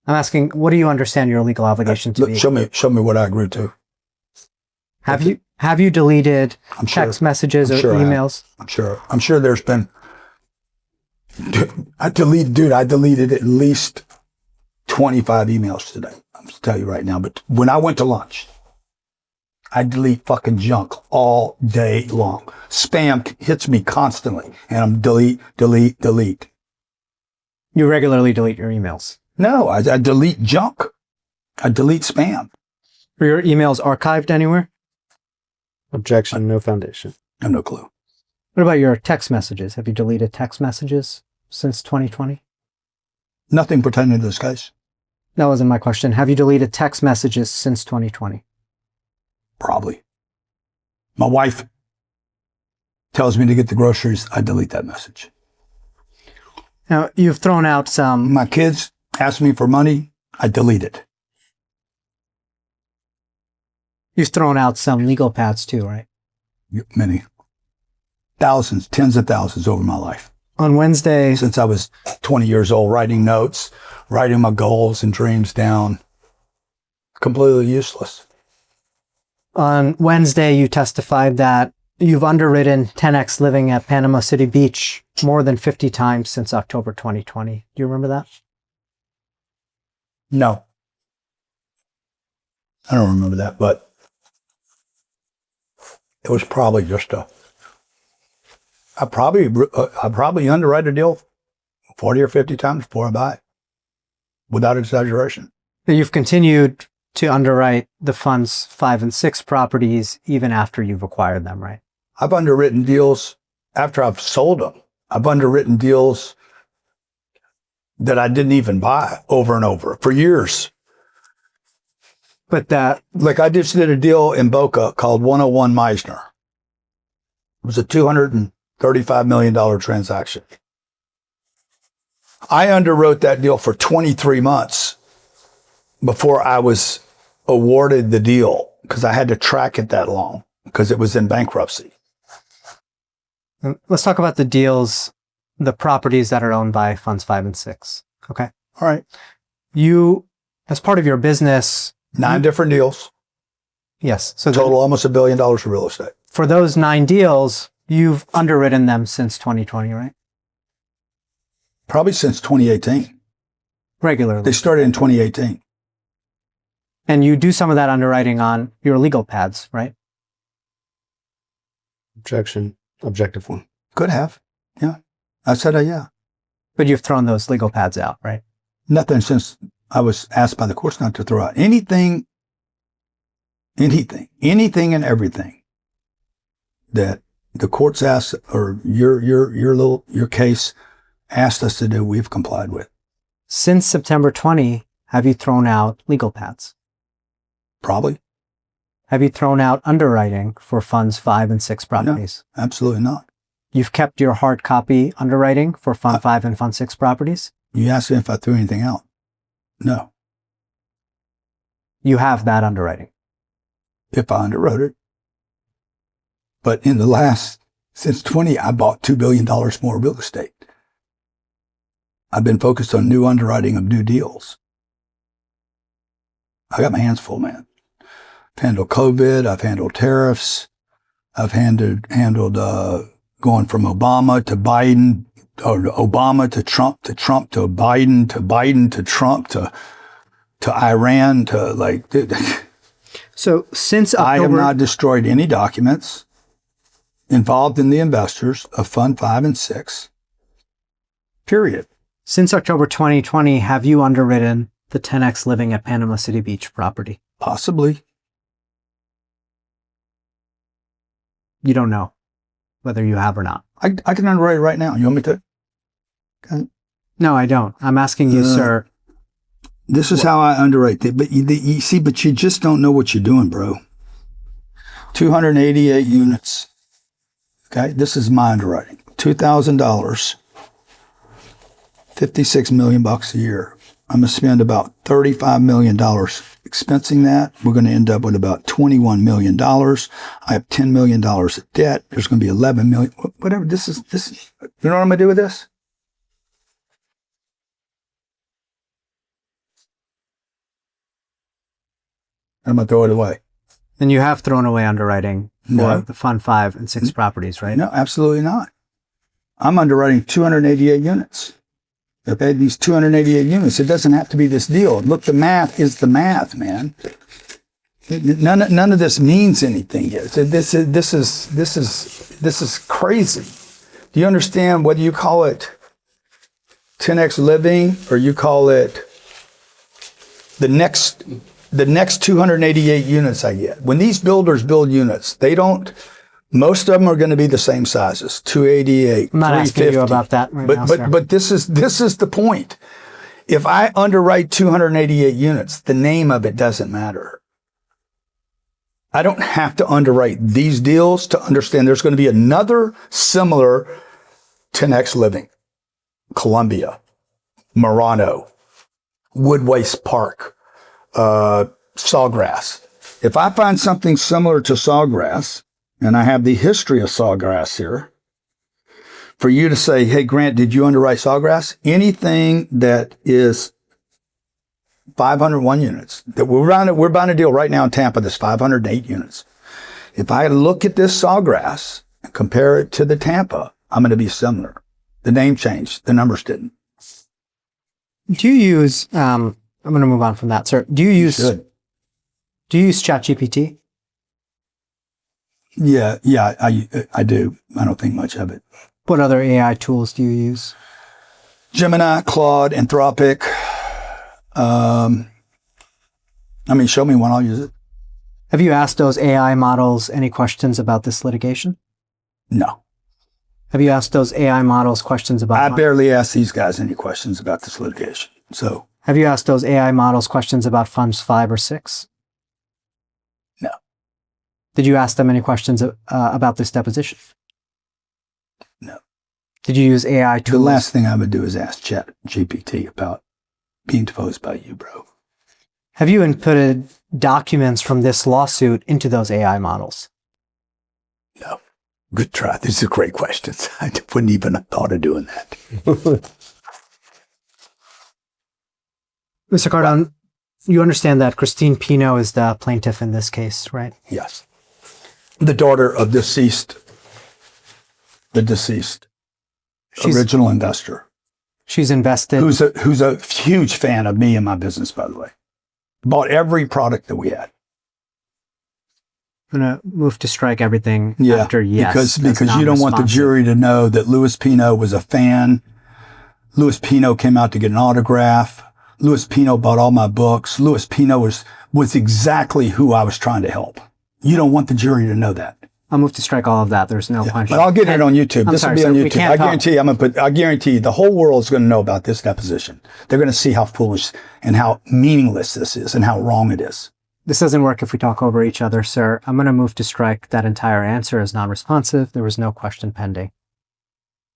I'm asking, what do you understand your legal obligation to Look, be? show me what I agreed to. Have you deleted I'm sure. text messages I'm or sure I have. emails? I'm sure there's been. I deleted at least 25 emails today. I'm going to tell you right now. But when I went to lunch, I delete fucking junk all day long. Spam hits me constantly, and I'm delete. You regularly delete your emails. No, I delete junk. I delete spam. Are your emails archived anywhere? Objection, no foundation. I have no clue. What about your text messages? Have you deleted text messages since 2020? Nothing pertaining to this case. That wasn't my question. Have you deleted text messages since 2020? Probably. My wife tells me to get the groceries. I delete that message. Now, you've thrown out some... My kids ask me for money. I delete it. You've thrown out some legal pads too, right? Many. Thousands, tens of thousands over my life. On Wednesday... Since I was 20 years old, writing notes, writing my goals and dreams down. Completely useless. On Wednesday, you testified that you've underwritten 10X living at Panama City Beach more than 50 times since October 2020. Do you remember that? No. I don't remember that, but it was probably just I probably underwrite a deal 40 or 50 times before I buy it, without exaggeration. You've continued to underwrite the fund's 5 and 6 properties even after you've acquired them, right? I've underwritten deals after I've sold them. I've underwritten deals that I didn't even buy over and over for years. But that... Like I just did a deal in Boca called 101 Meisner. It was a $235 million transaction. I underwrote that deal for 23 months before I was awarded the deal because I had to track it that long because it was in bankruptcy. Let's talk about the deals, the properties that are owned by Funds 5 and 6. Okay. All right. You, as part of your business... 9 different deals. Yes. So total almost $1 billion for real estate. For those 9 deals, you've underwritten them since 2020, right? Probably since 2018. Regularly. They started in 2018. And you do some of that underwriting on your legal pads, right? Objection. Objective one. Could have. Yeah. I said, yeah. But you've thrown those legal pads out, right? Nothing since I was asked by the courts not to throw out anything and everything that the courts asked, or your case asked us to do, we've complied with. Since September 20, have you thrown out legal pads? Probably. Have you thrown out underwriting for funds 5 and 6 properties? No, absolutely not. You've kept your hard copy underwriting for fund 5 and fund 6 properties? You asked me if I threw anything out. No. You have that underwriting. If I underwrote it. But since 20, I bought $2 billion more real estate. I've been focused on new underwriting of new deals. I got my hands full, man. I've handled COVID. I've handled tariffs. I've handled going from Obama to Biden, or Obama to Trump to Trump to Biden to Biden to Trump to Iran to like. So since October, I have not destroyed any documents involved in the investors of Fund 5 and 6. Period. Since October 2020, have you underwritten the 10X Living at Panama City Beach property? Possibly. You don't know whether you have or not. I can underwrite it right now. You want me to? Okay. No, I don't. I'm asking you, sir. This is how I underwrite it. But you see, but you just don't know what you're doing, bro. 288 units. Okay, this is my underwriting. $2,000, $56 million a year. I'm going to spend about $35 million expensing that. We're going to end up with about $21 million. I have $10 million of debt. There's going to be $11 million. Whatever. This is, you know what I'm going to do with this? I'm going to throw it away. And you have thrown away underwriting for No. the Fund 5 and 6 properties, right? No, absolutely not. I'm underwriting 288 units. Okay, these 288 units. It doesn't have to be this deal. Look, the math is the math, man. None of this means anything here. So this is crazy. Do you understand whether you call it 10X Living or you call it the next 288 units I get? When these builders build units, most of them are going to be the same sizes, 288, I'm not asking you 350. about that right now, sir. But this is the point. If I underwrite 288 units, the name of it doesn't matter. I don't have to underwrite these deals to understand there's going to be another similar 10X Living, Columbia, Murano, Wood Waste Park, Sawgrass. If I find something similar to Sawgrass, and I have the history of Sawgrass here, for you to say, hey, Grant, did you underwrite Sawgrass? Anything that is 501 units, that we're buying a deal right now in Tampa that's 508 units. If I look at this Sawgrass and compare it to the Tampa, I'm going to be similar. The name changed. The numbers didn't. Do you use, I'm going to move on from that, sir. Do you use ChatGPT? Yeah, I do. I don't think much of it. What other AI tools do you use? Gemini, Claude, Anthropic. Show me one, I'll use it. Have you asked those AI models any questions about this litigation? No. Have you asked those AI models questions about... I barely ask these guys any questions about this litigation. So. Have you asked those AI models questions about funds 5 or 6? No. Did you ask them any questions about this deposition? No. Did you use AI tools? The last thing I would do is ask ChatGPT about being deposed by you, bro. Have you inputted documents from this lawsuit into those AI models? No. Good try. These are great questions. I wouldn't even have thought of doing that. Mr. Cardone, you understand that Christine Pino is the plaintiff in this case, right? Yes. The daughter of the deceased She's original investor. She's invested. who's a huge fan of me and my business, by the way. Bought every product that we had. I'm going to move to strike everything Yeah, after yes. because you don't want the jury to know that Louis Pino was a fan. Louis Pino came out to get an autograph. Louis Pino bought all my books. Louis Pino was exactly who I was trying to help. You don't want the jury to know that. I'll move to strike all of that. There's no punch. But I'll get it on YouTube. This will be on we YouTube. can't I talk. guarantee you the whole world's going to know about this deposition. They're going to see how foolish and how meaningless this is and how wrong it is. This doesn't work if we talk over each other, sir. I'm going to move to strike that entire answer as non-responsive. There was no question pending.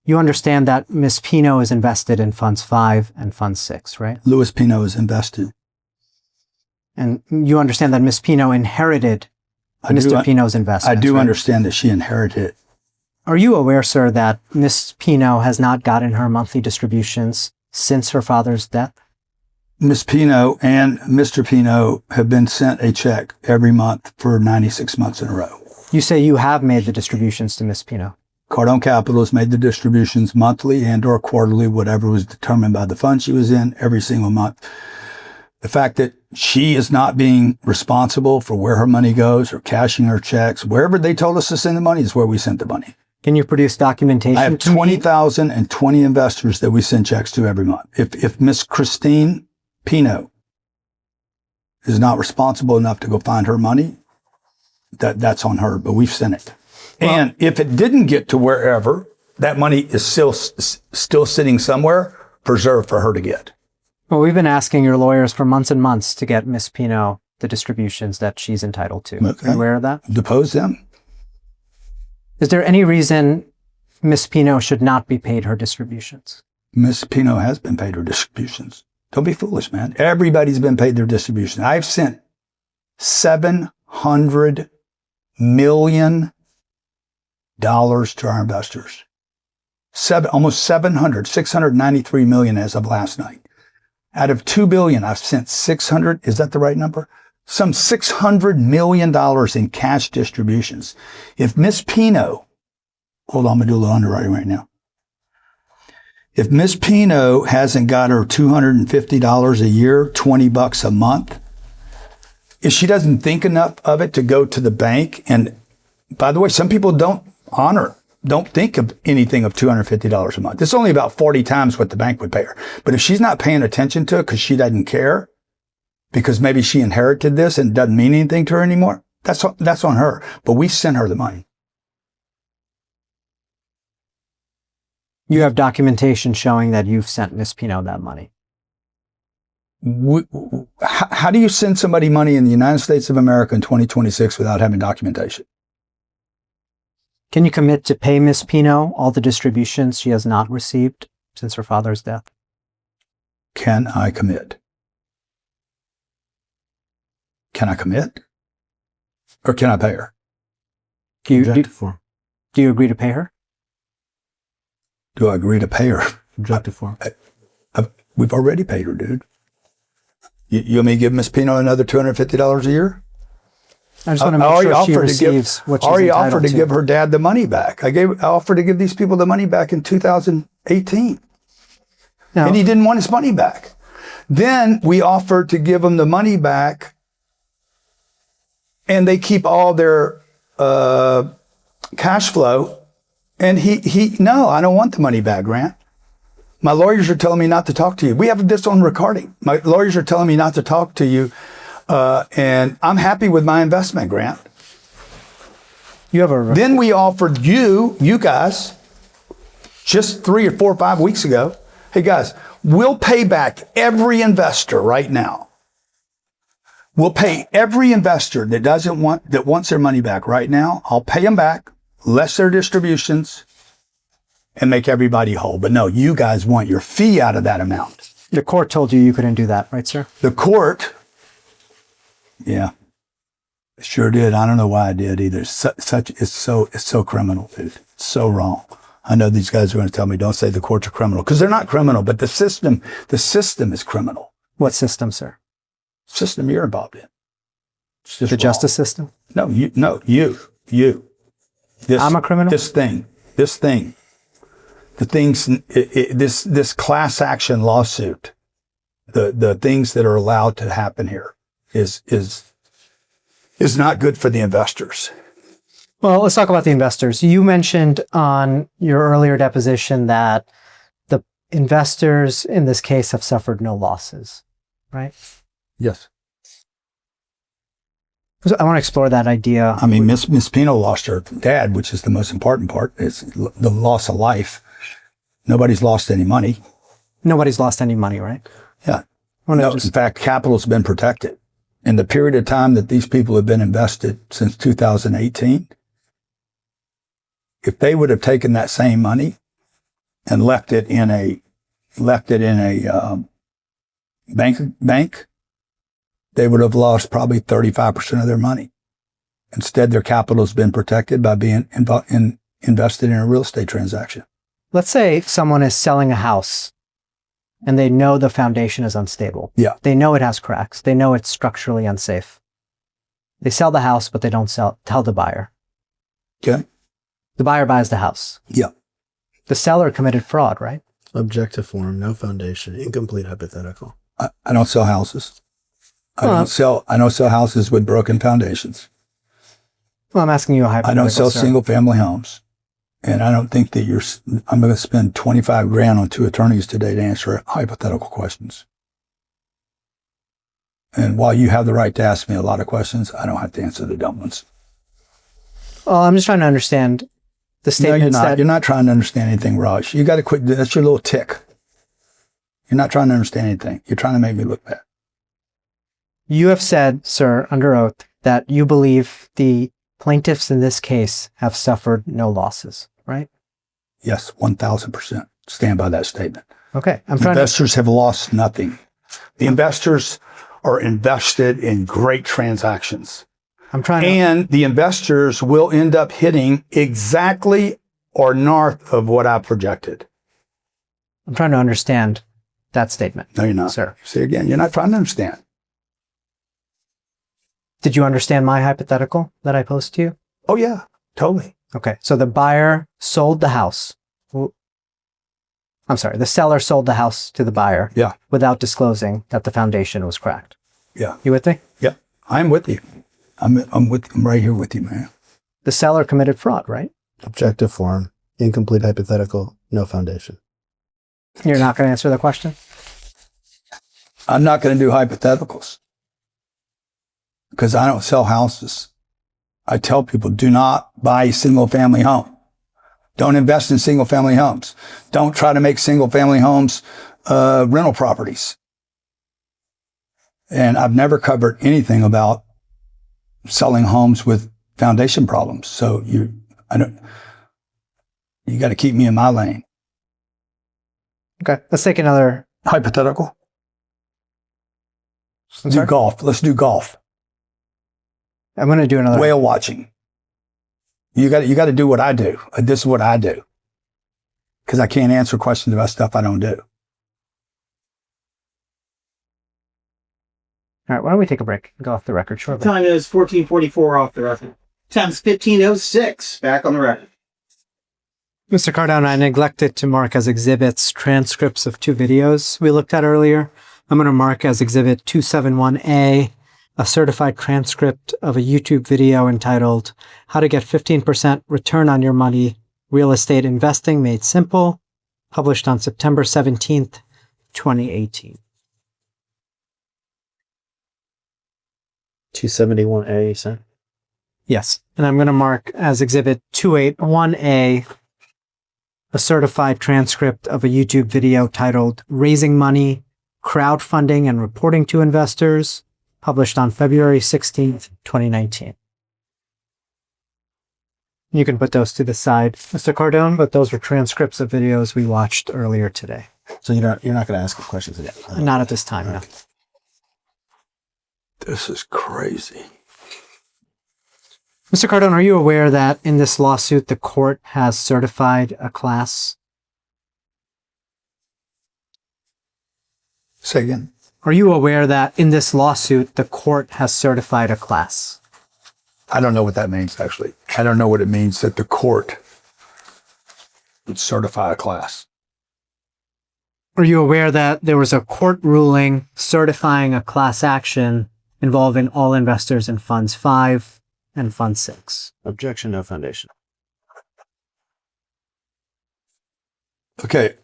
You understand that Ms. Pino is invested in Funds 5 and Fund 6, right? Louis Pino is invested. And you understand that Ms. Pino inherited Mr. Pino's investment. I do understand that she inherited it. Are you aware, sir, that Ms. Pino has not gotten her monthly distributions since her father's death? Ms. Pino and Mr. Pino have been sent a check every month for 96 months in a row. You say you have made the distributions to Ms. Pino. Cardone Capital has made the distributions monthly and or quarterly, whatever was determined by the fund she was in, every single month. The fact that she is not being responsible for where her money goes or cashing her checks, wherever they told us to send the money is where we sent the money. Can you produce documentation? I have 20,020 investors that we send checks to every month. If Miss Christine Pino is not responsible enough to go find her money, that's on her, but we've sent it. Well, and if it didn't get to wherever, that money is still sitting somewhere, preserved for her to get. Well, we've been asking your lawyers for months and months to get Miss Pino the distributions that she's entitled to. Okay. Are you aware of that? Depose them. Is there any reason Miss Pino should not be paid her distributions? Miss Pino has been paid her distributions. Don't be foolish, man. Everybody's been paid their distributions. I've sent $700 million to our investors. Almost 693 million as of last night. Out of 2 billion, I've sent 600. Is that the right number? Some $600 million in cash distributions. If Miss Pino, hold on, I'm gonna do a little underwriting right now. If Miss Pino hasn't got her $250 a year, $20 a month, if she doesn't think enough of it to go to the bank, and by the way, some people don't think of anything of $250 a month. It's only about 40 times what the bank would pay her. But if she's not paying attention to it because she doesn't care, because maybe she inherited this and it doesn't mean anything to her anymore, that's on her. But we sent her the money. You have documentation showing that you've sent Miss Pino that money. How do you send somebody money in the United States of America in 2026 without having documentation? Can you commit to pay Miss Pino all the distributions she has not received since her father's death? Can I commit? Can I commit? Or can I pay her? Do you agree to pay her? Do I agree to pay her? Objective form. We've already paid her, dude. You want me to give Miss Pino another $250 a year? I just want to make sure she receives what she's I already entitled offered to to. give her dad the money back. I offered to give these people the money back in 2018. No. And he didn't want his money back. Then we offered to give him the money back, and they keep all their cash flow. And no, I don't want the money back, Grant. My lawyers are telling me not to talk to you. We have this on recording. My lawyers are telling me not to talk to you. And I'm happy with my investment, Grant. You have a Then we offered you guys, just 3 or 4 or 5 weeks ago, hey guys, we'll pay back every investor right now. We'll pay every investor that wants their money back right now. I'll pay them back, less their distributions, and make everybody whole. But no, you guys want your fee out of that amount. The court told you couldn't do that, right, sir? The court, yeah, sure did. I don't know why I did either. It's so criminal, dude. It's so wrong. I know these guys are going to tell me, don't say the courts are criminal, because they're not criminal, but the system is criminal. What system, sir? System you're involved in. It's just The wrong. justice system? No, you. I'm a criminal? This thing. the things, this class action lawsuit, the things that are allowed to happen here is not good for the investors. Well, let's talk about the investors. You mentioned on your earlier deposition that the investors in this case have suffered no losses, right? Yes. So I want to explore that idea. I mean, Miss Pino lost her dad, which is the most important part. It's the loss of life. Nobody's lost any money. Nobody's lost any money, right? Yeah. No, In fact, capital's been protected. In the period of time that these people have been invested since 2018, if they would have taken that same money and left it in a bank, they would have lost probably 35% of their money. Instead, their capital has been protected by being invested in a real estate transaction. let's say someone is selling a house and they know the foundation is unstable. Yeah. They know it has cracks. They know it's structurally unsafe. They sell the house, but they don't tell the buyer. Okay. The buyer buys the house. Yeah. The seller committed fraud, right? Objective form, no foundation, incomplete hypothetical. I don't sell houses. I don't sell houses with broken foundations. Well, I'm asking you a I hypothetical. don't sell sir. single family homes. And I don't think that I'm going to spend 25 grand on 2 attorneys today to answer hypothetical questions. And while you have the right to ask me a lot of questions, I don't have to answer the dumb ones. Well, I'm just trying to understand the No, statements you're not. that You're not trying to understand anything, Raj. You got to quit. That's your little tick. You're not trying to understand anything. You're trying to make me look bad. you have said, sir, under oath, that you believe the plaintiffs in this case have suffered no losses, right? Yes, 1,000%. Stand by that statement. Okay. I'm trying to, Investors have lost nothing. The investors are invested in great transactions. I'm trying to, And the investors will end up hitting exactly or north of what I projected. I'm trying to understand that statement. No, you're not. Sir. See, again, you're not trying to understand. Did you understand my hypothetical that I posed to you? Oh, yeah, totally. Okay. So the buyer sold the house. I'm sorry. The seller sold the house to the buyer. Yeah. Without disclosing that the foundation was cracked. Yeah. You with me? Yeah. I'm with you. I'm right here with you, man. The seller committed fraud, right? Objective form, incomplete hypothetical, no foundation. You're not going to answer the question? I'm not going to do hypotheticals because I don't sell houses. I tell people, do not buy a single family home. Don't invest in single family homes. Don't try to make single family homes rental properties. And I've never covered anything about selling homes with foundation problems. So you got to keep me in my lane. Okay. Let's take another. Hypothetical. I'm Do sorry? golf. Let's do golf. I'm going to do another. Whale watching. You got to do what I do. This is what I do. Because I can't answer questions about stuff I don't do. All right. Why don't we take a break and go off the record shortly? Time is 14:44 off the record. Time's 15:06. Back on the record. Mr. Cardone, I neglected to mark as exhibits transcripts of 2 videos we looked at earlier. I'm going to mark as exhibit 271A, a certified transcript of a YouTube video entitled How to Get 15% Return on Your Money, Real Estate Investing Made Simple, published on September 17th, 2018. 271A, you said? Yes. And I'm going to mark as exhibit 281A, a certified transcript of a YouTube video titled Raising Money, Crowdfunding and Reporting to Investors, published on February 16th, 2019. You can put those to the side, Mr. Cardone, but those were transcripts of videos we watched earlier today. So you're not going to ask the questions again? Not at this time, no. This is crazy. Mr. Cardone, are you aware that in this lawsuit, the court has certified a class? Say again. Are you aware that in this lawsuit, the court has certified a class? I don't know what that means, actually. I don't know what it means that the court certify a class. Are you aware that there was a court ruling certifying a class action involving all investors in Funds 5 and Fund 6? Objection, no foundation. Okay.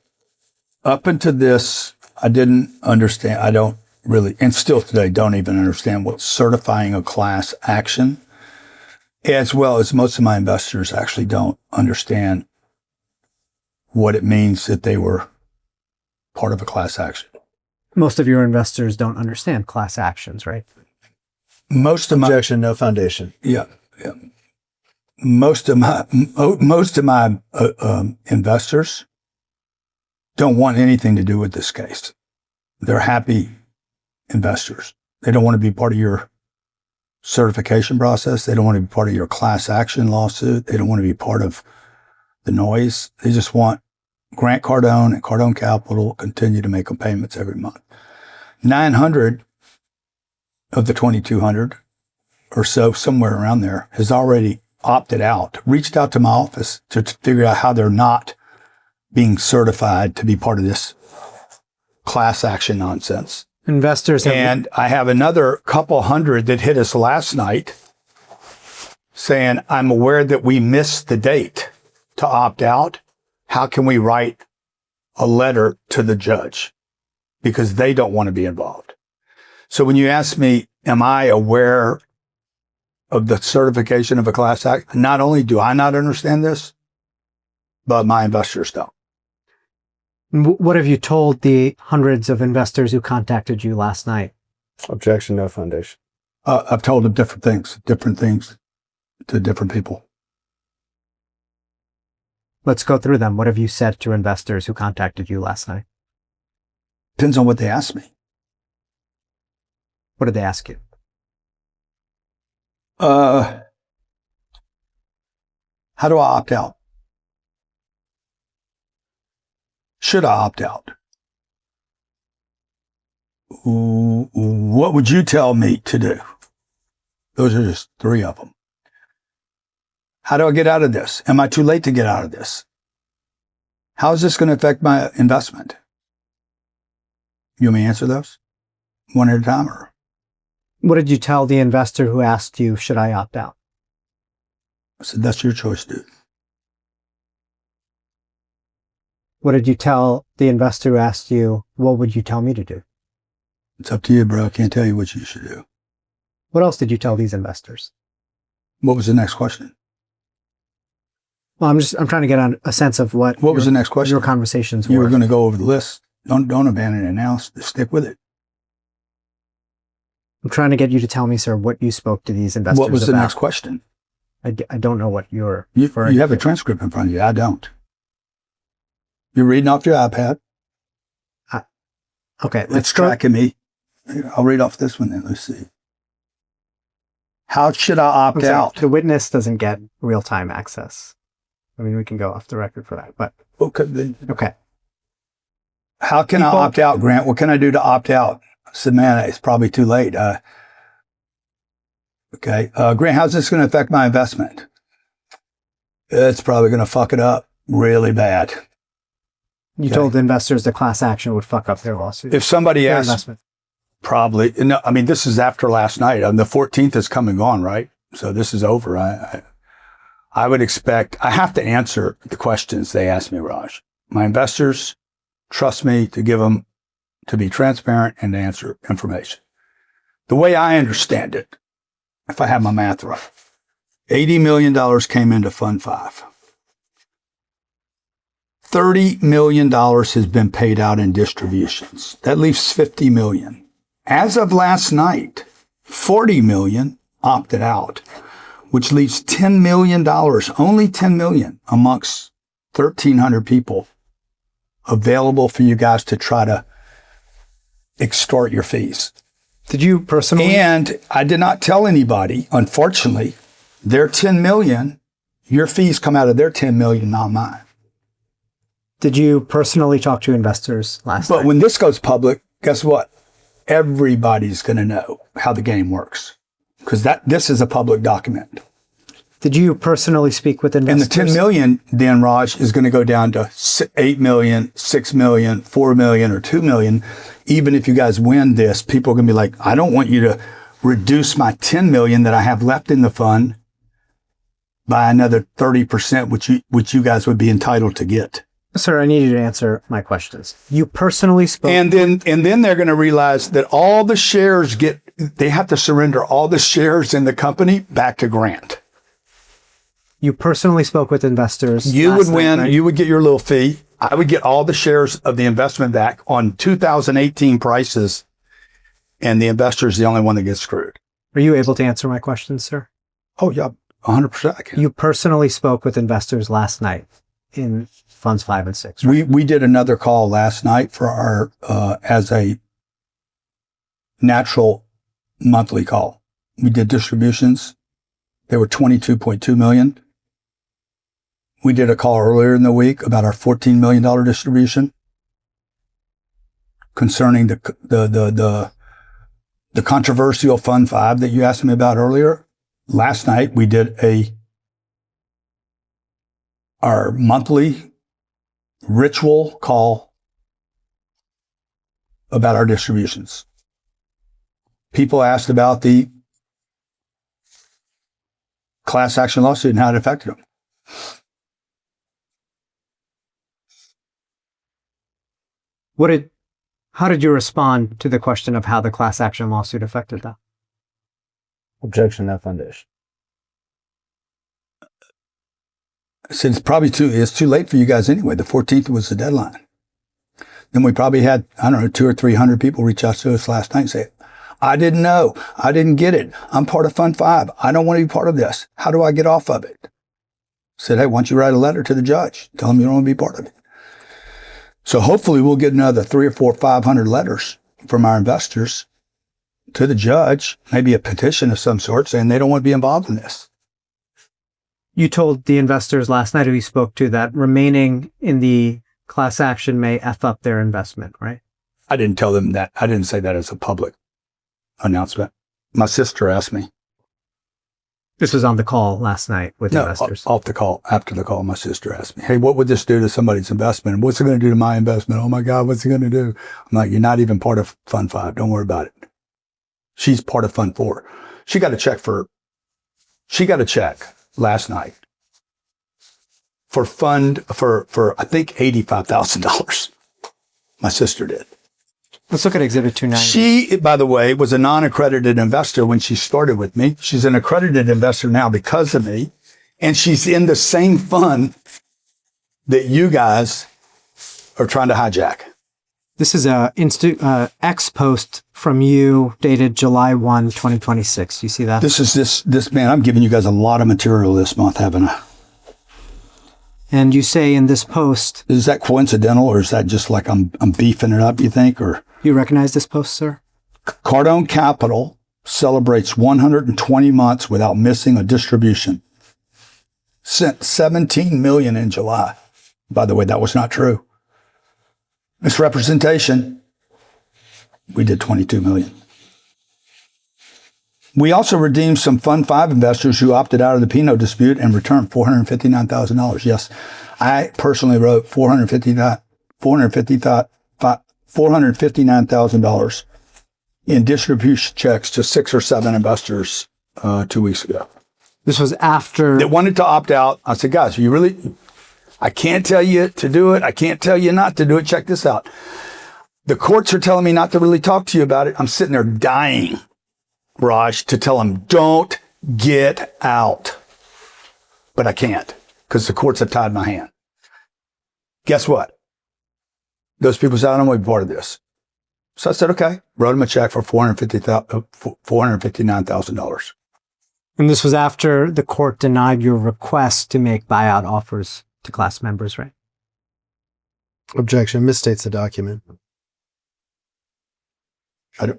Up until this, I didn't understand. I don't really, and still today, don't even understand what certifying a class action, as well as most of my investors actually don't understand what it means that they were part of a class action. Most of your investors don't understand class actions, right? Most of my Objection, no foundation. yeah. Most of my investors don't want anything to do with this case. They're happy investors. They don't want to be part of your certification process. They don't want to be part of your class action lawsuit. They don't want to be part of the noise. They just want Grant Cardone and Cardone Capital continue to make them payments every month. 900 of the 2,200 or so, somewhere around there, has already opted out, reached out to my office to figure out how they're not being certified to be part of this class action nonsense. Investors have, And I have another couple hundred that hit us last night saying, I'm aware that we missed the date to opt out. How can we write a letter to the judge? Because they don't want to be involved. So when you ask me, am I aware of the certification of a class act? Not only do I not understand this, but my investors don't. what have you told the hundreds of investors who contacted you last night? Objection, no foundation. I've told them different things to different people. Let's go through them. What have you said to investors who contacted you last night? Depends on what they ask me. What did they ask you? How do I opt out? Should I opt out? What would you tell me to do? Those are just three of them. How do I get out of this? Am I too late to get out of this? How is this going to affect my investment? You want me to answer those one at a time? Or? What did you tell the investor who asked you, should I opt out? I said, that's your choice, dude. What did you tell the investor who asked you, what would you tell me to do? It's up to you, bro. I can't tell you what you should do. What else did you tell these investors? What was the next question? Well, I'm trying to get a sense of what was the next question? Your conversations You were. were going to go over the list. Don't abandon it now. Stick with it. I'm trying to get you to tell me, sir, what you spoke to these investors about. What was the next question? I don't know what you're You referring have a to. transcript in front of you. I don't. You're reading off your iPad. Okay, It's tracking me. I'll read off this one then. Let's see. How should I opt out? The witness doesn't get real-time access. I mean, we can go off the record for that, but okay. How can I opt out, Grant? What can I do to opt out? I said, man, it's probably too late. Okay. Grant, how's this going to affect my investment? It's probably going to fuck it up really bad. You told the investors the class action would fuck up their lawsuit. If somebody Their asks, investment. probably, no, I mean, this is after last night. The 14th is come and gone, right? So this is over. I would expect, I have to answer the questions they ask me, Raj. My investors trust me to give them, to be transparent and to answer information. The way I understand it, if I have my math right, $80 million came into Fund 5. $30 million has been paid out in distributions. That leaves $50 million. As of last night, $40 million opted out, which leaves $10 million, only $10 million amongst 1,300 people available for you guys to try to extort your fees. Did you personally? And I did not tell anybody, unfortunately, their 10 million, your fees come out of their 10 million, not mine. Did you personally talk to investors last night? But when this goes public, guess what? Everybody's going to know how the game works because this is a public document. Did you personally speak with And investors? the 10 million, then Raj, is going to go down to 8 million, 6 million, 4 million, or 2 million. Even if you guys win this, people are going to be like, I don't want you to reduce my 10 million that I have left in the fund by another 30%, which you guys would be entitled to get. Sir, I need you to answer my questions. You personally spoke. And then they're going to realize that all the shares they have to surrender all the shares in the company back to Grant. You personally spoke with investors. You last would night, win. right? You would get your little fee. I would get all the shares of the investment back on 2018 prices. And the investor is the only one that gets screwed. Are you able to answer my questions, sir? Oh, yeah, 100% I can. You personally spoke with investors last night in Funds 5 and 6, right? We did another call last night for our, as a natural monthly call. We did distributions. They were 22.2 million. We did a call earlier in the week about our $14 million distribution concerning the controversial Fund 5 that you asked me about earlier. Last night, we did our monthly ritual call about our distributions. People asked about the class action lawsuit and how it affected them. How did you respond to the question of how the class action lawsuit affected that? Objection, that foundation. I said, it's too late for you guys anyway. The 14th was the deadline. Then we probably had, 200 or 300 people reach out to us last night and say, I didn't know. I didn't get it. I'm part of Fund 5. I don't want to be part of this. How do I get off of it? I said, hey, why don't you write a letter to the judge? Tell him you don't want to be part of it. So hopefully we'll get another 300 or 400, 500 letters from our investors to the judge, maybe a petition of some sort saying they don't want to be involved in this. You told the investors last night who you spoke to that remaining in the class action may F up their investment, right? I didn't tell them that. I didn't say that as a public announcement. My sister asked me. This was on the call last night with investors. Off the call, after the call, my sister asked me, hey, what would this do to somebody's investment? What's it going to do to my investment? Oh my God, what's it going to do? I'm like, you're not even part of Fund 5. Don't worry about it. She's part of Fund 4. She got a check last night for I think $85,000. My sister did. Let's look at Exhibit 290. She, by the way, was a non-accredited investor when she started with me. She's an accredited investor now because of me. And she's in the same fund that you guys are trying to hijack. This is a X post from you dated July 1, 2026. You see that? This man, I'm giving you guys a lot of material this month, haven't I? And you say in this post... Is that coincidental or is that just like I'm beefing it up, you think? Or you recognize this post, sir? Cardone Capital celebrates 120 months without missing a distribution. Sent 17 million in July. By the way, that was not true. Misrepresentation. We did 22 million. We also redeemed some Fund 5 investors who opted out of the Pinot dispute and returned $459,000. Yes, I personally wrote $459,000 in distribution checks to 6 or 7 investors 2 weeks ago. This was after... That wanted to opt out. I said, guys, I can't tell you to do it. I can't tell you not to do it. Check this out. The courts are telling me not to really talk to you about it. I'm sitting there dying, Raj, to tell them, don't get out. But I can't because the courts have tied my hand. Guess what? Those people said, I don't want to be part of this. So I said, okay, wrote them a check for $459,000. And this was after the court denied your request to make buyout offers to class members, right? Objection, misstates the document. I'm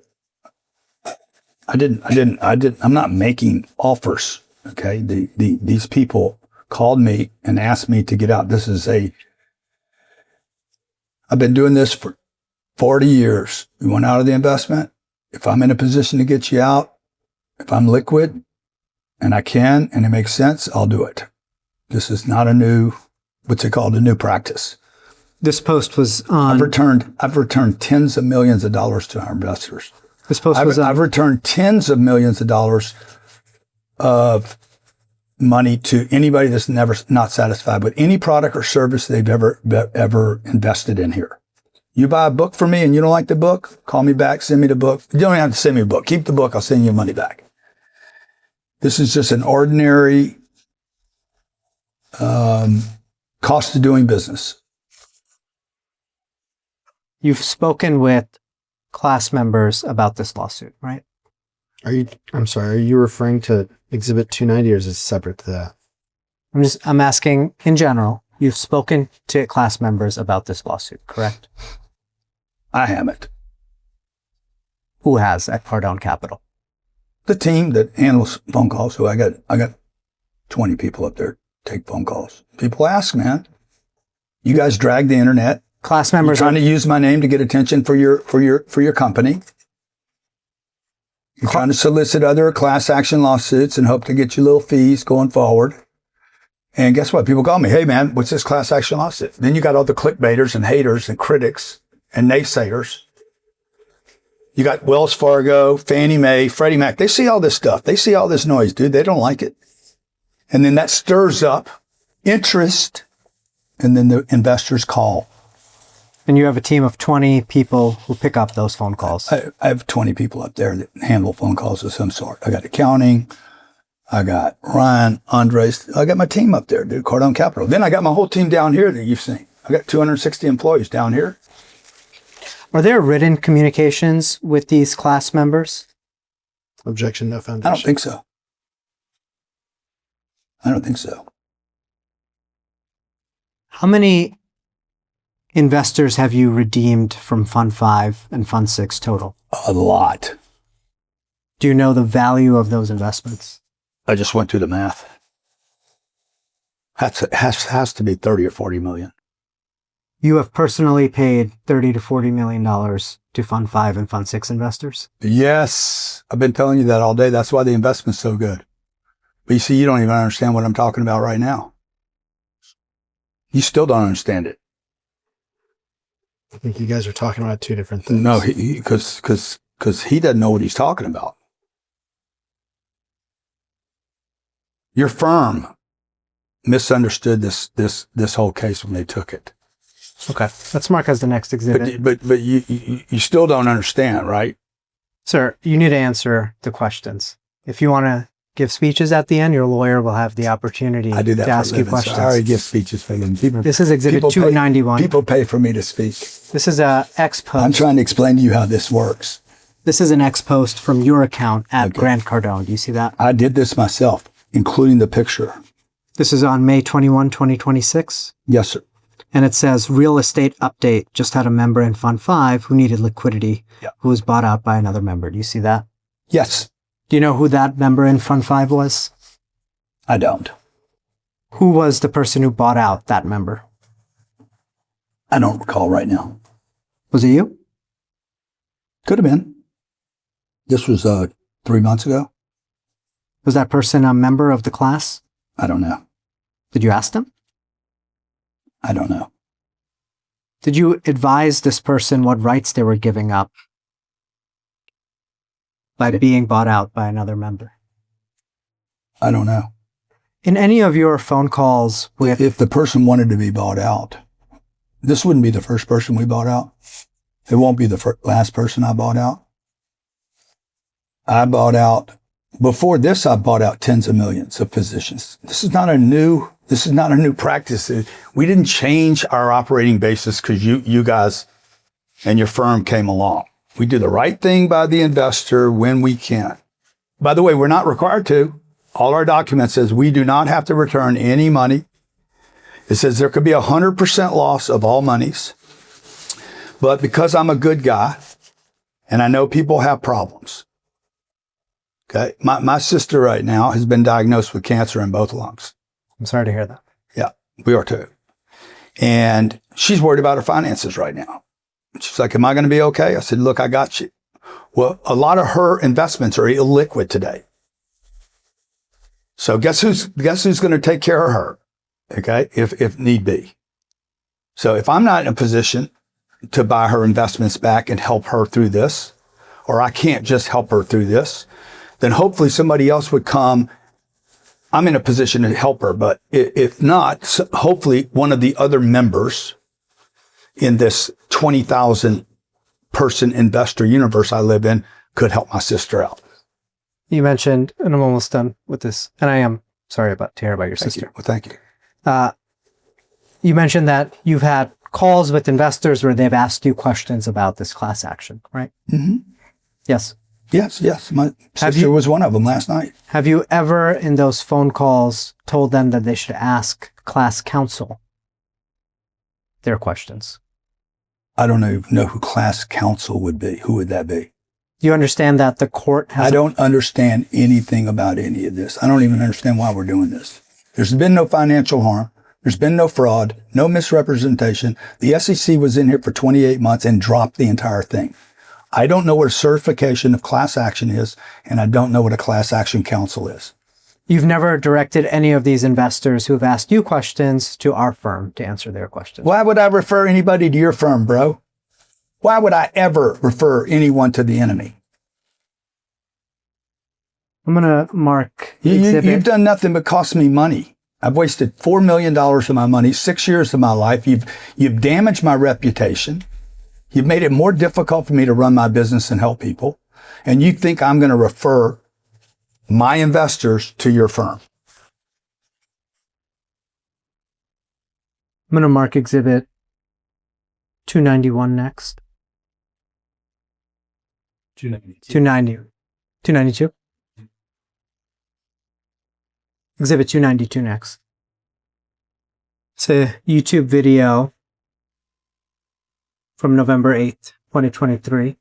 not making offers. Okay. These people called me and asked me to get out. I've been doing this for 40 years. We went out of the investment. If I'm in a position to get you out, if I'm liquid, and I can, and it makes sense, I'll do it. This is not what's it called, a new practice. This post was on. I've returned tens of millions of dollars to our investors. This post was on. I've returned tens of millions of dollars of money to anybody that's never not satisfied with any product or service they've ever invested in here. You buy a book from me and you don't like the book, call me back, send me the book. You don't have to send me a book. Keep the book. I'll send you money back. This is just an ordinary cost of doing business. You've spoken with class members about this lawsuit, right? I'm sorry, are you referring to Exhibit 290 or is it separate to that? I'm asking in general, you've spoken to class members about this lawsuit, correct? I haven't. Who has at Cardone Capital? The team that handles phone calls. So I got 20 people up there take phone calls. People ask, man, you guys drag the internet. Class members You're trying to use my name to get attention for your company. You're trying to solicit other class action lawsuits and hope to get you little fees going forward. And guess what? People call me, hey man, what's this class action lawsuit? Then you got all the clickbaiters and haters and critics and naysayers. You got Wells Fargo, Fannie Mae, Freddie Mac. They see all this stuff. They see all this noise, dude. They don't like it. And then that stirs up interest. And then the investors call. And you have a team of 20 people who pick up those phone calls. I have 20 people up there that handle phone calls of some sort. I got accounting. I got Ryan, Andres. I got my team up there, dude, Cardone Capital. Then I got my whole team down here that you've seen. I got 260 employees down here. Are there written communications with these class members? Objection, no foundation. I don't think so. I don't think so. How many investors have you redeemed from Fund 5 and Fund 6 total? A lot. Do you know the value of those investments? I just went through the math. Has to be 30 or 40 million. You have personally paid $30 to $40 million to Fund 5 and Fund 6 investors? Yes. I've been telling you that all day. That's why the investment's so good. But you see, you don't even understand what I'm talking about right now. You still don't understand it. I think you guys are talking about two different things. No, because he doesn't know what he's talking about. Your firm misunderstood this whole case when they took it. Okay, let's mark as the next exhibit. But you still don't understand, right? Sir, you need to answer the questions. If you want to give speeches at the end, your lawyer will have the opportunity I do that to ask you questions. So I already give speeches for them. This is Exhibit 291. People pay for me to speak. This is a ex post. I'm trying to explain to you how this works. This is an ex post from your account at Grant Cardone. Do you see that? I did this myself, including the picture. This is on May 21, 2026. Yes, sir. And it says, real estate update. Just had a member in Fund 5 who needed liquidity, who was bought out by another member. Do you see that? Yes. Do you know who that member in Fund 5 was? I don't. Who was the person who bought out that member? I don't recall right now. Was it you? Could have been. This was 3 months ago. Was that person a member of the class? I don't know. Did you ask them? I don't know. Did you advise this person what rights they were giving up by being bought out by another member? I don't know. In any of your phone calls with... If the person wanted to be bought out, this wouldn't be the first person we bought out. It won't be the last person I bought out. I bought out, before this, I bought out tens of millions of positions. This is not a new practice. We didn't change our operating basis because you guys and your firm came along. We do the right thing by the investor when we can. By the way, we're not required to. All our document says we do not have to return any money. It says there could be 100% loss of all monies. But because I'm a good guy and I know people have problems, okay, my sister right now has been diagnosed with cancer in both lungs. I'm sorry to hear that. Yeah, we are too. And she's worried about her finances right now. She's like, am I going to be okay? I said, look, I got you. Well, a lot of her investments are illiquid today. So guess who's going to take care of her? Okay. If need be. So if I'm not in a position to buy her investments back and help her through this, or I can't just help her through this, then hopefully somebody else would come. I'm in a position to help her, but if not, hopefully one of the other members in this 20,000 person investor universe I live in could help my sister out. You mentioned, and I'm almost done with this, and I am sorry to hear about your sister. Well, thank you. You mentioned that you've had calls with investors where they've asked you questions about this class action, right? Mm-hmm. Yes. Yes. My sister was one of them last night. Have you ever in those phone calls told them that they should ask class counsel their questions? I don't know who class counsel would be. Who would that be? Do you understand that the court has... I don't understand anything about any of this. I don't even understand why we're doing this. There's been no financial harm. There's been no fraud, no misrepresentation. The SEC was in here for 28 months and dropped the entire thing. I don't know what a certification of class action is, and I don't know what a class action counsel is. You've never directed any of these investors who have asked you questions to our firm to answer their questions. Why would I refer anybody to your firm, bro? Why would I ever refer anyone to the enemy? I'm going to mark exhibit. You've done nothing but cost me money. I've wasted $4 million of my money, 6 years of my life. You've damaged my reputation. You've made it more difficult for me to run my business and help people. And you think I'm going to refer my investors to your firm? I'm going to mark exhibit 291 next. 292. Exhibit 292 next. It's a YouTube video from November 8th, 2023.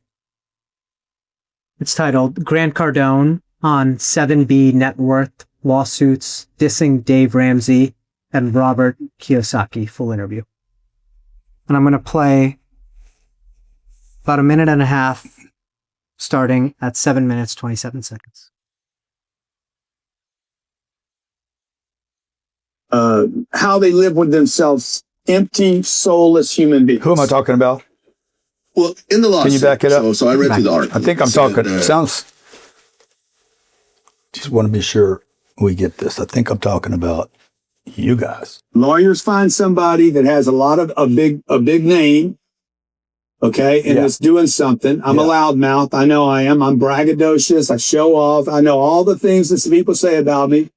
It's titled Grant Cardone on 7B Net Worth Lawsuits Dissing Dave Ramsey and Robert Kiyosaki. Full interview. And I'm going to play about a minute and a half starting at 7 minutes, 27 seconds. How they live with themselves, empty, soulless human beings. Who am I talking about? Well, in the lawsuit. Can you back it up? So I read through the article. I think I'm talking. Sounds. Just want to be sure we get this. I think I'm talking about you guys. Lawyers find somebody that has a big name, okay, and is doing something. I'm a loudmouth. I know I am. I'm braggadocious. I show off. I know all the things that people say about me.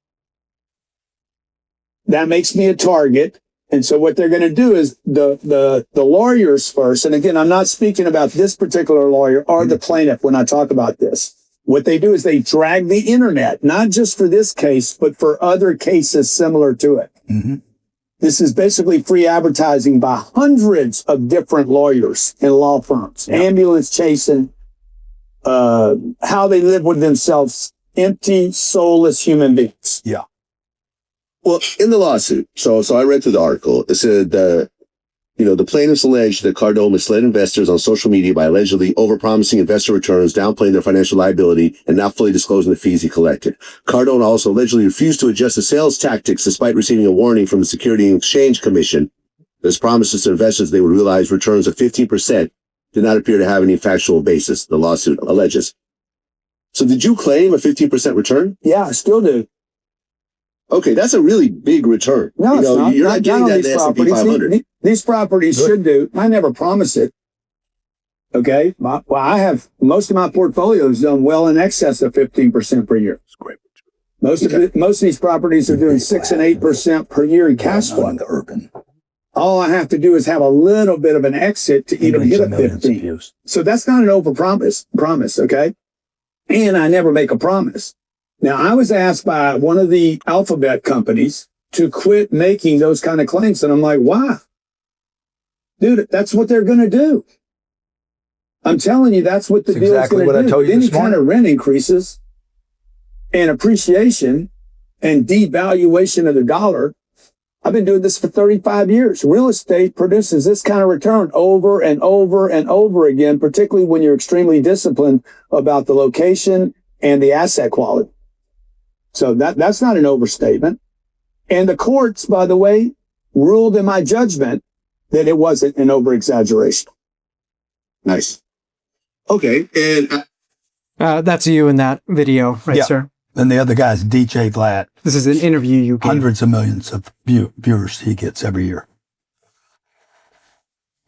That makes me a target. And so what they're going to do is the lawyers first. And again, I'm not speaking about this particular lawyer or the plaintiff when I talk about this. What they do is they drag the internet, not just for this case, but for other cases similar to it. Mm-hmm. This is basically free advertising by hundreds of different lawyers and law firms, ambulance chasing, how they live with themselves, empty, soulless human beings. Yeah. Well, in the lawsuit, so I read through the article. It said, the plaintiffs allege that Cardone misled investors on social media by allegedly overpromising investor returns, downplaying their financial liability, and not fully disclosing the fees he collected. Cardone also allegedly refused to adjust his sales tactics despite receiving a warning from the Securities and Exchange Commission. His promises to investors they would realize returns of 15% did not appear to have any factual basis, the lawsuit alleges. So did you claim a 15% return? Yeah, I still do. Okay, that's a really big return. No, it's not. You're not getting that in the S&P 500. These properties should do. I never promise it. Okay. I have most of my portfolios done well in excess of 15% per year. That's great. Most of these properties are doing 6 and 8% per year in cash flow. The urban. All I have to do is have a little bit of an exit to even hit a 15. So that's not an promise. Okay. And I never make a promise. Now, I was asked by one of the alphabet companies to quit making those kind of claims. And I'm like, why? Dude, that's what they're going to do. I'm telling you, that's what the deal is going to do. Any kind of rent increases and appreciation and devaluation of the dollar. I've been doing this for 35 years. Real estate produces this kind of return over and over and over again, particularly when you're extremely disciplined about the location and the asset quality. So that's not an overstatement. And the courts, by the way, ruled in my judgment that it wasn't an over-exaggeration. Nice. Okay. And That's you in that video, right, Yeah. sir? And the other guy's DJ Vlad. This is an interview you gave. Hundreds of millions of viewers he gets every year.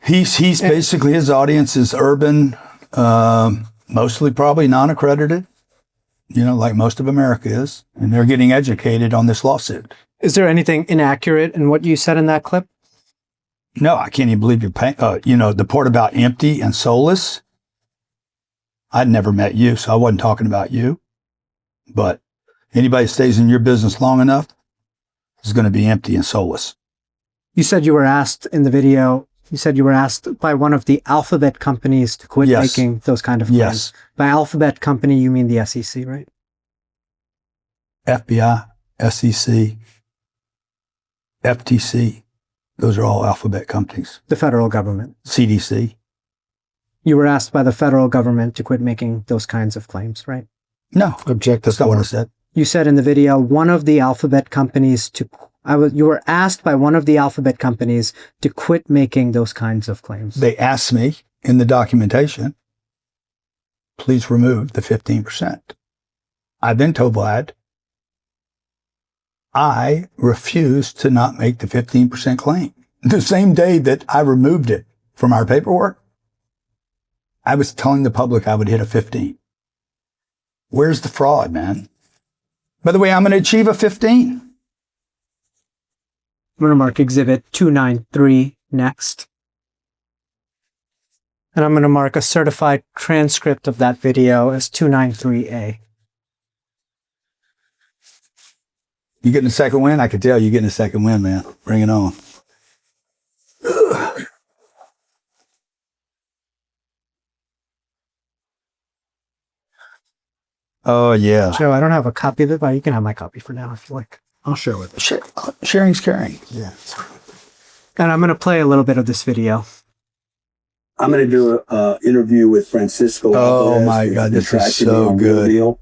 He's basically, his audience is urban, mostly probably non-accredited, like most of America is, and they're getting educated on this lawsuit. Is there anything inaccurate in what you said in that clip? No, I can't even believe you're paying, the part about empty and soulless. I'd never met you, so I wasn't talking about you. But anybody stays in your business long enough is going to be empty and soulless. You said you were asked in the video, by one of the alphabet companies to quit Yes. making those kind of claims. Yes. By alphabet company, you mean the SEC, right? FBI, SEC, FTC, those are all alphabet companies. The federal government. CDC. You were asked by the federal government to quit making those kinds of claims, right? No, Objective that's not what I order. said. You said in the video, one of the alphabet companies you were asked by one of the alphabet companies to quit making those kinds of claims. They asked me in the documentation, please remove the 15%. I then told Vlad, I refuse to not make the 15% claim. The same day that I removed it from our paperwork, I was telling the public I would hit a 15. Where's the fraud, man? By the way, I'm going to achieve a 15. I'm going to mark Exhibit 293 next. And I'm going to mark a certified transcript of that video as 293A. You getting a second win? I can tell you're getting a second win, man. Bring it on. Oh, yeah. Joe, I don't have a copy of it, but you can have my copy for now if you like. I'll share with you. Sharing's caring. Yeah. And I'm going to play a little bit of this video. I'm going to do an interview with Francisco. Oh, Alvarez, my who's God, this is attracted me so on Real good. Deal,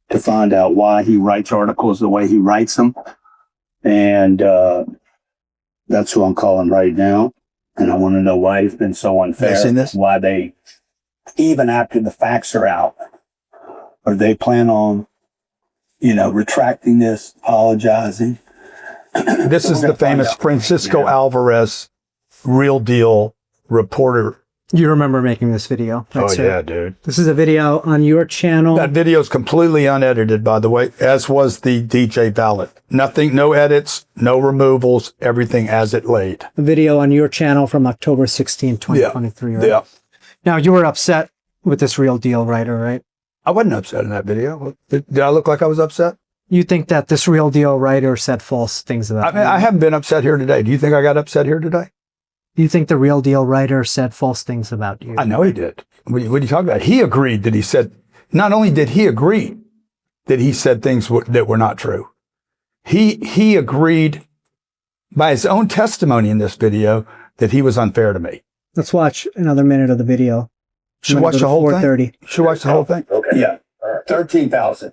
to find out why he writes articles the way he writes them. And that's who I'm calling right now. And I want to know why he's been so unfair. Have you seen this? Why they, even after the facts are out, or they plan on, retracting this, apologizing. This is the famous Francisco Alvarez Real Deal reporter. You remember making this video, right, sir? Dude. This is a video on your channel. That video is completely unedited, by the way, as was the DJ ballot. Nothing, no edits, no removals, everything as it laid. A video on your channel from October 16, 2023, right? Yeah. Now, you were upset with this Real Deal writer, right? I wasn't upset in that video. Did I look like I was upset? You think that this Real Deal writer said false things about you? I haven't been upset here today. Do you think I got upset here today? Do you think the Real Deal writer said false things about you? I know he did. What are you talking about? He agreed that he said, not only did he agree that he said things that were not true, he agreed by his own testimony in this video that he was unfair to me. Let's watch another minute of the video. Should watch the whole thing? 4:30. Should watch the whole thing? Okay. Yeah. 13,000.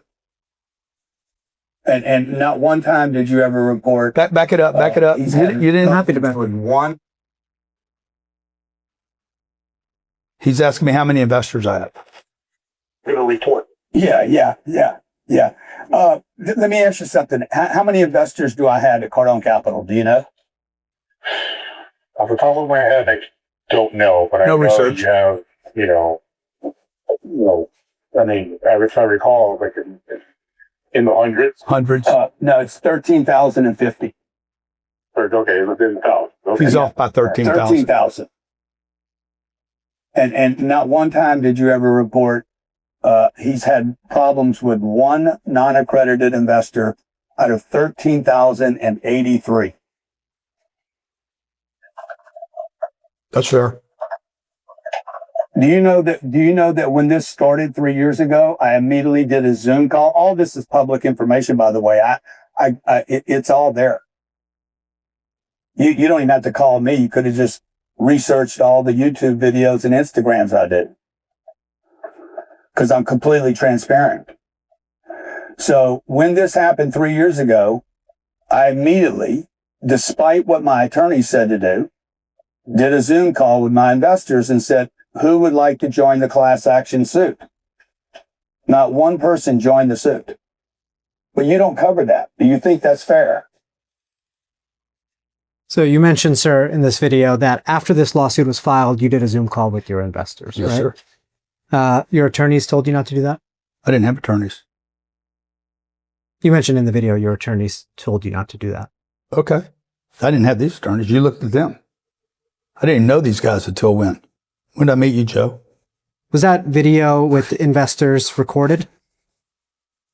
And not one time did you ever report. Back it up. Back it up. He's You having didn't. Happy to back. with one. He's asking me how many investors I have. Yeah. Let me ask you something. How many investors do I have at Cardone Capital? Do you know? Off the top of my head, I don't know, but I No know research. you have, I mean, if I recall, like in the hundreds. Hundreds. No, it's 13,050. Okay, within thousands. Okay. He's off by 13,000. 13,000. And not one time did you ever report he's had problems with one non-accredited investor out of 13,083. That's fair. Do you know that when this started 3 years ago, I immediately did a Zoom call. All this is public information, by the way. It's all there. You don't even have to call me. You could have just researched all the YouTube videos and Instagrams I did. Because I'm completely transparent. So when this happened 3 years ago, I immediately, despite what my attorney said to do, did a Zoom call with my investors and said, who would like to join the class action suit? Not one person joined the suit. But you don't cover that. Do you think that's fair? So you mentioned, sir, in this video that after this lawsuit was filed, you did a Zoom call with your investors, Yes, right? sir. Your attorneys told you not to do that? I didn't have attorneys. You mentioned in the video your attorneys told you not to do that. Okay. I didn't have these attorneys. You looked at them. I didn't know these guys until when? When did I meet you, Joe? Was that video with investors recorded?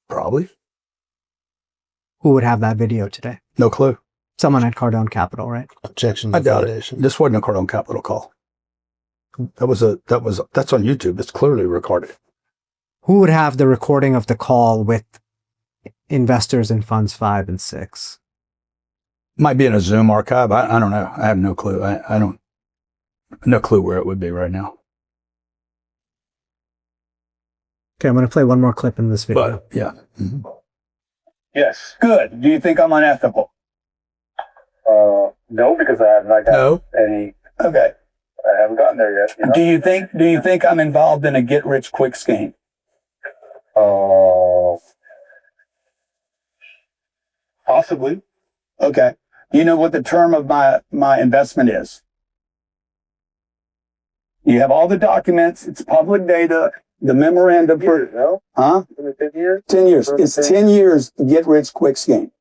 Probably. Who would have that video today? No clue. Someone at Cardone Capital, right? Objection. I doubt it. This wasn't a Cardone Capital call. That's on YouTube. It's clearly recorded. Who would have the recording of the call with investors in funds 5 and 6? Might be in a Zoom archive. I don't know. I have no clue. I don't, no clue where it would be right now. Okay, I'm going to play one more clip in this video. But yeah. Mm-hmm. Yes. Good. Do you think I'm unethical? No, because I have not gotten any. Okay. I haven't gotten there yet. You know? Do you think I'm involved in a get rich quick scheme? Possibly. Okay. You know what the term of my investment is? You have all the documents. It's public data. The memorandum for, No? huh? In the 10 years? 10 years. It's 10 years get rich quick scheme.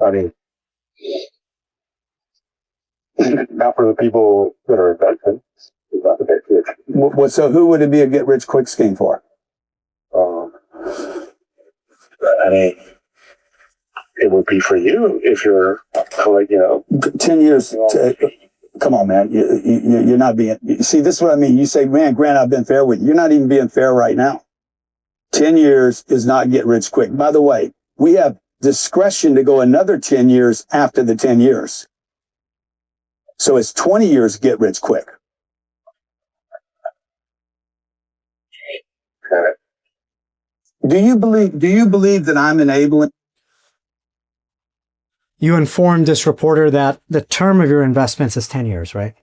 I mean, not for the people that are invested. It's not the big rich. So who would it be a get rich quick scheme for? I mean, it would be for you if you're, like, 10 years. Come on, man. You're not being, you see, this is what I mean. You say, man, Grant, I've been fair with you. You're not even being fair right now. 10 years is not get rich quick. By the way, we have discretion to go another 10 years after the 10 years. So it's 20 years get rich quick. Do you believe that I'm enabling? You informed this reporter that the term of your investments is 10 years, right?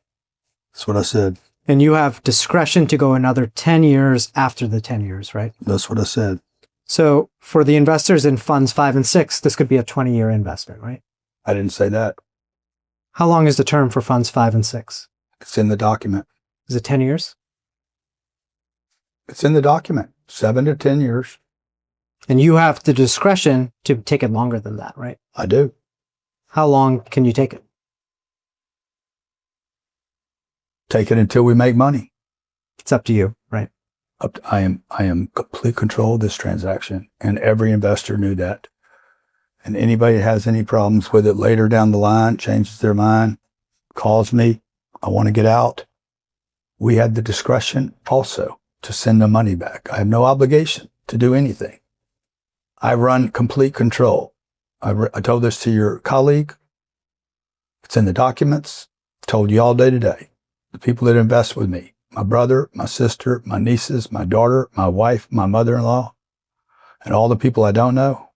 That's what I said. And you have discretion to go another 10 years after the 10 years, right? That's what I said. So for the investors in funds 5 and 6, this could be a 20-year investment, right? I didn't say that. How long is the term for funds 5 and 6? It's in the document. Is it 10 years? It's in the document. 7 to 10 years. And you have the discretion to take it longer than that, right? I do. How long can you take it? Take it until we make money. It's up to you, right? I am complete control of this transaction, and every investor knew that. And anybody that has any problems with it later down the line, changes their mind, calls me, I want to get out. We had the discretion also to send the money back. I have no obligation to do anything. I run complete control. I told this to your colleague. It's in the documents. Told you all day today. The people that invest with me, my brother, my sister, my nieces, my daughter, my wife, my mother-in-law, and all the people I don't know,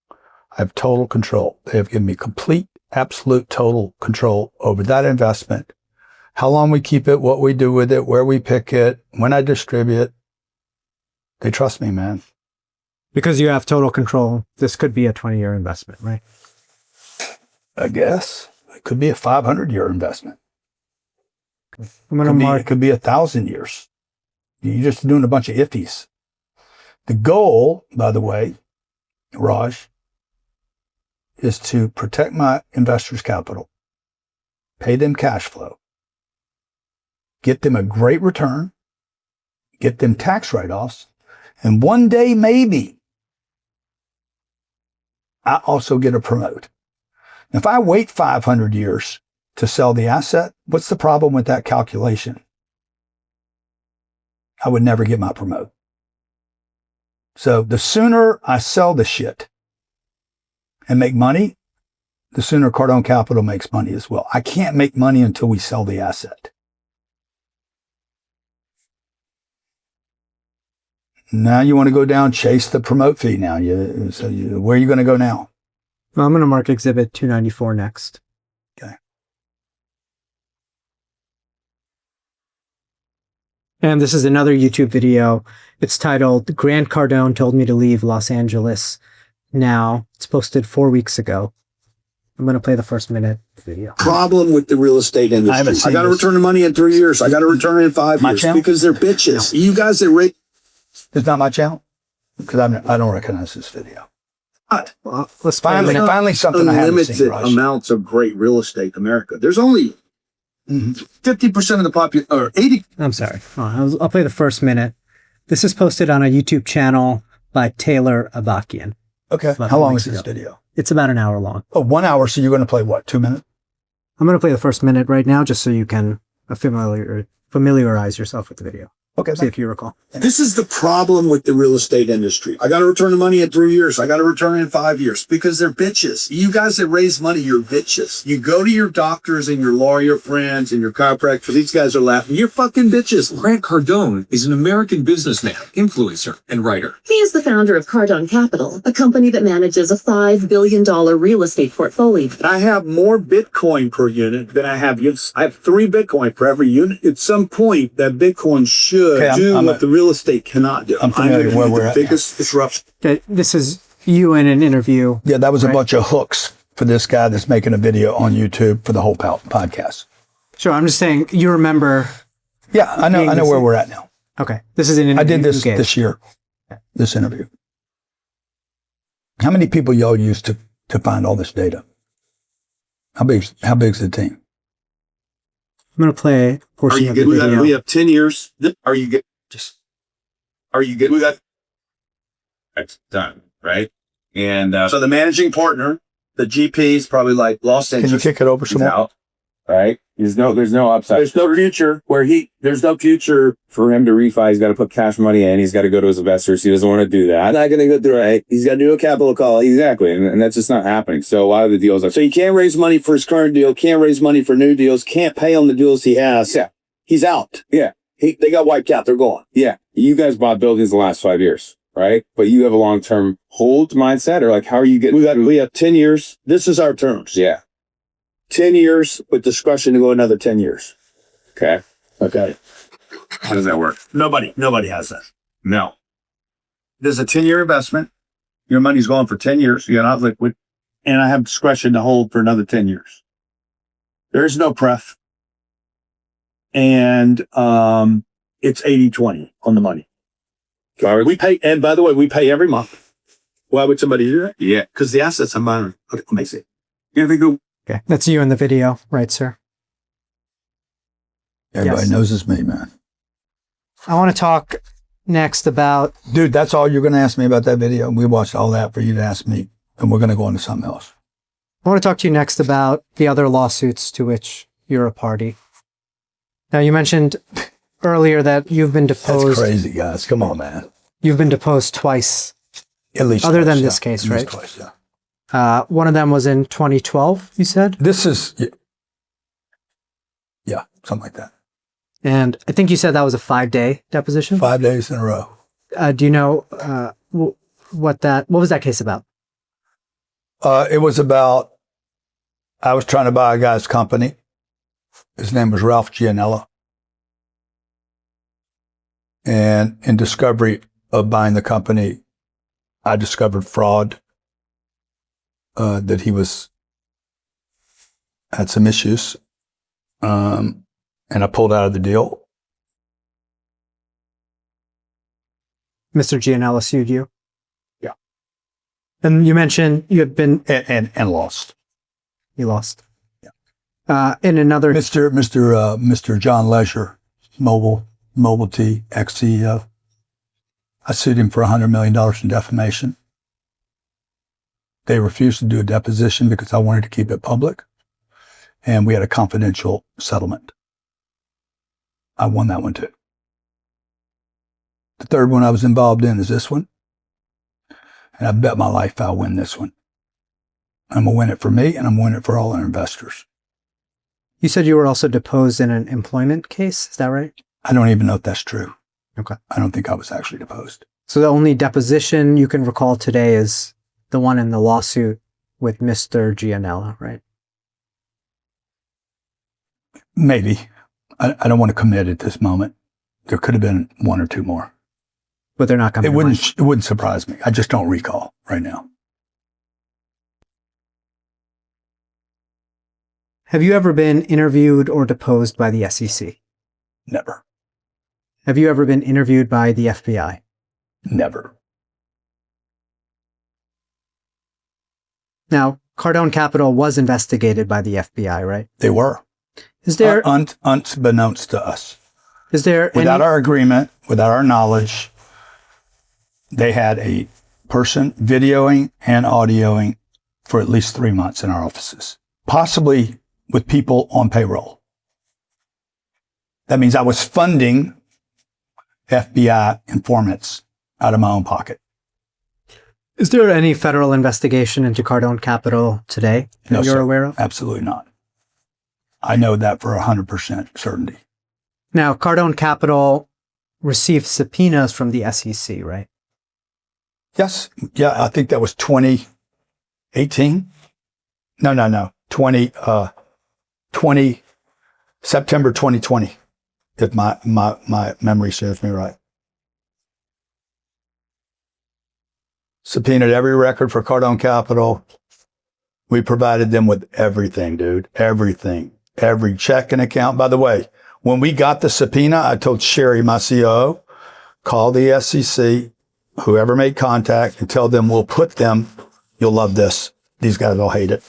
I have total control. They have given me complete, absolute, total control over that investment. How long we keep it, what we do with it, where we pick it, when I distribute. They trust me, man. Because you have total control, this could be a 20-year investment, right? I guess. It could be a 500-year investment. I'm going to mark. It could be 1,000 years. You're just doing a bunch of iffies. The goal, by the way, Raj, is to protect my investors' capital, pay them cash flow, get them a great return, get them tax write-offs, and one day maybe I also get a promote. If I wait 500 years to sell the asset, what's the problem with that calculation? I would never get my promote. So the sooner I sell the shit and make money, the sooner Cardone Capital makes money as well. I can't make money until we sell the asset. Now you want to go down, chase the promote fee now. Where are you going to go now? Well, I'm going to mark Exhibit 294 next. Okay. And this is another YouTube video. It's titled, Grant Cardone Told Me to Leave Los Angeles Now. It's posted 4 weeks ago. I'm going to play the first minute video. Problem with the real estate industry. I got to return the money in 3 years. I got to return it in 5 years channel? because they're bitches. You guys that rate. It's not my channel because I don't recognize this video. Well, let's Finally something I haven't seen. Unlimited amounts of great real estate in America. There's only 50% of the population, or 80. I'm sorry. I'll play the first minute. This is posted on a YouTube channel by Taylor Avakian. Okay. How long is this video? It's about an hour long. Oh, 1 hour. So you're going to play what? 2 minutes? I'm going to play the first minute right now just so you can familiarize yourself with the video. Okay. See if you recall. This is the problem with the real estate industry. I got to return the money in 3 years. I got to return it in 5 years because they're bitches. You guys that raise money, you're bitches. You go to your doctors and your lawyer friends and your chiropractors. These guys are laughing. You're fucking bitches. Grant Cardone is an American businessman, influencer, and writer. He is the founder of Cardone Capital, a company that manages a $5 billion real estate portfolio. I have more Bitcoin per unit than I have units. I have 3 Bitcoin per every unit. At some point, that Bitcoin should do what the real estate cannot do. I'm familiar with where we're at. Biggest disruption. This is you in an interview. Yeah, that was a bunch of hooks for this guy that's making a video on YouTube for the whole podcast. Sure, I'm just saying you remember. Yeah, I know where we're at now. Okay, this is an interview. I did this year, this interview. How many people y'all used to find all this data? How big's the team? I'm going to play a portion of the With that? video. We have 10 years. Are you good with that? That's done, right? And So the managing partner, the GP is probably like Los Angeles. Can you kick it over some more? out, right? There's no upside. There's no future there's no future. For him to refi, he's got to put cash money in. He's got to go to his investors. He doesn't want to do that. Not going to go through it. He's got to do a capital call. Exactly. And that's just not happening. So a lot of the deals are. So he can't raise money for his current deal, can't raise money for new deals, can't pay on the deals he has. Yeah. He's out. Yeah. They got wiped out. They're gone. Yeah. You guys bought buildings the last 5 years, right? But you have a long-term hold mindset, or like, how are you getting? We have 10 years. This is our terms. Yeah. 10 years with discretion to go another 10 years. Okay. How does that work? Nobody has that. No. There's a 10-year investment. Your money's going for 10 years. You're not liquid. And I have discretion to hold for another 10 years. There's no pref. And it's 80-20 on the money. We pay, and by the way, we pay every month. Why would somebody do that? Yeah. Because the assets are mine. Okay, let me see. Yeah, they go. Okay, that's you in the video, right, sir? Everybody knows it's me, man. I want to talk next about... Dude, that's all you're going to ask me about that video? We watched all that for you to ask me, and we're going to go on to something else. I want to talk to you next about the other lawsuits to which you're a party. Now, you mentioned earlier that you've been deposed... That's crazy, guys. Come on, man. You've been deposed twice. At least other twice, than this case, At right? least twice, yeah. One of them was in 2012, you said? This is... Yeah, something like that. And I think you said that was a 5-day deposition? 5 days in a row. Do you know what was that case about? It was about, I was trying to buy a guy's company. His name was Ralph Gianella. And in discovery of buying the company, I discovered fraud, that he had some issues. And I pulled out of the deal. Mr. Gianella sued you? Yeah. And you mentioned you had been... And lost. You lost? Yeah. In another... Mr. John Leisure, Mobile T, ex-CEO. I sued him for $100 million in defamation. They refused to do a deposition because I wanted to keep it public. And we had a confidential settlement. I won that one too. The third one I was involved in is this one. And I bet my life I'll win this one. I'm going to win it for me, and I'm going to win it for all our investors. You said you were also deposed in an employment case. Is that right? I don't even know if that's true. Okay. I don't think I was actually deposed. So the only deposition you can recall today is the one in the lawsuit with Mr. Gianella, right? Maybe. I don't want to commit at this moment. There could have been one or two more. But they're not coming. It wouldn't surprise me. I just don't recall right now. Have you ever been interviewed or deposed by the SEC? Never. Have you ever been interviewed by the FBI? Never. Now, Cardone Capital was investigated by the FBI, right? They were. Is there unbeknownst to us? Is there without our agreement, without our knowledge, they had a person videoing and audioing for at least 3 months in our offices, possibly with people on payroll. That means I was funding FBI informants out of my own pocket. Is there any federal investigation into Cardone Capital today that No, you're sir. aware of? Absolutely not. I know that for 100% certainty. Now, Cardone Capital received subpoenas from the SEC, right? Yes. Yeah, I think that was 2018. No. 20 September 2020, if my memory serves me right. Subpoenaed every record for Cardone Capital. We provided them with everything, dude. Everything. Every checking account. By the way, when we got the subpoena, I told Sherry, my COO, call the SEC, whoever made contact, and tell them we'll put them, you'll love this. These guys will hate it.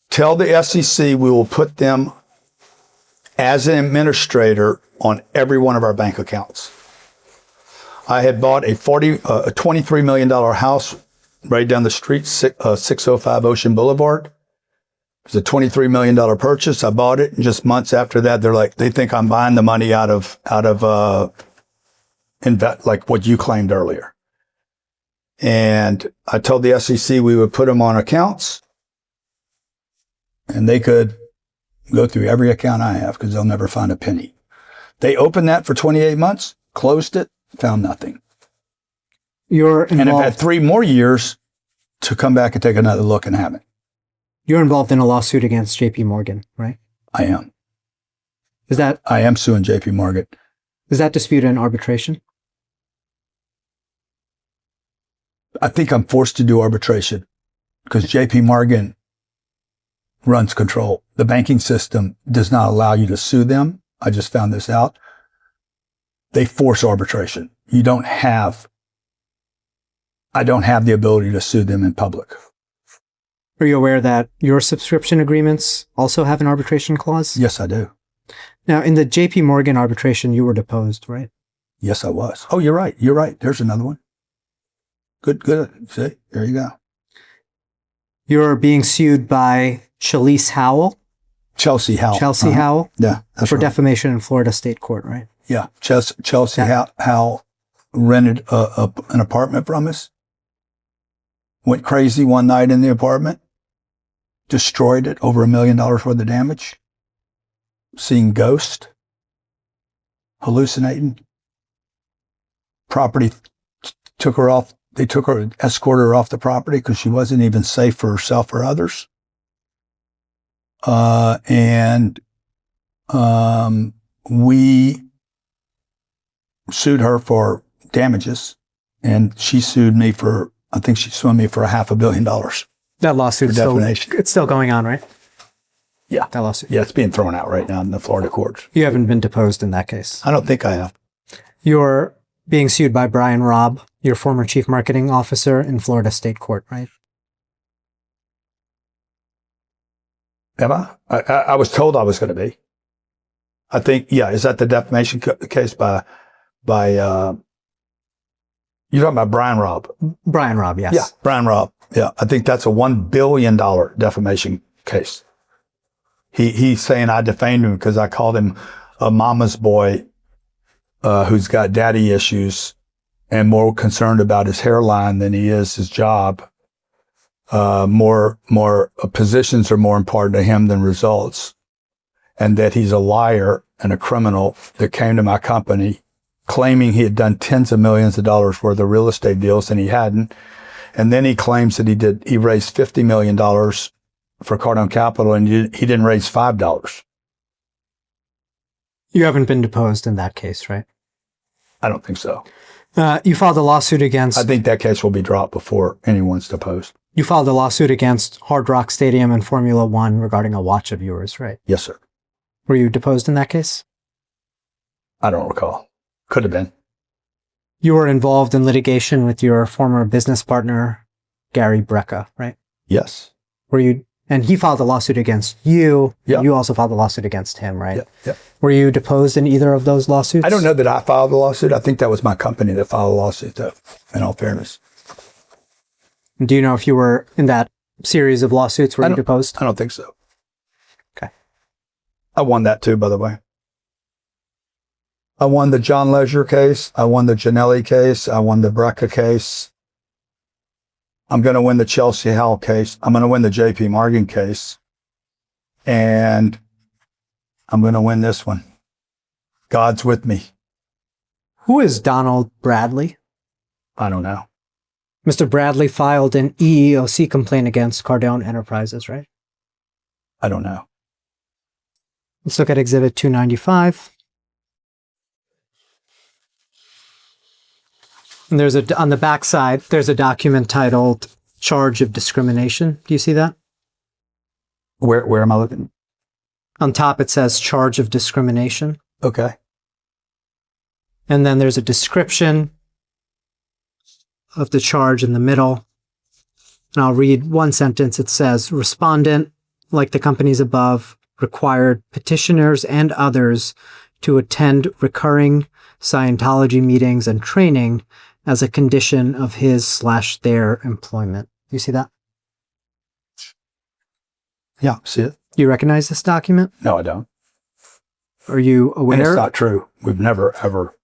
Tell the SEC we will put them as an administrator on every one of our bank accounts. I had bought a $23 million house right down the street, 605 Ocean Boulevard. It was a $23 million purchase. I bought it, and just months after that, they think I'm buying the money out of like what you claimed earlier. And I told the SEC we would put them on accounts, and they could go through every account I have because they'll never find a penny. They opened that for 28 months, closed it, found nothing. And have had 3 more years to come back and take another look and have it. You're involved in a lawsuit against JP Morgan, right? I am. I am suing JP Morgan. Is that dispute in arbitration? I think I'm forced to do arbitration because JP Morgan runs control. The banking system does not allow you to sue them. I just found this out. They force arbitration. I don't have the ability to sue them in public. Are you aware that your subscription agreements also have an arbitration clause? Yes, I do. Now, in the JP Morgan arbitration, you were deposed, right? Yes, I was. Oh, you're right. You're right. There's another one. Good. See, there you go. You're being sued by Chelsea Howell. Chelsea Howell. Yeah, that's for right. defamation in Florida State Court, right? Yeah, Chelsea Howell rented an apartment from us. Went crazy one night in the apartment. Destroyed it, over $1 million worth of damage. Seeing ghosts. Hallucinating. Property took her off. They escorted her off the property because she wasn't even safe for herself or others. We sued her for damages, and she sued me for, I think she sued me for $500 million. That lawsuit is still going on, right? Yeah. That lawsuit. Yeah, it's being thrown out right now in the Florida courts. You haven't been deposed in that case. I don't think I have. You're being sued by Brian Robb, your former chief marketing officer in Florida State Court, right? Am I? I was told I was going to be. I think, yeah. Is that the defamation case by you're talking about Brian Robb? Brian Robb, yes. Yeah, Brian Robb. Yeah, I think that's a $1 billion defamation case. He's saying I defamed him because I called him a mama's boy who's got daddy issues and more concerned about his hairline than he is his job. More positions are more important to him than results. And that he's a liar and a criminal that came to my company claiming he had done tens of millions of dollars worth of real estate deals and he hadn't. And then he claims that he raised $50 million for Cardone Capital and he didn't raise $5. You haven't been deposed in that case, right? I don't think so. You filed a lawsuit against... I think that case will be dropped before anyone's deposed. You filed a lawsuit against Hard Rock Stadium and Formula One regarding a watch of yours, right? Yes, sir. Were you deposed in that case? I don't recall. Could have been. You were involved in litigation with your former business partner, Gary Brecka, right? Yes. Were you... And he filed a lawsuit against you. Yeah. You also filed a lawsuit against him, right? Yeah. Yeah. Were you deposed in either of those lawsuits? I don't know that I filed a lawsuit. I think that was my company that filed a lawsuit, though, in all fairness. Do you know if you were in that series of lawsuits where you deposed? I don't think so. Okay. I won that too, by the way. I won the John Leisure case. I won the Janelli case. I won the Brecka case. I'm going to win the Chelsea Howell case. I'm going to win the JP Morgan case. And I'm going to win this one. God's with me. Who is Donald Bradley? I don't know. Mr. Bradley filed an EEOC complaint against Cardone Enterprises, right? I don't know. Let's look at Exhibit 295. And there's on the back side, there's a document titled Charge of Discrimination. Do you see that? Where am I looking? On top, it says Charge of Discrimination. Okay. And then there's a description of the charge in the middle. And I'll read one sentence. It says, respondent, like the companies above, required petitioners and others to attend recurring Scientology meetings and training as a condition of his/their employment. You see that? Yeah, see it. Do you recognize this document? No, I don't. Are you aware? And it's not true. We've never, ever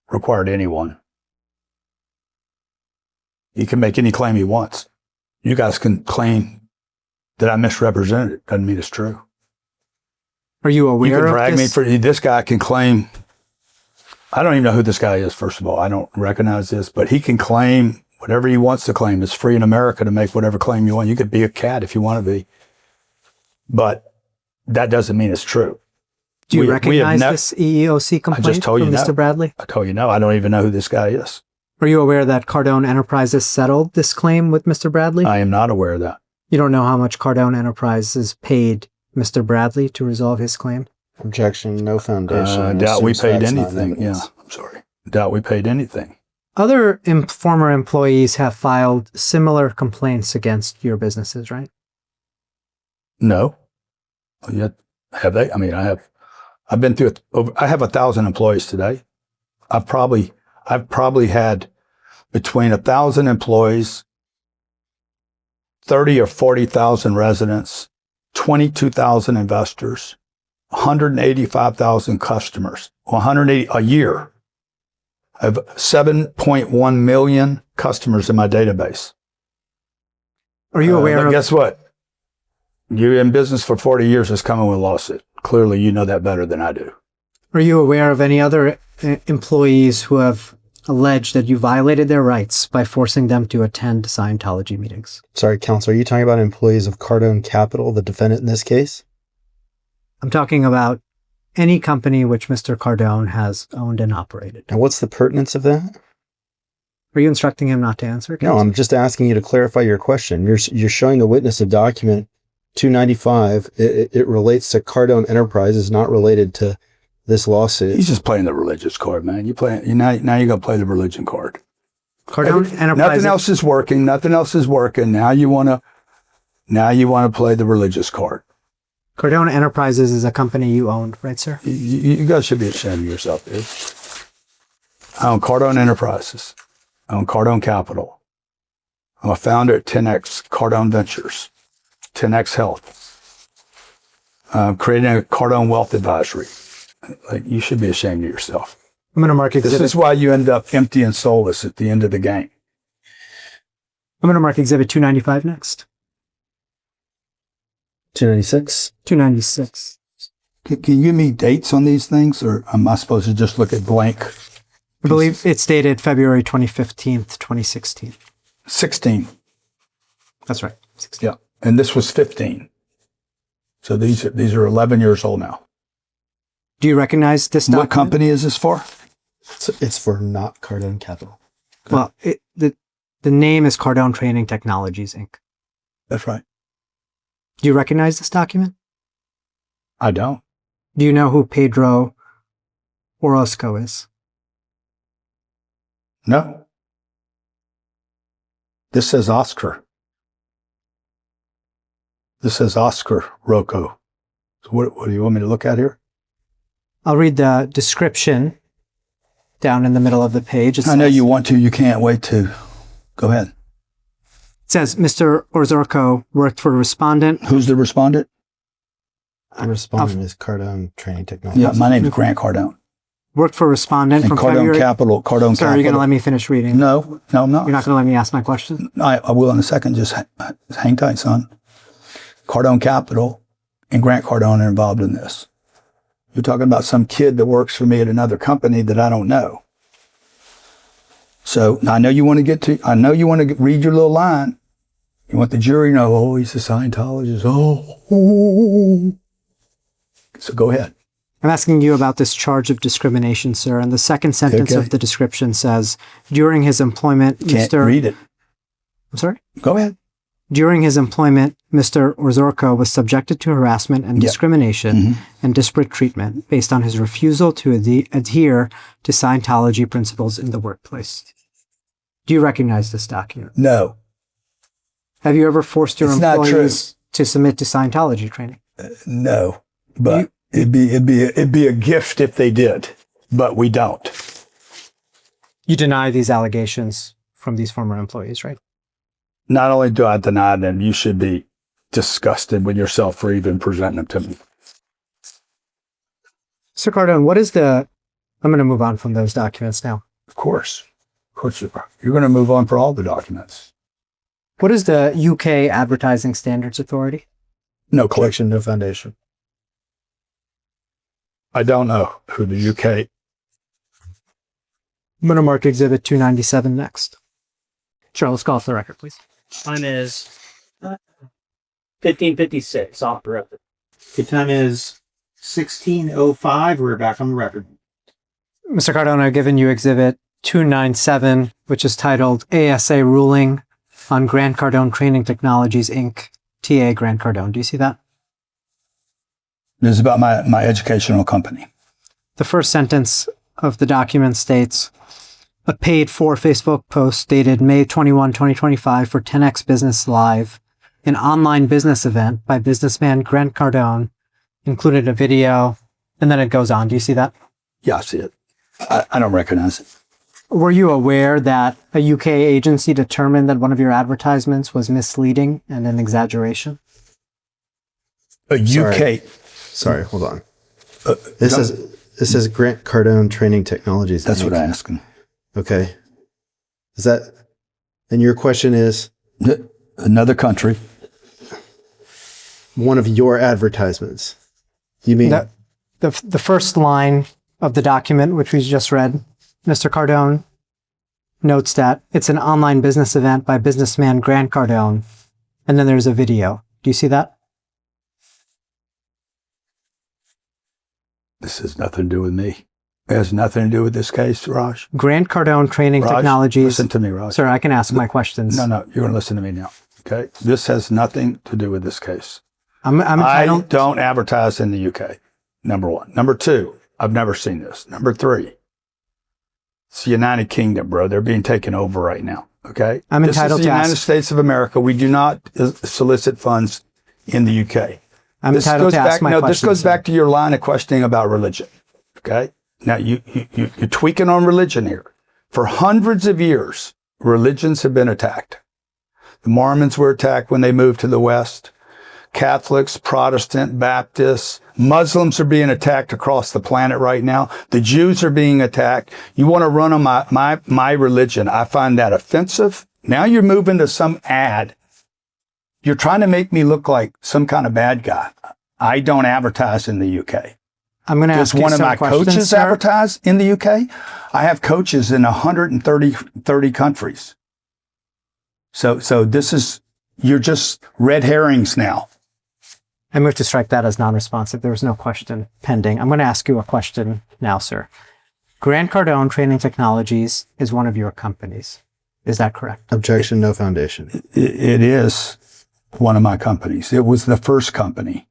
required anyone. He can make any claim he wants. You guys can claim that I misrepresented it. Doesn't mean it's true. Are you aware you can drag of me this? for this guy can claim. I don't even know who this guy is, first of all. I don't recognize this, but he can claim whatever he wants to claim. It's free in America to make whatever claim you want. You could be a cat if you want to be. But that doesn't mean it's true. Do you recognize this EEOC complaint I just told you from Mr. no. Bradley? I told you no. I don't even know who this guy is. Are you aware that Cardone Enterprises settled this claim with Mr. Bradley? I am not aware of that. You don't know how much Cardone Enterprises paid Mr. Bradley to resolve his claim? Objection, no foundation. I doubt we paid anything. Yeah, I'm sorry. Doubt we paid anything. Other former employees have filed similar complaints against your businesses, right? No. Yet, have they? I mean, I've been through it. I have 1,000 employees today. I've probably had between 1,000 employees, 30 or 40,000 residents, 22,000 investors, 185,000 customers, 180 a year. I have 7.1 million customers in my database. Are you aware but of... Guess what? You're in business for 40 years is coming with a lawsuit. Clearly, you know that better than I do. Are you aware of any other employees who have alleged that you violated their rights by forcing them to attend Scientology meetings? Sorry, counsel, are you talking about employees of Cardone Capital, the defendant in this case? I'm talking about any company which Mr. Cardone has owned and operated. And what's the pertinence of that? Are you instructing him not to answer? No, I'm just asking you to clarify your question. You're showing the witness a document 295. It relates to Cardone Enterprises, not related to this lawsuit. He's just playing the religious card, man. Now you're gonna play the religion card. Cardone Enterprises. Nothing else is working. Nothing else is working. Now you wanna play the religious card. Cardone Enterprises is a company you owned, right, sir? You guys should be ashamed of yourself, dude. I own Cardone Enterprises. I own Cardone Capital. I'm a founder at 10X Cardone Ventures, 10X Health. I'm creating a Cardone Wealth Advisory. Like, you should be ashamed of yourself. I'm going to mark exhibit. This is why you end up empty and soulless at the end of the game. I'm going to mark exhibit 295 next. 296? 296. Can you give me dates on these things, or am I supposed to just look at blank? I believe it's dated February 15th, 2016. 16. That's right. 16. Yeah. And this was 15. So these are 11 years old now. Do you recognize this document? What company is this for? It's for not Cardone Capital. Well, the name is Cardone Training Technologies, Inc. That's right. Do you recognize this document? I don't. Do you know who Pedro Orozco is? No. This says Oscar. This says Oscar Rocco. So what do you want me to look at here? I'll read the description down in the middle of the page. I know you want to. You can't wait to. Go ahead. It says, Mr. Orozco worked for a respondent. Who's the respondent? The respondent is Cardone Training Technologies. Yeah, my name is Grant Cardone. Worked for a respondent And from Cardone February. Capital. Cardone Sorry, Capital. are you going to let me finish reading? No, I'm not. You're not going to let me ask my question? I will in a second. Just hang tight, son. Cardone Capital and Grant Cardone are involved in this. You're talking about some kid that works for me at another company that I don't know. So I know you want to read your little line. You want the jury to know, oh, he's a Scientologist. Oh. So go ahead. I'm asking you about this charge of discrimination, sir. And the second sentence of the description says, during his employment, Can't read it. I'm sorry? Go ahead. During his employment, Mr. Orozco was subjected to harassment and discrimination and disparate treatment based on his refusal to adhere to Scientology principles in the workplace. Do you recognize this document? No. Have you ever forced your It's not employees to submit to Scientology training? No, but it'd be a gift if they did, but we don't. You deny these allegations from these former employees, right? Not only do I deny them, you should be disgusted with yourself for even presenting them to me. Sir Cardone, I'm going to move on from those documents now. Of course you're going to move on for all the documents. What is the UK Advertising Standards Authority? No collection, no foundation. I don't know who the UK. I'm going to mark Exhibit 297 next. Sure, let's call off the record, please. Time is 15:56 off the record. The time is 16:05. We're back on the record. Mr. Cardone, I've given you Exhibit 297, which is titled ASA Ruling on Grant Cardone Training Technologies, Inc., TA Grant Cardone. Do you see that? This is about my educational company. The first sentence of the document states, a paid-for Facebook post dated May 21, 2025 for 10X Business Live, an online business event by businessman Grant Cardone, included a video, and then it goes on. Do you see that? Yeah, I see it. I don't recognize it. Were you aware that a UK agency determined that one of your advertisements was misleading and an exaggeration? Sorry, hold on. This is Grant Cardone Training Technologies. That's what I'm asking. Okay. Is that, and your question is? Another country. One of your advertisements. You mean? The first line of the document, which we just read, Mr. Cardone notes that it's an online business event by businessman Grant Cardone, and then there's a video. Do you see that? This has nothing to do with me. It has nothing to do with this case, Raj. Grant Cardone Training Technologies. Listen to me, Raj. Sir, I can ask my questions. No, you're going to listen to me now. Okay? This has nothing to do with this case. I'm entitled. I don't advertise in the UK, number one. Number two, I've never seen this. Number three, it's the United Kingdom, bro. They're being taken over right now. Okay? I'm entitled to to United ask. States of America. We do not solicit funds in the UK. I'm entitled to ask my questions. This goes back to your line of questioning about religion. Okay? Now, you're tweaking on religion here. For hundreds of years, religions have been attacked. The Mormons were attacked when they moved to the West. Catholics, Protestant, Baptists, Muslims are being attacked across the planet right now. The Jews are being attacked. You want to run on my religion. I find that offensive. Now you're moving to some ad. You're trying to make me look like some kind of bad guy. I don't advertise in the UK. I'm going to Does ask you one of some my questions, coaches sir. advertise in the UK? Some My questions, coaches sir. advertise in the UK? I have coaches in 130 countries. So this is, you're just red herrings now. I move to strike that as non-responsive. There was no question pending. I'm going to ask you a question now, sir. Grant Cardone Training Technologies is one of your companies. Is that correct? Objection, no foundation. It is one of my companies. It was the first company.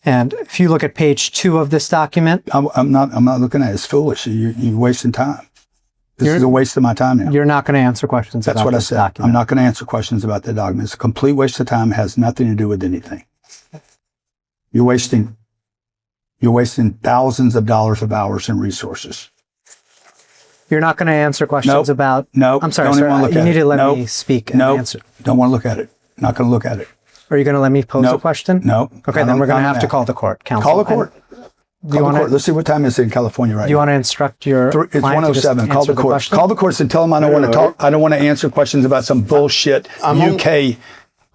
And if you look at page 2 of this document, I'm not looking at it. It's foolish. You're wasting time. This is a waste of my time now. you're not going to answer questions That's about what I this said. document. I'm not going to answer questions about the document. It's a complete waste of time. It has nothing to do with anything. You're wasting thousands of dollars of hours and resources. You're not going to answer questions about... No. I'm sorry, don't sir. even look You at need it. to let Nope. me speak and Nope. answer. Don't want to look at it. Not going to look at it. Are you going to let me pose a Nope. question? No. Okay, then we're going to have to call the court. Counsel. Call the court. Do you want to... Let's see what time it is in California right Do you now. want to instruct your It's client to just 107. Call answer the court. question? Call the courts and tell them I don't want to talk. I don't want to answer questions about some bullshit UK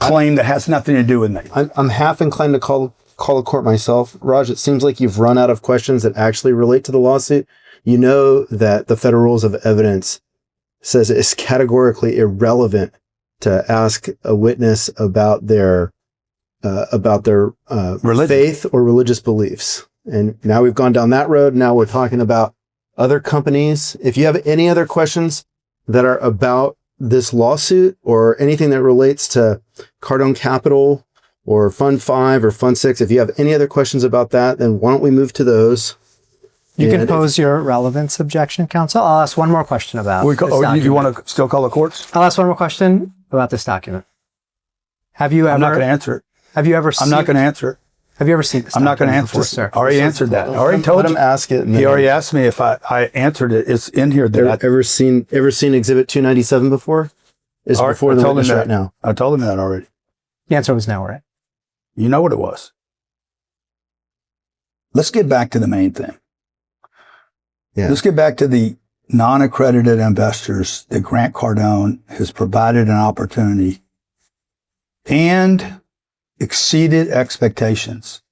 claim that has nothing to do with me. I'm half inclined to call the court myself. Raj, it seems like you've run out of questions that actually relate to the lawsuit. You know that the Federal Rules of Evidence says it's categorically irrelevant to ask a witness about their faith or religious beliefs. And now we've gone down that road. Now we're talking about other companies. If you have any other questions that are about this lawsuit or anything that relates to Cardone Capital or Fund 5 or Fund 6, if you have any other questions about that, then why don't we move to those? You can And pose your relevance objection, counsel. I'll ask one more question about this document. You want to still call the courts? I'll ask one more question about this document. Have you ever... I'm not going to answer it. Have you ever seen... I'm not going to answer it. Have you ever seen this I'm not going to document answer before, it. sir? I already answered that. I already told Let you. him ask it. He already asked me if I answered it. It's in here. Ever seen Exhibit 297 before? It's before the witness right now. I told him that already. The answer was no, right? You know what it was. Let's get back to the main thing. Yeah. Let's get back to the non-accredited investors that Grant Cardone has provided an opportunity and exceeded expectations.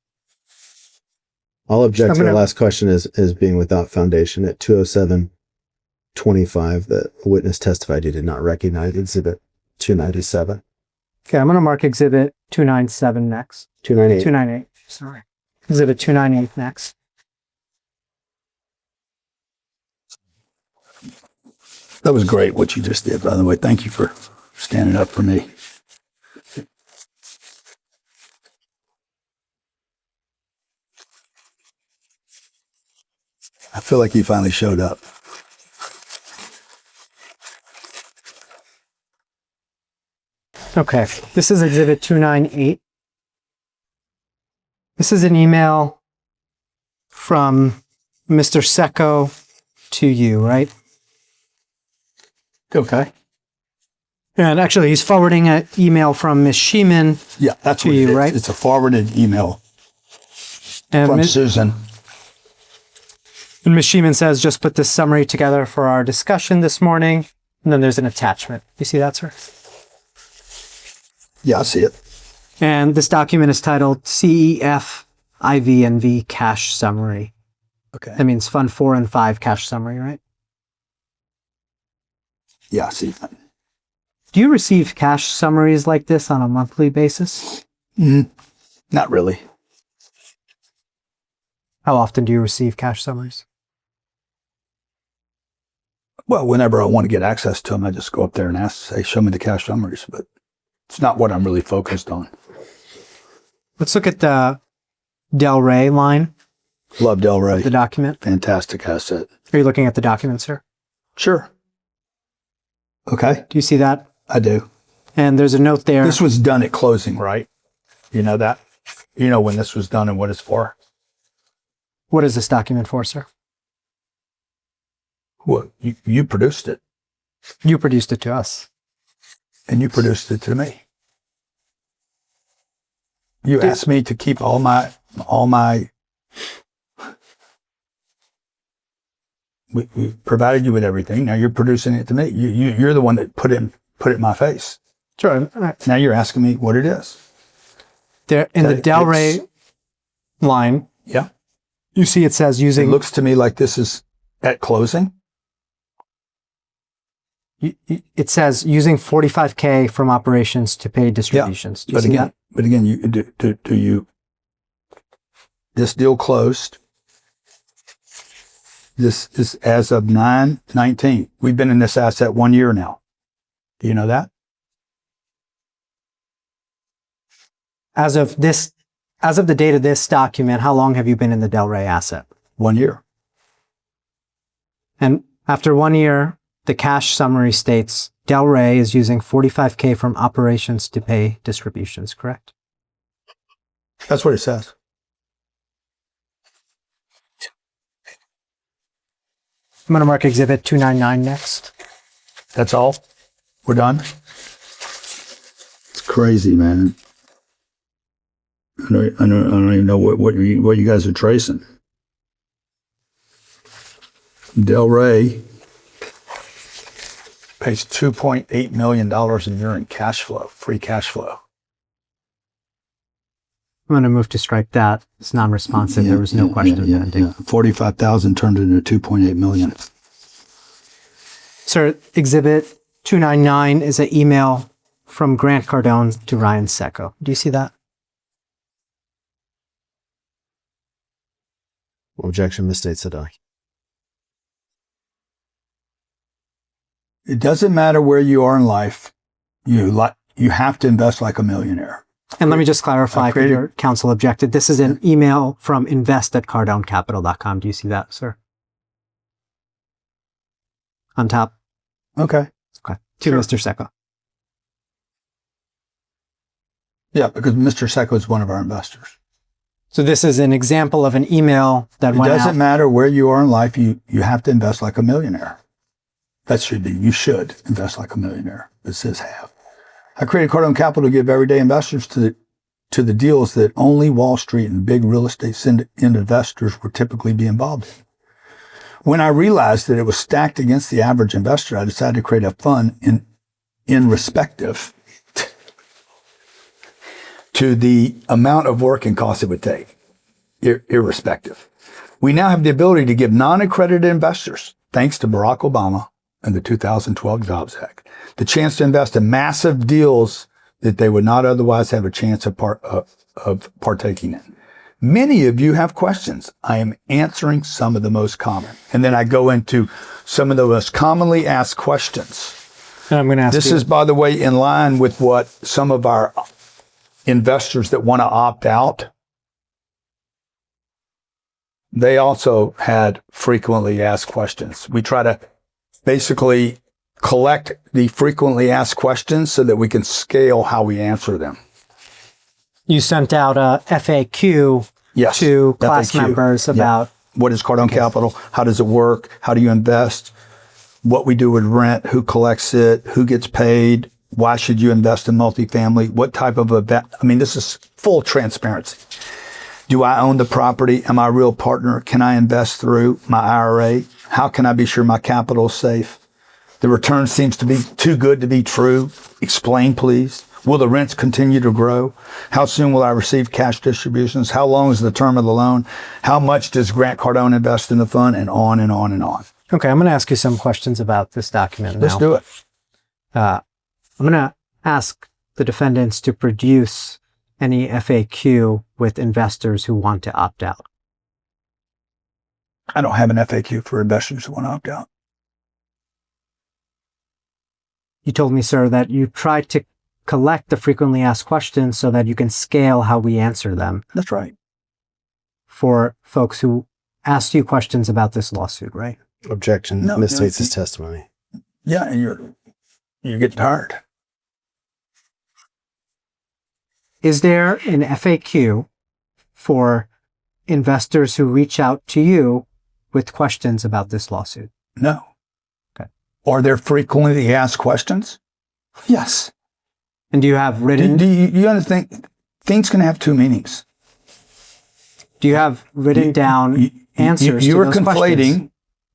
I'll object to the last question as being without foundation. At 207:25, the witness testified he did not recognize Exhibit 297. Okay, I'm going to mark Exhibit 297 next. 298. 298, sorry. Exhibit 298 next. That was great what you just did, by the way. Thank you for standing up for me. I feel like you finally showed up. Okay, this is Exhibit 298. This is an email from Mr. Secco to you, right? Okay. And actually, he's forwarding an email from Ms. Sheeman Yeah, that's to what it you, is. right? It's a forwarded email And from Ms. Susan. And Ms. Sheeman says, just put this summary together for our discussion this morning. And then there's an attachment. You see that, sir? Yeah, I see it. And this document is titled CEF IV&V Cash Summary. Okay. That means Fund 4 and 5 cash summary, right? Yeah, I see that. Do you receive cash summaries like this on a monthly basis? Not really. How often do you receive cash summaries? Well, whenever I want to get access to them, I just go up there and ask, say, show me the cash summaries, but it's not what I'm really focused on. Let's look at the Delray line, Love Delray. the document. Fantastic asset. Are you looking at the document, sir? Sure. Okay. Do you see that? I do. And there's a note there. This was done at closing, right? You know that? You know when this was done and what it's for? What is this document for, sir? Well, you produced it. You produced it to us. And you produced it to me. You asked me to keep all my we provided you with everything. Now you're producing it to me. You're the one that put it in my face. Sure. All right. Now you're asking me what it is. There in the Delray line, Yeah. you see it says It using. looks to me like this is at closing. It says using 45K from operations to pay distributions. Do you But see again, that? do you, this deal closed. This is as of 9/19. We've been in this asset 1 year now. Do you know that? As of the date of this document, how long have you been in the Delray asset? 1 year. And after 1 year, the cash summary states Delray is using 45K from operations to pay distributions, correct? That's what it says. I'm going to mark Exhibit 299 next. That's all? We're done? It's crazy, man. I don't even know what you guys are tracing. Delray pays $2.8 million a year in cash flow, free cash flow. I'm going to move to strike that. It's non-responsive. There was no question pending. 45,000 turned into 2.8 million. Sir, Exhibit 299 is an email from Grant Cardone to Ryan Secco. Do you see that? Objection, misstates the document. It doesn't matter where you are in life. You have to invest like a millionaire. And let me just clarify, if your counsel objected, this is an email from invest@cardonecapital.com. Do you see that, sir? On top. Okay. Okay. To Mr. Secco. Yeah, because Mr. Secco is one of our investors. So this is an example of an email that went out. It doesn't matter where you are in life. You have to invest like a millionaire. That should be. You should invest like a millionaire. It says have. I created Cardone Capital to give everyday investors to the deals that only Wall Street and big real estate investors would typically be involved in. When I realized that it was stacked against the average investor, I decided to create a fund in respective to the amount of work and cost it would take, irrespective. We now have the ability to give non-accredited investors, thanks to Barack Obama and the 2012 Jobs Act, the chance to invest in massive deals that they would not otherwise have a chance of partaking in. Many of you have questions. I am answering some of the most common. And then I go into some of the most commonly asked questions. And I'm going to ask This is, by the way, in line with what some of our investors that want to opt out, they also had frequently asked questions. We try to basically collect the frequently asked questions so that we can scale how we answer them. You sent out a FAQ Yes, to class FAQ. members about what is Cardone Capital? How does it work? How do you invest? What we do with rent? Who collects it? Who gets paid? Why should you invest in multifamily? What type of event? I mean, this is full transparency. Do I own the property? Am I a real partner? Can I invest through my IRA? How can I be sure my capital is safe? The return seems to be too good to be true. Explain, please. Will the rents continue to grow? How soon will I receive cash distributions? How long is the term of the loan? How much does Grant Cardone invest in the fund? And on and on and on. Okay, I'm going to ask you some questions about this document now. Let's do it. I'm going to ask the defendants to produce any FAQ with investors who want to opt out. I don't have an FAQ for investors who want to opt out. You told me, sir, that you tried to collect the frequently asked questions so that you can scale how we answer them. That's right. For folks who asked you questions about this lawsuit, right? Objection, misstates his testimony. Yeah, and you're getting tired. Is there an FAQ for investors who reach out to you with questions about this lawsuit? No. Okay. Are there frequently asked questions? Yes. And do you have written? Do you understand? Things can have two meanings. Do you have written down answers to those conflating. questions?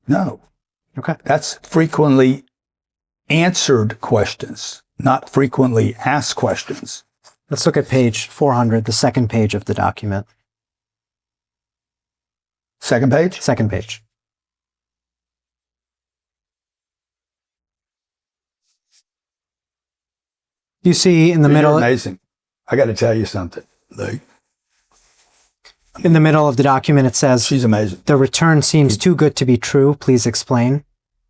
No. Okay. That's frequently answered questions, not frequently asked questions. Let's look at page 400, the second page of the document. Second page? Second page. You see in the You're middle, amazing. I got to tell you something. Like, in the middle of the document, it says, she's amazing. The return seems too good to be true. Please explain.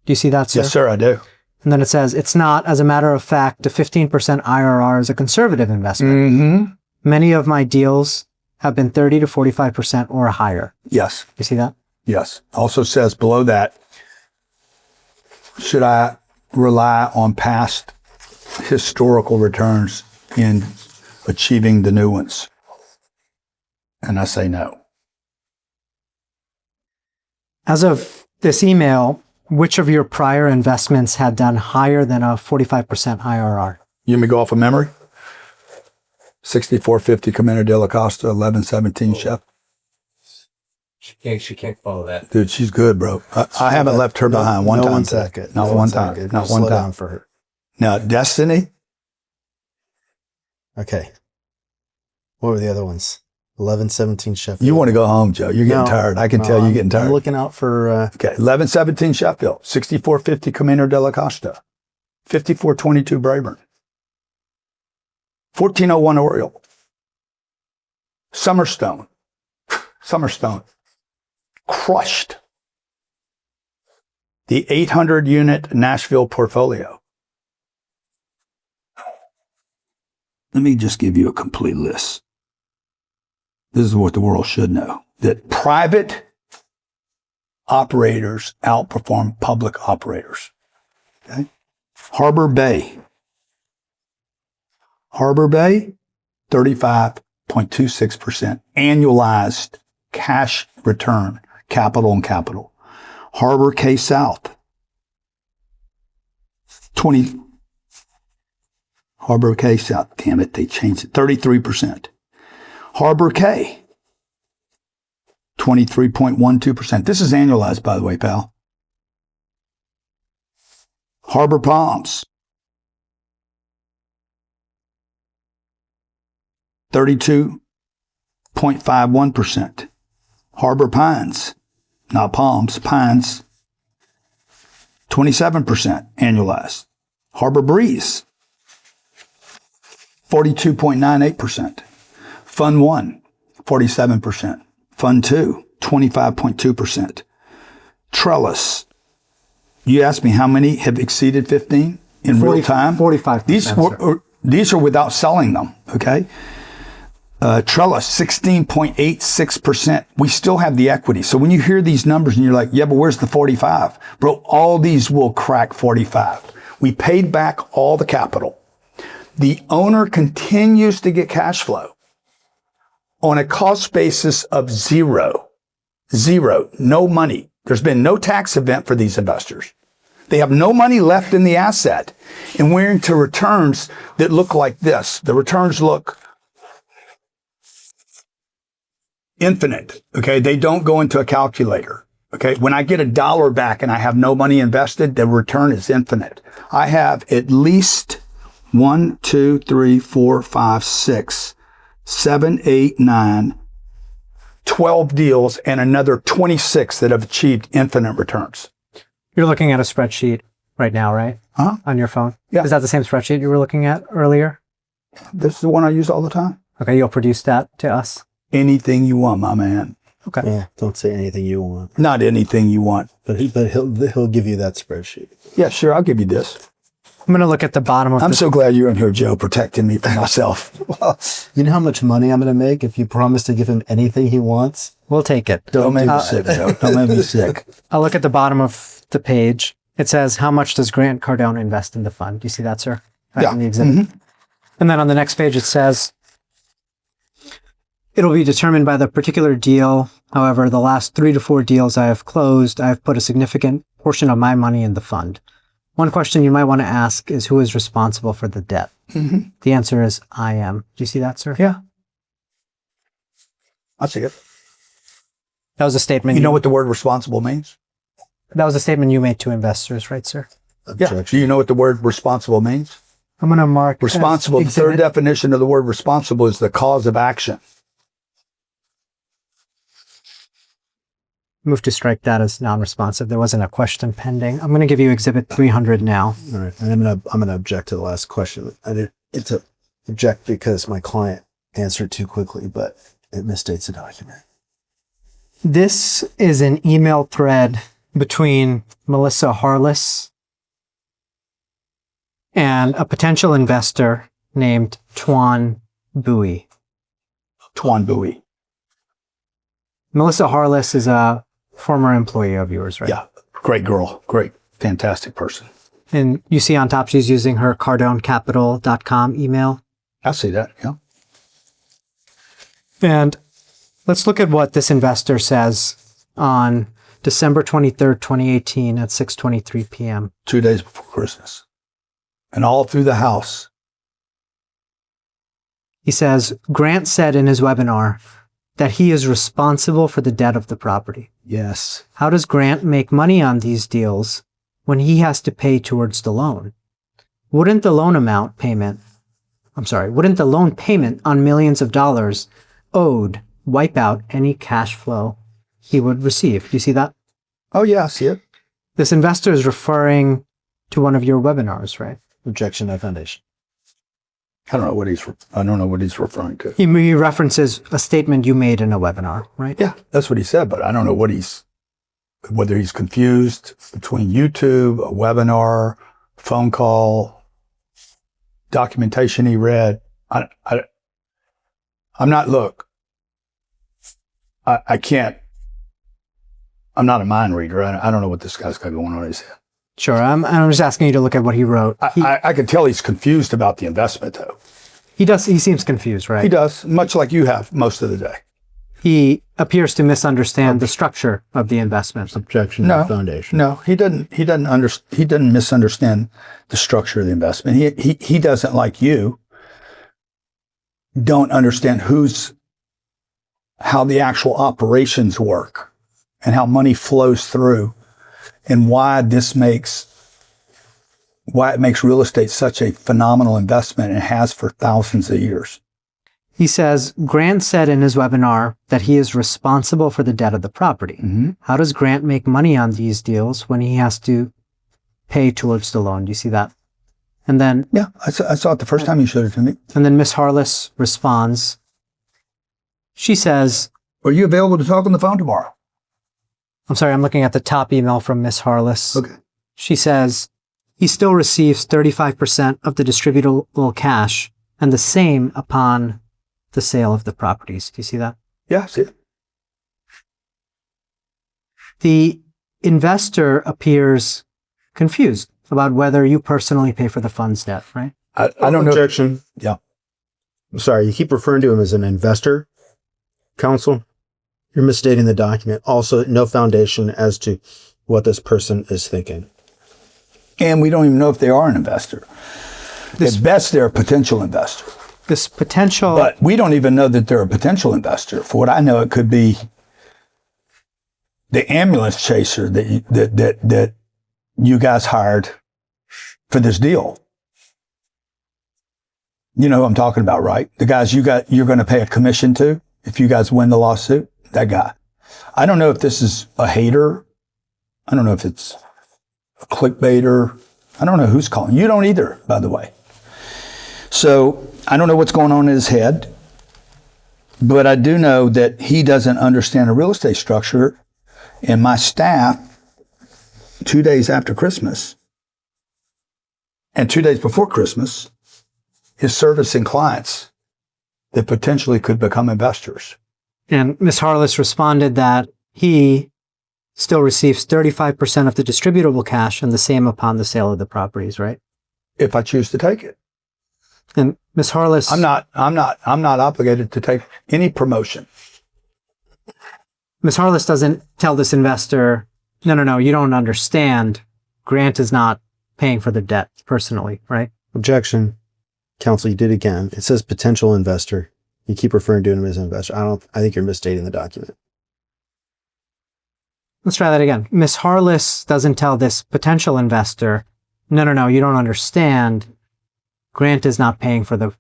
Do you see that, sir? Yes, sir, I do. And then it says, it's not, as a matter of fact, a 15% IRR is a conservative investment. Mm-hmm. Many of my deals have been 30 to 45% or higher. Yes. You see that? Yes. Also says below that, should I rely on past historical returns in achieving the new ones? And I say no. As of this email, which of your prior investments had done higher than a 45% IRR? You want me to go off of memory? 6450 Camino de la Costa, 1117 Chef. She can't follow that. Dude, she's good, bro. I haven't left her behind one no time. one's that good. Not No one one's that time. good. Not Just one slow time. down for her. Now, Destiny, Okay. What were the other ones? 1117 Sheffield. you want to go home, Joe. You're getting tired. I can tell you're getting tired. I'm looking out for... Okay, 1117 Sheffield, 6450 Camino de la Costa, 5422 Brayburn, 1401 Oriole, Summerstone, crushed. The 800 unit Nashville portfolio. Let me just give you a complete list. This is what the world should know, that private operators outperform public operators. Okay? Harbor Bay, 35.26% annualized cash return, capital and capital. Harbor K South, Harbor K South, damn it, they changed it, 33%. Harbor K, 23.12%. This is annualized, by the way, pal. Harbor Palms, 32.51%. Harbor Pines, not Palms, Pines, 27% annualized. Harbor Breeze, 42.98%. Fund 1, 47%. Fund 2, 25.2%. Trellis, you asked me how many have exceeded 15 in real time? 45%. These are without selling them, okay? Trellis, 16.86%. We still have the equity. So when you hear these numbers and you're like, yeah, but where's the 45? Bro, all these will crack 45. We paid back all the capital. The owner continues to get cash flow on a cost basis of zero, no money. There's been no tax event for these investors. They have no money left in the asset, and we're into returns that look like this. The returns look infinite, okay? They don't go into a calculator, okay? When I get $1 back and I have no money invested, the return is infinite. I have at least 1, 2, 3, 4, 5, 6, 7, 8, 9, 12 deals and another 26 that have achieved infinite returns. You're looking at a spreadsheet right now, right? Huh? On your phone? Yeah. Is that the same spreadsheet you were looking at earlier? This is the one I use all the time. Okay, you'll produce that to us. Anything you want, my man. Okay. Yeah, don't say anything you want. Not anything you want. But he'll give you that spreadsheet. Yeah, sure, I'll give you this. I'm going to look at the bottom of I'm so glad you're in here, Joe, protecting me from myself. Well, you know how much money I'm going to make if you promise to give him anything he wants? We'll take it. Don't make me sick, Joe. Don't make me sick. I'll look at the bottom of the page. It says, how much does Grant Cardone invest in the fund? Do you see that, sir? Right Yeah. in the exhibit. Mm-hmm. And then on the next page, it says, it'll be determined by the particular deal. However, the last 3 to 4 deals I have closed, I have put a significant portion of my money in the fund. One question you might want to ask is who is responsible for the debt? Mm-hmm. The answer is I am. Do you see that, sir? Yeah. I see it. That was a statement. You know what the word responsible means? That was a statement you made to investors, right, sir? Yeah. Do you know what the word responsible means? I'm going to mark Responsible, the third definition of the word responsible is the cause of action. Move to strike that as non-responsive. There wasn't a question pending. I'm going to give you Exhibit 300 now. All right. And I'm gonna object to the last question. I didn't get to object because my client answered too quickly, but it misstates the document. This is an email thread between Melissa Harless and a potential investor named Tuan Bowie. Tuan Bowie. Melissa Harless is a former employee of yours, right? Yeah. Great girl. Great. Fantastic person. And you see on top she's using her CardoneCapital.com email. I see that. Yeah. And let's look at what this investor says on December 23rd, 2018 at 6:23 p.m. 2 days before Christmas. And all through the house. He says, Grant said in his webinar that he is responsible for the debt of the property. Yes. How does Grant make money on these deals when he has to pay towards the loan? Wouldn't the loan payment on millions of dollars owed wipe out any cash flow he would receive? Do you see that? Oh, yeah, I see it. This investor is referring to one of your webinars, right? Objection by foundation. I don't know what he's referring to. He references a statement you made in a webinar, right? Yeah, that's what he said, but I don't know whether he's confused between YouTube, a webinar, phone call, documentation he read. I can't, I'm not a mind reader. I don't know what this guy's got going on in his head. Sure. I'm just asking you to look at what he wrote. I could tell he's confused about the investment, though. He does. He seems confused, right? He does, much like you have most of the day. He appears to misunderstand the structure of the investment. Objection by foundation. No, he doesn't misunderstand the structure of the investment. He doesn't, like you, don't understand how the actual operations work and how money flows through and why it makes real estate such a phenomenal investment and has for thousands of years. He says, Grant said in his webinar that he is responsible for the debt of the property. Mm-hmm. How does Grant make money on these deals when he has to pay towards the loan? Do you see that? And then... Yeah, I saw it the first time you showed it to me. And then Miss Harless responds. She says... Are you available to talk on the phone tomorrow? I'm sorry, I'm looking at the top email from Miss Harless. Okay. She says, he still receives 35% of the distributable cash and the same upon the sale of the properties. Do you see that? Yeah, I see it. The investor appears confused about whether you personally pay for the fund's debt, right? I don't know. Objection. Yeah. I'm sorry, you keep referring to him as an investor. Counsel, you're misstating the document. Also, no foundation as to what this person is thinking. And we don't even know if they are an investor. At best, they're a potential investor. This potential... But we don't even know that they're a potential investor. For what I know, it could be the ambulance chaser that you guys hired for this deal. You know who I'm talking about, right? The guys you're going to pay a commission to if you guys win the lawsuit. That guy. I don't know if this is a hater. I don't know if it's a clickbaiter. I don't know who's calling. You don't either, by the way. So I don't know what's going on in his head, but I do know that he doesn't understand a real estate structure. And my staff, 2 days after Christmas and 2 days before Christmas, is servicing clients that potentially could become investors. And Ms. Harless responded that he still receives 35% of the distributable cash and the same upon the sale of the properties, right? If I choose to take it. And Ms. Harless... I'm not obligated to take any promotion. Ms. Harless doesn't tell this investor, no, you don't understand. Grant is not paying for the debt personally, right? Objection. Counsel, you did again. It says potential investor. You keep referring to him as an investor. I think you're misstating the document. Let's try that again. Ms. Harless doesn't tell this potential investor, no, you don't understand. Grant is not paying for the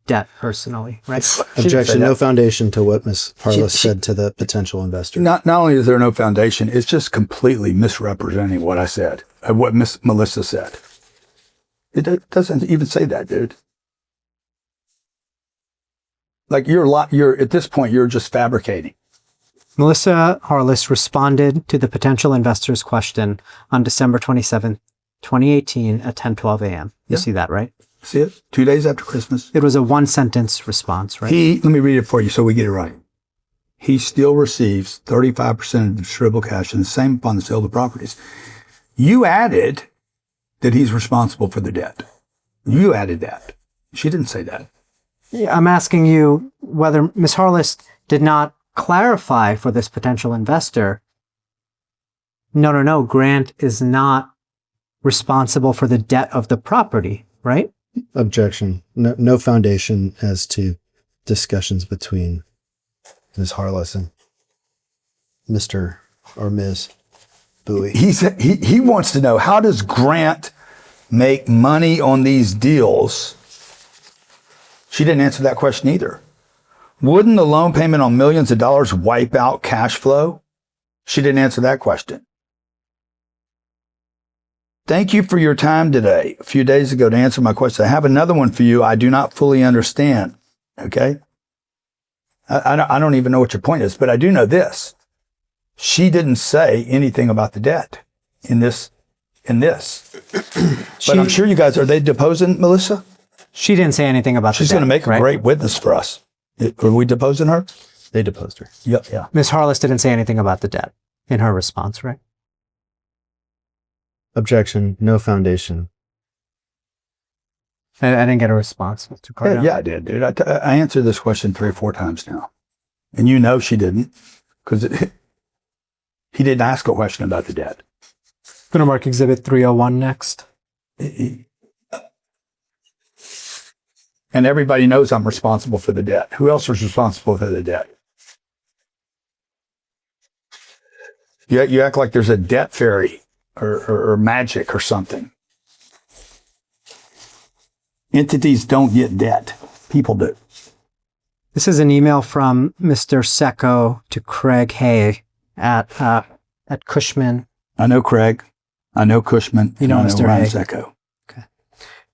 debt personally, right? Objection. No foundation to what Ms. Harless said to the potential investor. Not only is there no foundation, it's just completely misrepresenting what I said, what Miss Melissa said. It doesn't even say that, dude. Like you're at this point, you're just fabricating. Melissa Harless responded to the potential investor's question on December 27th, 2018 at 10:12 a.m. You see that, right? See it? 2 days after Christmas. It was a one-sentence response, right? Let me read it for you so we get it right. He still receives 35% of the distributable cash and the same upon the sale of the properties. You added that he's responsible for the debt. You added that. She didn't say that. Yeah, I'm asking you whether Ms. Harless did not clarify for this potential investor, no, Grant is not responsible for the debt of the property, right? Objection. No foundation as to discussions between Ms. Harless and Mr. or Ms. Bowie. He wants to know, how does Grant make money on these deals? She didn't answer that question either. Wouldn't the loan payment on millions of dollars wipe out cash flow? She didn't answer that question. Thank you for your time today, a few days ago, to answer my question. I have another one for you. I do not fully understand. Okay? I don't even know what your point is, but I do know this. She didn't say anything about the debt in this. But I'm sure you guys, are they deposing Melissa? She didn't say anything about She's the debt. going to make a great witness for us. Are we deposing her? They deposed her. Yeah. Ms. Harless didn't say anything about the debt in her response, right? Objection. No foundation. I didn't get a response, Mr. Cardone. Yeah, I did, dude. I answered this question 3 or 4 times now. And you know she didn't, because he didn't ask a question about the debt. I'm going to mark Exhibit 301 next. And everybody knows I'm responsible for the debt. Who else is responsible for the debt? You act like there's a debt fairy or magic or something. Entities don't get debt. People do. This is an email from Mr. Secco to Craig Hay at Cushman. I know Craig. I know Cushman. You know Mr. Ryan Hay. Secco. Okay.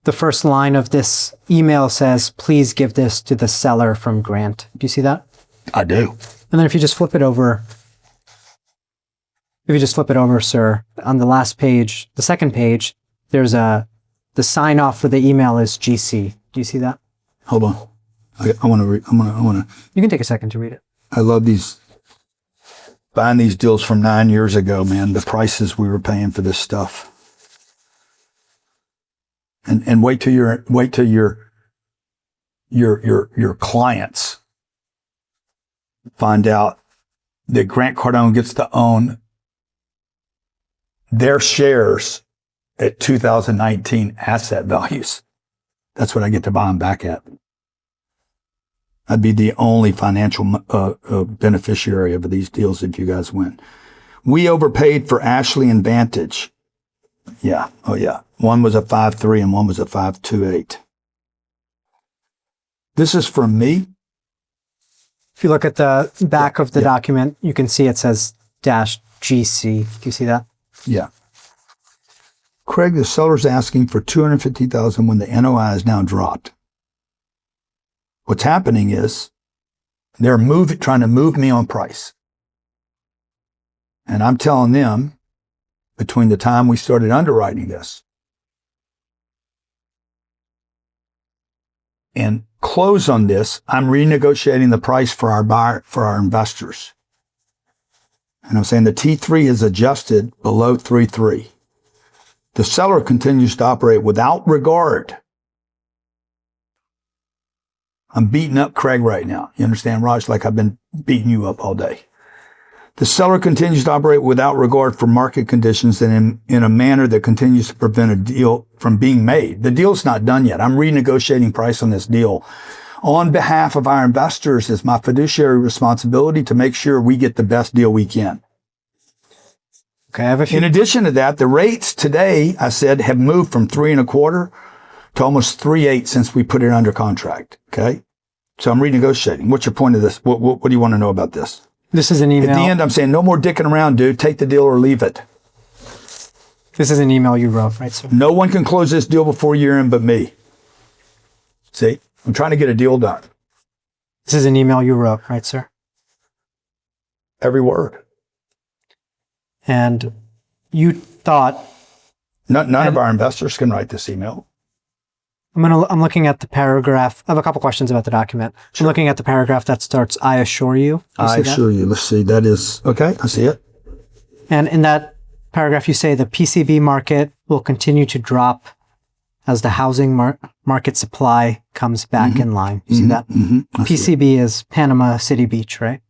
The first line of this email says, "Please give this to the seller from Grant." Do you see that? I do. And then if you just flip it over, sir, on the last page, the second page, there's the sign off for the email is GC. Do you see that? Hold on. I want to read. I want to. You can take a second to read it. I love buying these deals from 9 years ago, man. The prices we were paying for this stuff. And wait till your clients find out that Grant Cardone gets to own their shares at 2019 asset values. That's what I get to buy them back at. I'd be the only financial beneficiary of these deals if you guys win. We overpaid for Ashley and Vantage. Yeah. Oh, yeah. One was a 5.3 and one was a 5.28. This is from me. If you look at the back of the document, you can see it says -GC. Do you see that? Yeah. Craig, the seller's asking for $250,000 when the NOI is now dropped. What's happening is they're trying to move me on price. And I'm telling them, between the time we started underwriting this and close on this, I'm renegotiating the price for our buyer, for our investors. And I'm saying the T3 is adjusted below 3.3. The seller continues to operate without regard. I'm beating up Craig right now. You understand, Raj? Like I've been beating you up all day. The seller continues to operate without regard for market conditions and in a manner that continues to prevent a deal from being made. The deal's not done yet. I'm renegotiating price on this deal. On behalf of our investors, it's my fiduciary responsibility to make sure we get the best deal we can. Okay, In addition to that, the rates today, I said, have moved from 3.25 to almost 3.8 since we put it under contract. Okay. So I'm renegotiating. What's your point of this? What do you want to know about this? This is an email. At the end, I'm saying no more dicking around, dude. Take the deal or leave it. This is an email you wrote, right, sir? No one can close this deal before year end but me. See, I'm trying to get a deal done. This is an email you wrote, right, sir? Every word. And you thought none of our investors can write this email. I'm looking at the paragraph. I have a couple questions about the document. I'm looking at the paragraph that starts, I assure you. I assure you. Let's see. That is, okay, I see it. And in that paragraph, you say the PCB market will continue to drop as the housing market supply comes back in line. You see that? PCB is Panama City Beach, right?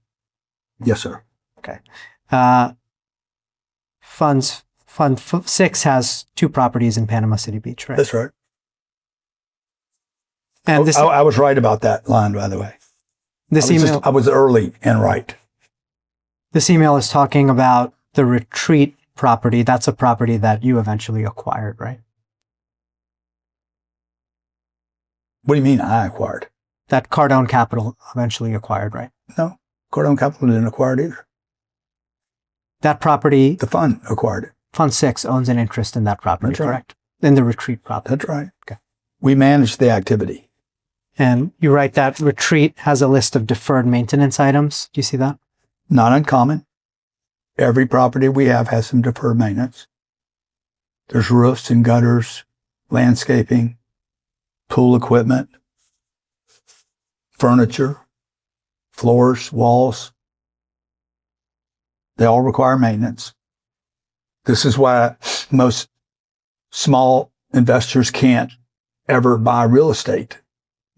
Yes, sir. Okay. Fund 6 has 2 properties in Panama City Beach, right? That's right. And this, I was right about that line, by the way. I was early and right. This email is talking about the retreat property. That's a property that you eventually acquired, right? What do you mean I acquired? That Cardone Capital eventually acquired, right? No, Cardone Capital didn't acquire it either. That property... The fund acquired it. Fund 6 owns an interest in that property, That's correct? In the retreat property. That's right. Okay. We manage the activity. And you write that retreat has a list of deferred maintenance items. Do you see that? Not uncommon. Every property we have has some deferred maintenance. There's roofs and gutters, landscaping, pool equipment, furniture, floors, walls. They all require maintenance. This is why most small investors can't ever buy real estate,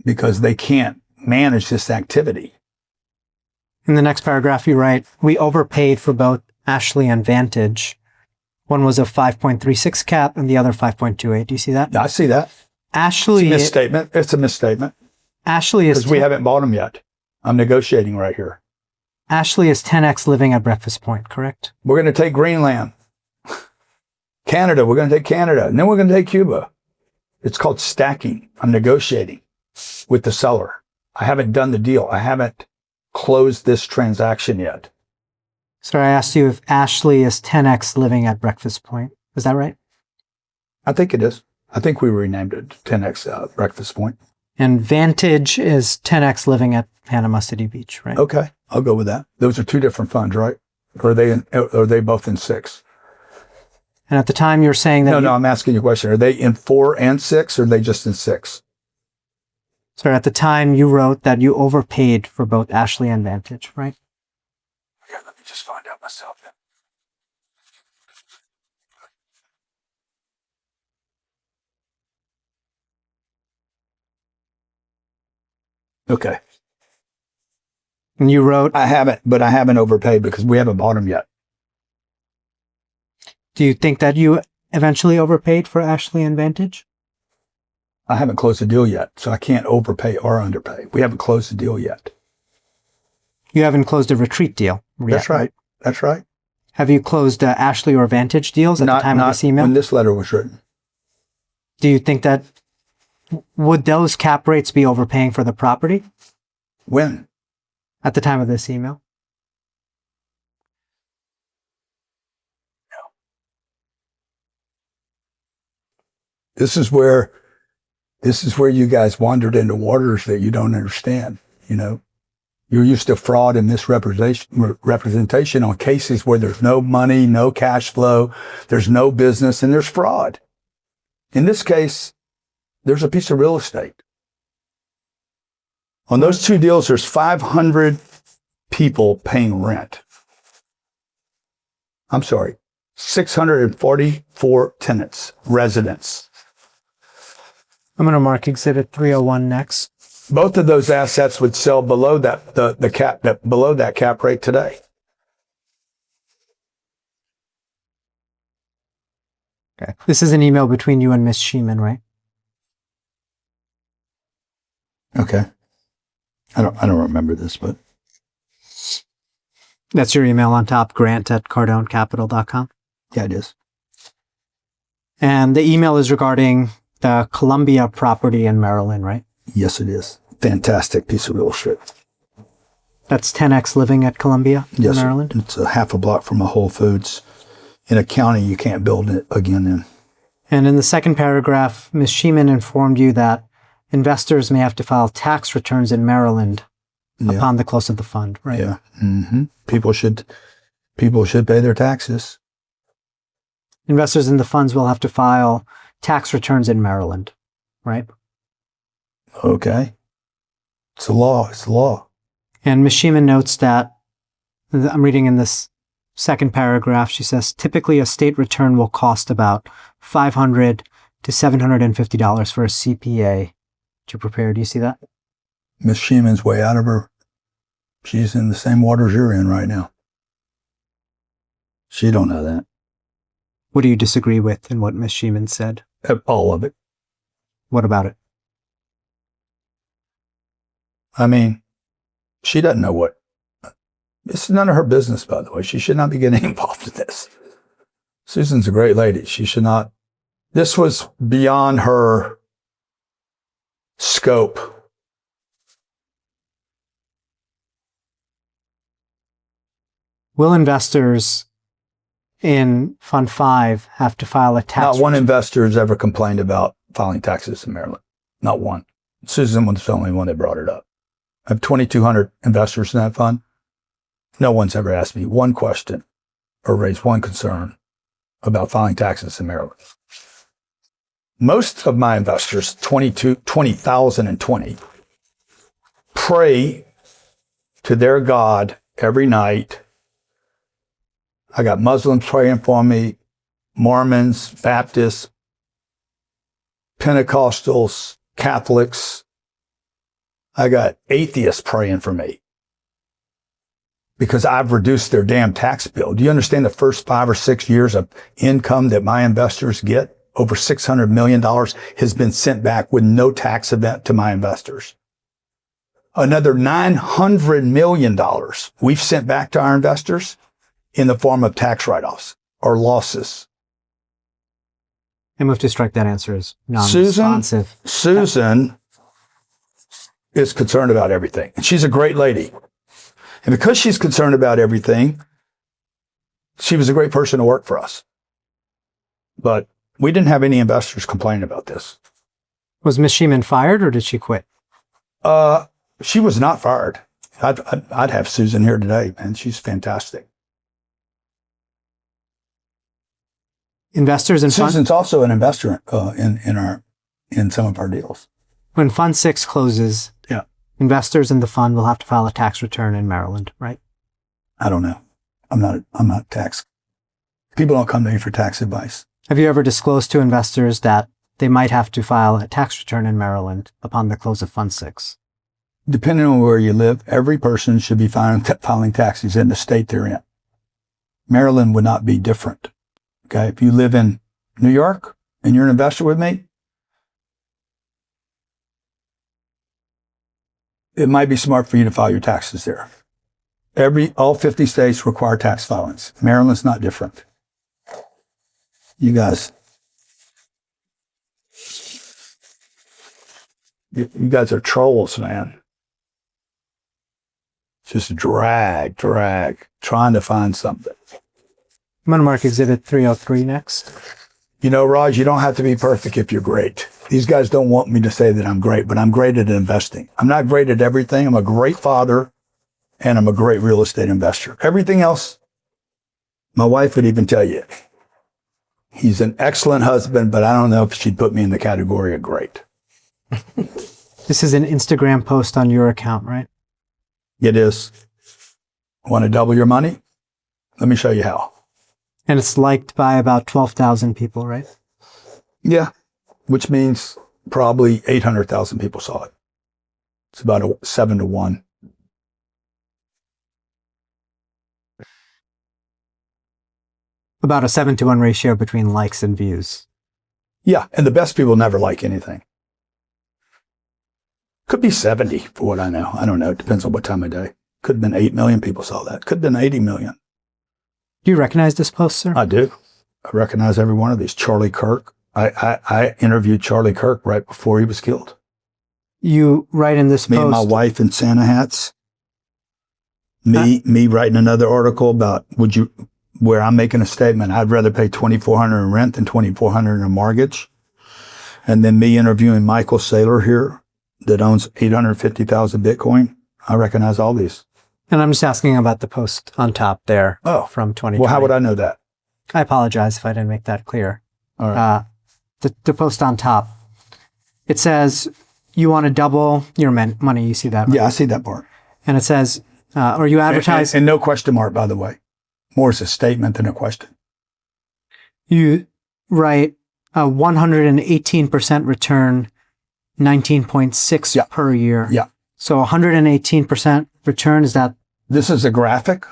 because they can't manage this activity. In the next paragraph, you write, we overpaid for both Ashley and Vantage. One was a 5.36 cap and the other 5.28. Do you see that? I see that. Ashley... It's a misstatement. It's a misstatement. Ashley is... Because we haven't bought them yet. I'm negotiating right here. Ashley is 10x living at Breakfast Point, correct? We're going to take Greenland. Canada. We're going to take Canada. And then we're going to take Cuba. It's called stacking. I'm negotiating with the seller. I haven't done the deal. I haven't closed this transaction yet. Sir, I asked you if Ashley is 10x living at Breakfast Point. Is that right? I think it is. I think we renamed it 10X Breakfast Point. And Vantage is 10x living at Panama City Beach, right? Okay, I'll go with that. Those are 2 different funds, right? Or are they both in 6? And at the time you're saying that... No, I'm asking you a question. Are they in 4 and 6, or are they just in 6? Sir, at the time you wrote that you overpaid for both Ashley and Vantage, right? Okay, let me just find out myself then. Okay. And you wrote... I haven't overpaid because we haven't bought them yet. Do you think that you eventually overpaid for Ashley and Vantage? I haven't closed the deal yet, so I can't overpay or underpay. We haven't closed the deal yet. You haven't closed a retreat deal yet. That's right. That's right. Have you closed Ashley or Vantage deals at the time of this email? When this letter was written. Do you think that... Would those cap rates be overpaying for the property? When? At the time of this email? No. This is where you guys wandered into waters that you don't understand. You know, you're used to fraud and misrepresentation on cases where there's no money, no cash flow, there's no business, and there's fraud. In this case, there's a piece of real estate. On those 2 deals, there's 500 people paying rent. I'm sorry, 644 tenants, residents. I'm going to mark Exhibit 301 next. Both of those assets would sell below that below that cap rate today. Okay. This is an email between you and Ms. Sheeman, right? Okay. I don't remember this, but that's your email on top, grant@cardonecapital.com. Yeah, it is. And the email is regarding the Columbia property in Maryland, right? Yes, it is. Fantastic piece of real estate. That's 10X living at Columbia in Yes, Maryland? it's a half a block from a Whole Foods in a county you can't build it again in. And in the second paragraph, Ms. Sheeman informed you that investors may have to file tax returns in Maryland upon the close of the fund, right? Yeah. Mm-hmm. People should pay their taxes. Investors in the funds will have to file tax returns in Maryland, right? Okay. It's the law. It's the law. And Ms. Sheeman notes that, I'm reading in this second paragraph, she says, typically a state return will cost about $500 to $750 for a CPA to prepare. Do you see that? Miss Sheeman's way out of her. She's in the same waters you're in right now. She don't know that. What do you disagree with in what Ms. Sheeman said? All of it. What about it? I mean, she doesn't know what. It's none of her business, by the way. She should not be getting involved in this. Susan's a great lady. She should not. This was beyond her scope. Will investors in Fund 5 have to file a tax? Not one investor has ever complained about filing taxes in Maryland. Not one. Susan was the only one that brought it up. I have 2,200 investors in that fund. No one's ever asked me one question or raised one concern about filing taxes in Maryland. Most of my investors, 20,020, pray to their God every night. I got Muslims praying for me, Mormons, Baptists, Pentecostals, Catholics. I got atheists praying for me because I've reduced their damn tax bill. Do you understand the first 5 or 6 years of income that my investors get? Over $600 million has been sent back with no tax event to my investors. Another $900 million we've sent back to our investors in the form of tax write-offs or losses. I move to strike that answer as non-responsive. Susan is concerned about everything. And she's a great lady. And because she's concerned about everything, she was a great person to work for us. But we didn't have any investors complaining about this. Was Ms. Sheeman fired or did she quit? She was not fired. I'd have Susan here today, man. She's fantastic. Investors in Susan's also an investor in some of our deals. When Fund 6 closes, yeah, investors in the fund will have to file a tax return in Maryland, right? I don't know. I'm not tax. People don't come to me for tax advice. Have you ever disclosed to investors that they might have to file a tax return in Maryland upon the close of Fund 6? Depending on where you live, every person should be filing taxes in the state they're in. Maryland would not be different. Okay, if you live in New York and you're an investor with me, it might be smart for you to file your taxes there. All 50 states require tax filings. Maryland's not different. You guys are trolls, man. Just drag, trying to find something. I'm going to mark Exhibit 303 next. You know, Raj, you don't have to be perfect if you're great. These guys don't want me to say that I'm great, but I'm great at investing. I'm not great at everything. I'm a great father, and I'm a great real estate investor. Everything else, my wife would even tell you. He's an excellent husband, but I don't know if she'd put me in the category of great. This is an Instagram post on your account, right? It is. Want to double your money? Let me show you how. And it's liked by about 12,000 people, right? Yeah, which means probably 800,000 people saw it. It's about a 7-to-1. About a 7-to-1 ratio between likes and views. Yeah, and the best people never like anything. Could be 70 for what I know. I don't know. It depends on what time of day. Could have been 8 million people saw that. Could have been 80 million. Do you recognize this post, sir? I do. I recognize every one of these. Charlie Kirk, I interviewed Charlie Kirk right before he was killed. You write in this Me post. and my wife in Santa hats. Me writing another article about where I'm making a statement. I'd rather pay $2,400 in rent than $2,400 in a mortgage. And then me interviewing Michael Saylor here that owns 850,000 Bitcoin. I recognize all these. And I'm just asking about the post on top there. Oh, from 2020. Well, how would I know that? I apologize if I didn't make that clear. All right. The post on top, it says you want to double your money. You see that? Right? Yeah, I see that part. And it says, or you advertise. And no question mark, by the way. More is a statement than a question. You write a 118% return, 19.6 per year. Yeah. So 118% return, is that? This is a graphic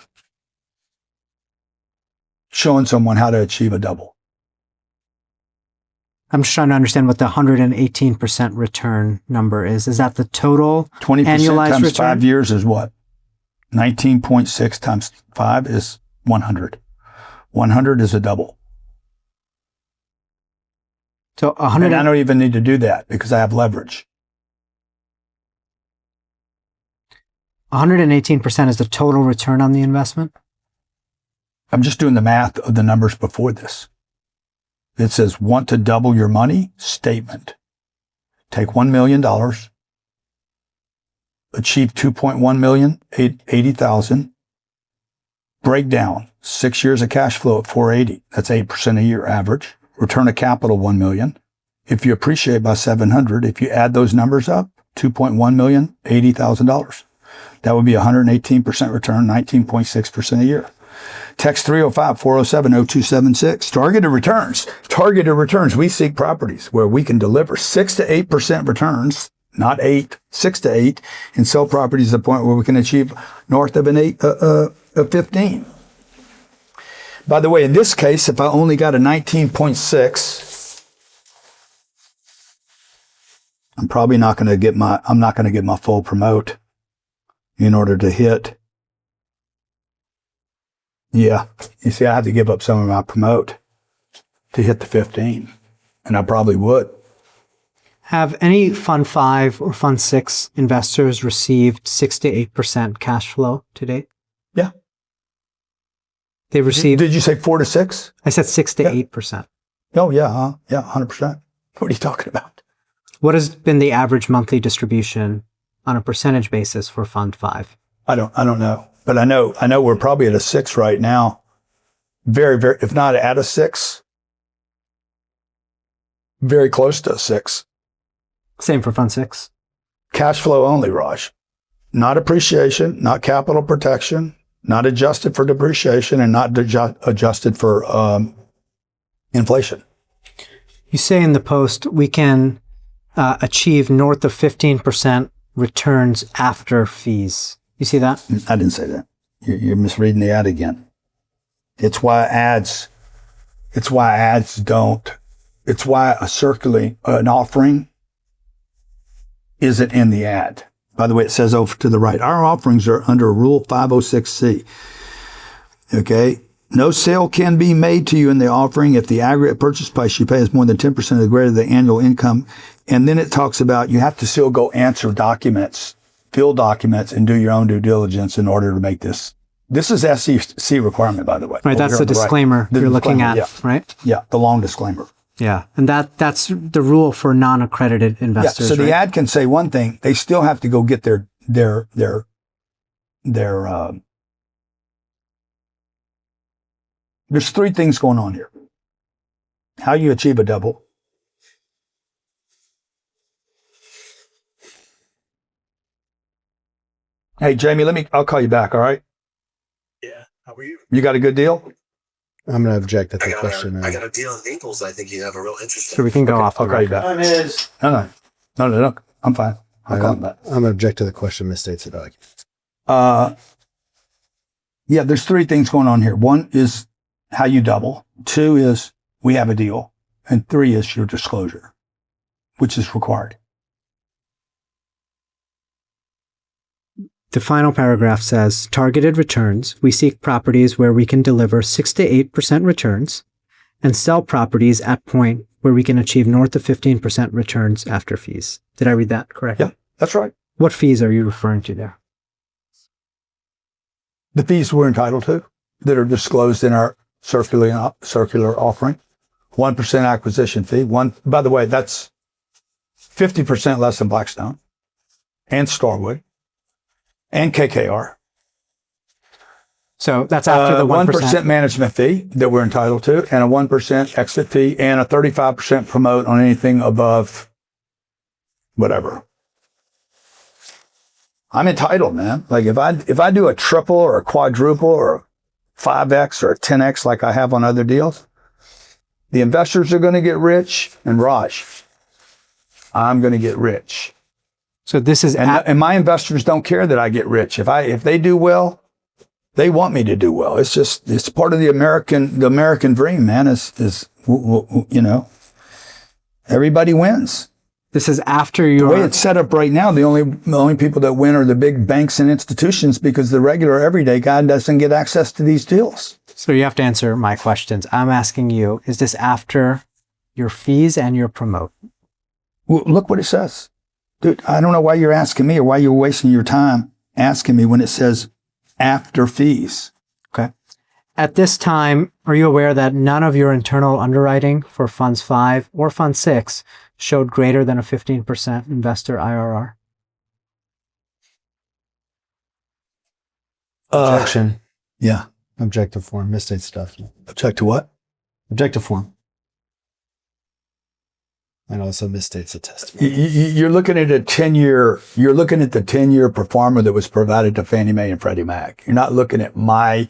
showing someone how to achieve a double. I'm just trying to understand what the 118% return number is. Is that the total 20% annualized times return? 5 years is what? 19.6 times 5 is 100. 100 is a double. So 100. And I don't even need to do that because I have leverage. 118% is the total return on the investment? I'm just doing the math of the numbers before this. It says, want to double your money? Statement. Take $1 million, achieve 2.1 million, 80,000. Break down 6 years of cash flow at 480. That's 8% a year average. Return of capital 1 million. If you appreciate by 700, if you add those numbers up, 2.1 million, $80,000. That would be 118% return, 19.6% a year. Text 305-407-0276. Targeted returns. Targeted returns. We seek properties where we can deliver 6 to 8% returns, not 8, 6 to 8, and sell properties to the point where we can achieve north of a 15. By the way, in this case, if I only got a 19.6, I'm probably not going to get my full promote in order to hit. Yeah. You see, I have to give up some of my promote to hit the 15, and I probably would. Have any Fund 5 or Fund 6 investors received 6 to 8% cash flow to date? Yeah. They received. Did you say 4 to 6? I said 6 to 8%. Oh, yeah. Yeah, 100%. What are you talking about? What has been the average monthly distribution on a percentage basis for Fund 5? I don't know. But I know we're probably at a 6 right now. Very, very, if not at a 6, very close to a 6. Same for Fund 6. Cash flow only, Raj. Not appreciation, not capital protection, not adjusted for depreciation, and not adjusted for inflation. You say in the post we can achieve north of 15% returns after fees. You see that? I didn't say that. You're misreading the ad again. It's why ads don't. It's why an offering isn't in the ad. By the way, it says over to the right, our offerings are under Rule 506C. Okay? No sale can be made to you in the offering if the aggregate purchase price you pay is more than 10% of the greater the annual income. And then it talks about you have to still go answer documents, fill documents, and do your own due diligence in order to make this. This is SEC requirement, by the way. Right, that's the disclaimer you're looking at, yeah. Right? Yeah, the long disclaimer. Yeah, and that's the rule for non-accredited investors. Yeah, so the right? ad can say one thing. They still have to go get their there's 3 things going on here. How you achieve a double. Hey, Jamie, I'll call you back, all right? Yeah. How are you? You got a good deal? I'm going to object to the question. I got a deal in Naples. I think you have a real interest in. So we can go off the I'll call you record. back. No. I'm fine. I'll call him back. I'm going to object to the question misstates the document. Yeah, there's 3 things going on here. 1 is how you double. 2 is we have a deal. And 3 is your disclosure, which is required. The final paragraph says, targeted returns. We seek properties where we can deliver 6 to 8% returns, and sell properties at point where we can achieve north of 15% returns after fees. Did I read that correctly? Yeah, that's right. What fees are you referring to there? The fees we're entitled to that are disclosed in our circular offering. 1% acquisition fee. By the way, that's 50% less than Blackstone and Starwood and KKR. So that's after the 1%. Management fee that we're entitled to, and a 1% exit fee, and a 35% promote on anything above whatever. I'm entitled, man. Like if I do a triple or a quadruple or a 5x or a 10x like I have on other deals, the investors are going to get rich, and Raj, I'm going to get rich. So this is and my investors don't care that I get rich. If they do well, they want me to do well. It's part of the American dream, man. Is everybody wins. This is after the way it's set up right now. The only people that win are the big banks and institutions, because the regular everyday guy doesn't get access to these deals. So you have to answer my questions. I'm asking you: is this after your fees and your promote? Well, look what it says, dude. I don't know why you're asking me or why you're wasting your time asking me when it says after fees. Okay. At this time, are you aware that none of your internal underwriting for Funds 5 or Fund 6 showed greater than a 15% investor IRR? Objection. Yeah. Objective form. Misstate stuff. Object to what? Objective form. And also misstates the testimony. You're looking at the 10-year pro forma that was provided to Fannie Mae and Freddie Mac. You're not looking at my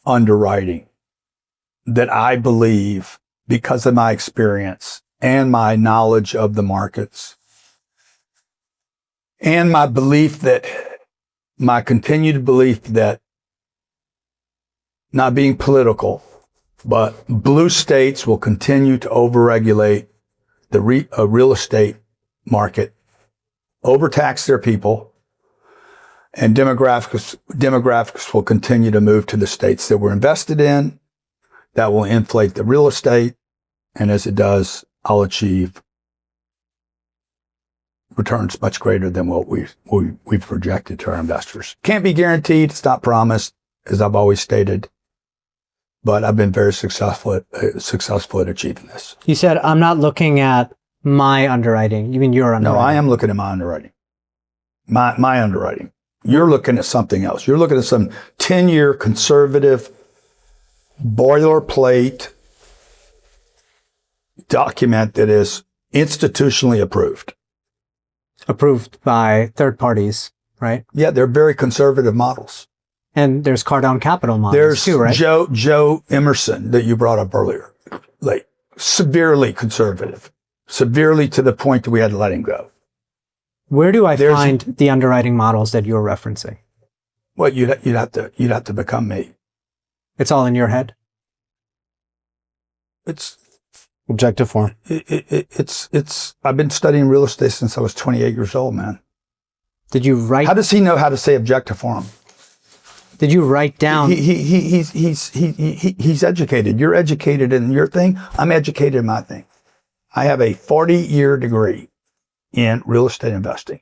underwriting that I believe, because of my experience and my knowledge of the markets and my continued belief that, not being political, but blue states will continue to overregulate the real estate market, overtax their people, and demographics will continue to move to the states that we're invested in. That will inflate the real estate, and as it does, I'll achieve returns much greater than what we've projected to our investors. Can't be guaranteed. It's not promised, as I've always stated. But I've been very successful at achieving this. You said, I'm not looking at my underwriting. You mean your underwriting? No, I am looking at my underwriting. My underwriting. You're looking at something else. You're looking at some 10-year conservative boilerplate document that is institutionally approved. Approved by third parties, right? Yeah, they're very conservative models. And there's Cardone Capital models there's too, right? Joe Emerson that you brought up earlier, like severely conservative, severely to the point that we had to let him go. Where do I find the underwriting models that you're referencing? Well, you'd have to become me. It's all in your head. It's objective form. It's. I've been studying real estate since I was 28 years old, man. Did you write? How does he know how to say objective form? Did you write down? He's educated. You're educated in your thing. I'm educated in my thing. I have a 40-year degree in real estate investing.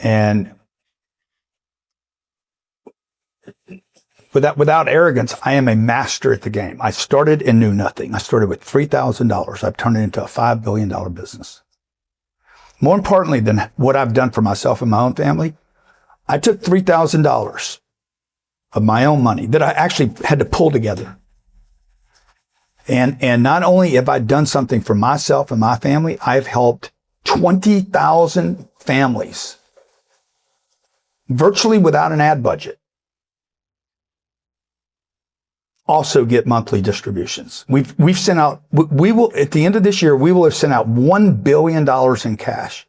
And without arrogance, I am a master at the game. I started and knew nothing. I started with $3,000. I've turned it into a $5 billion business. More importantly than what I've done for myself and my own family, I took $3,000 of my own money that I actually had to pull together. And not only have I done something for myself and my family, I've helped 20,000 families virtually without an ad budget also get monthly distributions. We've sent out, we will, at the end of this year, we will have sent out $1 billion in cash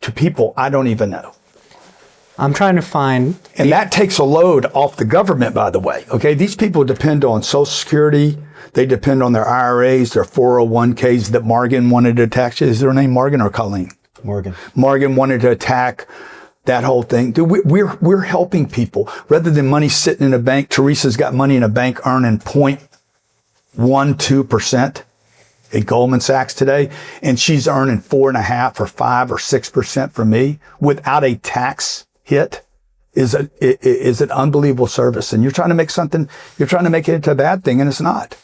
to people I don't even know. I'm trying to find... And that takes a load off the government, by the way. Okay, these people depend on Social Security. They depend on their IRAs, their 401ks that Morgan wanted to attack. Is their name Morgan or Colleen? Morgan. Morgan wanted to attack that whole thing. Dude, we're helping people rather than money sitting in a bank. Teresa's got money in a bank earning 2% at Goldman Sachs today, and she's earning 4.5 or 5 or 6% from me without a tax hit is an unbelievable service. And you're trying to make it into a bad thing, and it's not.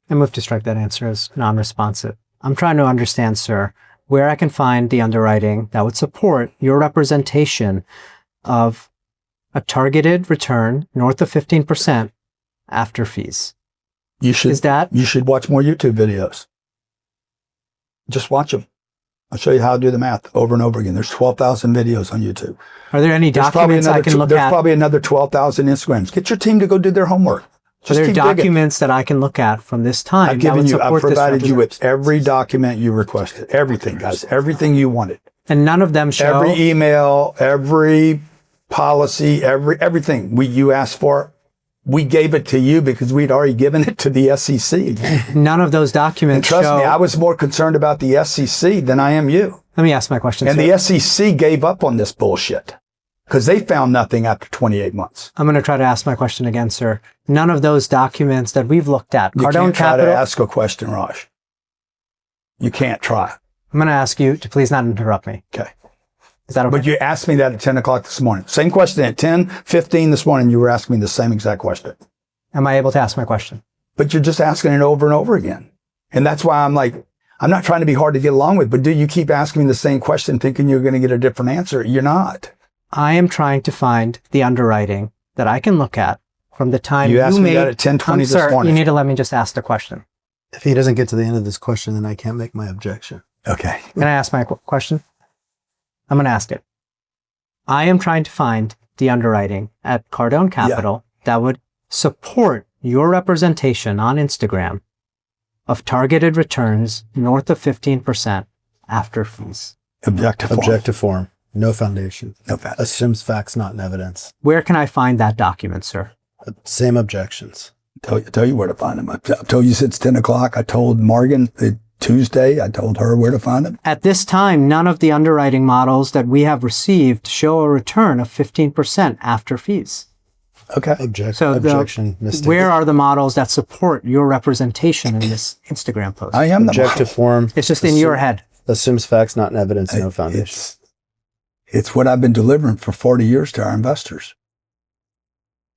I move to strike that answer as non-responsive. I'm trying to understand, sir, where I can find the underwriting that would support your representation of a targeted return north of 15% after fees. You should watch more YouTube videos. Just watch them. I'll show you how to do the math over and over again. There's 12,000 videos on YouTube. Are there any documents I can look at? There's probably another 12,000 Instagrams. Get your team to go do their homework. Are there documents that I can look at from this time? I've provided you with every document you requested. Everything, guys. Everything you wanted. And none of them show? Every email, every policy, everything you asked for. We gave it to you because we'd already given it to the SEC. None of those documents show. Trust me, I was more concerned about the SEC than I am you. Let me ask my question, And sir. the SEC gave up on this bullshit because they found nothing after 28 months. I'm going to try to ask my question again, sir. None of those documents that we've looked at. You Cardone can't try Capital. to ask a question, Raj. You can't try. I'm going to ask you to please not interrupt me. Okay. Is that okay? But you asked me that at 10 o'clock this morning. Same question at 10:15 this morning. You were asking me the same exact question. Am I able to ask my question? But you're just asking it over and over again. And that's why I'm like, I'm not trying to be hard to get along with, but do you keep asking me the same question thinking you're going to get a different answer? You're not. I am trying to find the underwriting that I can look at from the time you asked me made, that at 10:20 this sir, morning. You need to let me just ask the question. If he doesn't get to the end of this question, then I can't make my objection. Okay. Can I ask my question? I'm going to ask it. I am trying to find the underwriting at Cardone Capital that would support your representation on Instagram of targeted returns north of 15% after fees. Objective form. No foundation. No foundation. Assumes facts, not in evidence. Where can I find that document, sir? Same objections. Tell you where to find them. I told you since 10 o'clock. I told Morgan Tuesday. I told her where to find them. At this time, none of the underwriting models that we have received show a return of 15% after fees. Okay. Objection. Mistake. Where are the models that support your representation in this Instagram post? I am the objective model. form. It's just in your head. Assumes facts, not in evidence, no foundation. It's what I've been delivering for 40 years to our investors.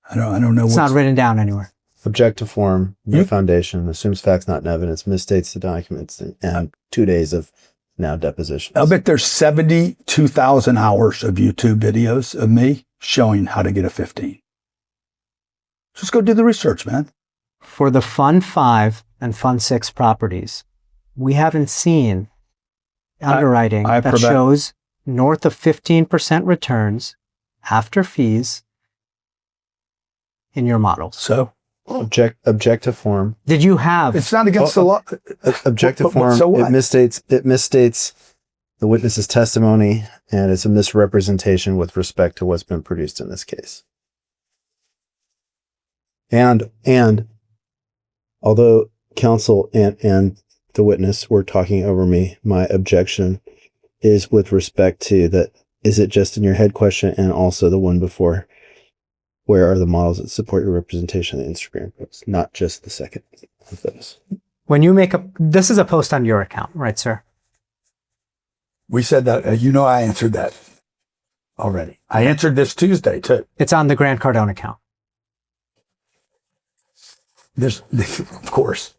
I don't know. It's not written down anywhere. Objective form, no foundation, assumes facts, not in evidence, misstates the documents, and 2 days of now depositions. I'll bet there's 72,000 hours of YouTube videos of me showing how to get a 15. Just go do the research, man. For the Fund 5 and Fund 6 properties, we haven't seen underwriting that shows north of 15% returns after fees in your models. So? Objective form. Did you have? It's not against the law. Objective form. So what? It misstates the witness's testimony, and it's a misrepresentation with respect to what's been produced in this case. And although counsel and the witness were talking over me, my objection is with respect to that. Is it just in your head question, and also the one before? Where are the models that support your representation in the Instagram post? Not just the second of those. When you make this is a post on your account, right, sir? We said that, I answered that already. I answered this Tuesday too. It's on the Grant Cardone account. Of course,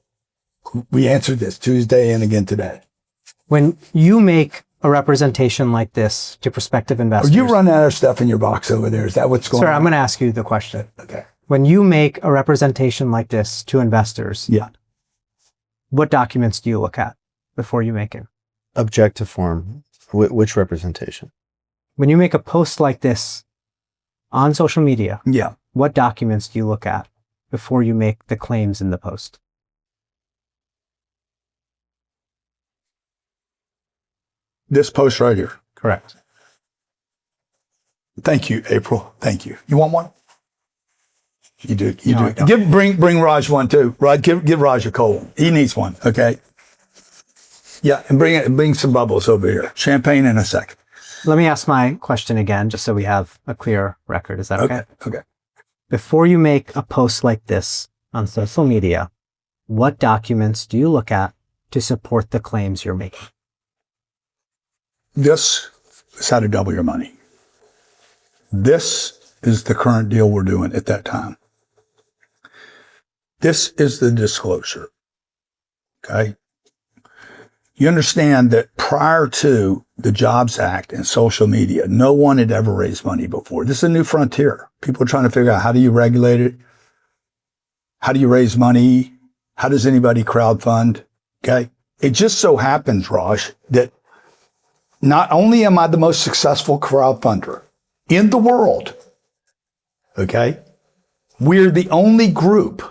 we answered this Tuesday and again today. When you make a representation like this to prospective investors. Are you running out of stuff in your box over there? Is that what's going on? Sir, I'm going to ask you the question. Okay. When you make a representation like this to investors, what documents do you look at before you make it? Objective form. Which representation? When you make a post like this on social media, what documents do you look at before you make the claims in the post? This post right here. Correct. Thank you, April. Thank you. You want one? You do. You No, do. Bring Raj one too. Raj, give Raj a cold. He needs one. Okay. Yeah, and bring some bubbles over here. Champagne in a sec. Let me ask my question again, just so we have a clear record. Is that okay? Okay. Before you make a post like this on social media, what documents do you look at to support the claims you're making? This is how to double your money. This is the current deal we're doing at that time. This is the disclosure. Okay? You understand that prior to the Jobs Act and social media, no one had ever raised money before. This is a new frontier. People are trying to figure out, how do you regulate it? How do you raise money? How does anybody crowdfund? Okay? It just so happens, Raj, that not only am I the most successful crowdfunder in the world, okay, we're the only group,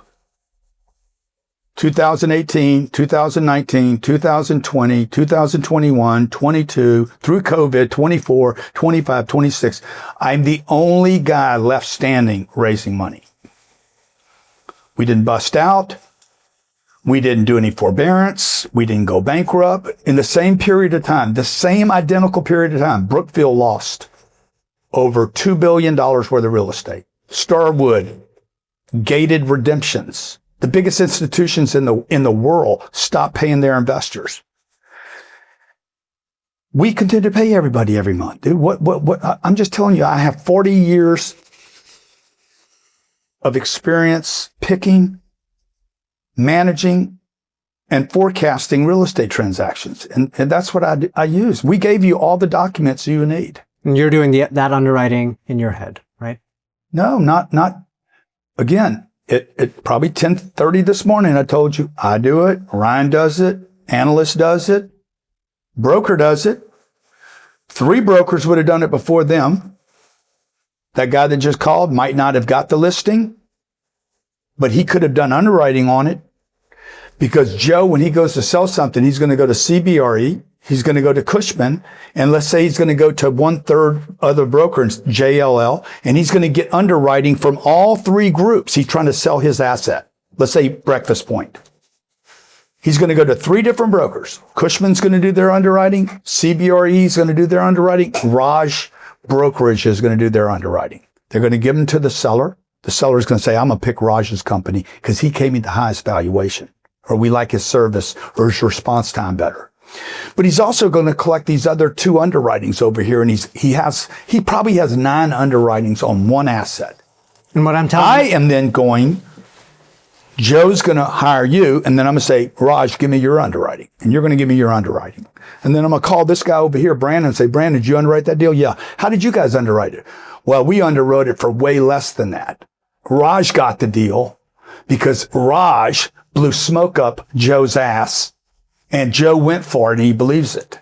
2018, 2019, 2020, 2021, 22, through COVID, 24, 25, 26. I'm the only guy left standing raising money. We didn't bust out. We didn't do any forbearance. We didn't go bankrupt. In the same period of time, the same identical period of time, Brookfield lost over $2 billion worth of real estate. Starwood, gated redemptions. The biggest institutions in the world stopped paying their investors. We continue to pay everybody every month, dude. What? I'm just telling you, I have 40 years of experience picking, managing, and forecasting real estate transactions. And that's what I use. We gave you all the documents you need. And you're doing that underwriting in your head, right? No, not, again, it probably 10:30 this morning, I told you, I do it, Ryan does it, analyst does it, broker does it. 3 brokers would have done it before them. That guy that just called might not have got the listing, but he could have done underwriting on it, because Joe, when he goes to sell something, he's going to go to CBRE, he's going to go to Cushman, and let's say he's going to go to 1/3 other brokers, JLL, and he's going to get underwriting from all 3 groups. He's trying to sell his asset. Let's say Breakfast Point. He's going to go to 3 different brokers. Cushman's going to do their underwriting. CBRE is going to do their underwriting. Raj Brokerage is going to do their underwriting. They're going to give them to the seller. The seller is going to say, I'm going to pick Raj's company because he gave me the highest valuation, or we like his service, or his response time better. But he's also going to collect these other 2 underwritings over here, and he probably has 9 underwritings on one asset. And what I'm telling I am then going, Joe's going to hire you, and then I'm going to say, Raj, give me your underwriting, and you're going to give me your underwriting. And then I'm going to call this guy over here, Brandon, and say, Brandon, did you underwrite that deal? Yeah. How did you guys underwrite it? Well, we underwrote it for way less than that. Raj got the deal because Raj blew smoke up Joe's ass, and Joe went for it, and he believes it.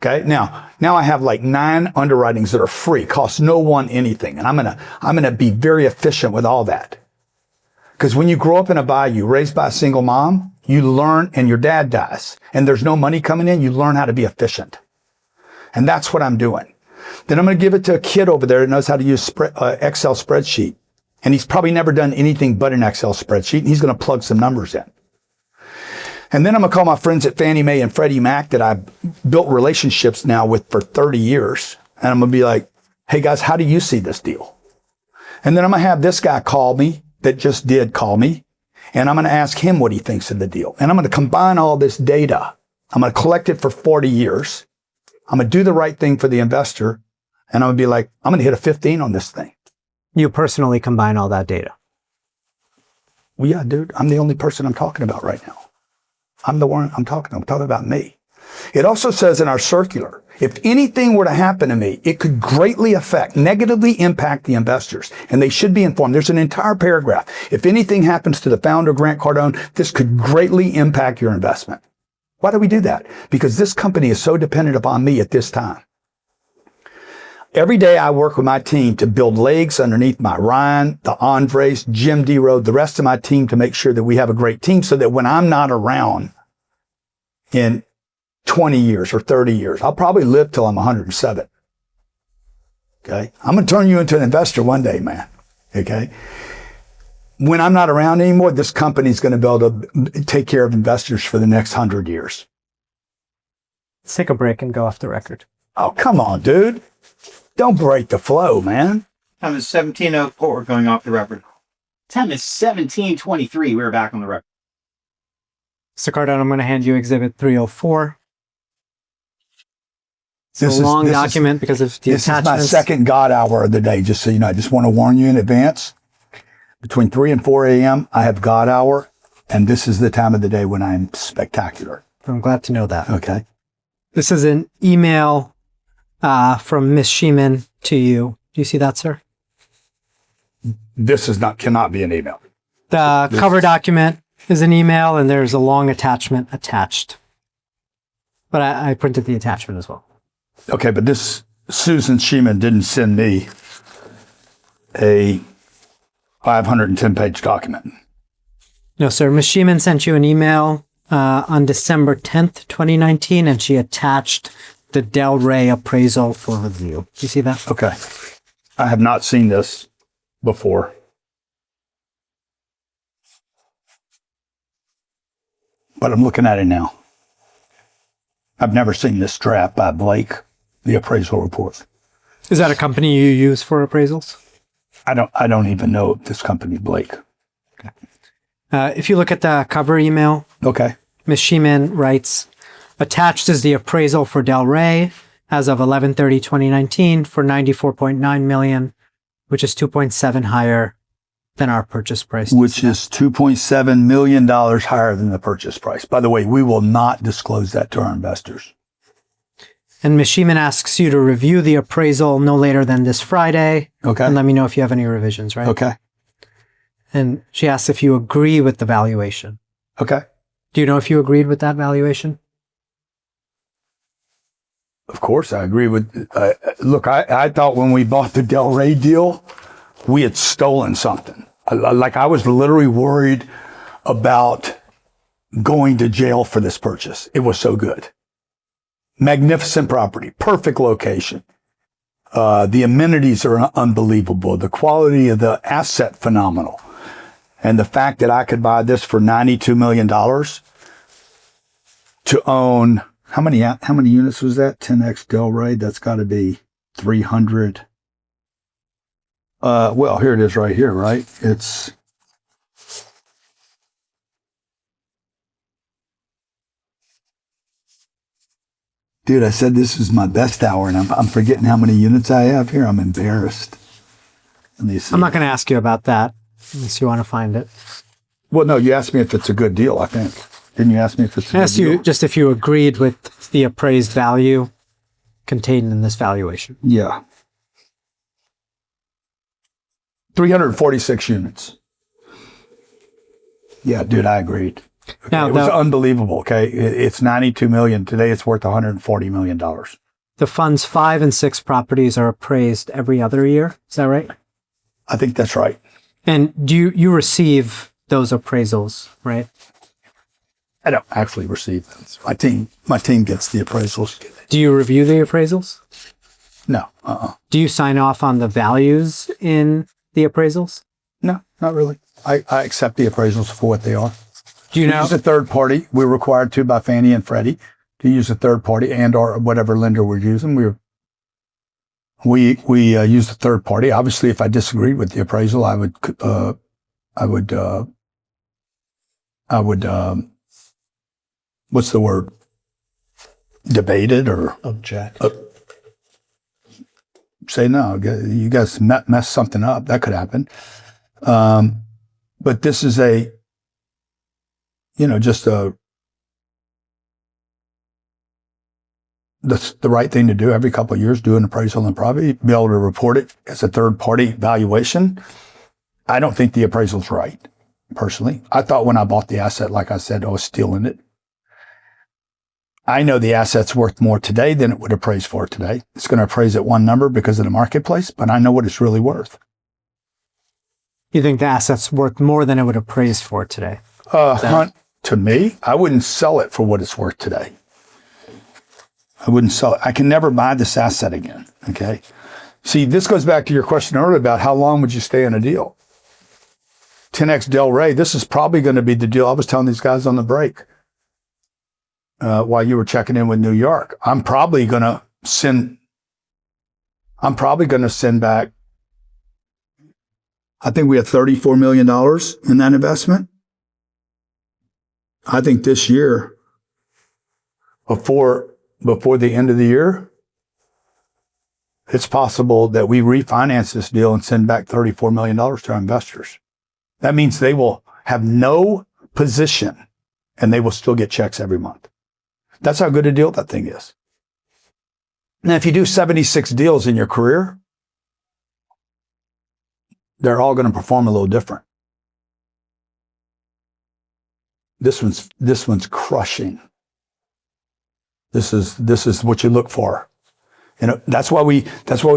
Okay. Now I have like 9 underwritings that are free, cost no one anything. And I'm going to be very efficient with all that. Because when you grow up in a bayou, raised by a single mom, you learn, and your dad dies, and there's no money coming in, you learn how to be efficient. And that's what I'm doing. Then I'm going to give it to a kid over there that knows how to use Excel spreadsheet. And he's probably never done anything but an Excel spreadsheet, and he's going to plug some numbers in. And then I'm going to call my friends at Fannie Mae and Freddie Mac that I've built relationships now with for 30 years. And I'm going to be like, hey guys, how do you see this deal? And then I'm going to have this guy call me that just did call me. And I'm going to ask him what he thinks of the deal. And I'm going to combine all this data. I'm going to collect it for 40 years. I'm going to do the right thing for the investor. And I'm going to be like, I'm going to hit a 15 on this thing. You personally combine all that data? Well, yeah, dude, I'm the only person I'm talking about right now. I'm the one I'm talking about me. It also says in our circular, if anything were to happen to me, it could greatly negatively impact the investors, and they should be informed. There's an entire paragraph. If anything happens to the founder, Grant Cardone, this could greatly impact your investment. Why do we do that? Because this company is so dependent upon me at this time. Every day I work with my team to build legs underneath my Ryan, the Andres, Jim D. Road, the rest of my team, to make sure that we have a great team so that when I'm not around in 20 years or 30 years, I'll probably live till I'm 107. Okay. I'm going to turn you into an investor one day, man. Okay. When I'm not around anymore, this company's going to be able to take care of investors for the next 100 years. Let's take a break and go off the record. Oh, come on, dude. Don't break the flow, man. Time is 17:04. We're going off the record. Time is 17:23. We're back on the record. Mr. Cardone, I'm going to hand you Exhibit 304. It's This a is- long this is- document because of the This is my attachments. second God hour of the day, just so you know. I just want to warn you in advance. Between 3 and 4 a.m., I have God hour, and this is the time of the day when I'm spectacular. I'm glad to know that. Okay. This is an email from Miss Sheeman to you. Do you see that, sir? This cannot be an email. The cover document is an email, and there's a long attachment attached. But I printed the attachment as well. Okay, but this Susan Sheeman didn't send me a 510-page document. No, sir. Ms. Sheeman sent you an email on December 10th, 2019, and she attached the Delray appraisal for review. Do you see that? Okay. I have not seen this before. But I'm looking at it now. I've never seen this draft by Blake, the appraisal report. Is that a company you use for appraisals? I don't even know this company, Blake. If you look at the cover email, Okay. Ms. Sheeman writes, attached is the appraisal for Delray as of 11/30/2019 for $94.9 million, which is 2.7 higher than our purchase price. Which is $2.7 million higher than the purchase price. By the way, we will not disclose that to our investors. And Ms. Sheeman asks you to review the appraisal no later than this Friday. Okay. And let me know if you have any revisions, right? Okay. And she asks if you agree with the valuation. Okay. Do you know if you agreed with that valuation? Of course, I agree with. Look, I thought when we bought the Delray deal, we had stolen something. I was literally worried about going to jail for this purchase. It was so good. Magnificent property, perfect location. The amenities are unbelievable. The quality of the asset, phenomenal. And the fact that I could buy this for $92 million to own, how many units was that? 10X Delray, that's got to be 300. Well, here it is right here, right? It's dude, I said this is my best hour, and I'm forgetting how many units I have here. I'm embarrassed. Let me see. I'm not going to ask you about that unless you want to find it. Well, no, you asked me if it's a good deal, I think. Didn't you ask me if it's a I good asked deal? you just if you agreed with the appraised value contained in this valuation. Yeah. 346 units. Yeah, dude, I agreed. Okay, Now, it was unbelievable. Okay, it's 92 million today. It's worth 140 million dollars. The fund's 5 and 6 properties are appraised every other year. Is that right? I think that's right. And do you receive those appraisals, right? I don't actually receive them. My team gets the appraisals. Do you review the appraisals? No. Do you sign off on the values in the appraisals? No, not really. I accept the appraisals for what they are. Do you We know? use a third party. We're required to by Fannie and Freddie to use a third party and or whatever lender we're using. We use a third party. Obviously, if I disagreed with the appraisal, I would what's the word? Debate it or Object. Say no. You guys messed something up. That could happen. But this is that's the right thing to do every couple of years, do an appraisal on property, be able to report it as a third party valuation. I don't think the appraisal's right, personally. I thought when I bought the asset, like I said, I was stealing it. I know the asset's worth more today than it would appraise for today. It's going to appraise at one number because of the marketplace, but I know what it's really worth. You think the asset's worth more than it would appraise for today? Hunt, to me, I wouldn't sell it for what it's worth today. I wouldn't sell it. I can never buy this asset again. Okay. See, this goes back to your question earlier about how long would you stay in a deal? 10X Delray, this is probably going to be the deal. I was telling these guys on the break while you were checking in with New York. I'm probably going to send back, I think we have $34 million in that investment. I think this year, before the end of the year, it's possible that we refinance this deal and send back $34 million to our investors. That means they will have no position and they will still get checks every month. That's how good a deal that thing is. Now, if you do 76 deals in your career, they're all going to perform a little different. This one's crushing. This is what you look for. And that's why we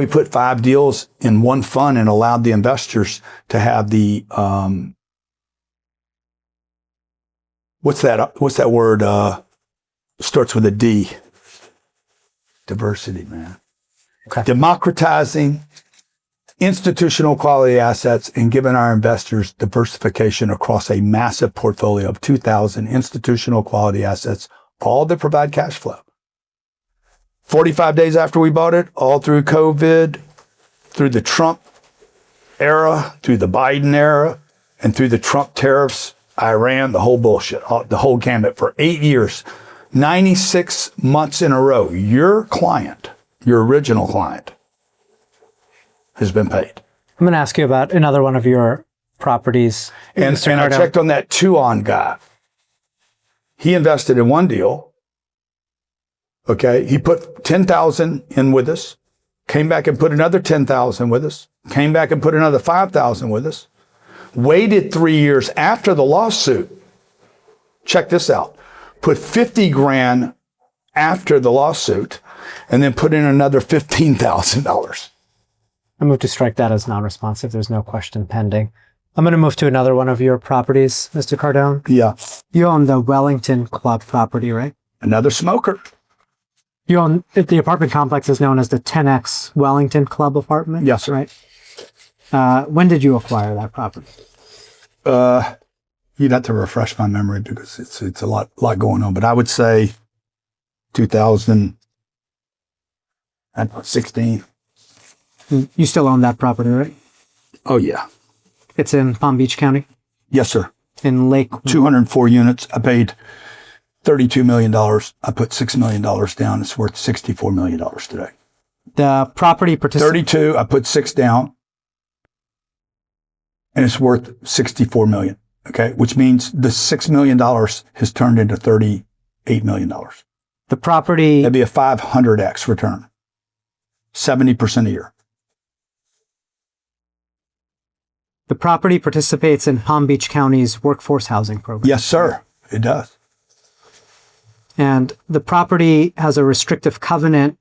put 5 deals in one fund and allowed the investors to have the what's that word starts with a D. Diversity, man. Okay. Democratizing institutional quality assets and giving our investors diversification across a massive portfolio of 2,000 institutional quality assets, all that provide cash flow. 45 days after we bought it, all through COVID, through the Trump era, through the Biden era, and through the Trump tariffs, Iran, the whole bullshit, the whole gamut for 8 years, 96 months in a row, your client, your original client, has been paid. I'm going to ask you about another one of your properties. And I checked on that Tuon guy. He invested in one deal. Okay. He put 10,000 in with us, came back and put another 10,000 with us, came back and put another 5,000 with us, waited 3 years after the lawsuit. Check this out. Put 50 grand after the lawsuit and then put in another $15,000. I move to strike that as non-responsive. There's no question pending. I'm going to move to another one of your properties, Mr. Cardone. Yeah. You own the Wellington Club property, right? Another smoker. You own, the apartment complex is known as the 10X Wellington Club apartment? Yes. Right. When did you acquire that property? You'd have to refresh my memory because it's a lot going on, but I would say 2016. You still own that property, right? Oh, yeah. It's in Palm Beach County? Yes, sir. In Lake? 204 units. I paid $32 million. I put $6 million down. It's worth $64 million today. The property 32, I put 6 down. And it's worth $64 million. Okay. Which means the $6 million has turned into $38 million. The property. That'd be a 500x return. 70% a year. The property participates in Palm Beach County's workforce housing program. Yes, sir. It does. And the property has a restrictive covenant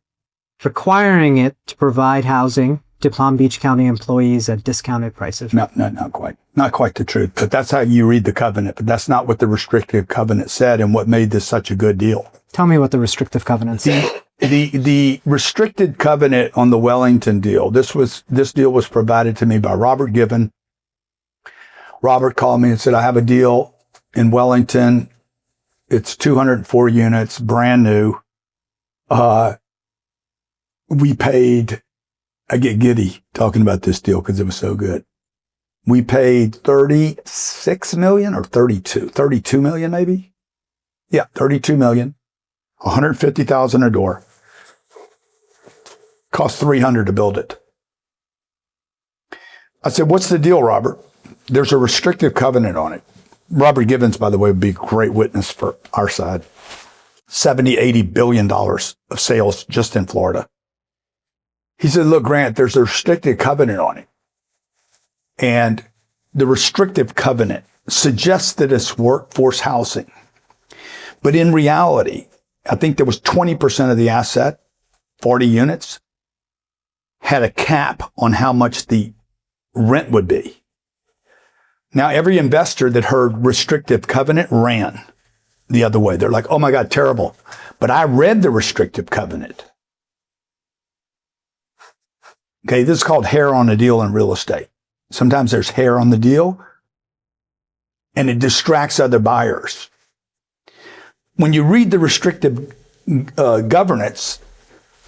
requiring it to provide housing to Palm Beach County employees at discounted prices. No, not quite. Not quite the truth, but that's how you read the covenant. But that's not what the restrictive covenant said and what made this such a good deal. Tell me what the restrictive covenant said. The restricted covenant on the Wellington deal, this deal was provided to me by Robert Given. Robert called me and said, I have a deal in Wellington. It's 204 units, brand new. We paid, I get giddy talking about this deal because it was so good. We paid 36 million or 32 million maybe. Yeah, 32 million, 150,000 a door. Cost 300 to build it. I said, what's the deal, Robert? There's a restrictive covenant on it. Robert Givens, by the way, would be a great witness for our side. $80 billion of sales just in Florida. He said, look, Grant, there's a restrictive covenant on it. And the restrictive covenant suggests that it's workforce housing. But in reality, I think there was 20% of the asset, 40 units, had a cap on how much the rent would be. Now, every investor that heard restrictive covenant ran the other way. They're like, oh my God, terrible. But I read the restrictive covenant. Okay, this is called hair on a deal in real estate. Sometimes there's hair on the deal and it distracts other buyers. When you read the restrictive governance,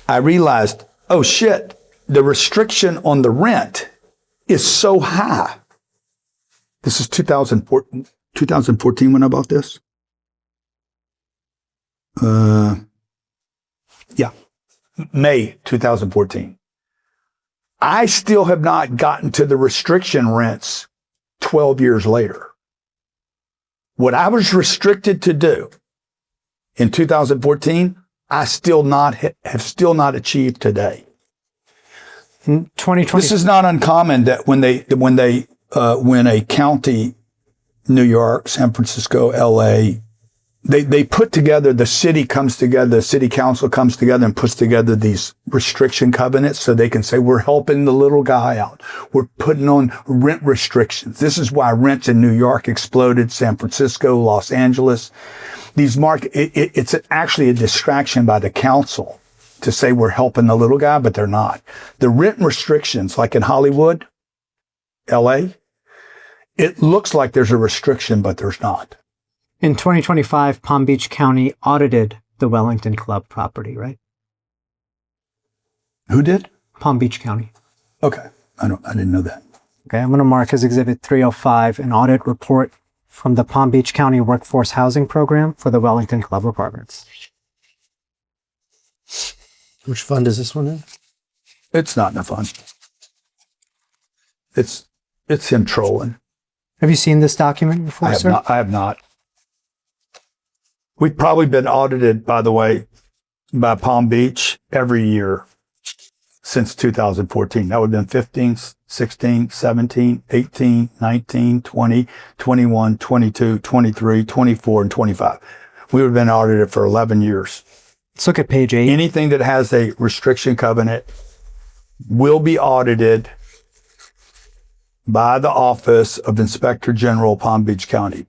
I realized, oh shit, the restriction on the rent is so high. This is 2014 when I bought this. May 2014. I still have not gotten to the restriction rents 12 years later. What I was restricted to do in 2014, I still not have still not achieved today. 2020. This is not uncommon that when a county, New York, San Francisco, LA, they put together, the city comes together, the city council comes together and puts together these restriction covenants so they can say, we're helping the little guy out. We're putting on rent restrictions. This is why rents in New York exploded, San Francisco, Los Angeles. These it's actually a distraction by the council to say we're helping the little guy, but they're not. The rent restrictions, like in Hollywood, LA, it looks like there's a restriction, but there's not. In 2025, Palm Beach County audited the Wellington Club property, right? Who did? Palm Beach County. Okay. I didn't know that. Okay, I'm going to mark as Exhibit 305 an audit report from the Palm Beach County Workforce Housing Program for the Wellington Club apartments. Which fund is this one in? It's not in a fund. It's him trolling. Have you seen this document before, sir? I have not. We've probably been audited, by the way, by Palm Beach every year since 2014. That would have been 15, 16, 17, 18, 19, 20, 21, 22, 23, 24, and 25. We would have been audited for 11 years. Let's look at page 8. Anything that has a restriction covenant will be audited by the Office of Inspector General, Palm Beach County.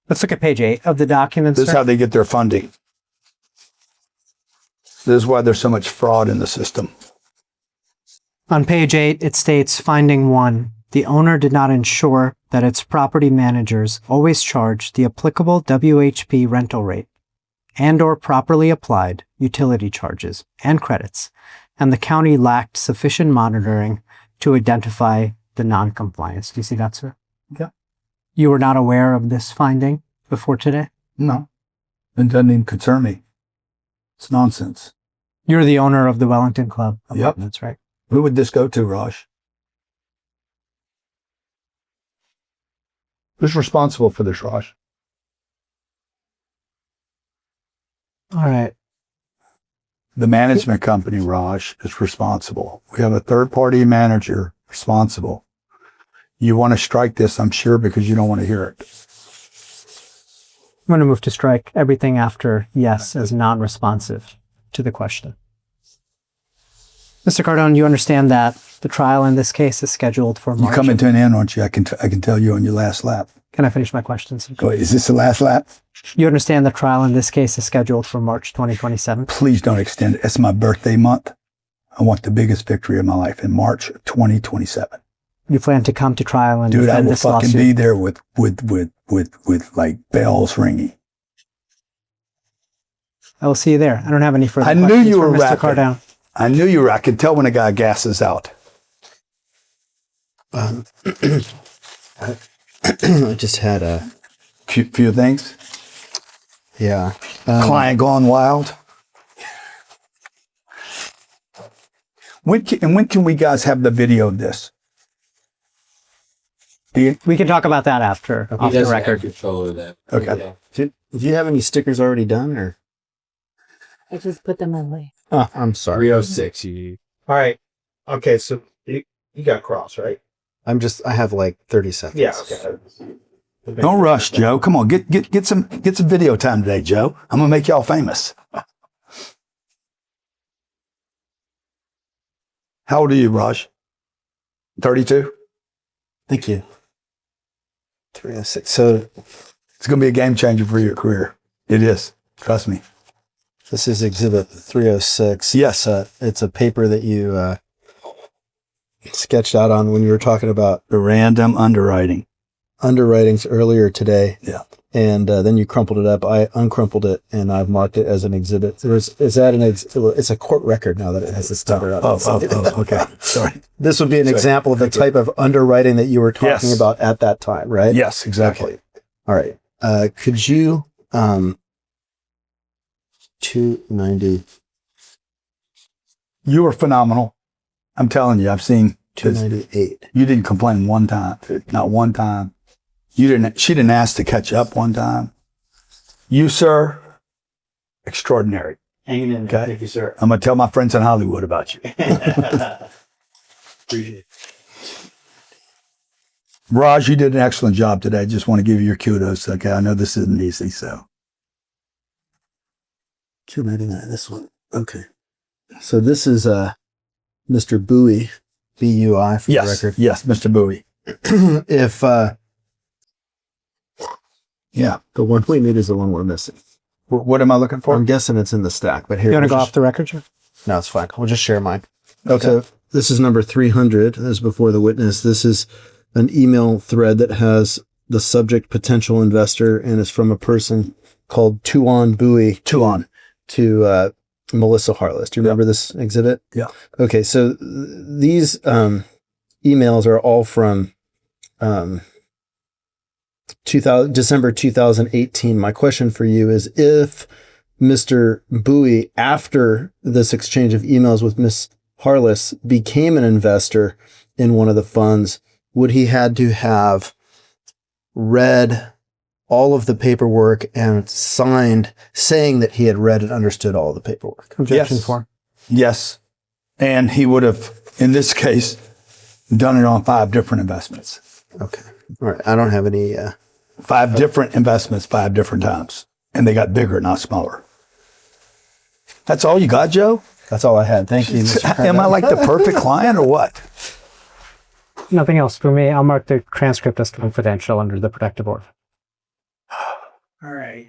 Let's look at page 8 of the document, This is sir. how they get their funding. This is why there's so much fraud in the system. On page 8, it states, finding 1, the owner did not ensure that its property managers always charged the applicable WHP rental rate and or properly applied utility charges and credits, and the county lacked sufficient monitoring to identify the non-compliance. Do you see that, sir? Yeah. You were not aware of this finding before today? No. It doesn't even concern me. It's nonsense. You're the owner of the Wellington Club. Yep. That's right. Who would this go to, Raj? Who's responsible for this, Raj? All right. The management company, Raj, is responsible. We have a third-party manager responsible. You want to strike this, I'm sure, because you don't want to hear it. I'm going to move to strike everything after yes as non-responsive to the question. Mr. Cardone, you understand that the trial in this case is scheduled for March. You're coming to an end, aren't you? I can tell you on your last lap. Can I finish my questions? Go ahead. Is this the last lap? You understand the trial in this case is scheduled for March 2027? Please don't extend it. It's my birthday month. I want the biggest victory of my life in March of 2027. You plan to come to trial and Dude, I defend will this fucking lawsuit? be there with like bells ringing. I will see you there. I don't have any further I questions knew you for were Mr. rapping. Cardone. I knew you were. I could tell when a guy gasses out. I just had a few things. Yeah. Client gone wild. When can we guys have the video of this? We can talk about that after, off the record. Okay. Do you have any stickers already done, or? I just put them away. Oh, I'm sorry. 306. All right. Okay, so you got cross, right? I have like 30 seconds. Yeah. Okay. Don't rush, Joe. Come on, get some video time today, Joe. I'm gonna make y'all famous. How old are you, Raj? 32? Thank you. 306. So it's gonna be a game changer for your career. It is. Trust me. This is Exhibit 306. Yes. It's a paper that you sketched out on when you were talking about the random underwritings earlier today. Yeah. And then you crumpled it up. I uncrumpled it and I've marked it as an exhibit. It's a court record now that it has this number on it. Oh, okay. Sorry. This would be an example of the type of underwriting that you were talking Yes. about at that time, right? Yes, exactly. Okay. All right. Could you 290. You were phenomenal. I'm telling you, I've seen 298. You didn't complain one time. Not one time. She didn't ask to catch up one time. You, sir, extraordinary. Hanging in there. Thank you, sir. I'm going to tell my friends in Hollywood about you. Appreciate it. Raj, you did an excellent job today. I just want to give you your kudos. Okay, I know this isn't easy, so. 299, this one. Okay. So this is Mr. Bowie, B-U-I for the record. Yes, Mr. Bowie. If, yeah, the one we need is the one we're missing. What am I looking for? I'm guessing it's in the stack, but here. You want to go off the record, Jeff? No, it's fine. We'll just share mine. Okay. So this is number 300. This is before the witness. This is an email thread that has the subject potential investor and is from a person called Tuan Bowie. Tuan. To Melissa Harless. Do you remember this exhibit? Yeah. Okay, so these emails are all from December 2018. My question for you is, if Mr. Bowie, after this exchange of emails with Miss Harless, became an investor in one of the funds, would he had to have read all of the paperwork and signed saying that he had read and understood all of the paperwork? Objection for. Yes. And he would have, in this case, done it on 5 different investments. Okay. All right. I don't have any. 5 different investments, 5 different times. And they got bigger, not smaller. That's all you got, Joe? That's all I had. Thank you, Mr. Am I like the perfect client or what? Nothing else for me. I'll mark the transcript as confidential under the protective order. All right.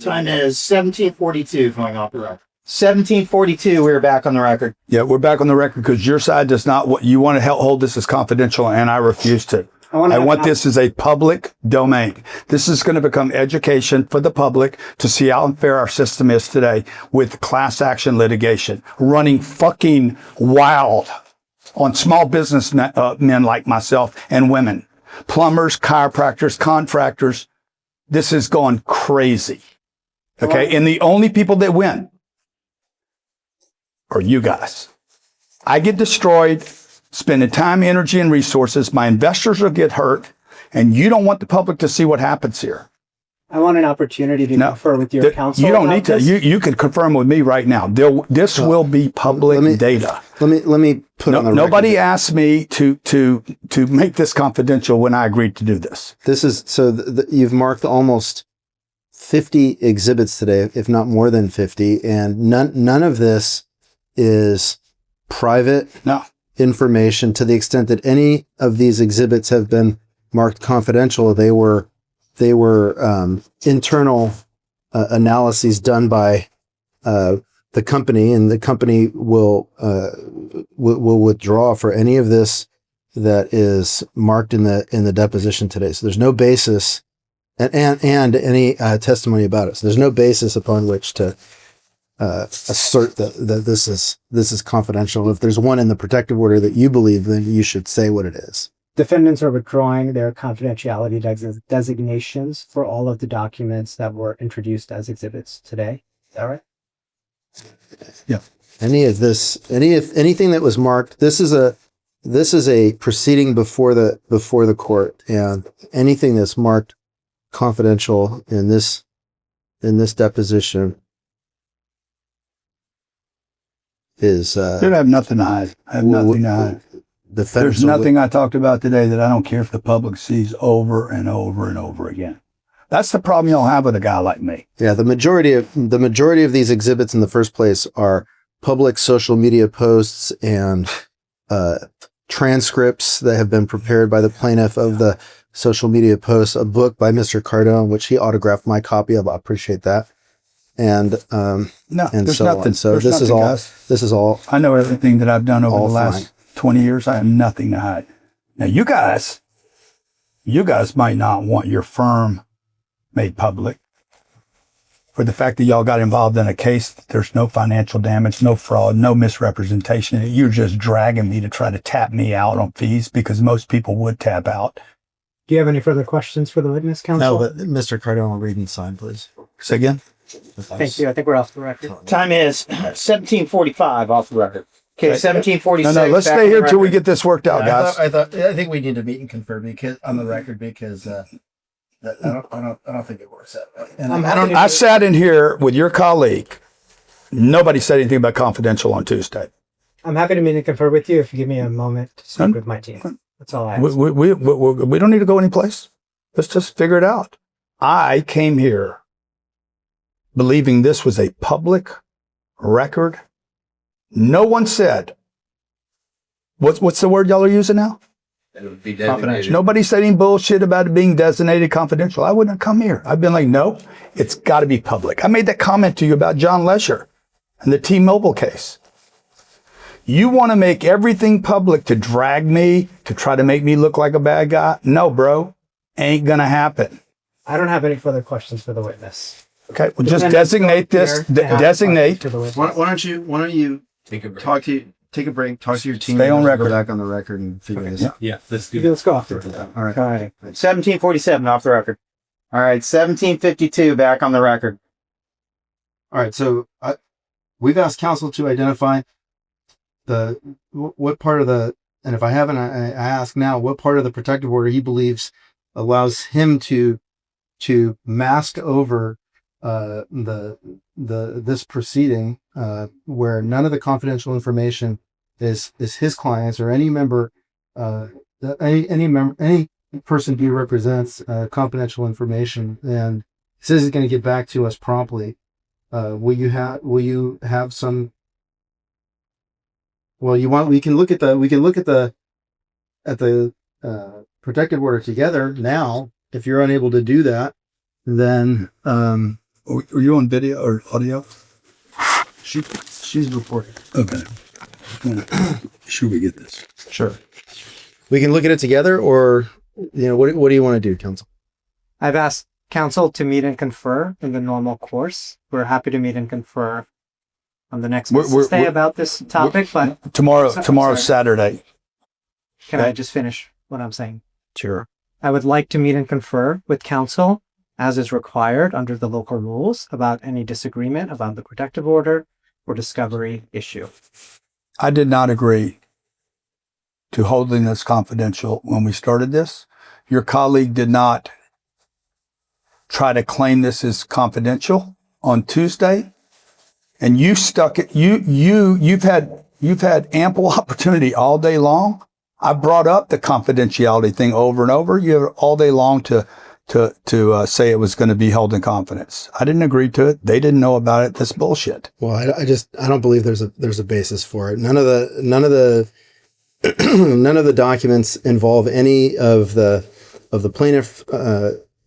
Time is 17:42 going off the record. 17:42. We're back on the record. Yeah, we're back on the record because your side does not. What you want to hold this as confidential, and I refuse to. I want this as a public domain. This is going to become education for the public to see how unfair our system is today with class action litigation running fucking wild on small business men like myself and women, plumbers, chiropractors, contractors. This is going crazy. Okay. And the only people that win are you guys. I get destroyed, spending time, energy, and resources. My investors will get hurt, and you don't want the public to see what happens here. I want an opportunity to confer with your counsel. You don't need to. You can confirm with me right now. This will be public data. Let me put on the record. Nobody asked me to make this confidential when I agreed to do this. This is so you've marked almost 50 exhibits today, if not more than 50, and none of this is private information to the extent that any of these exhibits have been marked confidential. They were internal analyses done by the company, and the company will withdraw for any of this that is marked in the deposition today. So there's no basis, and any testimony about it. So there's no basis upon which to assert that this is confidential. If there's one in the protective order that you believe, then you should say what it is. Defendants are withdrawing their confidentiality designations for all of the documents that were introduced as exhibits today. Is that right? Yeah. Anything that was marked, this is a proceeding before the court, and anything that's marked confidential in this deposition is Dude, I have nothing to hide. I have nothing to hide. There's nothing I talked about today that I don't care if the public sees over and over and over again. That's the problem you'll have with a guy like me. Yeah, the majority of these exhibits in the first place are public social media posts and transcripts that have been prepared by the plaintiff of the social media posts, a book by Mr. Cardone, which he autographed my copy of. I appreciate that. And there's so nothing. on. So this is all. I know everything that I've done over the last fine. 20 years. I have nothing to hide. Now, you guys might not want your firm made public for the fact that y'all got involved in a case. There's no financial damage, no fraud, no misrepresentation. You're just dragging me to try to tap me out on fees because most people would tap out. Do you have any further questions for the witness counsel? No, but Mr. Cardone will read and sign, please. Say again? Thank you. I think we're off the record. Time is 17:45 off the record. Okay, 17:46. No, let's stay here till we get this worked out, guys. I think we need to meet and confirm because on the record because I don't think it works that way. And I sat in here with your colleague. Nobody said anything about confidential on Tuesday. I'm happy to meet and confer with you if you give me a moment to speak with my team. That's all I ask. We don't need to go anyplace. Let's just figure it out. I came here believing this was a public record. No one said, what's the word y'all are using now? It would be confidential. Nobody said any bullshit about it being designated confidential. I wouldn't have come here. I've been like, no, it's got to be public. I made that comment to you about John Lesher and the T-Mobile case. You want to make everything public to drag me, to try to make me look like a bad guy? No, bro. Ain't going to happen. I don't have any further questions for the witness. Okay, well, just designate this. Designate. Why don't you take a break, talk to your team, Stay on and record. Go back on the record and figure this out. Yeah, let's do Let's go off the All right. All right. 17:47 off the record. All right. 17:52 back on the record. All right. So we've asked counsel to identify what part of the, and if I haven't, I ask now, what part of the protective order he believes allows him to mask over this proceeding where none of the confidential information is his clients or any member any person he represents confidential information, and he says he's going to get back to us promptly. Will you have some? Well, we can look at the protective order together now. If you're unable to do that, then Are you on video or audio? she's reporting. Okay. Sure we get this. Sure. We can look at it together, or what do you want to do, counsel? I've asked counsel to meet and confer in the normal course. We're happy to meet and confer on the next business day about this topic, but Tomorrow's Saturday. Can I just finish what I'm saying? Sure. I would like to meet and confer with counsel, as is required under the local rules, about any disagreement about the protective order or discovery issue. I did not agree to holding this confidential when we started this. Your colleague did not try to claim this as confidential on Tuesday, and you stuck it. You've had ample opportunity all day long. I brought up the confidentiality thing over and over. You have all day long to say it was going to be held in confidence. I didn't agree to it. They didn't know about it. That's bullshit. Well, I don't believe there's a basis for it. None of the none of the documents involve any of the plaintiff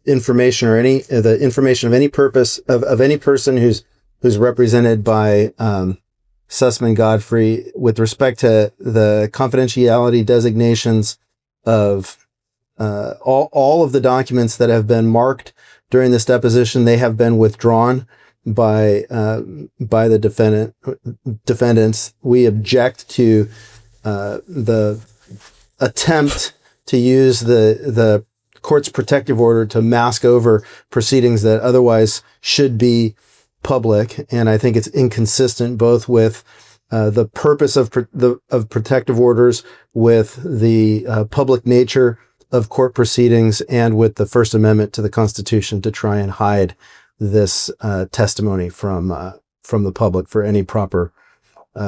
information or any the information of any purpose of any person who's represented by Sussman Godfrey with respect to the confidentiality designations of all of the documents that have been marked during this deposition. They have been withdrawn by the defendants. We object to the attempt to use the court's protective order to mask over proceedings that otherwise should be public, and I think it's inconsistent both with the purpose of protective orders, with the public nature of court proceedings, and with the First Amendment to the Constitution to try and hide this testimony from the public for any proper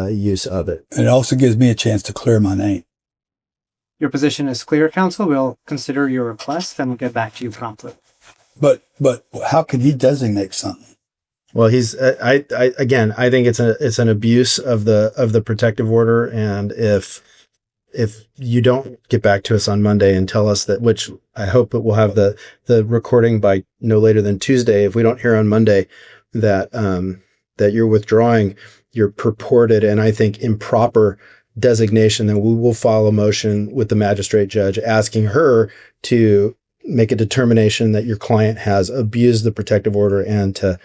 use of it. And it also gives me a chance to clear my name. Your position is clear, counsel. We'll consider your request and we'll get back to you promptly. But how can he designate something? Well, I think it's an abuse of the protective order, and if you don't get back to us on Monday and tell us that, which I hope that we'll have the recording by no later than Tuesday, if we don't hear on Monday that you're withdrawing your purported and I think improper designation, then we will file a motion with the magistrate judge asking her to make a determination that your client has abused the protective order and to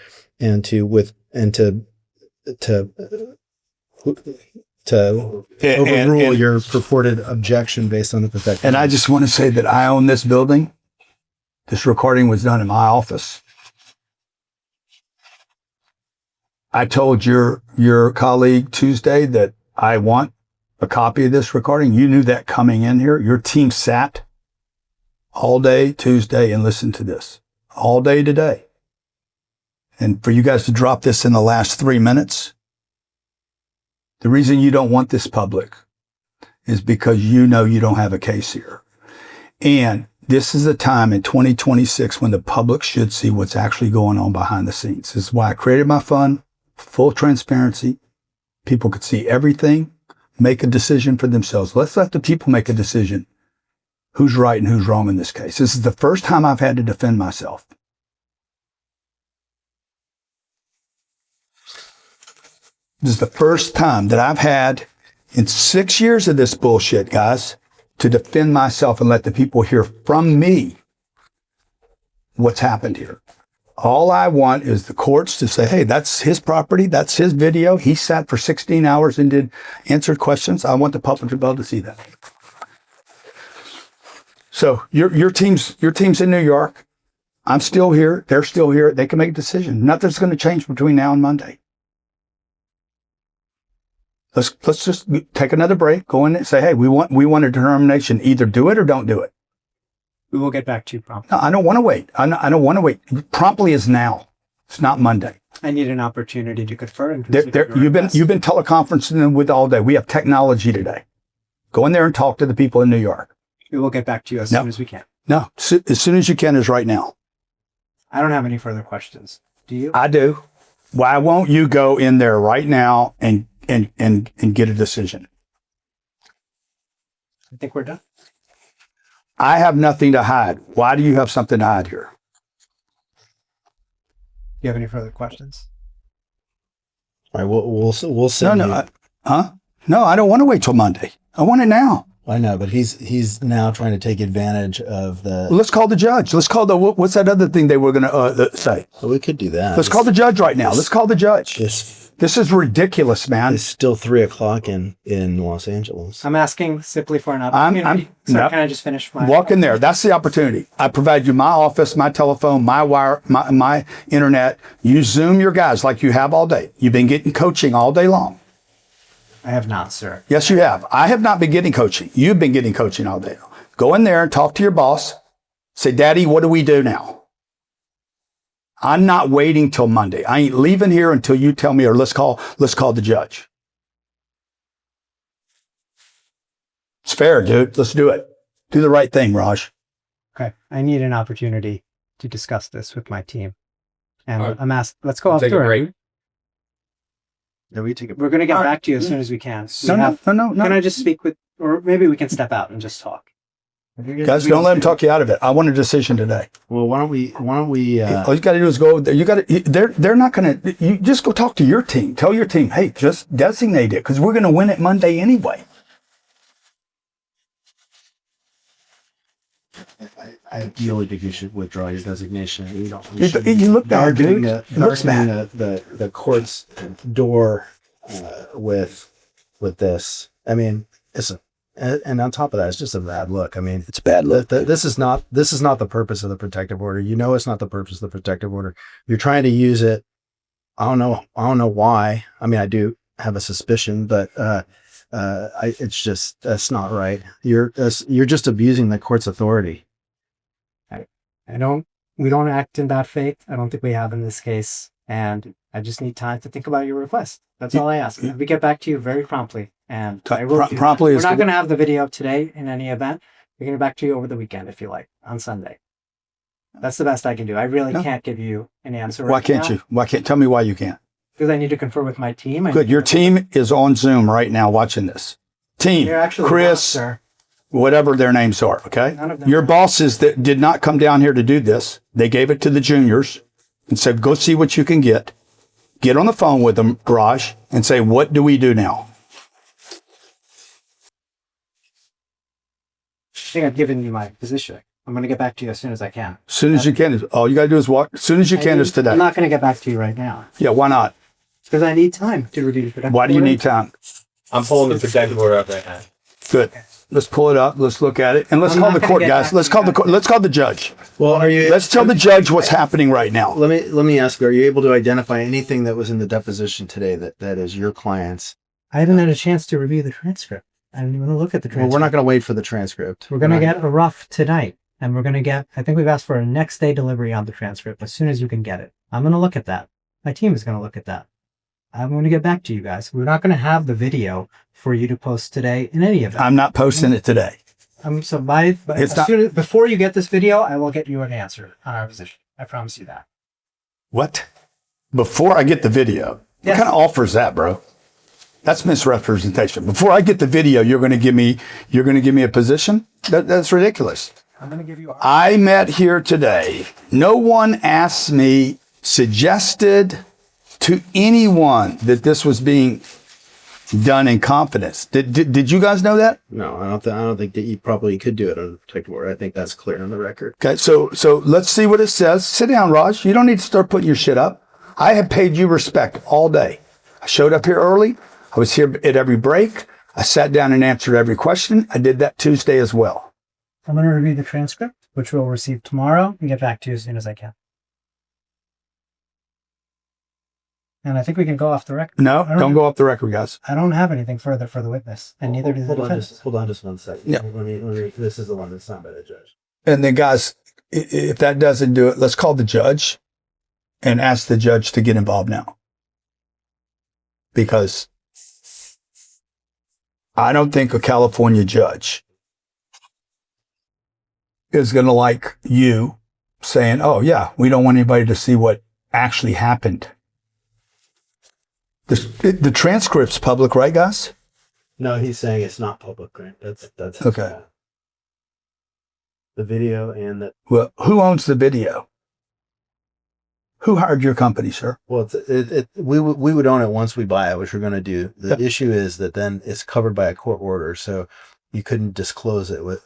overrule your purported objection based on the protective order. And I just want to say that I own this building. This recording was done in my office. I told your colleague Tuesday that I want a copy of this recording. You knew that coming in here. Your team sat all day Tuesday and listened to this all day today. And for you guys to drop this in the last 3 minutes, the reason you don't want this public is because you know you don't have a case here. And this is a time in 2026 when the public should see what's actually going on behind the scenes. This is why I created my fund, full transparency. People could see everything, make a decision for themselves. Let's let the people make a decision who's right and who's wrong in this case. This is the first time I've had to defend myself. This is the first time that I've had in 6 years of this bullshit, guys, to defend myself and let the people hear from me what's happened here. All I want is the courts to say, hey, that's his property. That's his video. He sat for 16 hours and answered questions. I want the public to be able to see that. So your team's in New York. I'm still here. They're still here. They can make a decision. Nothing's going to change between now and Monday. Let's just take another break, go in and say, hey, we want a determination. Either do it or don't do it. We will get back to you promptly. No, I don't want to wait. I don't want to wait. Promptly is now. It's not Monday. I need an opportunity to confer. And You've been teleconferencing them with all day. We have technology today. Go in there and talk to the people in New York. We will get back to you as soon as we can. No, as soon as you can is right now. I don't have any further questions. Do you? I do. Why won't you go in there right now and get a decision? I think we're done. I have nothing to hide. Why do you have something to hide here? Do you have any further questions? All right, we'll send you. No, I don't want to wait till Monday. I want it now. I know, but he's now trying to take advantage of the. Well, let's call the judge. Let's call what's that other thing they were going to say? Well, we could do that. Let's call the judge right now. Let's call the judge. This is ridiculous, man. It's still 3:00 in Los Angeles. I'm asking simply for an opportunity. Can I just finish my... Walk in there. That's the opportunity. I provide you my office, my telephone, my wire, my internet. You Zoom your guys like you have all day. You've been getting coaching all day long. I have not, sir. Yes, you have. I have not been getting coaching. You've been getting coaching all day. Go in there and talk to your boss. Say, Daddy, what do we do now? I'm not waiting till Monday. I ain't leaving here until you tell me, or let's call the judge. It's fair, dude. Let's do it. Do the right thing, Raj. Okay. I need an opportunity to discuss this with my team. And I'm asked, let's go off to a break. Yeah, we take a break. We're going to get back to you as soon as we can. No. Can I just speak with, or maybe we can step out and just talk. Guys, don't let them talk you out of it. I want a decision today. Well, why don't we? All you got to do is go over there. They're not going to. You just go talk to your team. Tell your team, hey, just designate it because we're going to win it Monday anyway. I really think you should withdraw your designation. You look bad, dude. The court's door with this. I mean, and on top of that, it's just a bad look. I mean, it's a bad look. This is not the purpose of the protective order. You know, it's not the purpose of the protective order. You're trying to use it. I don't know why. I mean, I do have a suspicion, but it's just, that's not right. You're just abusing the court's authority. We don't act in bad faith. I don't think we have in this case. And I just need time to think about your request. That's all I ask. We get back to you very promptly. And I will promptly. We're not going to have the video today in any event. We're going to get back to you over the weekend, if you like, on Sunday. That's the best I can do. I really can't give you an answer right now. Why can't you? Why can't? Tell me why you can't. Because I need to confer with my team. Good. Your team is on Zoom right now watching this. Team, Chris, sir. Whatever their names are, okay? None of them. Your bosses that did not come down here to do this, they gave it to the juniors and said, go see what you can get. Get on the phone with them, Raj, and say, what do we do now? I think I've given you my position. I'm going to get back to you as soon as I can. As soon as you can. All you got to do is walk. As soon as you can is today. I'm not going to get back to you right now. Yeah, why not? Because I need time to review the protective Why do you order. need time? I'm pulling the protective order up right now. Good. Let's pull it up. Let's look at it, and let's I'm call not the gonna court, get guys. back Let's to call you the guys. court. Let's call the judge. Well, are you? Let's tell the judge what's happening right now. Let me ask you: are you able to identify anything that was in the deposition today that is your client's? I haven't had a chance to review the transcript. I didn't even look at the transcript. Well, we're not going to wait for the transcript. We're going to get a rough tonight, and we're going to get, I think we've asked for a next day delivery on the transcript as soon as you can get it. I'm going to look at that. My team is going to look at that. I'm going to get back to you guys. We're not going to have the video for you to post today in any event. I'm not posting it today. So before you get this video, I will get you an answer on our position. I promise you that. What? Before I get the video? Yes. What kind of offer is that, bro? That's misrepresentation. Before I get the video, you're going to give me a position? That's ridiculous. I'm going to give you I met here today. No one asked me, suggested to anyone that this was being done in confidence. Did you guys know that? No, I don't think that you probably could do it on a protective order. I think that's clear on the record. Okay, so let's see what it says. Sit down, Raj. You don't need to start putting your shit up. I have paid you respect all day. I showed up here early. I was here at every break. I sat down and answered every question. I did that Tuesday as well. I'm going to review the transcript, which we'll receive tomorrow, and get back to you as soon as I can. And I think we can go off the record. No, don't go off the record, guys. I don't have anything further for the witness, and neither does the defense. Hold on just 1 second. Yeah. Let me, this is the one that's signed by the judge. And then, guys, if that doesn't do it, let's call the judge and ask the judge to get involved now. Because I don't think a California judge is going to like you saying, oh, yeah, we don't want anybody to see what actually happened. The transcript's public, right, guys? No, he's saying it's not public, right? That's Okay. The video and the Well, who owns the video? Who hired your company, sir? well, we would own it once we buy it, which we're going to do. The Yeah. issue is that then it's covered by a court order, so you couldn't disclose it with.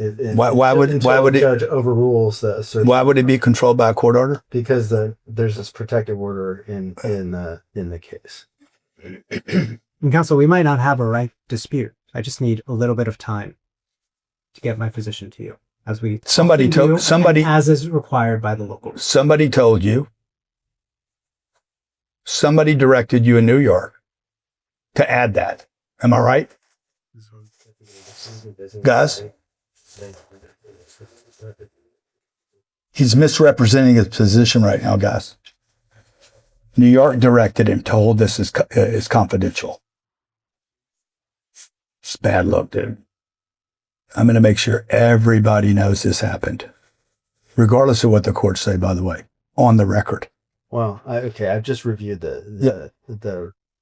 Why would the it judge overrules the assertion? Why would it be controlled by a court order? Because there's this protective order in the case. And counsel, we might not have a right dispute. I just need a little bit of time to get my position to you, as we Somebody as is required by the local. Somebody told you. Somebody directed you in New York to add that. Am I right? Guys? He's misrepresenting his position right now, guys. New York directed him to hold this as confidential. It's a bad look, dude. I'm going to make sure everybody knows this happened, regardless of what the courts say, by the way, on the record. Well, I've just reviewed the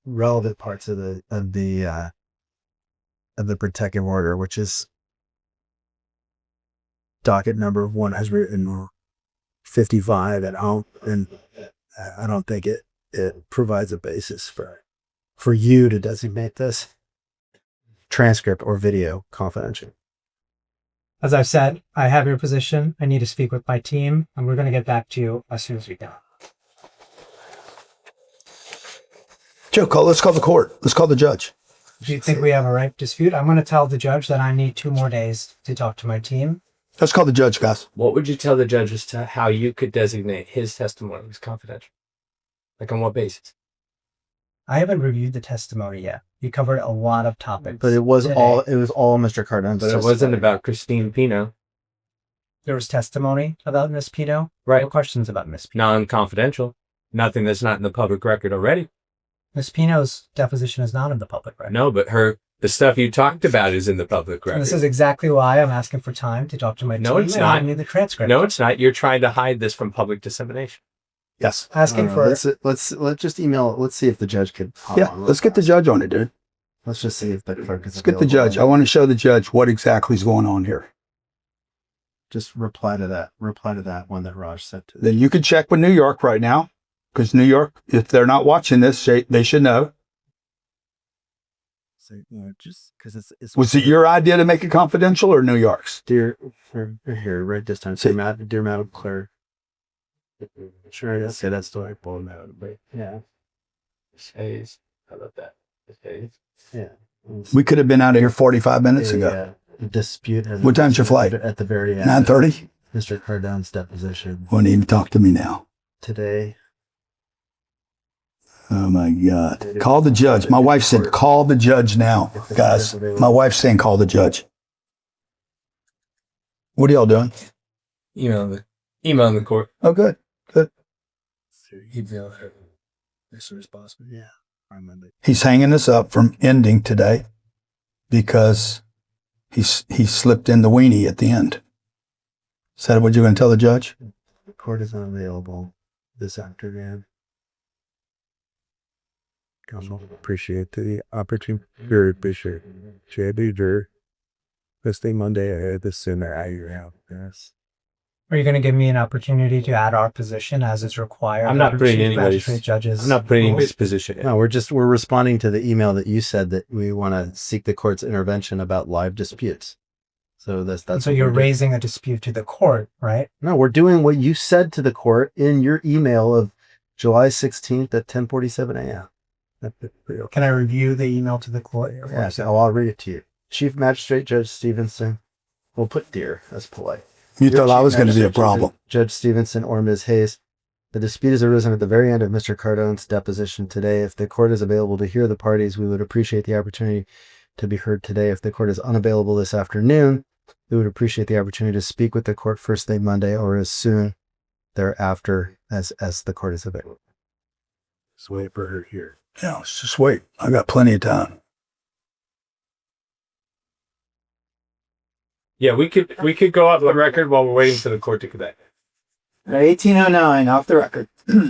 relevant parts of the protective order, which is docket number 155, and I don't think it provides a basis for you to designate this transcript or video confidential. As I've said, I have your position. I need to speak with my team, and we're going to get back to you as soon as we can. Joe, let's call the court. Let's call the judge. Do you think we have a right dispute? I'm going to tell the judge that I need 2 more days to talk to my team. Let's call the judge, guys. What would you tell the judge as to how you could designate his testimony as confidential? Like on what basis? I haven't reviewed the testimony yet. You covered a lot of topics. But it was today. all Mr. Cardone's But it wasn't about Christine Pino. There was testimony about Miss Pino. Right. No questions about Miss Pino. Non-confidential. Nothing that's not in the public record already. Miss Pino's deposition is not in the public record. No, but the stuff you talked about is in the public record. And this is exactly why I'm asking for time to talk to my team. No, it's and not. I need the transcript. No, it's not. You're trying to hide this from public dissemination. Yes. Asking for let's just email. Let's see if the judge could. Let's get the judge on it, dude. Let's just see if the clerk is. Let's get the judge. I want to show the judge what exactly is going on here. Just reply to that. Reply to that one that Raj sent to. Then you can check with New York right now, because New York, if they're not watching this, they should know. So, just because it's. Was it your idea to make it confidential or New York's? Dear, here, right this time. Dear Madam Clerk. Sure, okay, that's the right ball now, but yeah. It says, how about that? It says, Yeah. We could have been out of here 45 minutes ago. Dispute. has What time's your flight? At the very end. 9:30? Mr. Cardone's deposition Won't even talk to me now. today. Oh my God. Call the judge. My wife said, call the judge now. Guys, my wife's saying call the judge. What are y'all doing? Email the court. Oh, good. Good. Email her. As soon as possible. Yeah. I remember. He's hanging us up from ending today because he slipped in the weenie at the end. Is that what you're going to tell the judge? The court is unavailable this afternoon. Counsel, appreciate the opportunity. Appreciate it. This thing Monday, the sooner I have this. Are you going to give me an opportunity to add our position as is required? I'm not under putting Chief anybody's. Magistrate Judges. I'm not putting anybody's position. No, we're responding to the email that you said that we want to seek the court's intervention about live disputes. So that's So what you're we're doing. raising a dispute to the court, right? No, we're doing what you said to the court in your email of July 16th at 10:47 a.m. Can I review the email to the court? Yeah, so I'll read it to you. Chief Magistrate Judge Stevenson. We'll put dear. That's polite. You Dear thought I Chief was going to be a Magistrate problem. Judge Stevenson or Ms. Hayes. The dispute has arisen at the very end of Mr. Cardone's deposition today. If the court is available to hear the parties, we would appreciate the opportunity to be heard today. If the court is unavailable this afternoon, we would appreciate the opportunity to speak with the court first thing Monday or as soon thereafter as the court is available. Just wait for her here. Yeah, let's just wait. I got plenty of time. Yeah, we could go off the record while we're waiting for the court to connect. 1809, off the record.